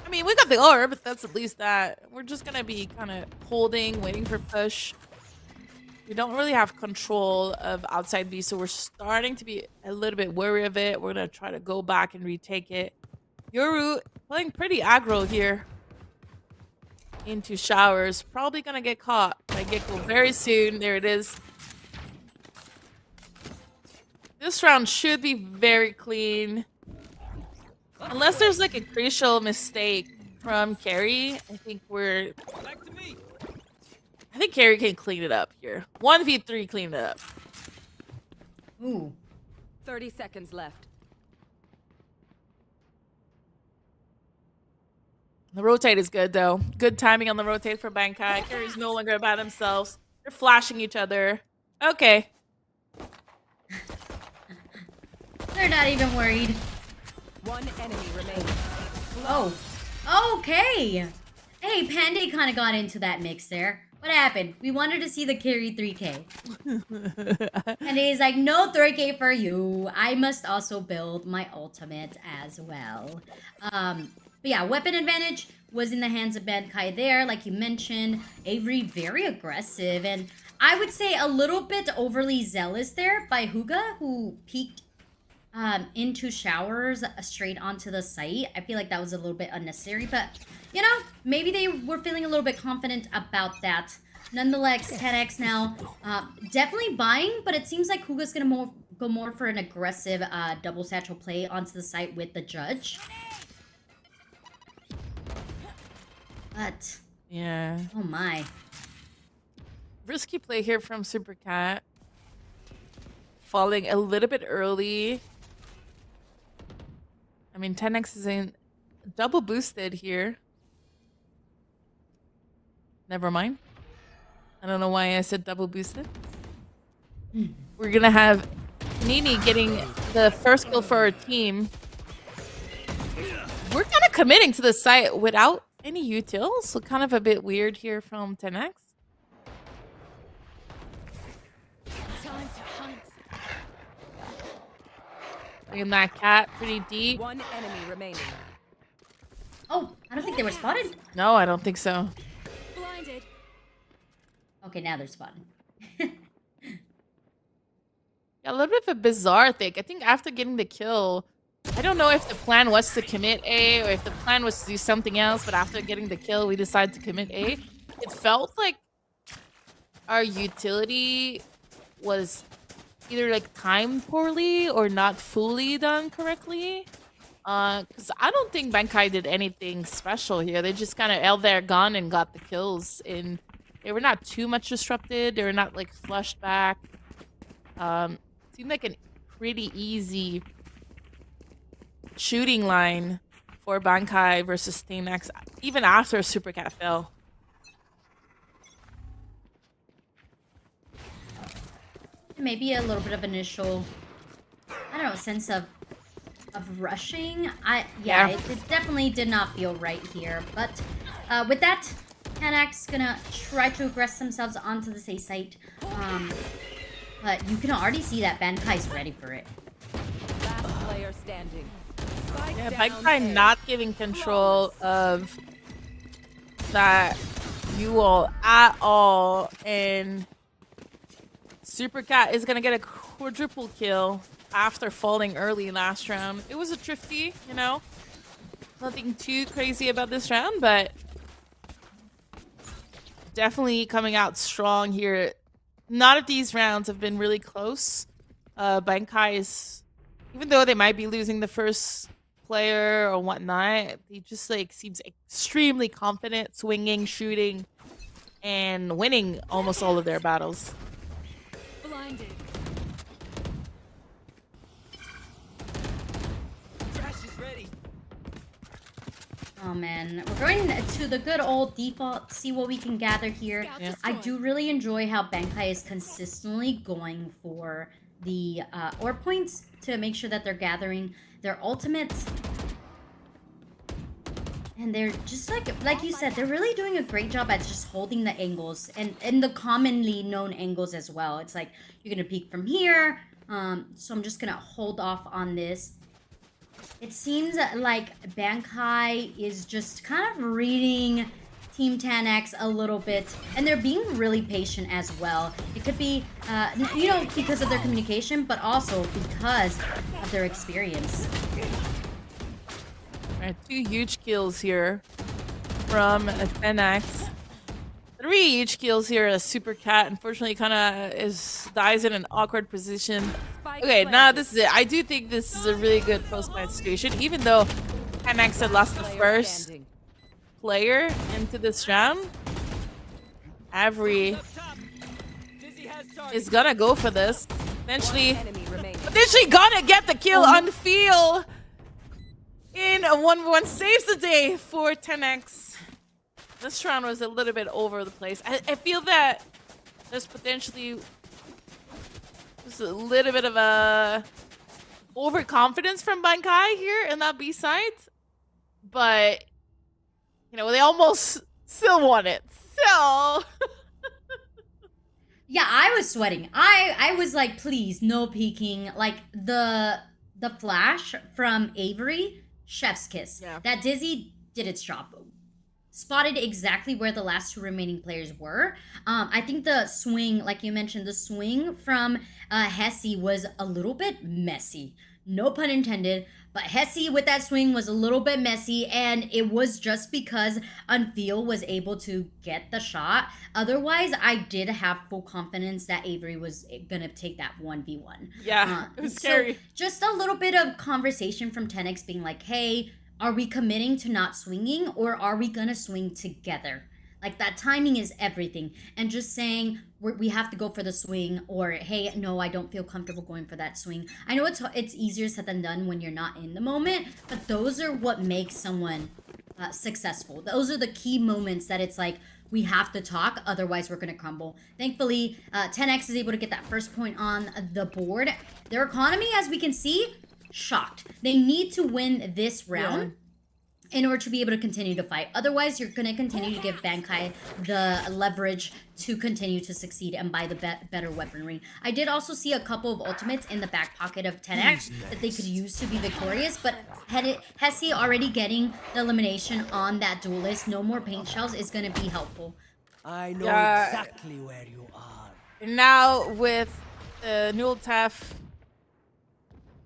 I mean, we got the orb, but that's at least that. We're just gonna be kind of holding, waiting for push. We don't really have control of outside B, so we're starting to be a little bit wary of it. We're gonna try to go back and retake it. Yoru playing pretty aggro here. Into showers. Probably gonna get caught by Gecko very soon. There it is. This round should be very clean. Unless there's like a crucial mistake from Carrie. I think Back to me. Carrie can clean it up here. 1v3 clean it up. Ooh. 30 seconds left. The rotate is good though. Good timing on the rotate for Bankai. Carrie's no longer by themselves. They're flashing each other. Okay. They're not even worried. One enemy remaining. Oh. Okay. Hey, Panday kind of got into that mix there. What happened? We wanted to see the carry 3K. And he's like, no 3K for you. I must also build my ultimate as well. But yeah, weapon advantage was in the hands of Bankai there, like you mentioned. Avery, very aggressive. And I would say a little bit overly zealous there by Huga, who peeked into showers straight onto the site. I feel like that was a little bit unnecessary, but you know, maybe they were feeling a little bit confident about that. Nonetheless, 10x now. Definitely buying, but it seems like Huga's gonna go more for an aggressive double satchel play onto the site with the judge. But Yeah. oh my. Risky play here from Supercat. Falling a little bit early. I mean, 10x is in double boosted here. Never mind. I don't know why I said double boosted. We're gonna have Nini getting the first kill for our team. We're kind of committing to the site without any util, so kind of a bit weird here from 10x. Time to hunt. Bringing that cat pretty deep. One enemy remaining. Oh, I don't think they were spotted. No, I don't think so. Blinded. Okay, now they're spotted. Yeah, a little bit of a bizarre thing. I think after getting the kill, I don't know if the plan was to commit A or if the plan was to do something else, but after getting the kill, we decided to commit A. It felt like our utility was either like timed poorly or not fully done correctly. Because I don't think Bankai did anything special here. They just kind of held their gun and got the kills, and they were not too much disrupted. They were not like flushed back. Seemed like a pretty easy shooting line for Bankai versus Stanex, even after Super Cat fell. Maybe a little bit of initial, I don't know, sense of rushing. Yeah. It definitely did not feel right here. But with that, 10X gonna try to aggress themselves onto the safe site. But you can already see that Bankai's ready for it. Last player standing. Spike Yeah, down Bankai A. not giving control of that Yule at all, and Super Cat is gonna get a quadruple kill after falling early last round. It was a thrifty, you know, nothing too crazy about this round, but definitely coming out strong here. None of these rounds have been really close. Bankai is, even though they might be losing the first player or whatnot, he just like seems extremely confident, swinging, shooting, and winning almost all of their battles. Blinded. Trash is ready. Oh man, we're going to the good old default, see what we can gather here. Yeah. I do really enjoy how Bankai is consistently going for the ore points to make sure that they're gathering their ultimates. And they're just like you said, they're really doing a great job at just holding the angles and the commonly known angles as well. It's like, you're gonna peek from here, so I'm just gonna hold off on this. It seems like Bankai is just kind of reading Team 10X a little bit, and they're being really patient as well. It could be, you know, because of their communication, but also because of their experience. All right, 2 huge kills here from a 10X. 3 huge kills here. A Super Cat, unfortunately, kind of dies in an awkward position. Okay, now this is it. I do think this is a really good post-match situation, even though 10X had lost the first player into this round. Avery Up top. Dizzy has target. is gonna go for this. Eventually Enemy remaining. gonna get the kill on Feel in a 1v1. Saves the day for 10X. This round was a little bit over the place. I feel that there's potentially just a little bit of a overconfidence from Bankai here in that B-side. But, you know, they almost still won it. So... Yeah, I was sweating. I was like, please, no peeking. Like the flash from Avery, chef's kiss. Yeah. That Dizzy did its job. Spotted exactly where the last 2 remaining players were. I think the swing, like you mentioned, the swing from Hesse was a little bit messy. No pun intended, but Hesse with that swing was a little bit messy, and it was just because Unfeel was able to get the shot. Otherwise, I did have full confidence that Avery was gonna take that 1v1. Yeah, it was scary. So just a little bit of conversation from 10X being like, hey, are we committing to not swinging, or are we gonna swing together? Like, that timing is everything. And just saying we have to go for the swing, or hey, no, I don't feel comfortable going for that swing. I know it's easier said than done when you're not in the moment, but those are what makes someone successful. Those are the key moments that it's like, we have to talk, otherwise we're gonna crumble. Thankfully, 10X is able to get that first point on the board. Their economy, as we can see, shocked. They need to win this round in order to be able to continue to fight. Otherwise, you're going to continue to give Bankai the leverage to continue to succeed and buy the better weaponry. I did also see a couple of ultimates in the back pocket of 10X that they could use to be victorious, but Hesse already getting the elimination on that duelist, no more paint shells, is going to be helpful. I know Yeah. exactly where you are. And now with Newell Taff,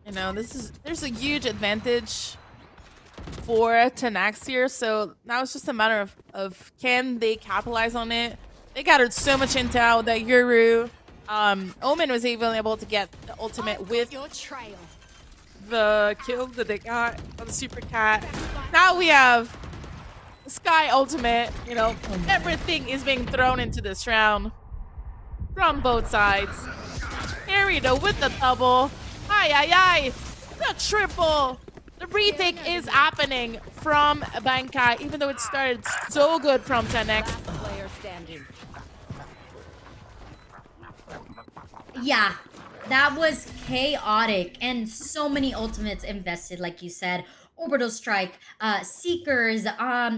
you know, there's a huge advantage for 10X here. So now it's just a matter of can they capitalize on it? They gathered so much intel that Yuru Omen was even able to get the ultimate with your trail. the kill that they got on the Super Cat. Now we have the Sky ultimate. You know, everything is being thrown into this round from both sides. Carry though with the double. Ay. The triple. The retake is happening from Bankai, even though it started so good from 10x. Player standing. Yeah, that was chaotic and so many ultimates invested, like you said. Orbital Strike, Seekers,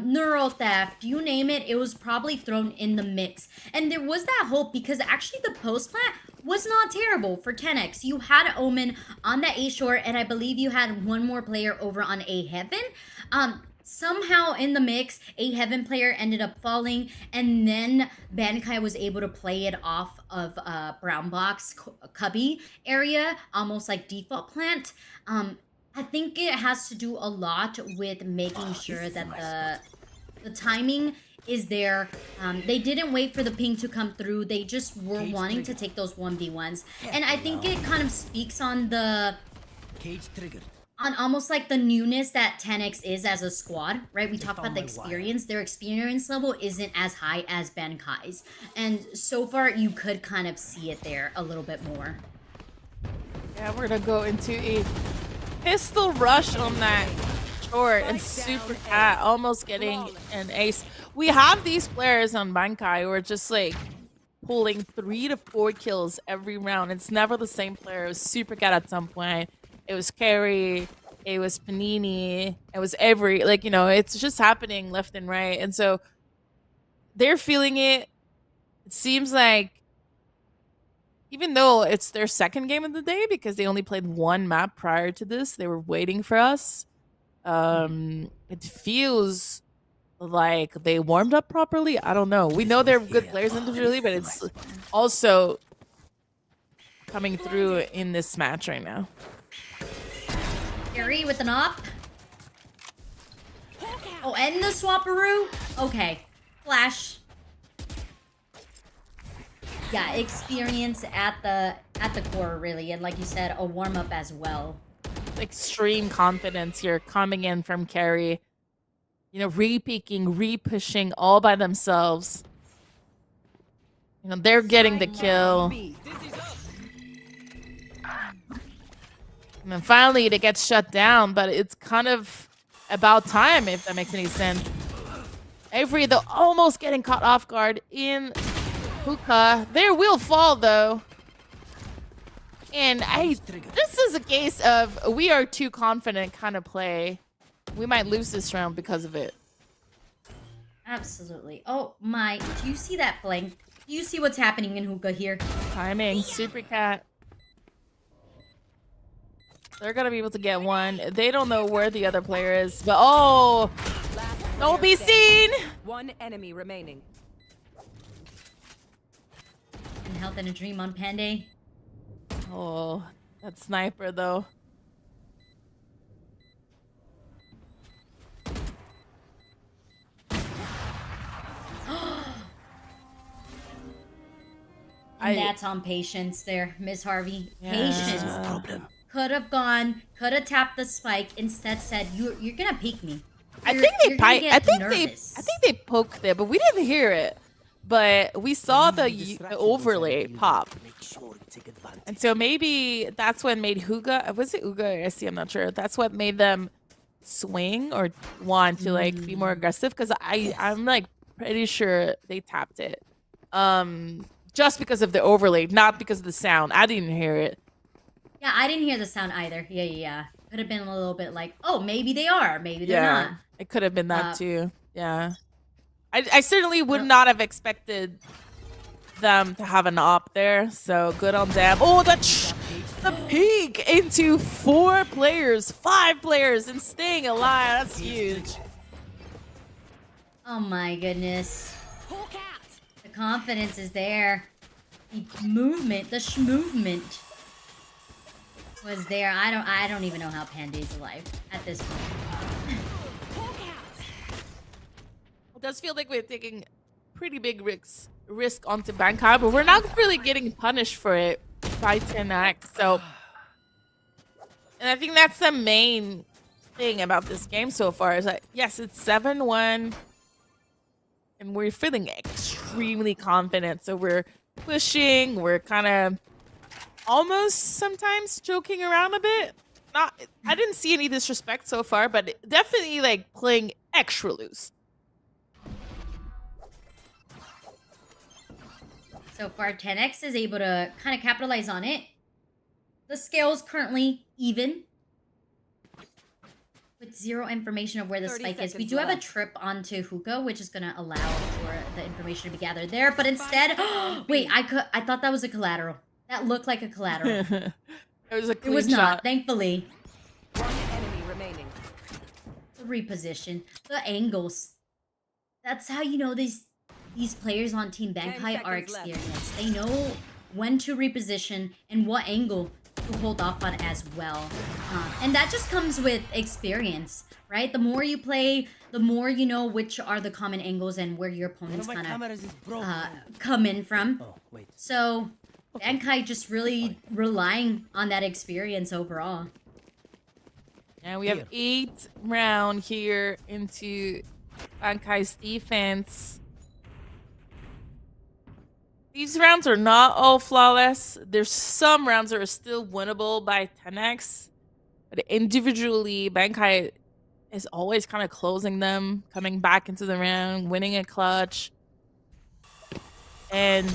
Neural Theft, you name it, it was probably thrown in the mix. And there was that hope because actually the post plant was not terrible for 10x. You had Omen on the A shore, and I believe you had one more player over on A Heaven. Somehow in the mix, a Heaven player ended up falling, and then Bankai was able to play it off of Brown Box cubby area, almost like default plant. I think it has to do a lot with making sure that the timing is there. They didn't wait for the ping to come through. They just were wanting to take those 1v1s. And I think it kind of speaks on the... Cage triggered. On almost like the newness that 10x is as a squad, right? We talk about the experience. Their experience level isn't as high as Bankai's. And so far, you could kind of see it there a little bit more. Yeah, we're gonna go into a pistol rush on that short, and Super Cat almost getting an ace. We have these players on Bankai who are just like pulling 3 to 4 kills every round. It's never the same player. It was Super Cat at some point. It was Carrie. It was Panini. It was every, like, you know, it's just happening left and right. And so they're feeling it. It seems like, even though it's their second game of the day, because they only played one map prior to this, they were waiting for us. It feels like they warmed up properly. I don't know. We know they're good players individually, but it's also coming through in this match right now. Carrie with an op. Oh, and the swapperoo? Okay. Flash. Yeah, experience at the core, really. And like you said, a warm-up as well. Extreme confidence here coming in from Carrie. You know, re-peeking, re-pushing all by themselves. You know, they're getting the kill. And then finally it gets shut down, but it's kind of about time, if that makes any sense. Avery, though, almost getting caught off guard in hookah. There will fall, though. And this is a case of we are too confident kind of play. We might lose this round because of it. Absolutely. Oh my, do you see that flank? Do you see what's happening in hookah here? Timing, Super Cat. They're gonna be able to get one. They don't know where the other player is, but oh, don't be seen. One enemy remaining. And Health and a Dream on Panday. Oh, that sniper though. And that's on patience there, Miss Harvey. Yeah. Patience. Could have gone, could have tapped the spike, instead said, you're gonna peek me. I think they poked it, but we didn't hear it. But we saw the overlay pop. And so maybe that's what made Huga, was it Uga or SC? I'm not sure. That's what made them swing or want to like be more aggressive, because I'm like pretty sure they tapped it. Just because of the overlay, not because of the sound. I didn't hear it. Yeah, I didn't hear the sound either. Yeah. Could have been a little bit like, oh, maybe they are, maybe they're not. It could have been that too. Yeah. I certainly would not have expected them to have an op there. So good on them. Oh, the peek into 4 players, 5 players, and staying alive. That's huge. Oh my goodness. The confidence is there. The movement, the schmovement was there. I don't even know how Panday's alive at this point. It does feel like we're taking pretty big risk onto Bankai, but we're not really getting punished for it by 10x. So, and I think that's the main thing about this game so far is that yes, it's 7-1, and we're feeling extremely confident. So we're pushing, we're kind of almost sometimes joking around a bit. I didn't see any disrespect so far, but definitely like playing extra loose. So far, 10x is able to kind of capitalize on it. The scale is currently even, with zero information of where the 30 spike is. We seconds do have a left. trip onto hookah, which is going to allow for the information to be gathered there. But instead, wait, I thought that was a collateral. That looked like a collateral. It was a It clean was shot. not, thankfully. One enemy remaining. The reposition, the angles. That's how you know these players on Team 10 Bankai are seconds left. experienced. They know when to reposition and what angle to hold off on as well. And that just comes with experience, right? The more you play, the more you know which are the common angles and where your One opponents of my kind cameras is broken. of come in from. Oh, wait. So Bankai just really relying on that experience overall. And we have 8 round here into Bankai's defense. These rounds are not all flawless. There's some rounds that are still winnable by 10x. But individually, Bankai is always kind of closing them, coming back into the round, winning a clutch. And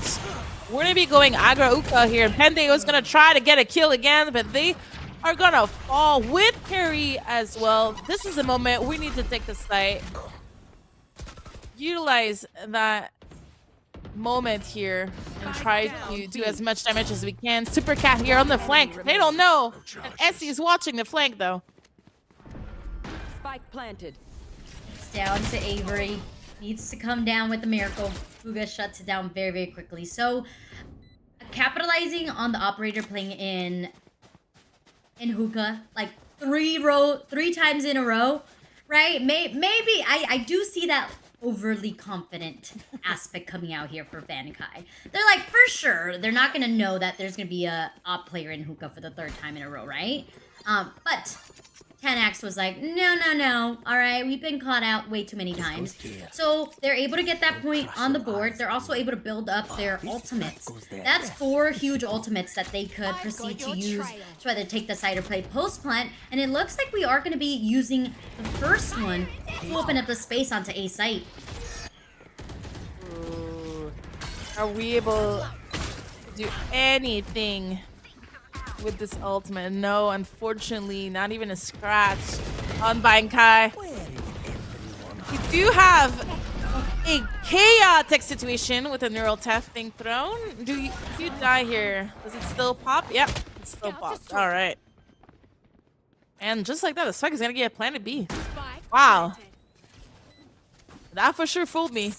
we're going to be going aggro Uka here. Pendeo is going to try to get a kill again, but they are going to fall with carry as well. This is a moment we need to take the site. Utilize that moment here and try to do as much damage as we can. Super Cat here on the flank. They don't know. And Essie is watching the flank though. Spike planted. It's down to Avery. Needs to come down with the miracle. Fuga shuts it down very, very quickly. So, capitalizing on the operator playing in hookah, like three times in a row, right? Maybe I do see that overly confident aspect coming out here for Bankai. They're like, for sure, they're not gonna know that there's gonna be a op player in hookah for the 3rd time in a row, right? But 10x was like, no. All right, we've been caught out way too many times. So they're able to get that point on the board. They're also able to build up their ultimates. That's 4 huge ultimates that they could proceed to use to either take the side or play post plant. And it looks like we are going to be using the first one to open up the space onto A site. Ooh. Are we able to do anything with this ultimate? No, unfortunately, not even a scratch on Bankai. We do have a chaotic situation with a neural theft being thrown. Do you die here? Does it still pop? Yep, it still pops. All right. And just like that, the spike is gonna get planted B. Wow. That for sure fooled me.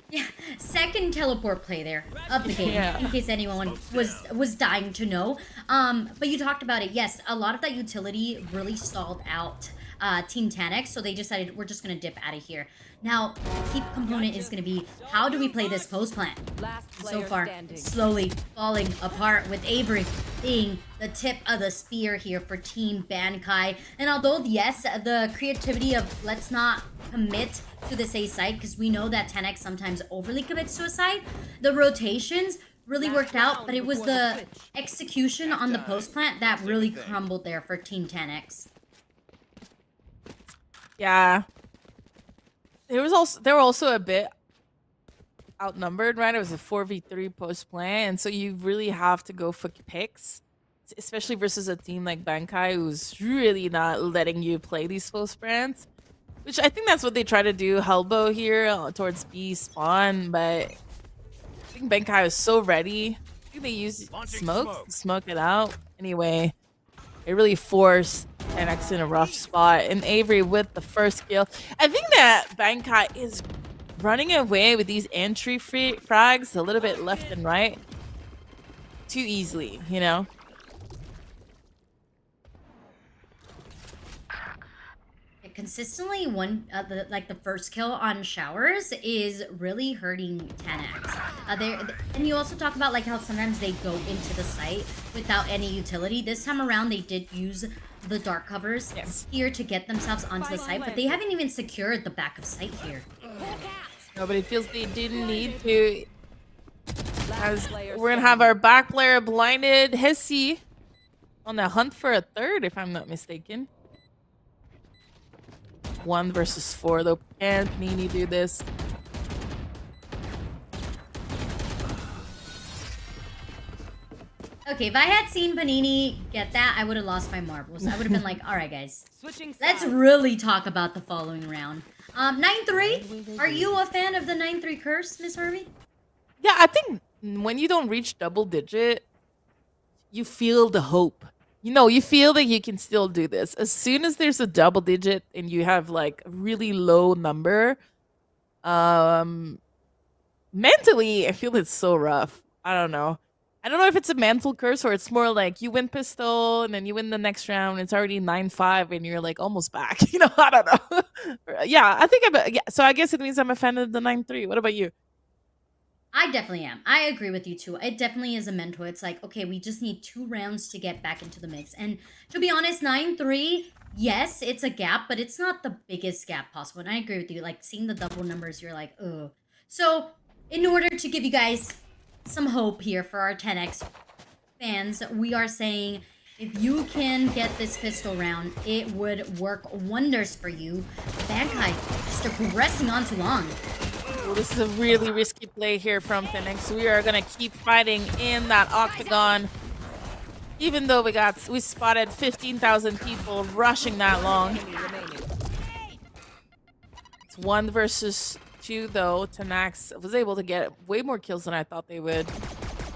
Yeah, second teleport play there of the game, Yeah. in case anyone was dying to know. But you talked about it. Yes, a lot of that utility really stalled out Team 10x, so they decided we're just gonna dip out of here. Now, key component is gonna be how do we play this post plant? Last So player far, standing. slowly falling apart with Avery being the tip of the spear here for Team Bankai. And although, yes, the creativity of let's not commit to this A site, because we know that 10x sometimes overly commits to a site, the rotations really worked out, but it was the execution on the post plant that really crumbled there for Team 10x. Yeah. They were also a bit outnumbered, right? It was a 4v3 post play, and so you really have to go for picks, especially versus a team like Bankai, who's really not letting you play these post brands. Which I think that's what they try to do, Helbo here towards B spawn, but I think Bankai was so ready. I think they used smoke to smoke it out. Anyway, it really forced 10x in a rough spot. And Avery with the first kill. I think that Bankai is running away with these entry frags a little bit left and right too easily, you know? consistently the first kill on showers is really hurting 10x. And you also talk about like how sometimes they go into the site without any utility. This time around, they did use the dark covers here to get themselves onto the site, but they haven't even secured the back of site here. No, but it feels they didn't need to. As we're gonna have our back layer blinded. Hesse on the hunt for a third, if I'm not mistaken. 1 versus 4 though. Can't Nini do this? Okay, if I had seen Panini get that, I would have lost my marbles. I would have been like, all right, guys, let's really talk about the following round. 9-3, are you a fan of the 9-3 curse, Miss Harvey? Yeah, I think when you don't reach double digit, you feel the hope. You know, you feel that you can still do this. As soon as there's a double digit and you have like a really low number, mentally, I feel it's so rough. I don't know. I don't know if it's a mental curse or it's more like you win pistol and then you win the next round. It's already 9-5 and you're like almost back. You know, I don't know. Yeah, I think so I guess it means I'm a fan of the 9-3. What about you? I definitely am. I agree with you too. It definitely is a mental. It's like, okay, we just need 2 rounds to get back into the mix. And to be honest, 9-3, yes, it's a gap, but it's not the biggest gap possible. And I agree with you. Like, seeing the double numbers, you're like, ugh. So, in order to give you guys some hope here for our 10x fans, we are saying if you can get this pistol round, it would work wonders for you. Bankai just progressing on too long. Well, this is a really risky play here from Phoenix. We are gonna keep fighting in that octagon, even though we spotted 15,000 people rushing that long. It's 1 versus 2 though. Tanax was able to get way more kills than I thought they would,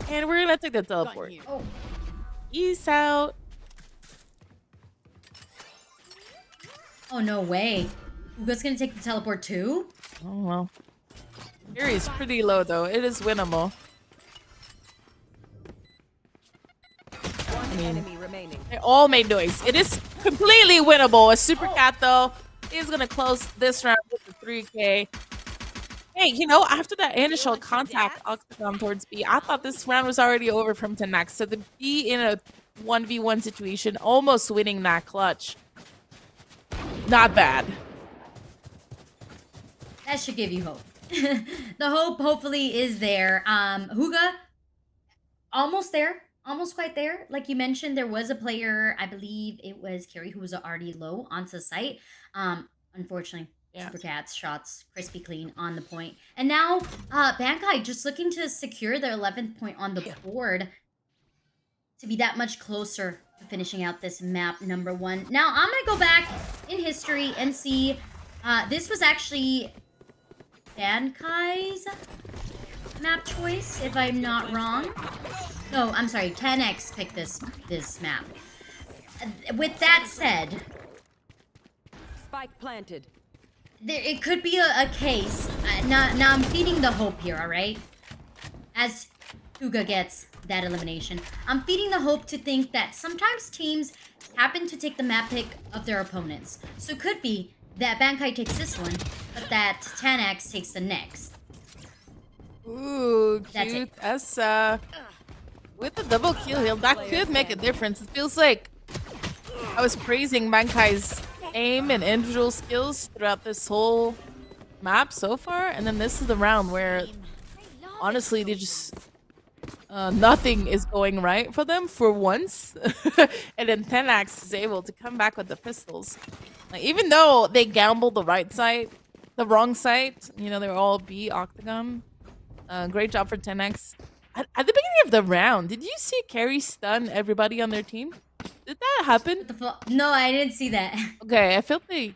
and we're gonna take the teleport. Oh, Peace out. oh no way. Uga's gonna take the teleport too? Oh well. Fury's pretty low though. It is winnable. Enemy remaining. They all made noise. It is completely winnable. A super cat though is gonna close this round with the 3K. Hey, you know, after that initial contact octagon towards B, I thought this round was already over from Tanax. So to be in a 1v1 situation, almost winning that clutch, not bad. That should give you hope. The hope hopefully is there. Huga, almost there. Almost quite there. Like you mentioned, there was a player, I believe it was Carrie, who was already low onto the site. Unfortunately, Super Cat's shots crispy clean on the point. And now, Bankai just looking to secure their 11th point on the board to be that much closer to finishing out this map number 1. Now, I'm going to go back in history and see, this was actually Bankai's map choice, if I'm not wrong. No, I'm sorry, 10x picked this map. With that said, Spike planted. it could be a case. Now I'm feeding the hope here, all right? As Huga gets that elimination, I'm feeding the hope to think that sometimes teams happen to take the map pick of their opponents. So it could be that Bankai takes this one, but that 10x takes the next. Ooh, That's cute it. Essa. With the double kill, that could make a difference. It feels like I was praising Bankai's aim and individual skills throughout this whole map so far, and then this is the round where honestly they just nothing is going right for them for once. And then 10x is able to come back with the pistols. Like, even though they gambled the wrong site, you know, they were all B octagon. Great job for 10x. At the beginning of the round, did you see Carrie stun everybody on their team? Did that happen? No, I didn't see that. Okay, I felt they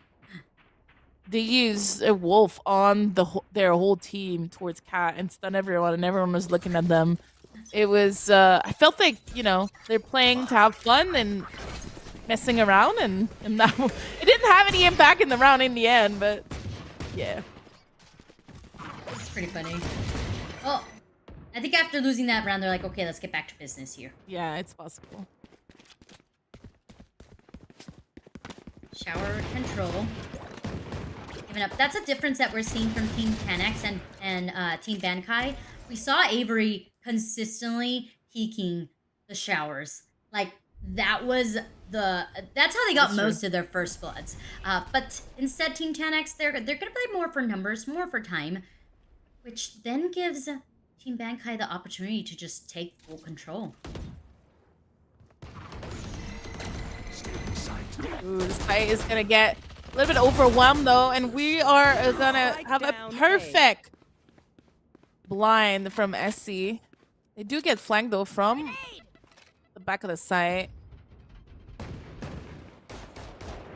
used a wolf on their whole team towards Cat and stun everyone, and everyone was looking at them. It was I felt like, you know, they're playing to have fun and messing around, and that it didn't have any impact in the round in the end, but yeah. It's pretty funny. Well, I think after losing that round, they're like, okay, let's get back to business here. Yeah, it's possible. Shower control. giving up. That's a difference that we're seeing from Team 10X and Team Bankai. We saw Avery consistently peeking the showers. Like, that's how they got most of their first bloods. But instead, Team 10X, they're gonna play more for numbers, more for time, which then gives Team Bankai the opportunity to just take full control. Ooh, this fight is gonna get a little bit overwhelmed though, and we are gonna have a perfect blind from SC. They do get flanked though from the back of the site.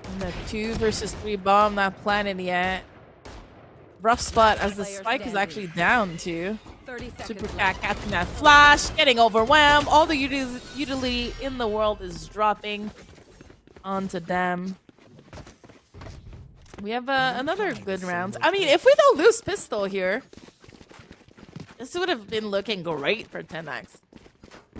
And the 2 versus 3 bomb not planted yet. Rough spot as the spike is actually down too. Super Cat catching that flash, getting overwhelmed. All the utility in the world is dropping onto them. We have another good round. I mean, if we don't lose pistol here, this would have been looking great for 10X.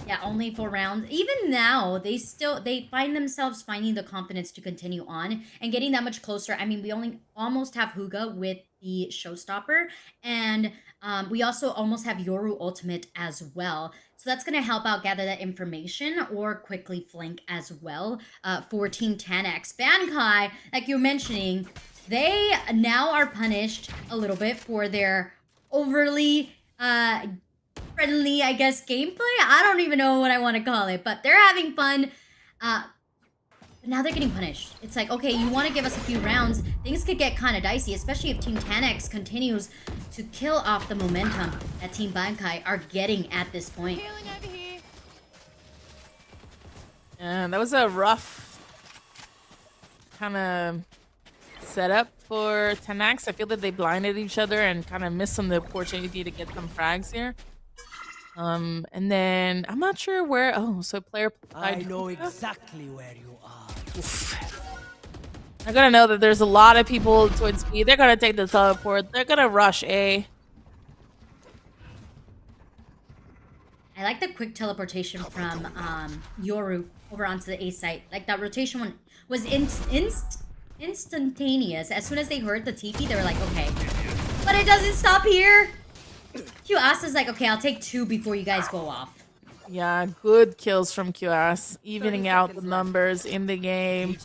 Yeah, only 4 rounds. Even now, they find themselves finding the confidence to continue on and getting that much closer. I mean, we only almost have Huga with the showstopper, and we also almost have Yoru ultimate as well. So that's going to help out gather that information or quickly flank as well for Team 10X. Bankai, like you're mentioning, they now are punished a little bit for their overly friendly, I guess, gameplay. I don't even know what I want to call it, but they're having fun. But now they're getting punished. It's like, okay, you want to give us a few rounds. Things could get kind of dicey, especially if Team 10X continues to kill off the momentum that Team Bankai are getting at this point. And that was a rough kind of setup for 10X. I feel that they blinded each other and kind of missed on the opportunity to get some frags here. And then I'm not sure where. Oh, so player. I know exactly where you are. Oof. They're gonna know that there's a lot of people towards B. They're gonna take the teleport. They're gonna rush A. I like the quick teleportation from Yoru over onto the A site. Like that rotation one was instantaneous. As soon as they heard the Tiki, they were like, okay. But it doesn't stop here. QAS like, okay, I'll take 2 before you guys go off. Yeah, good kills from QS, evening out the numbers in the game.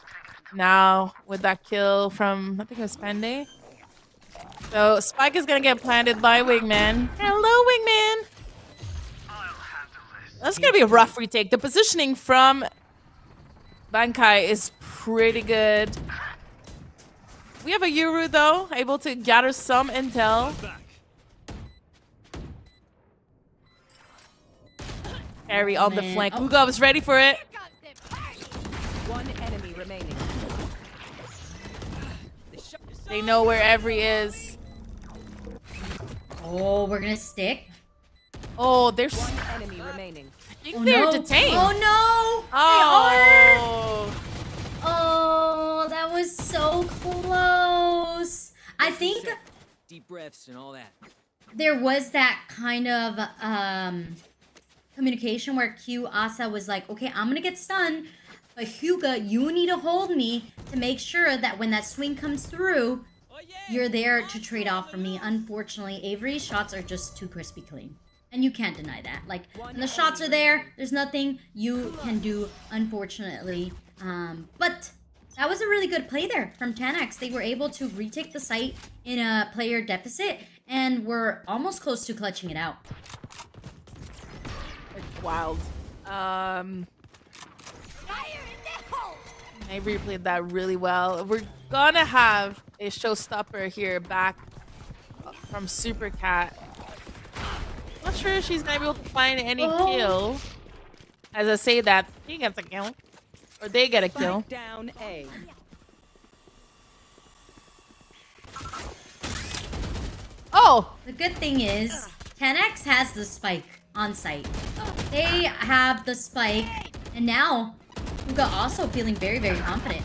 Now with that kill from, I think it was Pende. So Spike is gonna get planted by Wingman. Hello, Wingman. That's gonna be a rough retake. The positioning from Bankai is pretty good. We have a Yuru though, able to gather some intel. Carry on the flank. Hugo is ready for it. 1 enemy remaining. They know where Every is. Oh, we're gonna stick. Oh, there's. 1 enemy remaining. I think they're detained. Oh no! Oh. They are! Oh, that was so close. I think Deep breaths and all that. there was that kind of communication where Q Asa was like, okay, I'm gonna get stunned, but Huga, you need to hold me to make sure that when that swing comes through, you're there to trade off from me. Unfortunately, Avery's shots are just too crispy clean. And you can't deny that. Like, when the shots are there, there's nothing you can do, unfortunately. But that was a really good play there from 10X. They were able to retake the site in a player deficit, and were almost close to clutching it out. Wild. Avery played that really well. We're gonna have a showstopper here back from Super Cat. Not sure if she's gonna be able to find any kill. As I say that, he gets a kill. Or they get a kill. Spike down A. Oh! The good thing is, 10X has the spike on site. They have the spike, and now Huga also feeling very, very confident.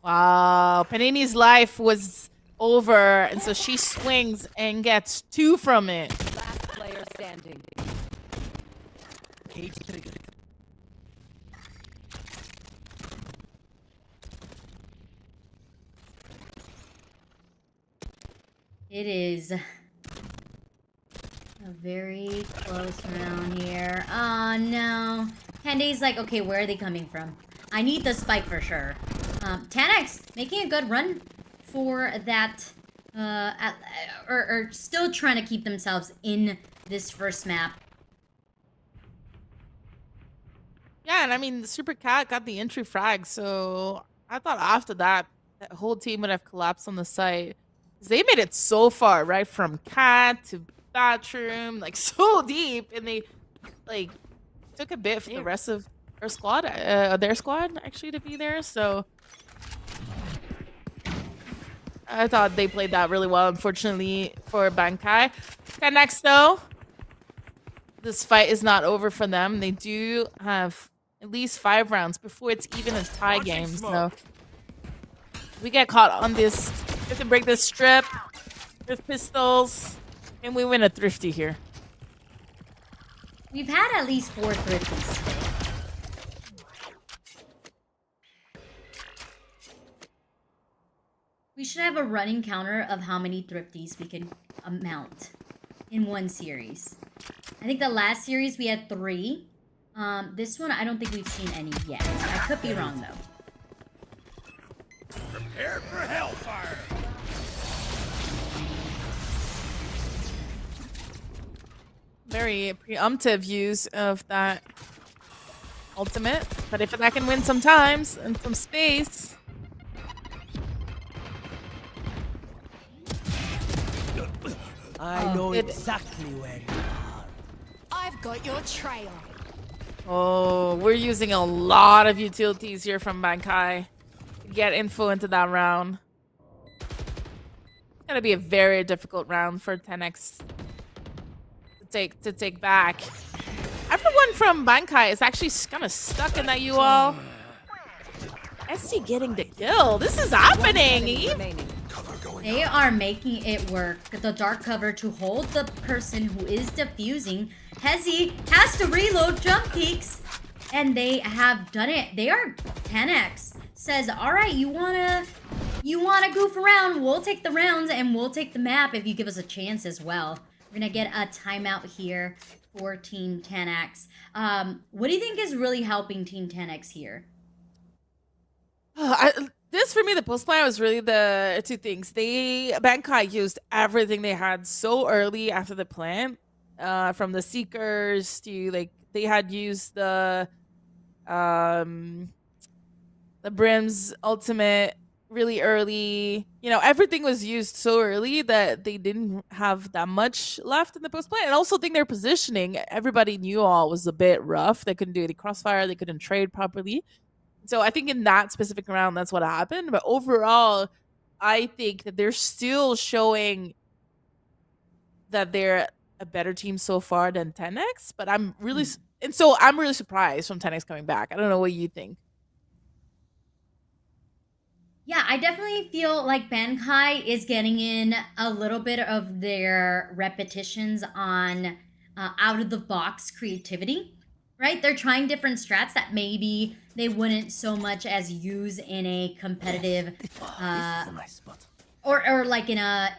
Wow, Panini's life was over, and so she swings and gets 2 from it. Last player standing. Cage trigger. It is a very close round here. Oh no. Candy's like, okay, where are they coming from? I need the spike for sure. 10x making a good run for that. Or still trying to keep themselves in this first map. Yeah, and I mean, the Super Cat got the entry frag, so I thought after that, that whole team would have collapsed on the site. 'Cause they made it so far, right? From Cat to bathroom, like so deep, and they like took a bit for the rest of their squad actually to be there. So I thought they played that really well. Unfortunately for Bankai. Okay, next though, this fight is not over for them. They do have at least 5 rounds before it's even a tie game. So we get caught on this. We have to break this strip with pistols, and we win a thrifty here. We've had at least 4 thrifties today. We should have a running counter of how many thrifties we can mount in one series. I think the last series we had 3. This one, I don't think we've seen any yet. I could be wrong, though. Prepare for hellfire. Very preemptive use of that ultimate. But if I can win sometimes and some space. I know exactly where you are. I've got your trail. Oh, we're using a lot of utilities here from Bankai to get info into that round. It's gonna be a very difficult round for 10x to take back. Everyone from Bankai is actually kind of stuck in that UL. SC getting the kill. This is happening. They are making it work. The dark cover to hold the person who is defusing. Hezi has to reload jump peaks, and they have done it. They are 10x. Says, all right, you wanna goof around? We'll take the rounds and we'll take the map if you give us a chance as well. We're gonna get a timeout here for Team 10x. What do you think is really helping Team 10x here? This for me, the post plan was really the 2 things. Bankai used everything they had so early after the plant, from the Seekers to like they had used the Brim's ultimate really early. You know, everything was used so early that they didn't have that much left in the post plan. And also think their positioning, everybody knew all was a bit rough. They couldn't do any crossfire, they couldn't trade properly. So I think in that specific round, that's what happened. But overall, I think that they're still showing that they're a better team so far than 10x. But I'm really, and so I'm really surprised from 10x coming back. I don't know what you think. Yeah, I definitely feel like Bankai is getting in a little bit of their repetitions on out of the box creativity. Right? They're trying different strats that maybe they wouldn't so much as use in a competitive or like in a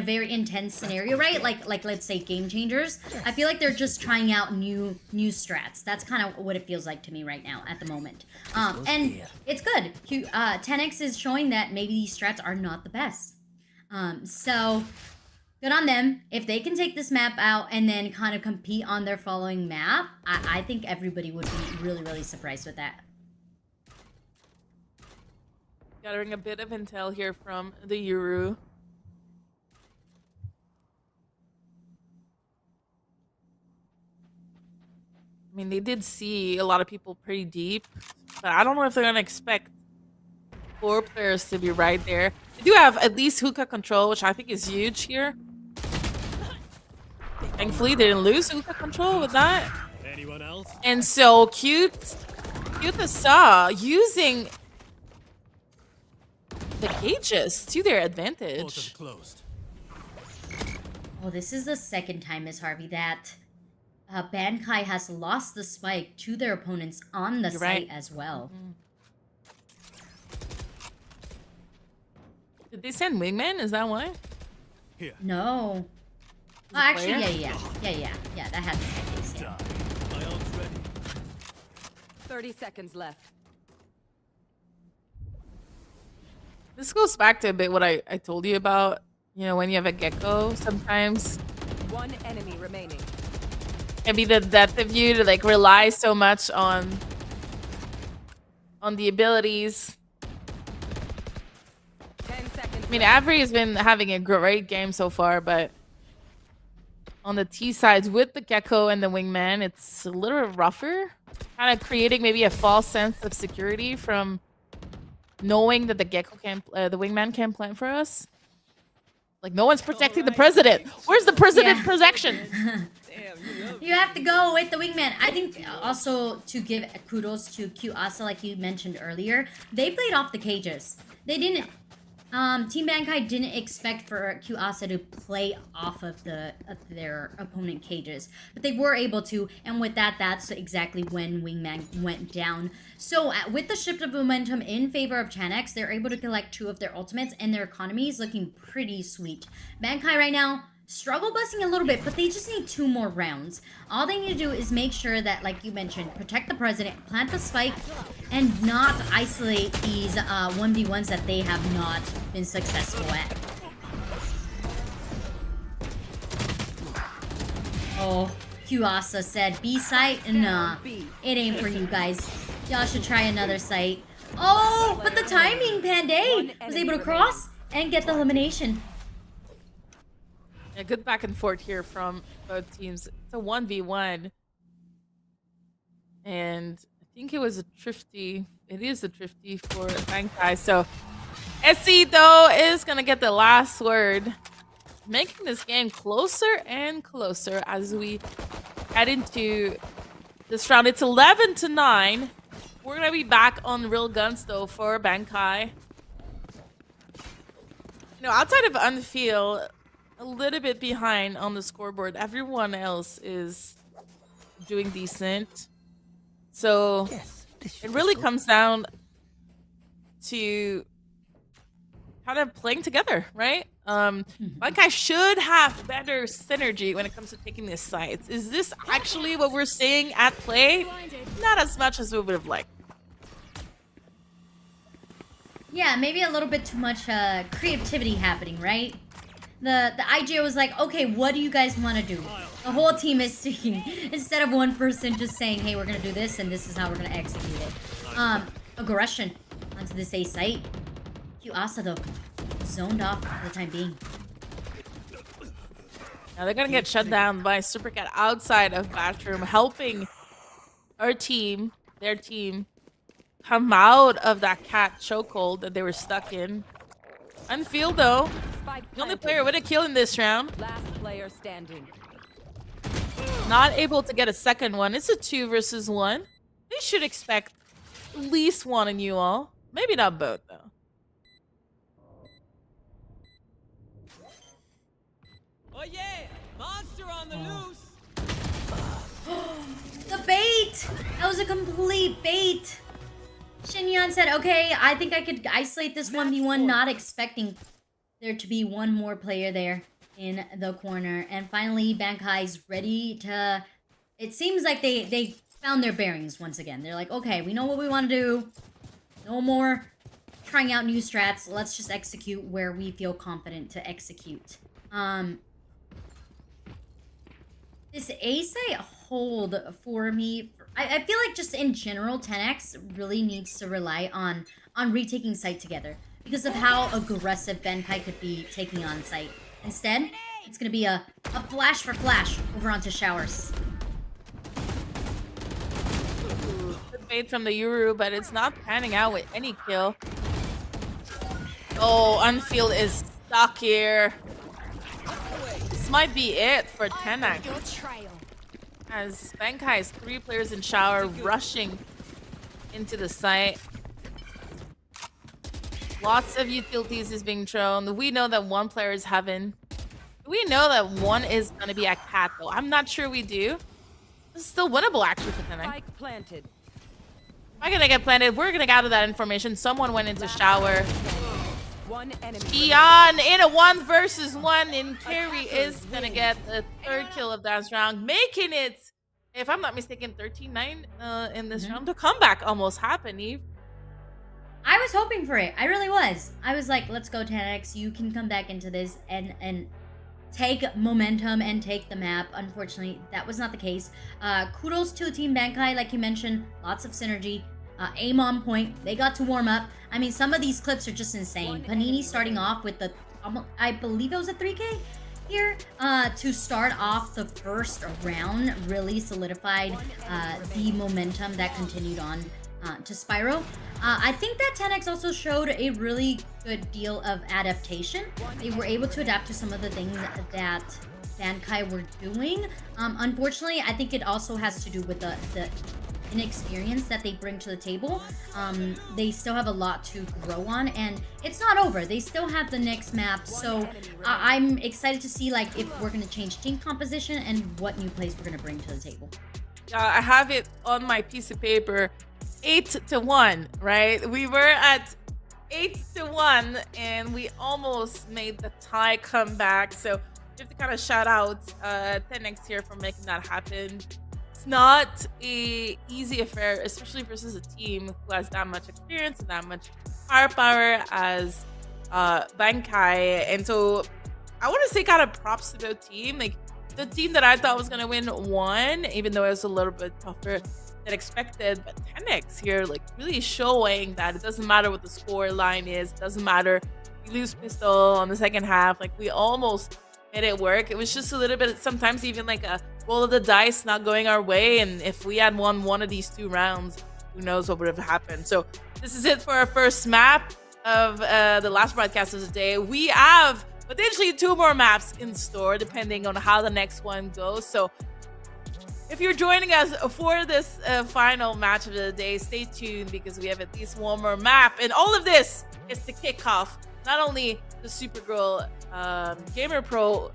very intense scenario, right? Like let's say game changers. I feel like they're just trying out new strats. That's kind of what it feels like to me right now at the moment. And it's good. 10x is showing that maybe these strats are not the best. So good on them. If they can take this map out and then kind of compete on their following map, I think everybody would be really, really surprised with that. Gathering a bit of intel here from the Yuru. I mean, they did see a lot of people pretty deep, but I don't know if they're gonna expect 4 players to be right there. They do have at least hookah control, which I think is huge here. Thankfully, they didn't lose hookah control with that. Anyone else? And so cute saw using the cages to their advantage. Closed. Oh, this is the second time, Miss Harvey, that Bankai has lost the spike to their opponents on the site as well. Did they send wingman? Is that why? Here. No. Oh, actually, yeah. That had to be the case. Yeah. My ult's ready. 30 seconds left. This goes back to a bit what I told you about. You know, when you have a gecko, sometimes One enemy remaining. can be the death of you to like rely so much on the abilities. 10 seconds. I mean, Avery has been having a great game so far, but on the T sides with the gecko and the wingman, it's a little rougher. Kind of creating maybe a false sense of security from knowing that the gecko can, the wingman can plant for us. Like no one's protecting the president. Where's the president protection? You have to go with the wingman. I think also to give kudos to QAsa, like you mentioned earlier, they played off the cages. They didn't. Team Bankai didn't expect for QAsa to play off of their opponent cages, but they were able to, and with that, that's exactly when Wingman went down. So with the shift of momentum in favor of Chanex, they're able to collect 2 of their ultimates, and their economy is looking pretty sweet. Bankai right now struggle busing a little bit, but they just need 2 more rounds. All they need to do is make sure that, like you mentioned, protect the president, plant the spike, and not isolate these 1v1s that they have not been successful at. Oh, QAsa said B site? Nah, it ain't for you guys. Y'all should try another site. Oh, but the timing, Panday was able to cross and get the elimination. A good back and forth here from both teams. It's a 1v1. And I think it was a thrifty. It is a thrifty for Bankai. So SC, though, is going to get the last word. Making this game closer and closer as we head into this round. It's 11-9. We're going to be back on real guns, though, for Bankai. You know, outside of Unfeel, a little bit behind on the scoreboard. Everyone else is doing decent. So it really comes down to kind of playing together, right? Bankai should have better synergy when it comes to taking these sides. Is this actually what we're seeing at play? Not as much as we would have liked. Yeah, maybe a little bit too much creativity happening, right? The IGO was like, okay, what do you guys want to do? The whole team is singing instead of one person just saying, hey, we're gonna do this and this is how we're gonna execute it. Aggression onto this A site. QAsa though, zoned off for the time being. Now they're gonna get shut down by Supercat outside of bathroom, helping our team, their team, come out of that cat chokehold that they were stuck in. Unfeel though, the only player with a kill in this round. Last player standing. Not able to get a second one. It's a 2 versus 1. They should expect at least one in you all. Maybe not both though. Oh yeah! Monster on the loose! The bait! That was a complete bait. Shinyan said, okay, I think I could isolate this 1v1, not expecting there to be one more player there in the corner. And finally, Bankai's ready to... It seems like they found their bearings once again. They're like, okay, we know what we want to do. No more trying out new strats. Let's just execute where we feel confident to execute. This A-site hold for me... I feel like just in general, 10X really needs to rely on retaking site together because of how aggressive Bankai could be taking on site. Instead, it's going to be a flash for flash over onto Showers. Good bait from the Yuru, but it's not panning out with any kill. Oh, Unfield is stuck here. This might be it for 10X. As Bankai has 3 players in shower rushing into the site. Lots of utilities is being thrown. We know that one player is heaven. We know that one is going to be a cat though. I'm not sure we do. This is still winnable actually for 10X. Spike planted. I'm going to get planted. We're going to gather that information. Someone went into shower. One enemy. Eon in a 1 versus 1, and Carrie is gonna get the 3rd kill of that round, making it, if I'm not mistaken, 13-9 in this round. The comeback almost happened, Eve. I was hoping for it. I really was. I was like, let's go 10x. You can come back into this and take momentum and take the map. Unfortunately, that was not the case. Kudos to Team Bankai, like you mentioned, lots of synergy. Aim on point. They got to warm up. I mean, some of these clips are just insane. Panini starting off with the, I believe it was a 3K here to start off the first round, really solidified the momentum that continued on to Spyro. I think that 10x also showed a really good deal of adaptation. They were able to adapt to some of the things that Bankai were doing. Unfortunately, I think it also has to do with the inexperience that they bring to the table. They still have a lot to grow on, and it's not over. They still have the next map, so I'm excited to see like if we're gonna change team composition and what new plays we're gonna bring to the table. I have it on my piece of paper, 8-1, right? We were at 8-1, and we almost made the tie comeback. So we have to kind of shout out 10x here for making that happen. It's not a easy affair, especially versus a team who has that much experience and that much firepower as Bankai. And so I want to say kind of props to the team. Like, the team that I thought was going to win won, even though it was a little bit tougher than expected. But 10x here, like, really showing that it doesn't matter what the score line is. It doesn't matter if you lose pistol on the second half. Like, we almost made it work. It was just a little bit, sometimes even like a roll of the dice not going our way. And if we had won one of these 2 rounds, who knows what would have happened. So this is it for our first map of the last broadcast of the day. We have potentially 2 more maps in store, depending on how the next one goes. So if you're joining us for this final match of the day, stay tuned, because we have at least 1 more map. And all of this is to kick off not only the Supergirl Gamer Pro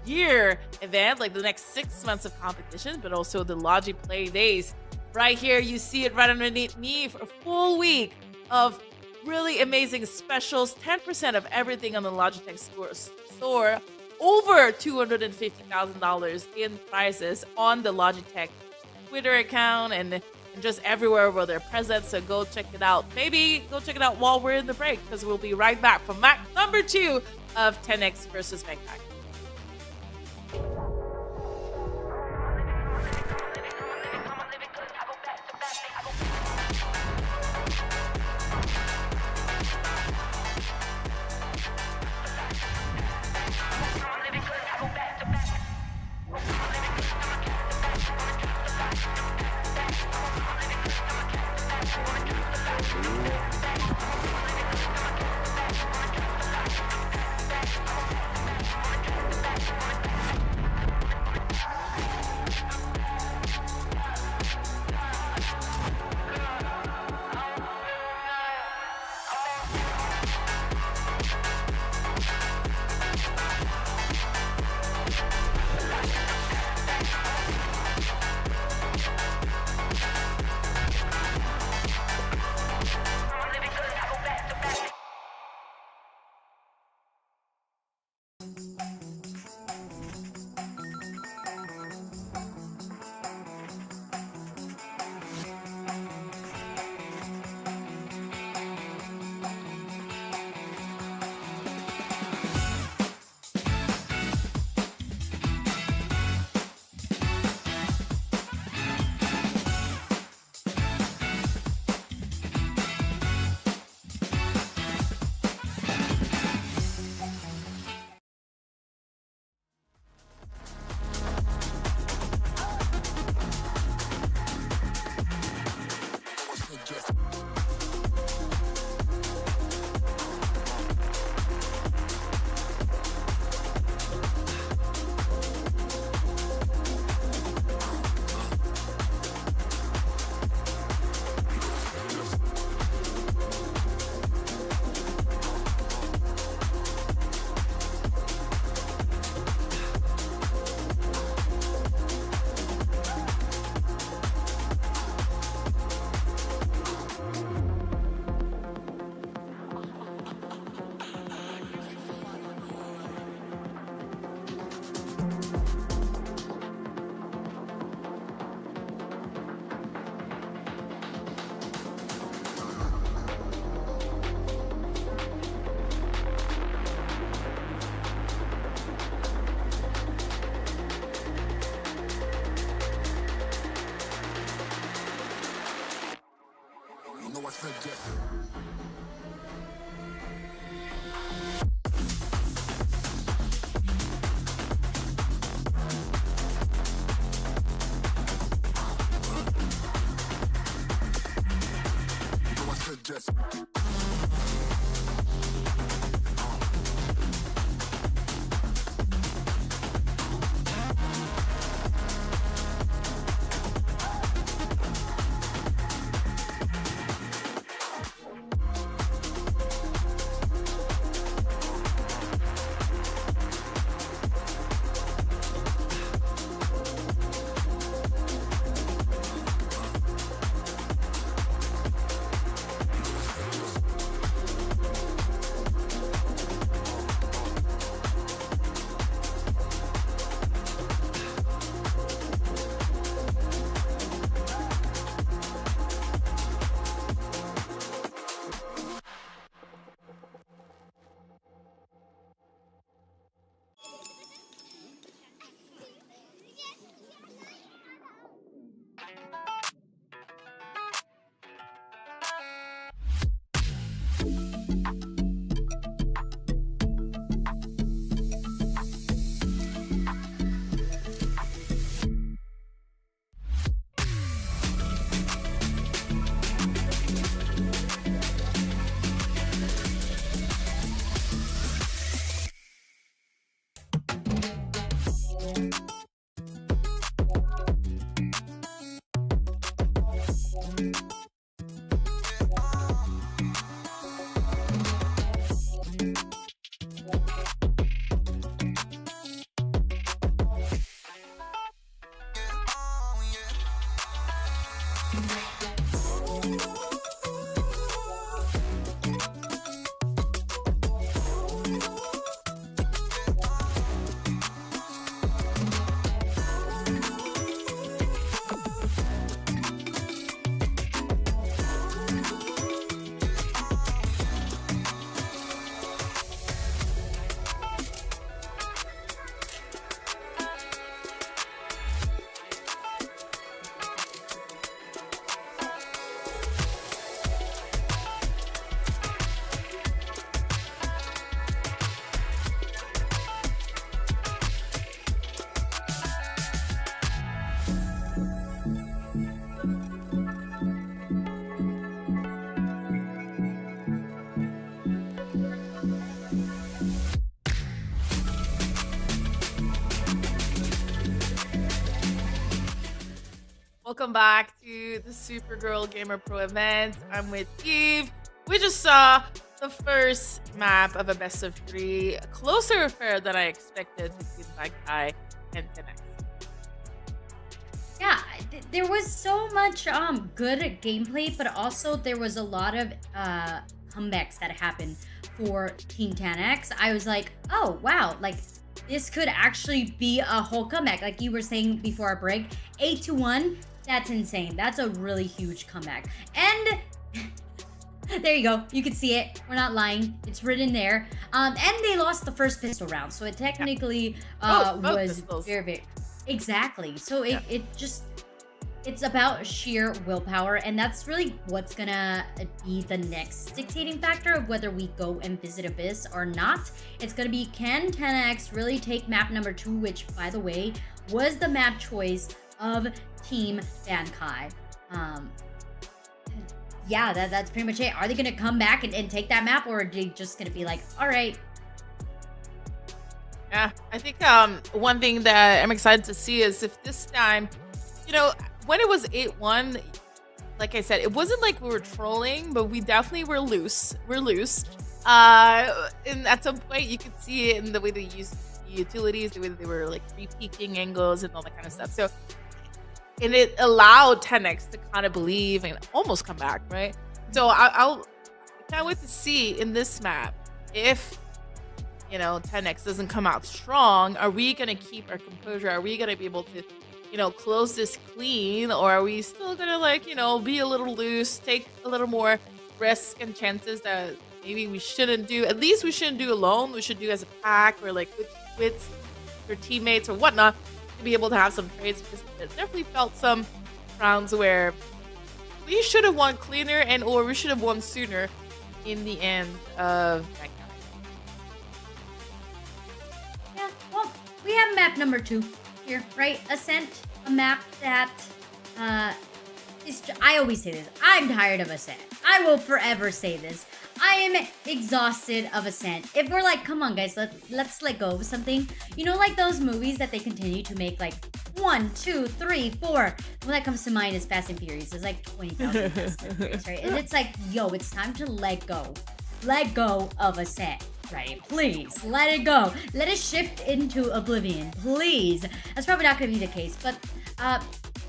year event, like the next 6 months of competition, but also the Logi Play Days. Right here, you see it right underneath me, for a full week of really amazing specials, 10% of everything on the Logitech store, over $250,000 in prizes on the Logitech Twitter account and just everywhere where they're present. So go check it out. Maybe go check it out while we're in the break, because we'll be right back for map number 2 of 10x versus Bankai. Welcome back to the Supergirl Gamer Pro event. I'm with Eve. We just saw the first map of a best of 3. A closer affair than I expected between Magpie and 10X. Yeah, there was so much good gameplay, but also there was a lot of comebacks that happened for Team 10X. I was like, oh wow, like this could actually be a whole comeback. Like you were saying before our break, 8-1. That's insane. That's a really huge comeback. And there you go. You can see it. We're not lying. It's written there. And they lost the first pistol round, so it technically was pistols. very exactly. So it's about sheer willpower, and that's really what's gonna be the next dictating factor of whether we go and visit Abyss or not. It's gonna be, can 10X really take map number 2, which by the way was the map choice of Team Bankai. Yeah, that's pretty much it. Are they gonna come back and take that map, or are they just gonna be like, all right? Yeah, I think one thing that I'm excited to see is if this time, you know, when it was 8-1, like I said, it wasn't like we were trolling, but we definitely were loose. We're loose. And at some point, you could see it in the way they used the utilities, the way that they were like re-peeking angles and all that kind of stuff. So, and it allowed 10X to kind of believe and almost come back, right? So I can't wait to see in this map if, you know, 10X doesn't come out strong. Are we going to keep our composure? Are we going to be able to, you know, close this clean? Or are we still going to, like, you know, be a little loose, take a little more risk and chances that maybe we shouldn't do? At least we shouldn't do alone. We should do as a pack or like with your teammates or whatnot to be able to have some trades, because it definitely felt some rounds where we should have won cleaner and or we should have won sooner in the end of that game. Yeah, well, we have map number 2 here, right? Ascent, a map that I always say this. I'm tired of Ascent. I will forever say this. I am exhausted of Ascent. If we're like, come on guys, let's let go of something. You know, like those movies that they continue to make, like 1, 2, 3, 4. One that comes to mind is Fast and Furious. It's like 20,000 Fast and Furious, right? And it's like, yo, it's time to let go. Let go of Ascent, right? Please, let it go. Let it shift into oblivion, please. That's probably not going to be the case, but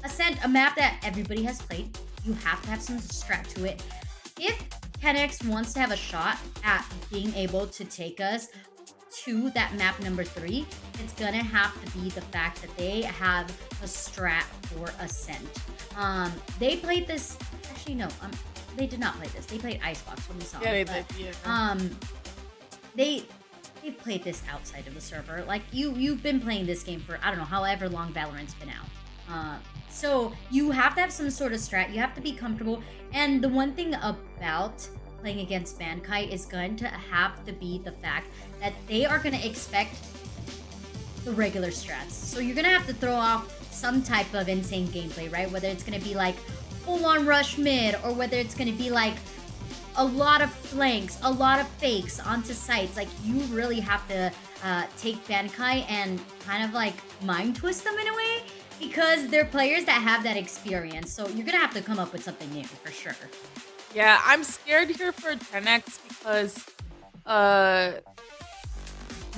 Ascent, a map that everybody has played. You have to have some strat to it. If 10x wants to have a shot at being able to take us to that map number 3, it's gonna have to be the fact that they have a strat for Ascent. They played this. Actually, no. They did not play this. They played Icebox when we saw it. They did. Yeah. They've played this outside of the server. Like you've been playing this game for I don't know however long Valorant's been out. So you have to have some sort of strat. You have to be comfortable. And the one thing about playing against Bankai is going to have to be the fact that they are going to expect the regular strats. So you're going to have to throw off some type of insane gameplay, right? Whether it's going to be like full-on rush mid, or whether it's going to be like a lot of flanks, a lot of fakes onto sites. Like you really have to take Bankai and kind of like mind twist them in a way, because they're players that have that experience. So you're gonna have to come up with something new for sure. Yeah, I'm scared here for 10x because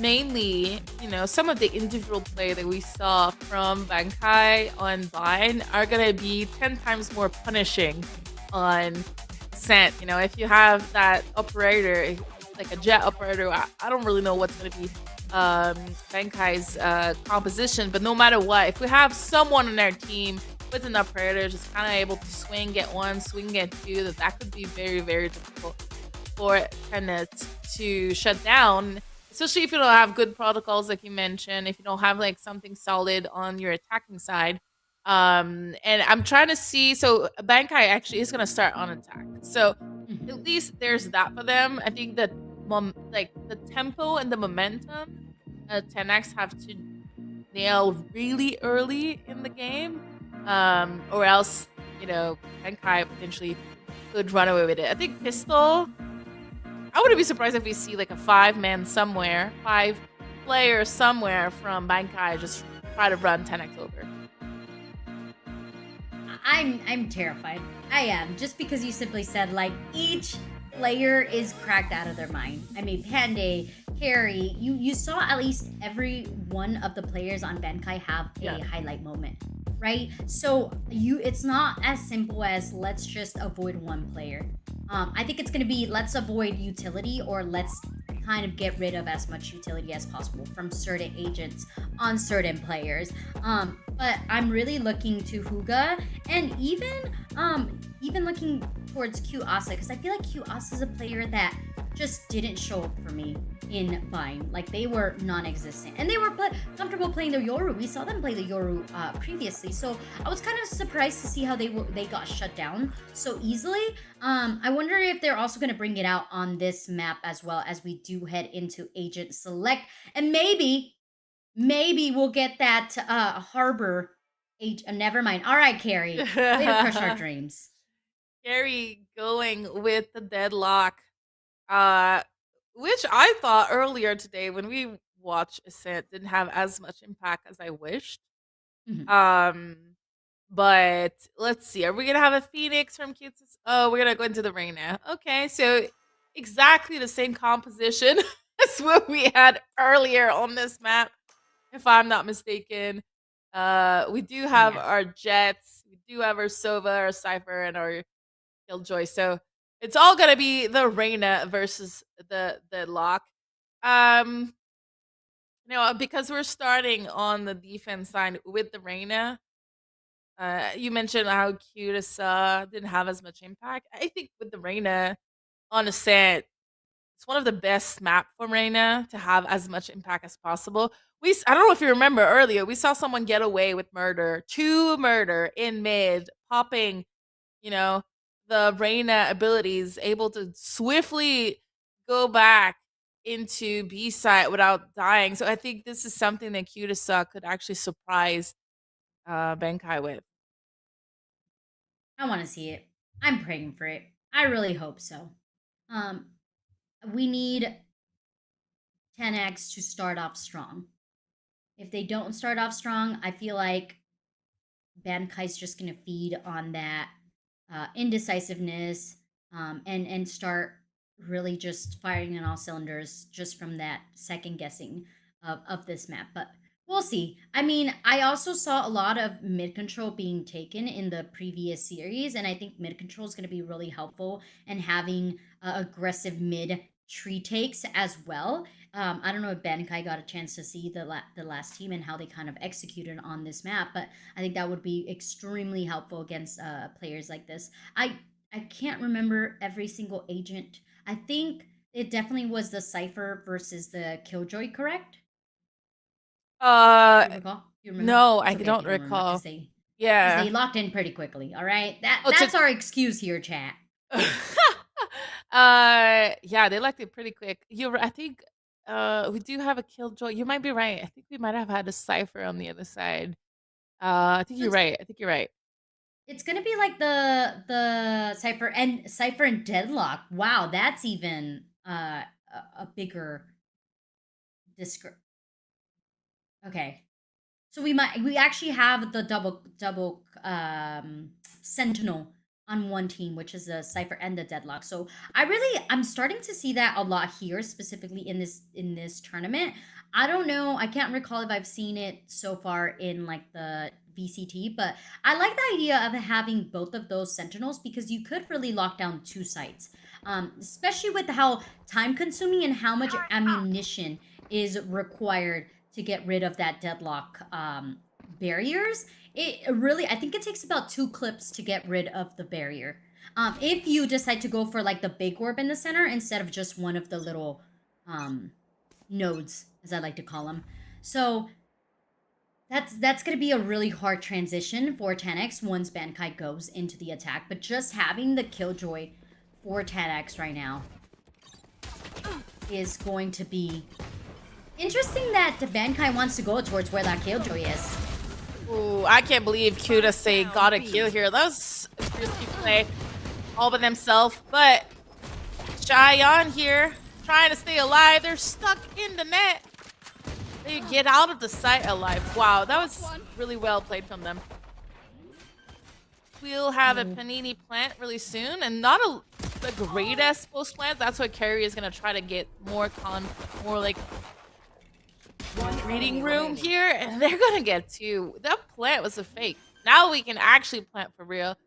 mainly, you know, some of the individual play that we saw from Bankai on Vine are gonna be 10 times more punishing on Ascent. You know, if you have that operator, like a jet operator, I don't really know what's gonna be Bankai's composition, but no matter what, if we have someone on our team with an operator just kind of able to swing, get 1, swing, get 2, that could be very, very difficult for Tenet to shut down, especially if you don't have good protocols like you mentioned, if you don't have like something solid on your attacking side. And I'm trying to see, so Bankai actually is going to start on attack, so at least there's that for them. I think that the tempo and the momentum 10x have to nail really early in the game, or else, you know, Bankai potentially could run away with it. I think Pistol, I wouldn't be surprised if we see like a 5-man somewhere, 5 players somewhere from Bankai just try to run 10x over. I'm terrified. I am, just because you simply said like each player is cracked out of their mind. I mean, Panday, Carry, you saw at least every one of the players on Bankai have a highlight moment, right? So it's not as simple as let's just avoid one player. I think it's gonna be let's avoid utility, or let's kind of get rid of as much utility as possible from certain agents on certain players. But I'm really looking to Huga, and even looking towards QAsa, because I feel like QAsa is a player that just didn't show up for me in Vine. Like they were non-existent, and they were comfortable playing the Yoru. We saw them play the Yoru previously, so I was kind of surprised to see how they got shut down so easily. I wonder if they're also going to bring it out on this map as well, as we do head into Agent Select, and maybe we'll get that Harbor never mind. All right, Carrie, way to crush our dreams. Carrie going with the deadlock, which I thought earlier today when we watched Ascent didn't have as much impact as I wished. But let's see. Are we gonna have a Phoenix from Cute? Oh, we're gonna go into the ring now. Okay, so exactly the same composition as what we had earlier on this map, if I'm not mistaken. We do have our Jets, we do have our Sova, our Cypher, and our Killjoy. So it's all gonna be the Reyna versus the Lock. You know, because we're starting on the defense side with the Reyna. You mentioned how Cutasa didn't have as much impact. I think with the Reyna on Ascent, it's one of the best map for Reyna to have as much impact as possible. I don't know if you remember earlier, we saw someone get away with murder, 2 murder in mid, popping, you know, the Reina abilities, able to swiftly go back into B side without dying. So I think this is something that Cutasa could actually surprise Benkai with. I want to see it. I'm praying for it. I really hope so. Um, we need 10x to start off strong. If they don't start off strong, I feel like Bankai's just gonna feed on that indecisiveness and start really just firing on all cylinders just from that second guessing of this map. But we'll see. I mean, I also saw a lot of mid control being taken in the previous series, and I think mid control is going to be really helpful in having aggressive mid tree takes as well. I don't know if Bankai got a chance to see the last team and how they kind of executed on this map, but I think that would be extremely helpful against players like this. I can't remember every single agent. I think it definitely was the Cypher versus the Killjoy, correct? You recall? You remember? No, It's I okay if don't you don't remember, recall. because they Yeah. locked in pretty quickly. All right, Oh, that's our excuse here, chat. Yeah, they liked it pretty quick. I think we do have a Killjoy. You might be right. I think we might have had a Cypher on the other side. I think So you're right. I think you're right. it's gonna be like the Cypher and Deadlock. Wow, that's even a bigger disc. Okay, so we actually have the double Sentinel on one team, which is the Cypher and the Deadlock. So I'm starting to see that a lot here, specifically in this tournament. I don't know, I can't recall if I've seen it so far in like the VCT, but I like the idea of having both of those Sentinels because you could really lock down two sites, especially with how time consuming and how much ammunition is required to get rid of that Deadlock barriers. I think it takes about 2 clips to get rid of the barrier. If you decide to go for like the big orb in the center instead of just one of the little nodes, as I like to call them. So that's going to be a really hard transition for 10x once Bankai goes into the attack. But just having the Killjoy for 10x right now is going to be interesting that Bankai wants to go towards where that Killjoy is. Ooh, I can't believe Cutasa got a kill here. That was a risky play all by themselves. But Cheyenne here, trying to stay alive. They're stuck in the net. They get out of the site alive. Wow, that was really well played from them. We'll have a Panini plant really soon, and not the greatest post plant. That's what Carrie is gonna try to get more like reading room here, and they're gonna get 2. That plant was a fake. Now we can actually plant for real.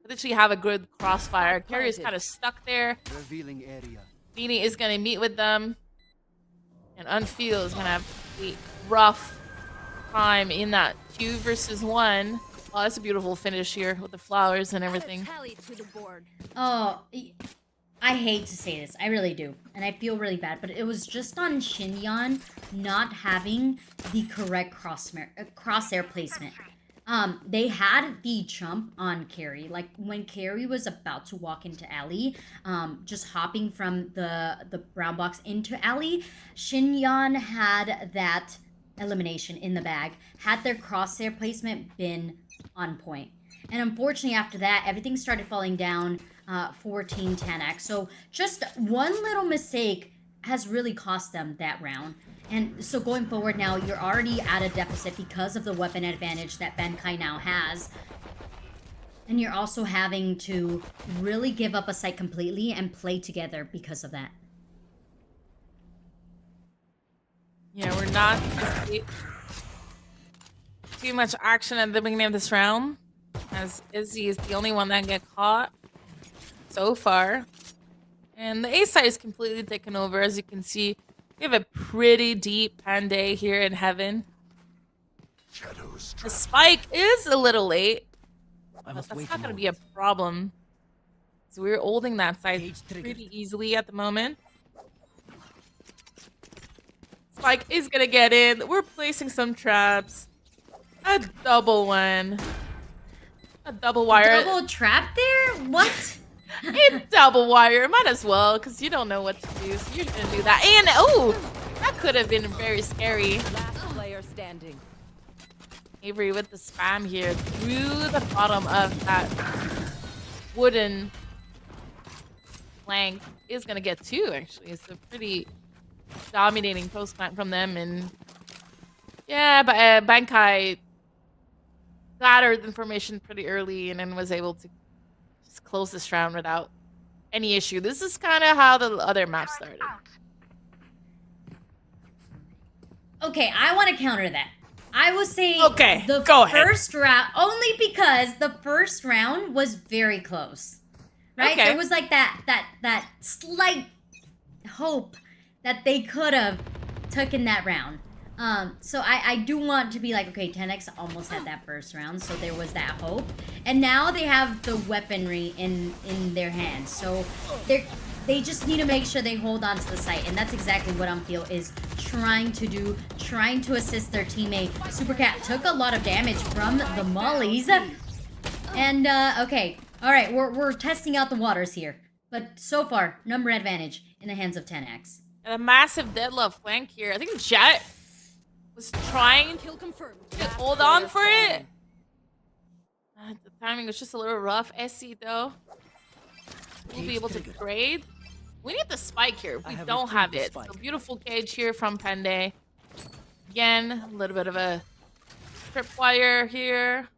Literally have a good crossfire. Carrie is kind of stuck there. Revealing area. Beanie is gonna meet with them, and Unfeel is gonna have a rough time in that 2 versus 1. Oh, that's a beautiful finish here with the flowers and everything. Oh, I hate to say this. I really do. And I feel really bad. But it was just on Shinyan not having the correct crosshair placement. They had the jump on Carrie. Like, when Carrie was about to walk into Alley, just hopping from the brown box into Alley, Shinyan had that elimination in the bag. Had their crosshair placement been on point. And unfortunately, after that, everything started falling down for Team 10X. So just one little mistake has really cost them that round. And so going forward now, you're already at a deficit because of the weapon advantage that Bankai now has. And you're also having to really give up a site completely and play together because of that. Yeah, we're not too much action at the beginning of this round, as Izzy is the only one that get caught so far. And the A side is completely taken over. As you can see, we have a pretty deep Panday here in heaven. The spike is a little late, but that's not going to be a problem. So we're holding that side pretty easily at the moment. Spike is going to get in. We're placing some traps. A double one. A double wire. Double trap there? What? It double wire. Might as well, because you don't know what to do. So you're gonna do that. And oh, that could have been very scary. Last player standing. Avery with the spam here through the bottom of that wooden plank is gonna get 2. Actually, it's a pretty dominating post plant from them. And yeah, but Bankai gathered information pretty early and then was able to just close this round without any issue. This is kind of how the other map started. Okay, I want to counter that. I will say the first round, only because the first round was very close, right? Okay. There was like that slight hope that they could have taken that round. So I do want to be like, okay, 10X almost had that first round, so there was that hope. And now they have the weaponry in their hands, so they just need to make sure they hold on to the site, and that's exactly what Unfeel is trying to do, trying to assist their teammate. Supercat took a lot of damage from the mollies. And, okay, alright, we're testing out the waters here. But so far, number advantage in the hands of 10X. And a massive deadlock flank here. I think Jet was trying Kill confirmed. to hold on for it. The timing was just a little rough. SC though will be able to trade. We need the spike here. We don't have it. So beautiful cage here from Pende. Again, a little bit of a tripwire here.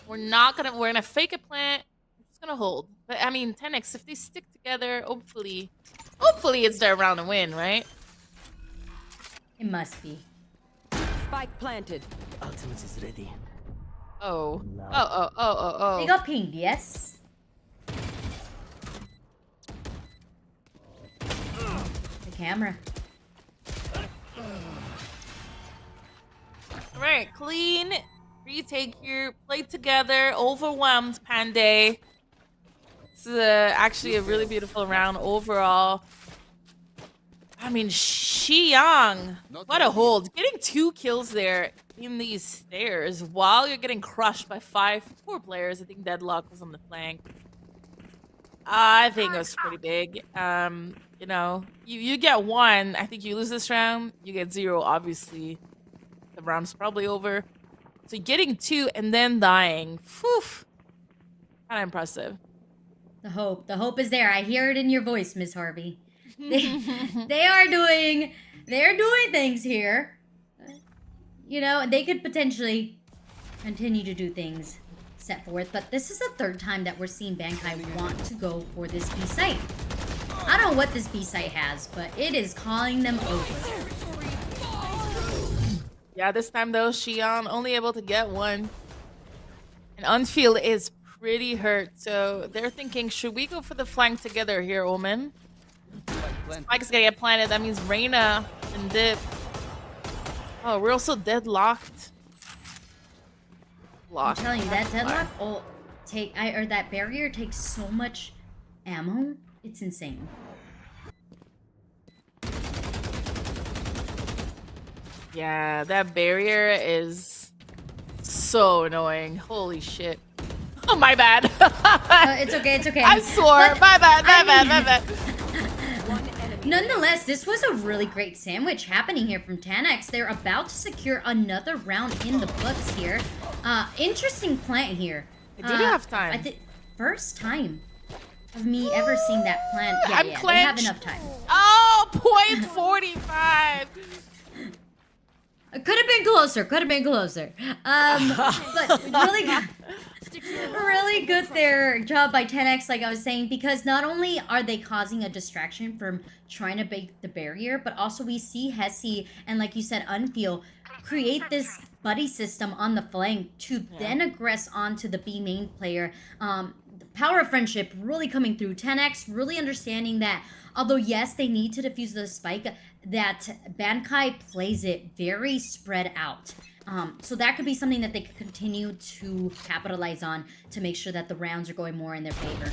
We're gonna fake a plant. We're just gonna hold. But I mean, 10X, if they stick together, hopefully it's their round to win, right? It must be. Spike planted. Ultimate is ready. Oh. No. Oh. They got pinged, yes? The camera. Alright, clean retake here. Played together. Overwhelmed Panday. This is actually a really beautiful round overall. I mean, Xiang, what a hold. Getting 2 kills there in these stairs while you're getting crushed by 4 players. I think Deadlock was on the flank. I think it was pretty big. You know, you get 1. I think you lose this round. You get 0, obviously. The round's probably over. So getting 2 and then dying. Whew. Kind of impressive. The hope is there. I hear it in your voice, Miss Harvey. They're doing things here. You know, they could potentially continue to do things set forth, but this is the 3rd time that we're seeing Bankai want to go for this B site. I don't know what this B site has, but it is calling them over. Yeah, this time though, Xian only able to get 1. And Unfield is pretty hurt, so they're thinking, should we go for the flank together here, Omen? Spike's gonna get planted. That means Reyna and Dip. Oh, we're also deadlocked. I'm telling you, that deadlock that barrier takes so much ammo. It's insane. Yeah, that barrier is so annoying. Holy shit. Oh, my bad. It's okay. I swore. But, my bad. Nonetheless, this was a really great sandwich happening here from 10X. They're about to secure another round in the books here. Interesting plant here. They did have time. First time of me ever seeing that plant. I'm yeah, they clenched. have enough time. Oh, 0.45. Could have been closer. But really good their job by 10X, like I was saying, because not only are they causing a distraction from trying to break the barrier, but also we see Hesi and, like you said, Unfeel create this buddy system on the flank to then aggress onto the B main player. The power of friendship really coming through. 10X really understanding that although yes, they need to defuse the spike, that Bankai plays it very spread out. So that could be something that they could continue to capitalize on to make sure that the rounds are going more in their favor.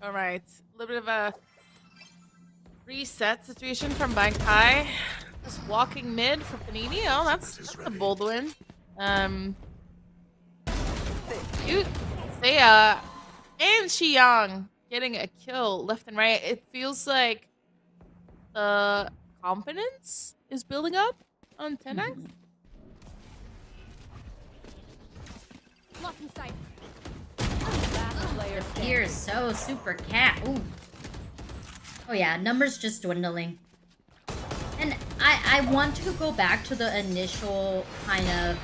All right, a little bit of a reset situation from Bankai. Just walking mid for Panini. Oh, that's a bold win. You, Seiya, and Xiang getting a kill left and right. It feels like the confidence is building up on 10x. Lock in sight. Last player Here is so super cat. Ooh. Oh yeah, numbers just dwindling. And I want to go back to the initial kind of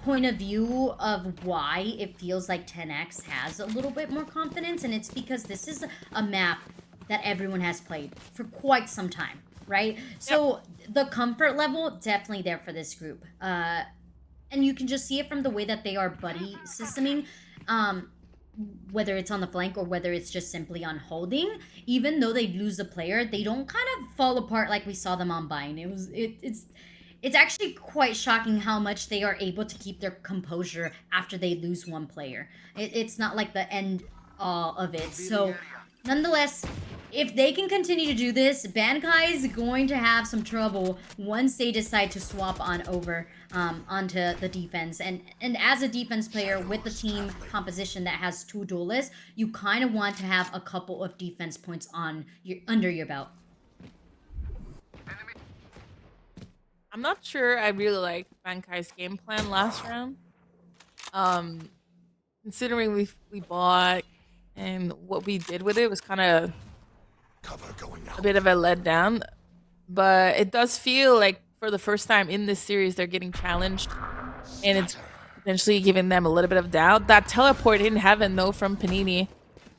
point of view of why it feels like 10x has a little bit more confidence, and it's because this is a map that everyone has played for quite some time, right? So the comfort level definitely there for this group. And you can just see it from the way that they are buddy systeming. Whether it's on the flank or whether it's just simply on holding, even though they lose a player, they don't kind of fall apart like we saw them on Bind. It's actually quite shocking how much they are able to keep their composure after they lose one player. It's not like the end all of it. So nonetheless, if they can continue to do this, Bankai is going to have some trouble once they decide to swap on over onto the defense. And as a defense player with the team composition that has 2 duelists, you kind of want to have a couple of defense points on under your belt. I'm not sure I really like Bankai's game plan last round. Considering we bought and what we did with it was kind of a bit of a letdown. But it does feel like for the first time in this series, they're getting challenged. And it's potentially giving them a little bit of doubt. That teleport in heaven, though, from Panini.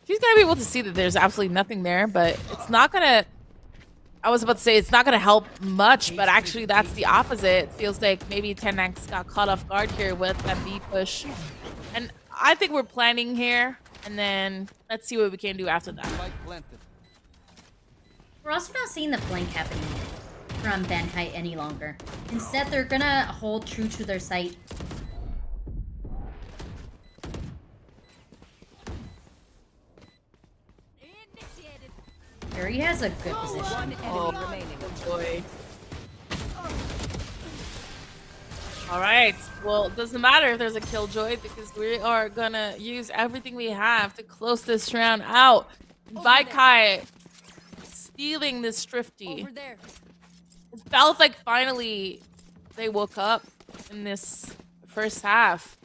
She's going to be able to see that there's absolutely nothing there. But it's not going to... I was about to say it's not going to help much. But actually, that's the opposite. It feels like maybe 10x got caught off guard here with that B push. And I think we're planning here. And then let's see what we can do after that. We're also not seeing the flank happening from Bankai any longer. Instead, they're gonna hold true to their site. Here he has a good position. enemy remaining. Boy. All right. Well, it doesn't matter if there's a killjoy because we are gonna use everything we have to close this round out. Bankai stealing this Thrifty. Over there. It felt like finally they woke up in this first half.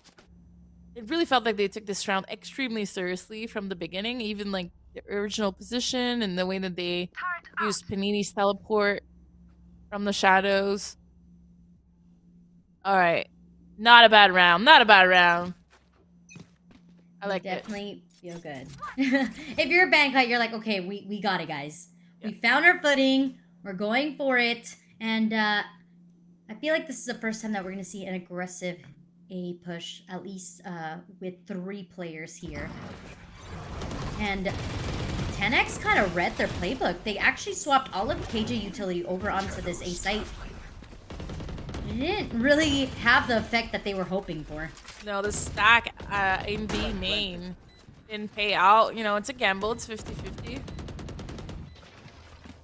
It really felt like they took this round extremely seriously from the beginning, even like the original position and the way that they used Panini's teleport from the shadows. All right. Not a bad round. Not a bad round. I like it. Definitely feel good. If you're a Bankai, you're like, okay, we got it, guys. We found our footing. We're going for it. And I feel like this is the first time that we're going to see an aggressive A push, at least with 3 players here. And 10x kind of read their playbook. They actually swapped all of KJ utility over onto this A site. It didn't really have the effect that they were hoping for. No, the stack in B main didn't pay out. You know, it's a gamble. It's 50-50.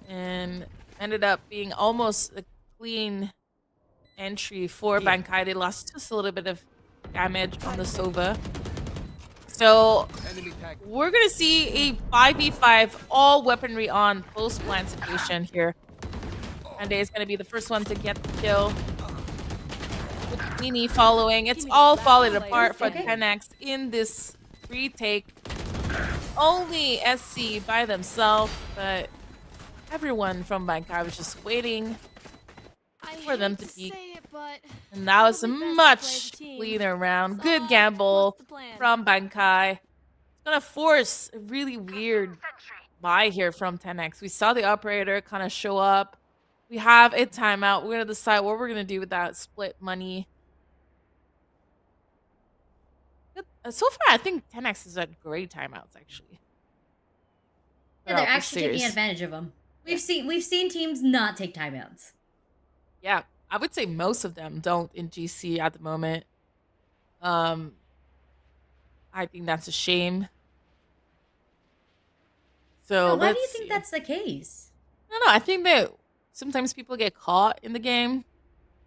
And ended up being almost a clean entry for Bankai. They lost just a little bit of damage on the Sova. So we're going to see a 5v5 all weaponry on post-plant situation here. Ande is going to be the first one to get the kill. With Panini following. It's all falling apart for 10x in this retake. Only SC by themselves, but everyone from Bankai was just waiting for them to peak. And that was a much cleaner round. Good gamble from Bankai. It's gonna force a really weird buy here from 10x. We saw the operator kind of show up. We have a timeout. We're gonna decide what we're gonna do with that split money. So far, I think 10x has had great timeouts actually. Yeah, they're actually taking advantage of them. We've seen teams not take timeouts. Yeah, I would say most of them don't in GC at the moment. I think that's a shame. So why do you think that's the case? I don't know. I think that sometimes people get caught in the game.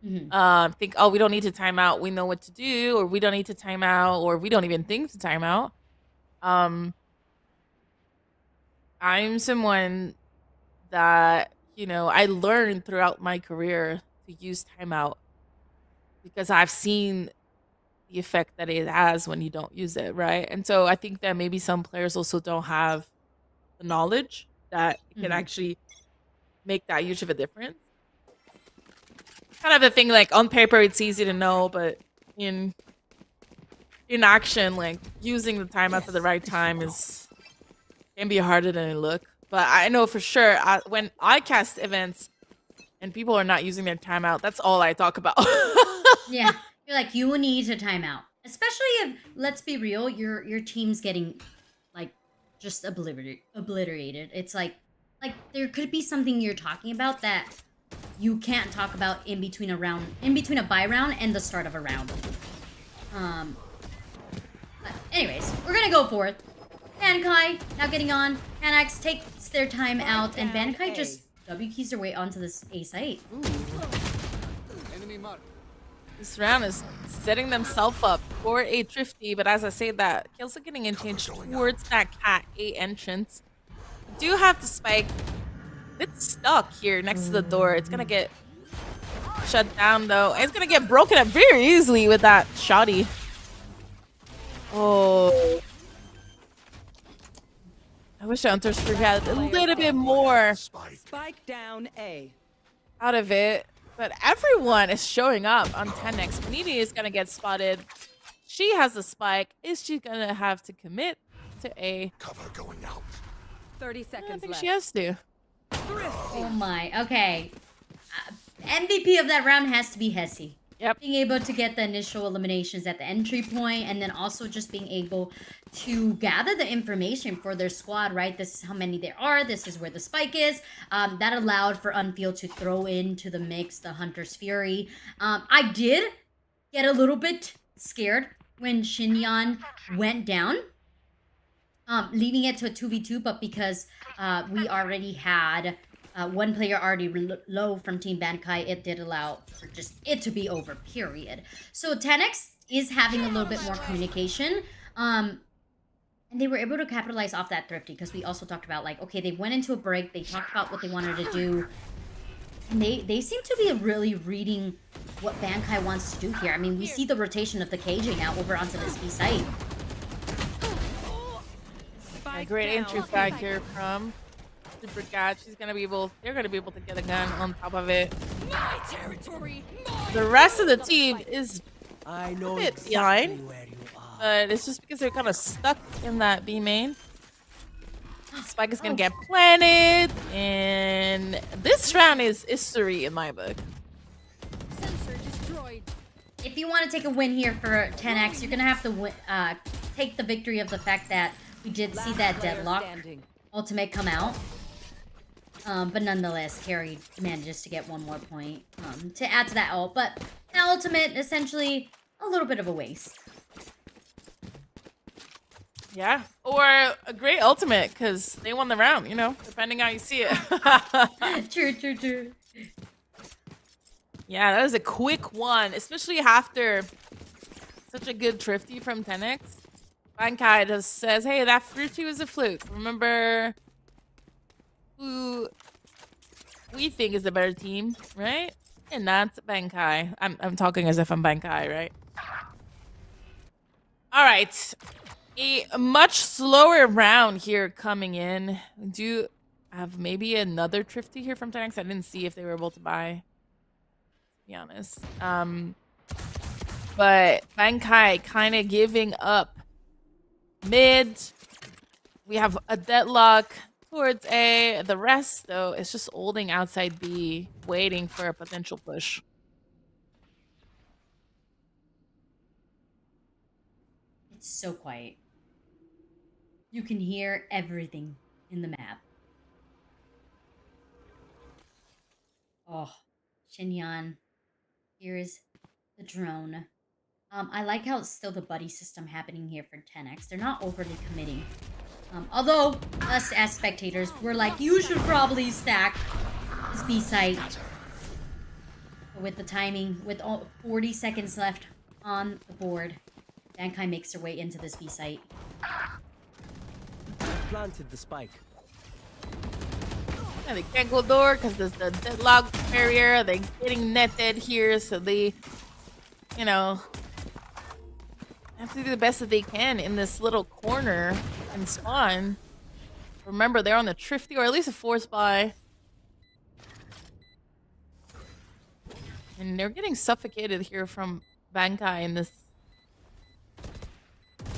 Mhm. Think, oh, we don't need to time out. We know what to do, or we don't need to time out, or we don't even think to time out. I'm someone that, you know, I learned throughout my career to use timeout because I've seen the effect that it has when you don't use it, right? And so I think that maybe some players also don't have the knowledge that it can Mhm. actually make that huge of a difference. Kind of a thing, like on paper it's easy to know, but in action, like using the timeout at the right time can be harder than it look. But I know for sure when I cast events and people are not using their timeout, that's all I talk about. Yeah, you're like, you need to time out, especially if, let's be real, your team's getting like just obliterated. It's like there could be something you're talking about that you can't talk about in between a buy round and the start of a round. But anyways, we're gonna go for it. Bankai now getting on. Hanax takes their time out, and Bankai just W keys their way onto this A site. This round is setting themselves up for a thrifty, but as I say that, kills are getting changed towards that cat A entrance. Do have to spike. It's stuck here next to the door. It's gonna get shut down though. And it's gonna get broken up very easily with that shoddy. Oh. I wish Hunters had a little bit more Spike down A. out of it. But everyone is showing up on 10x. Panini is going to get spotted. She has a spike. Is she going to have to commit to A? Cover going out. 30 I seconds think left. she has to. Oh my, okay. MVP of that round has to be Hesi. Yep. Being able to get the initial eliminations at the entry point, and then also just being able to gather the information for their squad, right? This is how many there are. This is where the spike is. That allowed for Unfield to throw into the mix the Hunter's Fury. I did get a little bit scared when Shinyan went down, leaving it to a 2v2, but because we already had one player already low from Team Bankai, it did allow for just it to be over, period. So 10x is having a little bit more communication. And they were able to capitalize off that thrifty, because we also talked about, like, okay, they went into a break, they talked about what they wanted to do. And they seem to be really reading what Bankai wants to do here. I mean, we see the rotation of the KJ now over onto this B site. A great entry frag here from Super Cat. They're gonna be able to get a gun on top of it. My territory. The rest of the team is I know bit exactly behind. where you are. but it's just because they're kind of stuck in that B main. Spike is gonna get planted, and this round is history in my book. Sensor destroyed. If you want to take a win here for 10x, you're gonna have to take the victory of the fact that we did see that deadlock ultimate come out. But nonetheless, Carrie manages to get one more point to add to that ult. But that ultimate, essentially, a little bit of a waste. Yeah, or a great ultimate because they won the round, you know, depending how you see it. True. Yeah, that was a quick one, especially after such a good thrifty from 10x. Bankai just says, hey, that fruity was a fluke. Remember who we think is the better team, right? And that's Bankai. I'm talking as if I'm Bankai, right? All right. A much slower round here coming in. We do have maybe another thrifty here from 10x. I didn't see if they were able to buy, to be honest. But Bankai kind of giving up mid. We have a deadlock towards A. The rest, though, is just holding outside B, waiting for a potential push. It's so quiet. You can hear everything in the map. Oh, Shinyan. Here's the drone. I like how it's still the buddy system happening here for 10x. They're not overly committing. Although, us as spectators, we're like, you should probably stack this B site. With the timing, with all 40 seconds left on the board, Bankai makes their way into this B site. Planted the spike. And they can't go door because there's the deadlock barrier. They're getting netted here, so they, you know, have to do the best that they can in this little corner and spawn. Remember, they're on the Thrifty, or at least a force buy. And they're getting suffocated here from Bankai in this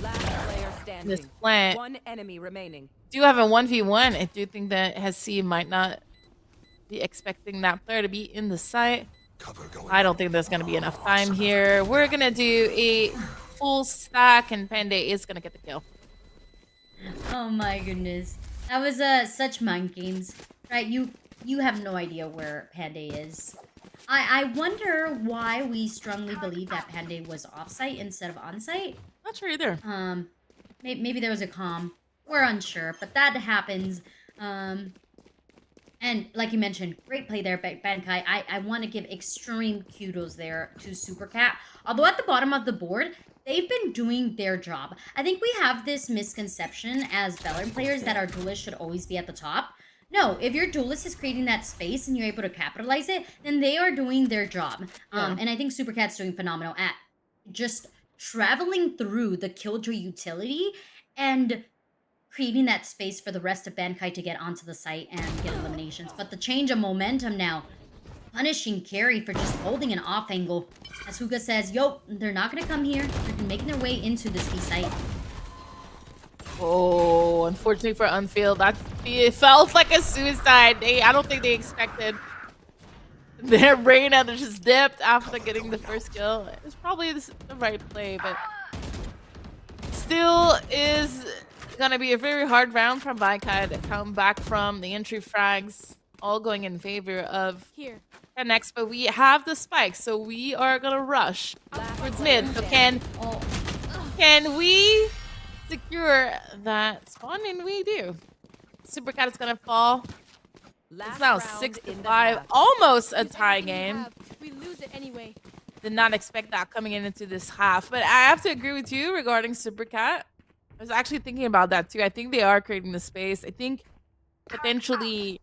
Last player standing. plant. One enemy remaining. Do have a 1v1. I do think that Hesi might not be expecting that player to be in the site. I don't think there's going to be enough time here. We're going to do a full stack, and Panday is going to get the kill. Oh my goodness. That was such mind games. Right, you have no idea where Panday is. I wonder why we strongly believe that Panday was offsite instead of onsite. Not sure either. Maybe there was a comm. We're unsure, but that happens. And like you mentioned, great play there, Bankai. I want to give extreme kudos there to Supercat. Although at the bottom of the board, they've been doing their job. I think we have this misconception as Valorant players that our duelists should always be at the top. No, if your duelist is creating that space and you're able to capitalize it, then they are doing their job. And I think Supercat's doing phenomenal at just traveling through the Killjoy utility and creating that space for the rest of Bankai to get onto the site and get eliminations. But the change of momentum now, punishing Carry for just holding an off angle. As Huga says, yo, they're not going to come here. They're making their way into this B site. Oh, unfortunately for Unfield, it felt like a suicide. I don't think they expected their Reyna to just dipped after getting the first kill. It was probably the right play, but still is gonna be a very hard round from Bankai to come back from. The entry frags all going in favor of next, but we have the spike, so we are gonna rush towards mid. So can we secure that spawn? And we do. Supercat is gonna fall. It's now 6-5, almost a tie game. We lose it anyway. Did not expect that coming into this half, but I have to agree with you regarding Supercat. I was actually thinking about that too. I think they are creating the space. I think potentially,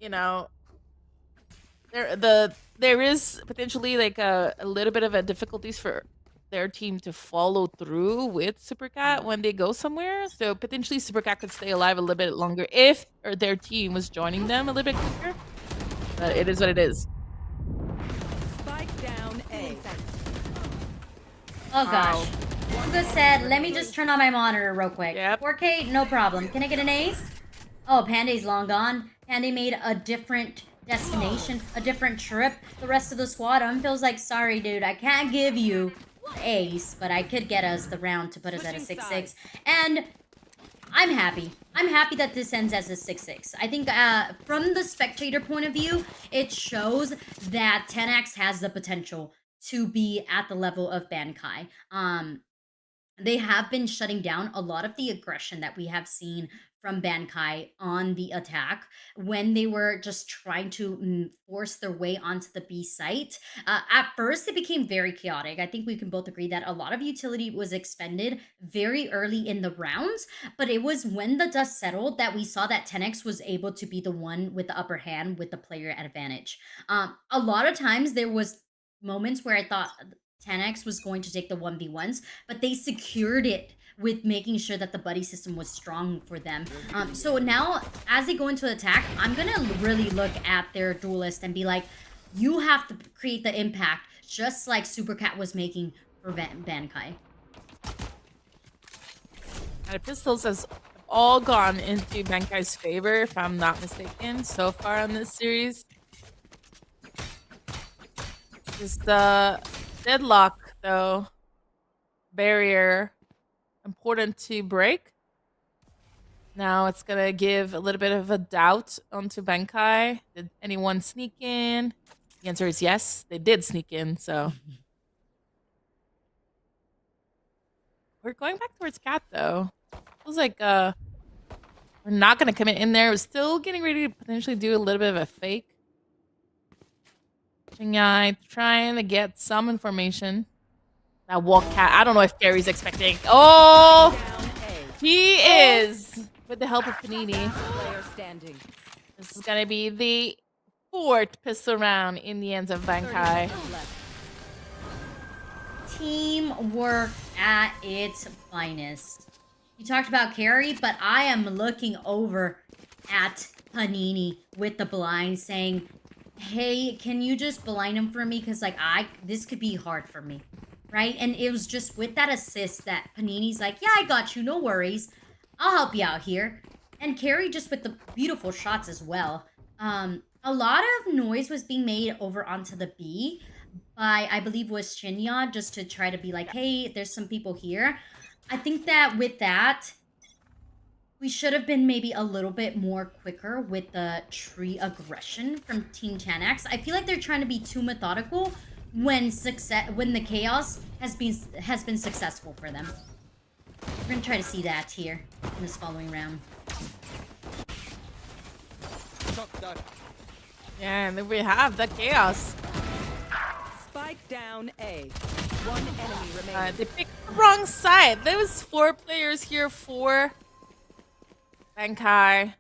you know, there is potentially like a little bit of a difficulties for their team to follow through with Supercat when they go somewhere. So potentially Supercat could stay alive a little bit longer if their team was joining them a little bit quicker. But it is what it is. Spike down A. Oh gosh. Huga said, let me just turn on my monitor real quick. Yep. 4K, no problem. Can I get an ace? Oh, Panday's long gone. Panday made a different destination, a different trip. The rest of the squad feels like, sorry dude, I can't give you ace, but I could get us the round to put us at a 6-6. And I'm happy. I'm happy that this ends as a 6-6. I think from the spectator point of view, it shows that 10X has the potential to be at the level of Bankai. They have been shutting down a lot of the aggression that we have seen from Bankai on the attack when they were just trying to force their way onto the B site. At first, it became very chaotic. I think we can both agree that a lot of utility was expended very early in the rounds, but it was when the dust settled that we saw that 10X was able to be the one with the upper hand with the player advantage. A lot of times there was moments where I thought 10X was going to take the 1v1s, but they secured it with making sure that the buddy system was strong for them. So now, as they go into attack, I'm gonna really look at their duelist and be like, you have to create the impact, just like Supercat was making for Bankai. And the pistols has all gone into Bankai's favor, if I'm not mistaken, so far in this series. Just the deadlock, though, barrier, important to break. Now it's gonna give a little bit of a doubt onto Bankai. Did anyone sneak in? The answer is yes, they did sneak in, so. We're going back towards Cat, though. Feels like We're not going to commit in there. We're still getting ready to potentially do a little bit of a fake. Jingyai trying to get some information. That walk cat. I don't know if Gary's expecting. Oh, Down A. he is. With the help of Panini. Player standing. This is going to be the 4th pistol round in the hands of 30 Bankai. seconds left. Teamwork at its finest. You talked about Carrie, but I am looking over at Panini with the blind saying, hey, can you just blind him for me? Because, like, this could be hard for me, right? And it was just with that assist that Panini's like, yeah, I got you, no worries. I'll help you out here. And Carrie just with the beautiful shots as well. A lot of noise was being made over onto the B by, I believe, was Shinya, just to try to be like, hey, there's some people here. I think that with that, we should have been maybe a little bit more quicker with the tree aggression from Team 10X. I feel like they're trying to be too methodical when the chaos has been successful for them. We're gonna try to see that here in this following round. Yeah, and then we have the chaos. Spike down A. One enemy remaining. They picked the wrong side. There was 4 players here for Bankai.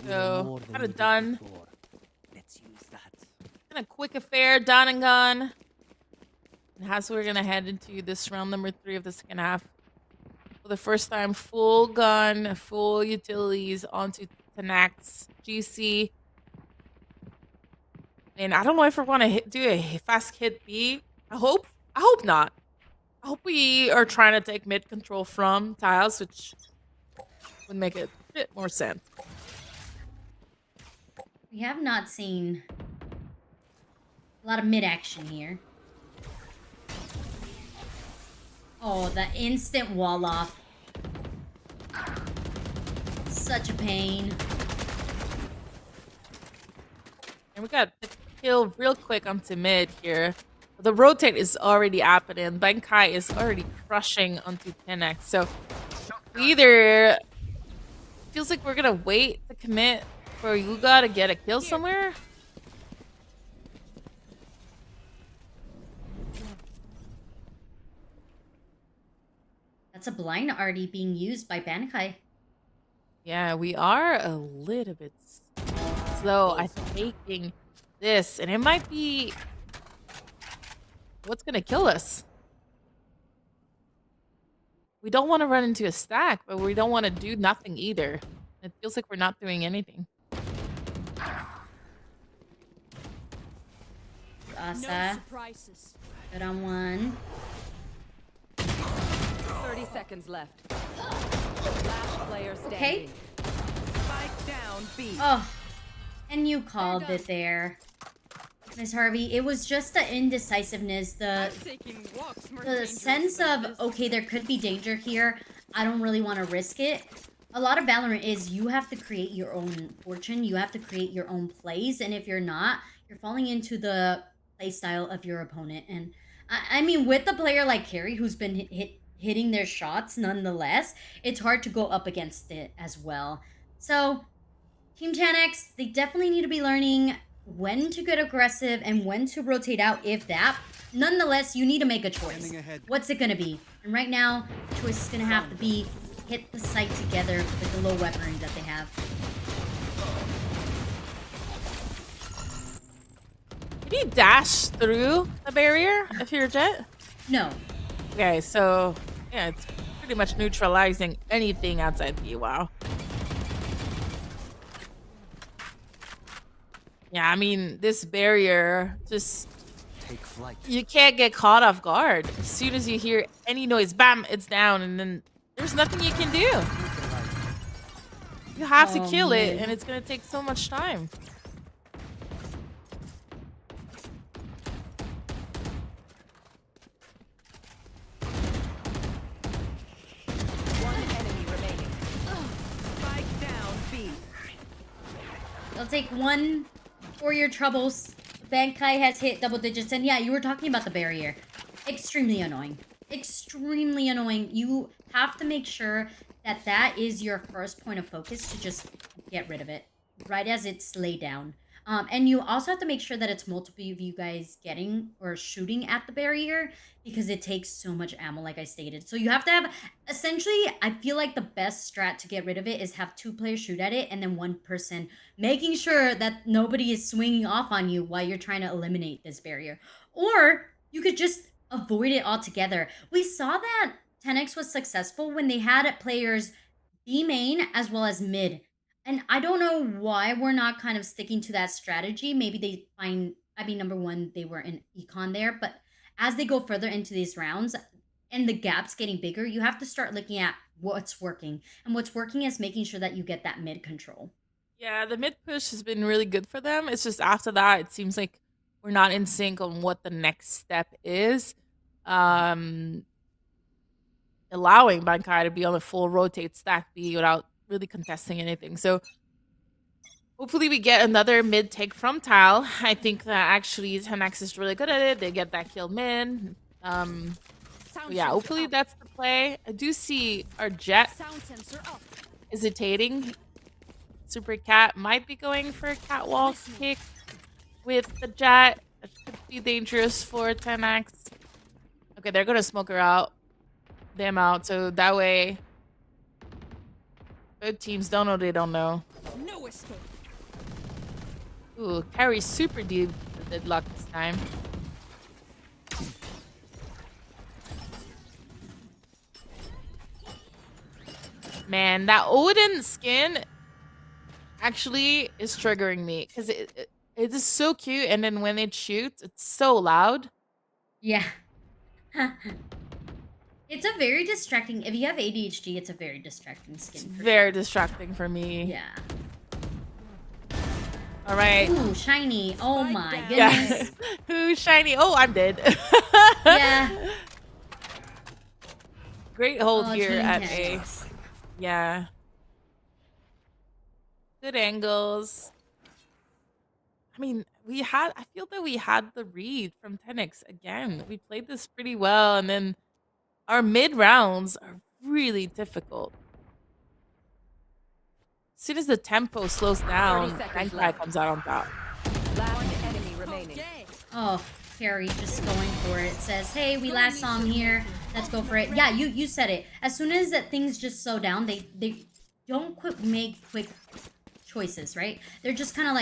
So, kind of done. Let's use that. Kind of quick affair, done and gone. And that's where we're gonna head into this round number 3 of the second half. For the first time, full gun, full utilities onto Tanax, GC. And I don't know if we want to do a fast hit B. I hope not. I hope we are trying to take mid control from Tiles, which would make a bit more sense. We have not seen a lot of mid action here. Oh, the instant wall off. Such a pain. And we got the kill real quick onto mid here. The rotate is already happening. Bankai is already crushing onto 10x. So we either feels like we're gonna wait to commit for Yuga to get a kill somewhere. That's a blind already being used by Bankai. Yeah, we are a little bit slow at taking this, and it might be what's gonna kill us. We don't want to run into a stack, but we don't want to do nothing either. It feels like we're not doing anything. Asa, surprises. good on one. 30 seconds left. Last player standing. Okay. Spike down B. Oh, and you called it there, Miss Harvey. It was just the indecisiveness, the sense of, okay, there could be danger here. I don't really want to risk it. A lot of Valorant is you have to create your own fortune. You have to create your own plays. And if you're not, you're falling into the play style of your opponent. And I mean, with a player like Carrie, who's been hitting their shots nonetheless, it's hard to go up against it as well. So Team 10X, they definitely need to be learning when to get aggressive and when to rotate out, if that. Nonetheless, you need to make a choice. What's it going to be? And right now, the choice is going to have to be hit the site together with the low weaponry that they have. Can you dash through the barrier if you're a jet? No. Okay, so yeah, it's pretty much neutralizing anything outside the WoW. Yeah, I mean, this barrier just Take flight. you can't get caught off guard. As soon as you hear any noise, bam, it's down, and then there's nothing you can do. You have to kill it, and it's gonna take so much time. One enemy remaining. Spike down B. They'll take one for your troubles. Bankai has hit double digits. And yeah, you were talking about the barrier. Extremely annoying. Extremely annoying. You have to make sure that is your first point of focus to just get rid of it right as it's laid down. And you also have to make sure that it's multiple of you guys getting or shooting at the barrier because it takes so much ammo, like I stated. So you have to have, essentially, I feel like the best strat to get rid of it is have 2 players shoot at it and then 1 person making sure that nobody is swinging off on you while you're trying to eliminate this barrier. Or you could just avoid it altogether. We saw that 10X was successful when they had players B main as well as mid. And I don't know why we're not kind of sticking to that strategy. Maybe they find, I mean, number one, they were in econ there, but as they go further into these rounds and the gaps getting bigger, you have to start looking at what's working. And what's working is making sure that you get that mid control. Yeah, the mid push has been really good for them. It's just after that, it seems like we're not in sync on what the next step is. Allowing Bankai to be on the full rotate stack B without really contesting anything. So hopefully we get another mid take from Tile. I think that actually 10X is really good at it. They get that kill mid. Yeah, hopefully that's the play. I do see our Jet hesitating. Super Cat might be going for a catwalk kick with the Jet. That could be dangerous for 10X. Okay, they're gonna smoke her out. Them out, so that way both teams don't know they don't know. No escape. Ooh, carries super deep deadlock this time. Man, that Odin skin actually is triggering me because it is so cute, and then when it shoots, it's so loud. Yeah. It's a very distracting, if you have ADHD, it's a very distracting skin. Very distracting for me. Yeah. All right. Ooh, shiny. Oh my goodness. Yeah. Who's shiny? Oh, I'm dead. Yeah. Great hold here Team at 10X. A. Yeah. Good angles. I mean, I feel that we had the read from 10X again. We played this pretty well, and then our mid rounds are really difficult. As soon as the tempo slows down, 95 comes out on top. Last enemy remaining. Oh, Carrie just going for it. Says, hey, we last saw him here. Let's go for it. Yeah, you said it. As soon as that things just slow down, they don't make quick choices, right? They're just kind of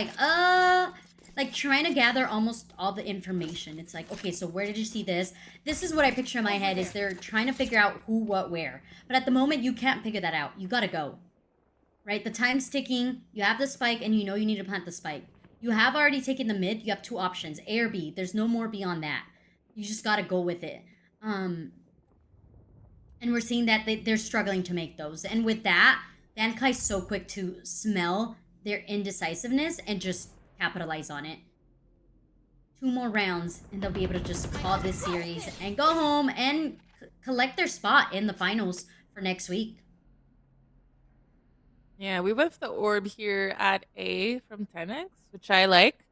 like trying to gather almost all the information. It's like, okay, so where did you see this? This is what I picture in my head is they're trying to figure out who, what, where. But at the moment, you can't figure that out. You gotta go, right? The time's ticking. You have the spike, and you know you need to plant the spike. You have already taken the mid. You have 2 options, A or B. There's no more beyond that. You just gotta go with it. And we're seeing that they're struggling to make those. And with that, Bankai's so quick to smell their indecisiveness and just capitalize on it. 2 more rounds, and they'll be able to just call this series and go home and collect their spot in the finals for next week. Yeah, we went for the orb here at A from 10X, which I like.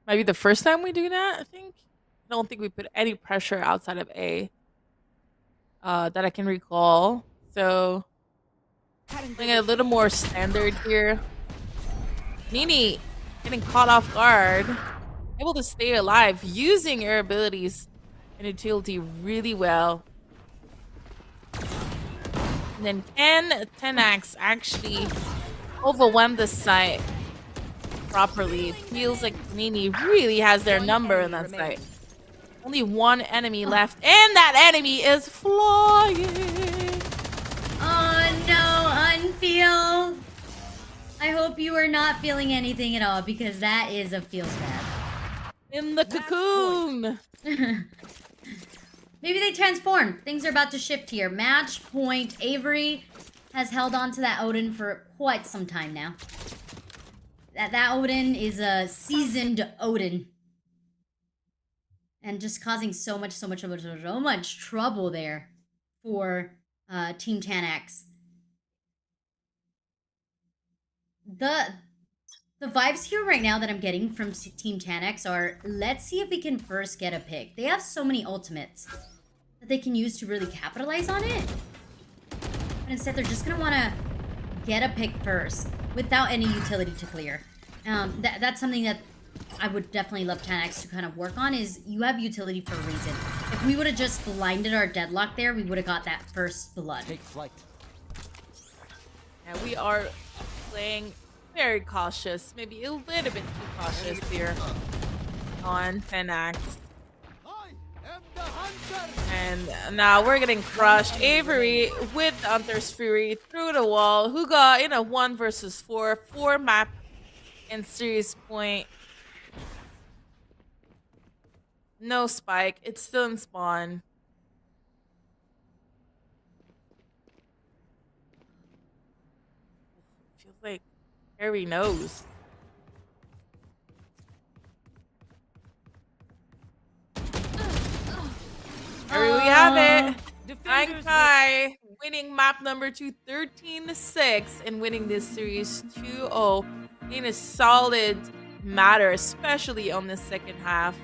Might be the first time we do that, I think. I don't think we put any pressure outside of A that I can recall. So, playing a little more standard here. Nini getting caught off guard, able to stay alive, using her abilities and utility really well. And then can 10X actually overwhelm the site properly? It feels like Nini really has their number in that site. Only 1 enemy left, and that enemy is flying. Oh no, Unfeel. I hope you are not feeling anything at all, because that is a feels bad. In the cocoon. Maybe they transformed. Things are about to shift here. Match point. Avery has held on to that Odin for quite some time now. That Odin is a seasoned Odin. And just causing so much trouble there for Team 10X. The vibes here right now that I'm getting from Team 10X are, let's see if we can first get a pick. They have so many ultimates that they can use to really capitalize on it. But but instead they're just gonna want to get a pick first without any utility to clear. That's something that I would definitely love 10x to kind of work on, is you have utility for a reason. If we would have just blinded our deadlock there, we would have got that first blood. Take flight. Yeah, we are playing very cautious, maybe a little bit too cautious here on 10x. And now we're getting crushed. Avery with the Hunter's Fury through the wall. Who got in a 1 versus 4 map and series point. No spike. It's still in spawn. Feels like Harry knows. Here we have it. Bankai winning map number 2, 13-6, and winning this series 2-0 in a solid matter, especially on the second half.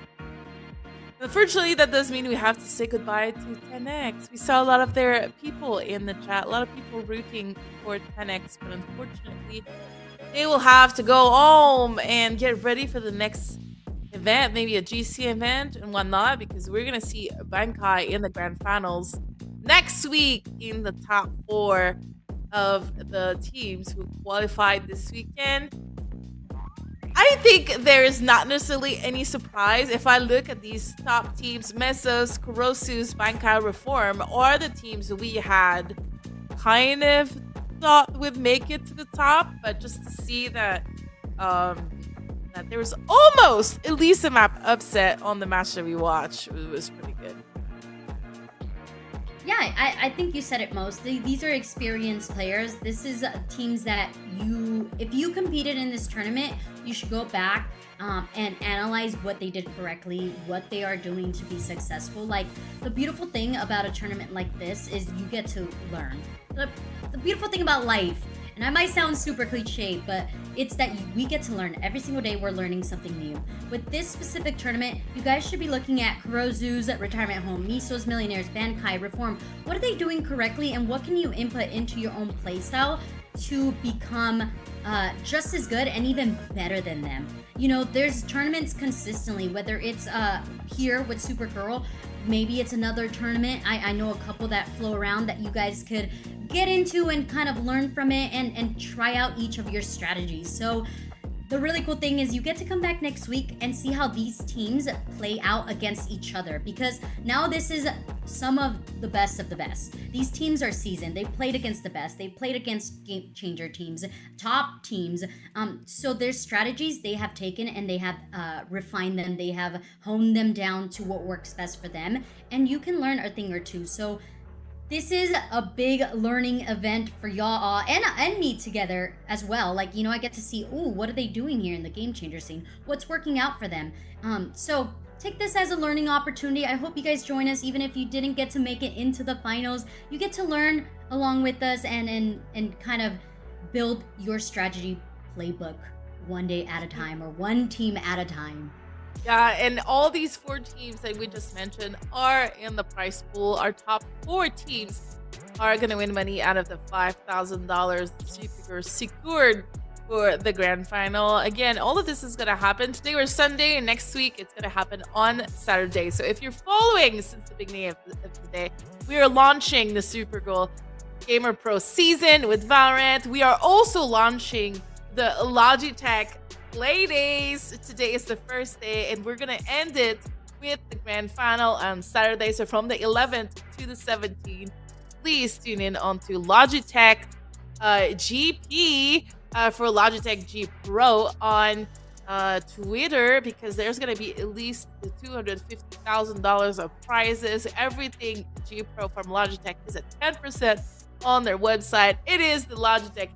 Unfortunately, that does mean we have to say goodbye to 10x. We saw a lot of their people in the chat, a lot of people rooting for 10x, but unfortunately, they will have to go home and get ready for the next event, maybe a GC event and whatnot, because we're gonna see Bankai in the grand finals next week in the top 4 of the teams who qualified this weekend. I think there is not necessarily any surprise if I look at these top teams. Mesos, Kurosus, Bankai, Reform are the teams we had kind of thought would make it to the top, but just to see that that there was almost at least a map upset on the match that we watched, it was pretty good. Yeah, I think you said it most. These are experienced players. This is teams that if you competed in this tournament, you should go back and analyze what they did correctly, what they are doing to be successful. Like, the beautiful thing about a tournament like this is you get to learn. The beautiful thing about life, and I might sound super cliche, but it's that we get to learn. Every single day we're learning something new. With this specific tournament, you guys should be looking at Kurozu's Retirement Home, Miso's Millionaires, Bankai, Reform. What are they doing correctly, and what can you input into your own playstyle to become just as good and even better than them? You know, there's tournaments consistently, whether it's here with Supergirl, maybe it's another tournament. I know a couple that flow around that you guys could get into and kind of learn from it and try out each of your strategies. So the really cool thing is you get to come back next week and see how these teams play out against each other, because now this is some of the best of the best. These teams are seasoned. They played against the best. They played against game changer teams, top teams. So their strategies they have taken and they have refined them. They have honed them down to what works best for them. And you can learn a thing or two. So this is a big learning event for y'all and me together as well. Like, you know, I get to see, ooh, what are they doing here in the game changer scene? What's working out for them? So take this as a learning opportunity. I hope you guys join us, even if you didn't get to make it into the finals. You get to learn along with us and kind of build your strategy playbook one day at a time, or one team at a time. Yeah, and all these 4 teams that we just mentioned are in the prize pool. Our top 4 teams are going to win money out of the $5,000 secured for the grand final. Again, all of this is going to happen today or Sunday, and next week it's going to happen on Saturday. So if you're following since the beginning of the day, we are launching the Supergirl Gamer Pro season with VALORANT. We are also launching the Logitech Play Days. Today is the first day, and we're gonna end it with the grand final on Saturday. So from the 11th to the 17th, please tune in onto Logitech GP for Logitech G Pro on Twitter, because there's gonna be at least $250,000 of prizes. Everything G Pro from Logitech is at 10% on their website. It is the Logitech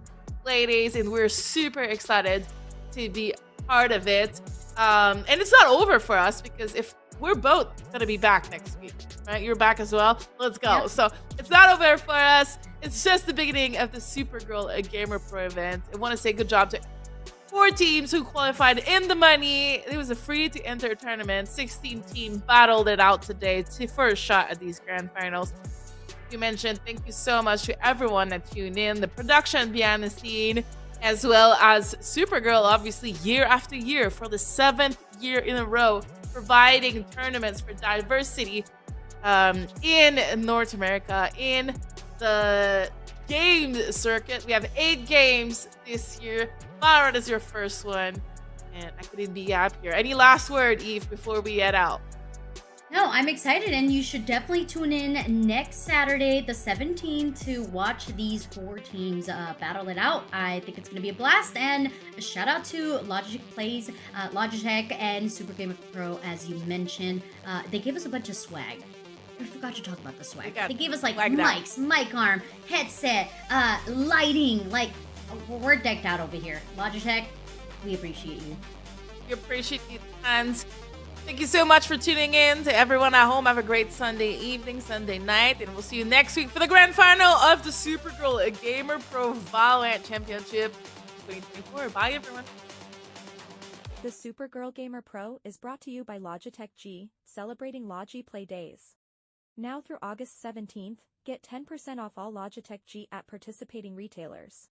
Play Days, and we're super excited to be part of it. And it's not over for us, because if we're both gonna be back next week, right? You're back as well. Let's go. Yep. So it's not over for us. It's just the beginning of the Supergirl Gamer Pro event. I want to say good job to 4 teams who qualified in the money. It was a free to enter tournament. 16 teams battled it out today for a shot at these grand finals. you mentioned, thank you so much to everyone that tuned in, the production behind the scene, as well as Supergirl, obviously, year after year for the 7th year in a row, providing tournaments for diversity in North America, in the game circuit. We have 8 games this year. VALORANT is your first one, and I couldn't be happier. Any last word, Eve, before we head out? No, I'm excited, and you should definitely tune in next Saturday, the 17th, to watch these 4 teams battle it out. I think it's going to be a blast, and a shout out to Logitech and Super Gamer Pro, as you mentioned. They gave us a bunch of swag. I forgot to talk about the swag. They gave us like mics, mic arm, headset, lighting. Like, we're decked out over here. Logitech, we appreciate you. We appreciate you, tons. Thank you so much for tuning in. To everyone at home, have a great Sunday evening, Sunday night, and we'll see you next week for the grand final of the Supergirl Gamer Pro VALORANT Championship 2024. Bye, everyone. The Supergirl Gamer Pro is brought to you by Logitech G, celebrating Logi Play Days. Now through August 17th, get 10% off all Logitech G at participating retailers.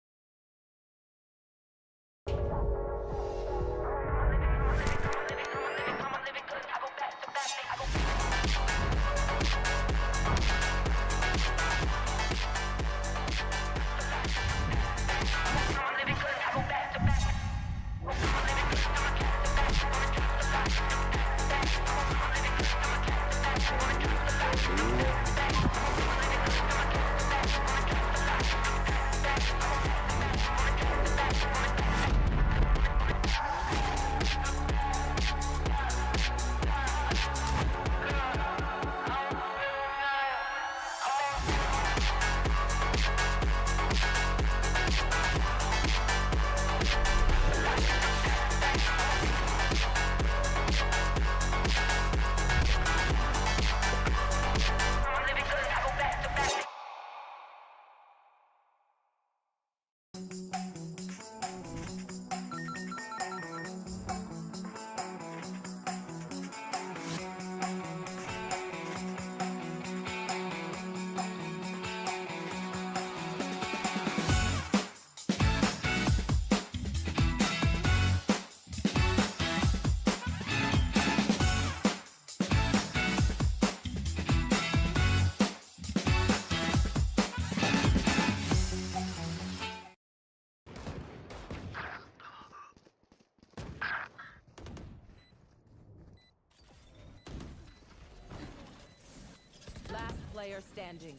Last player standing.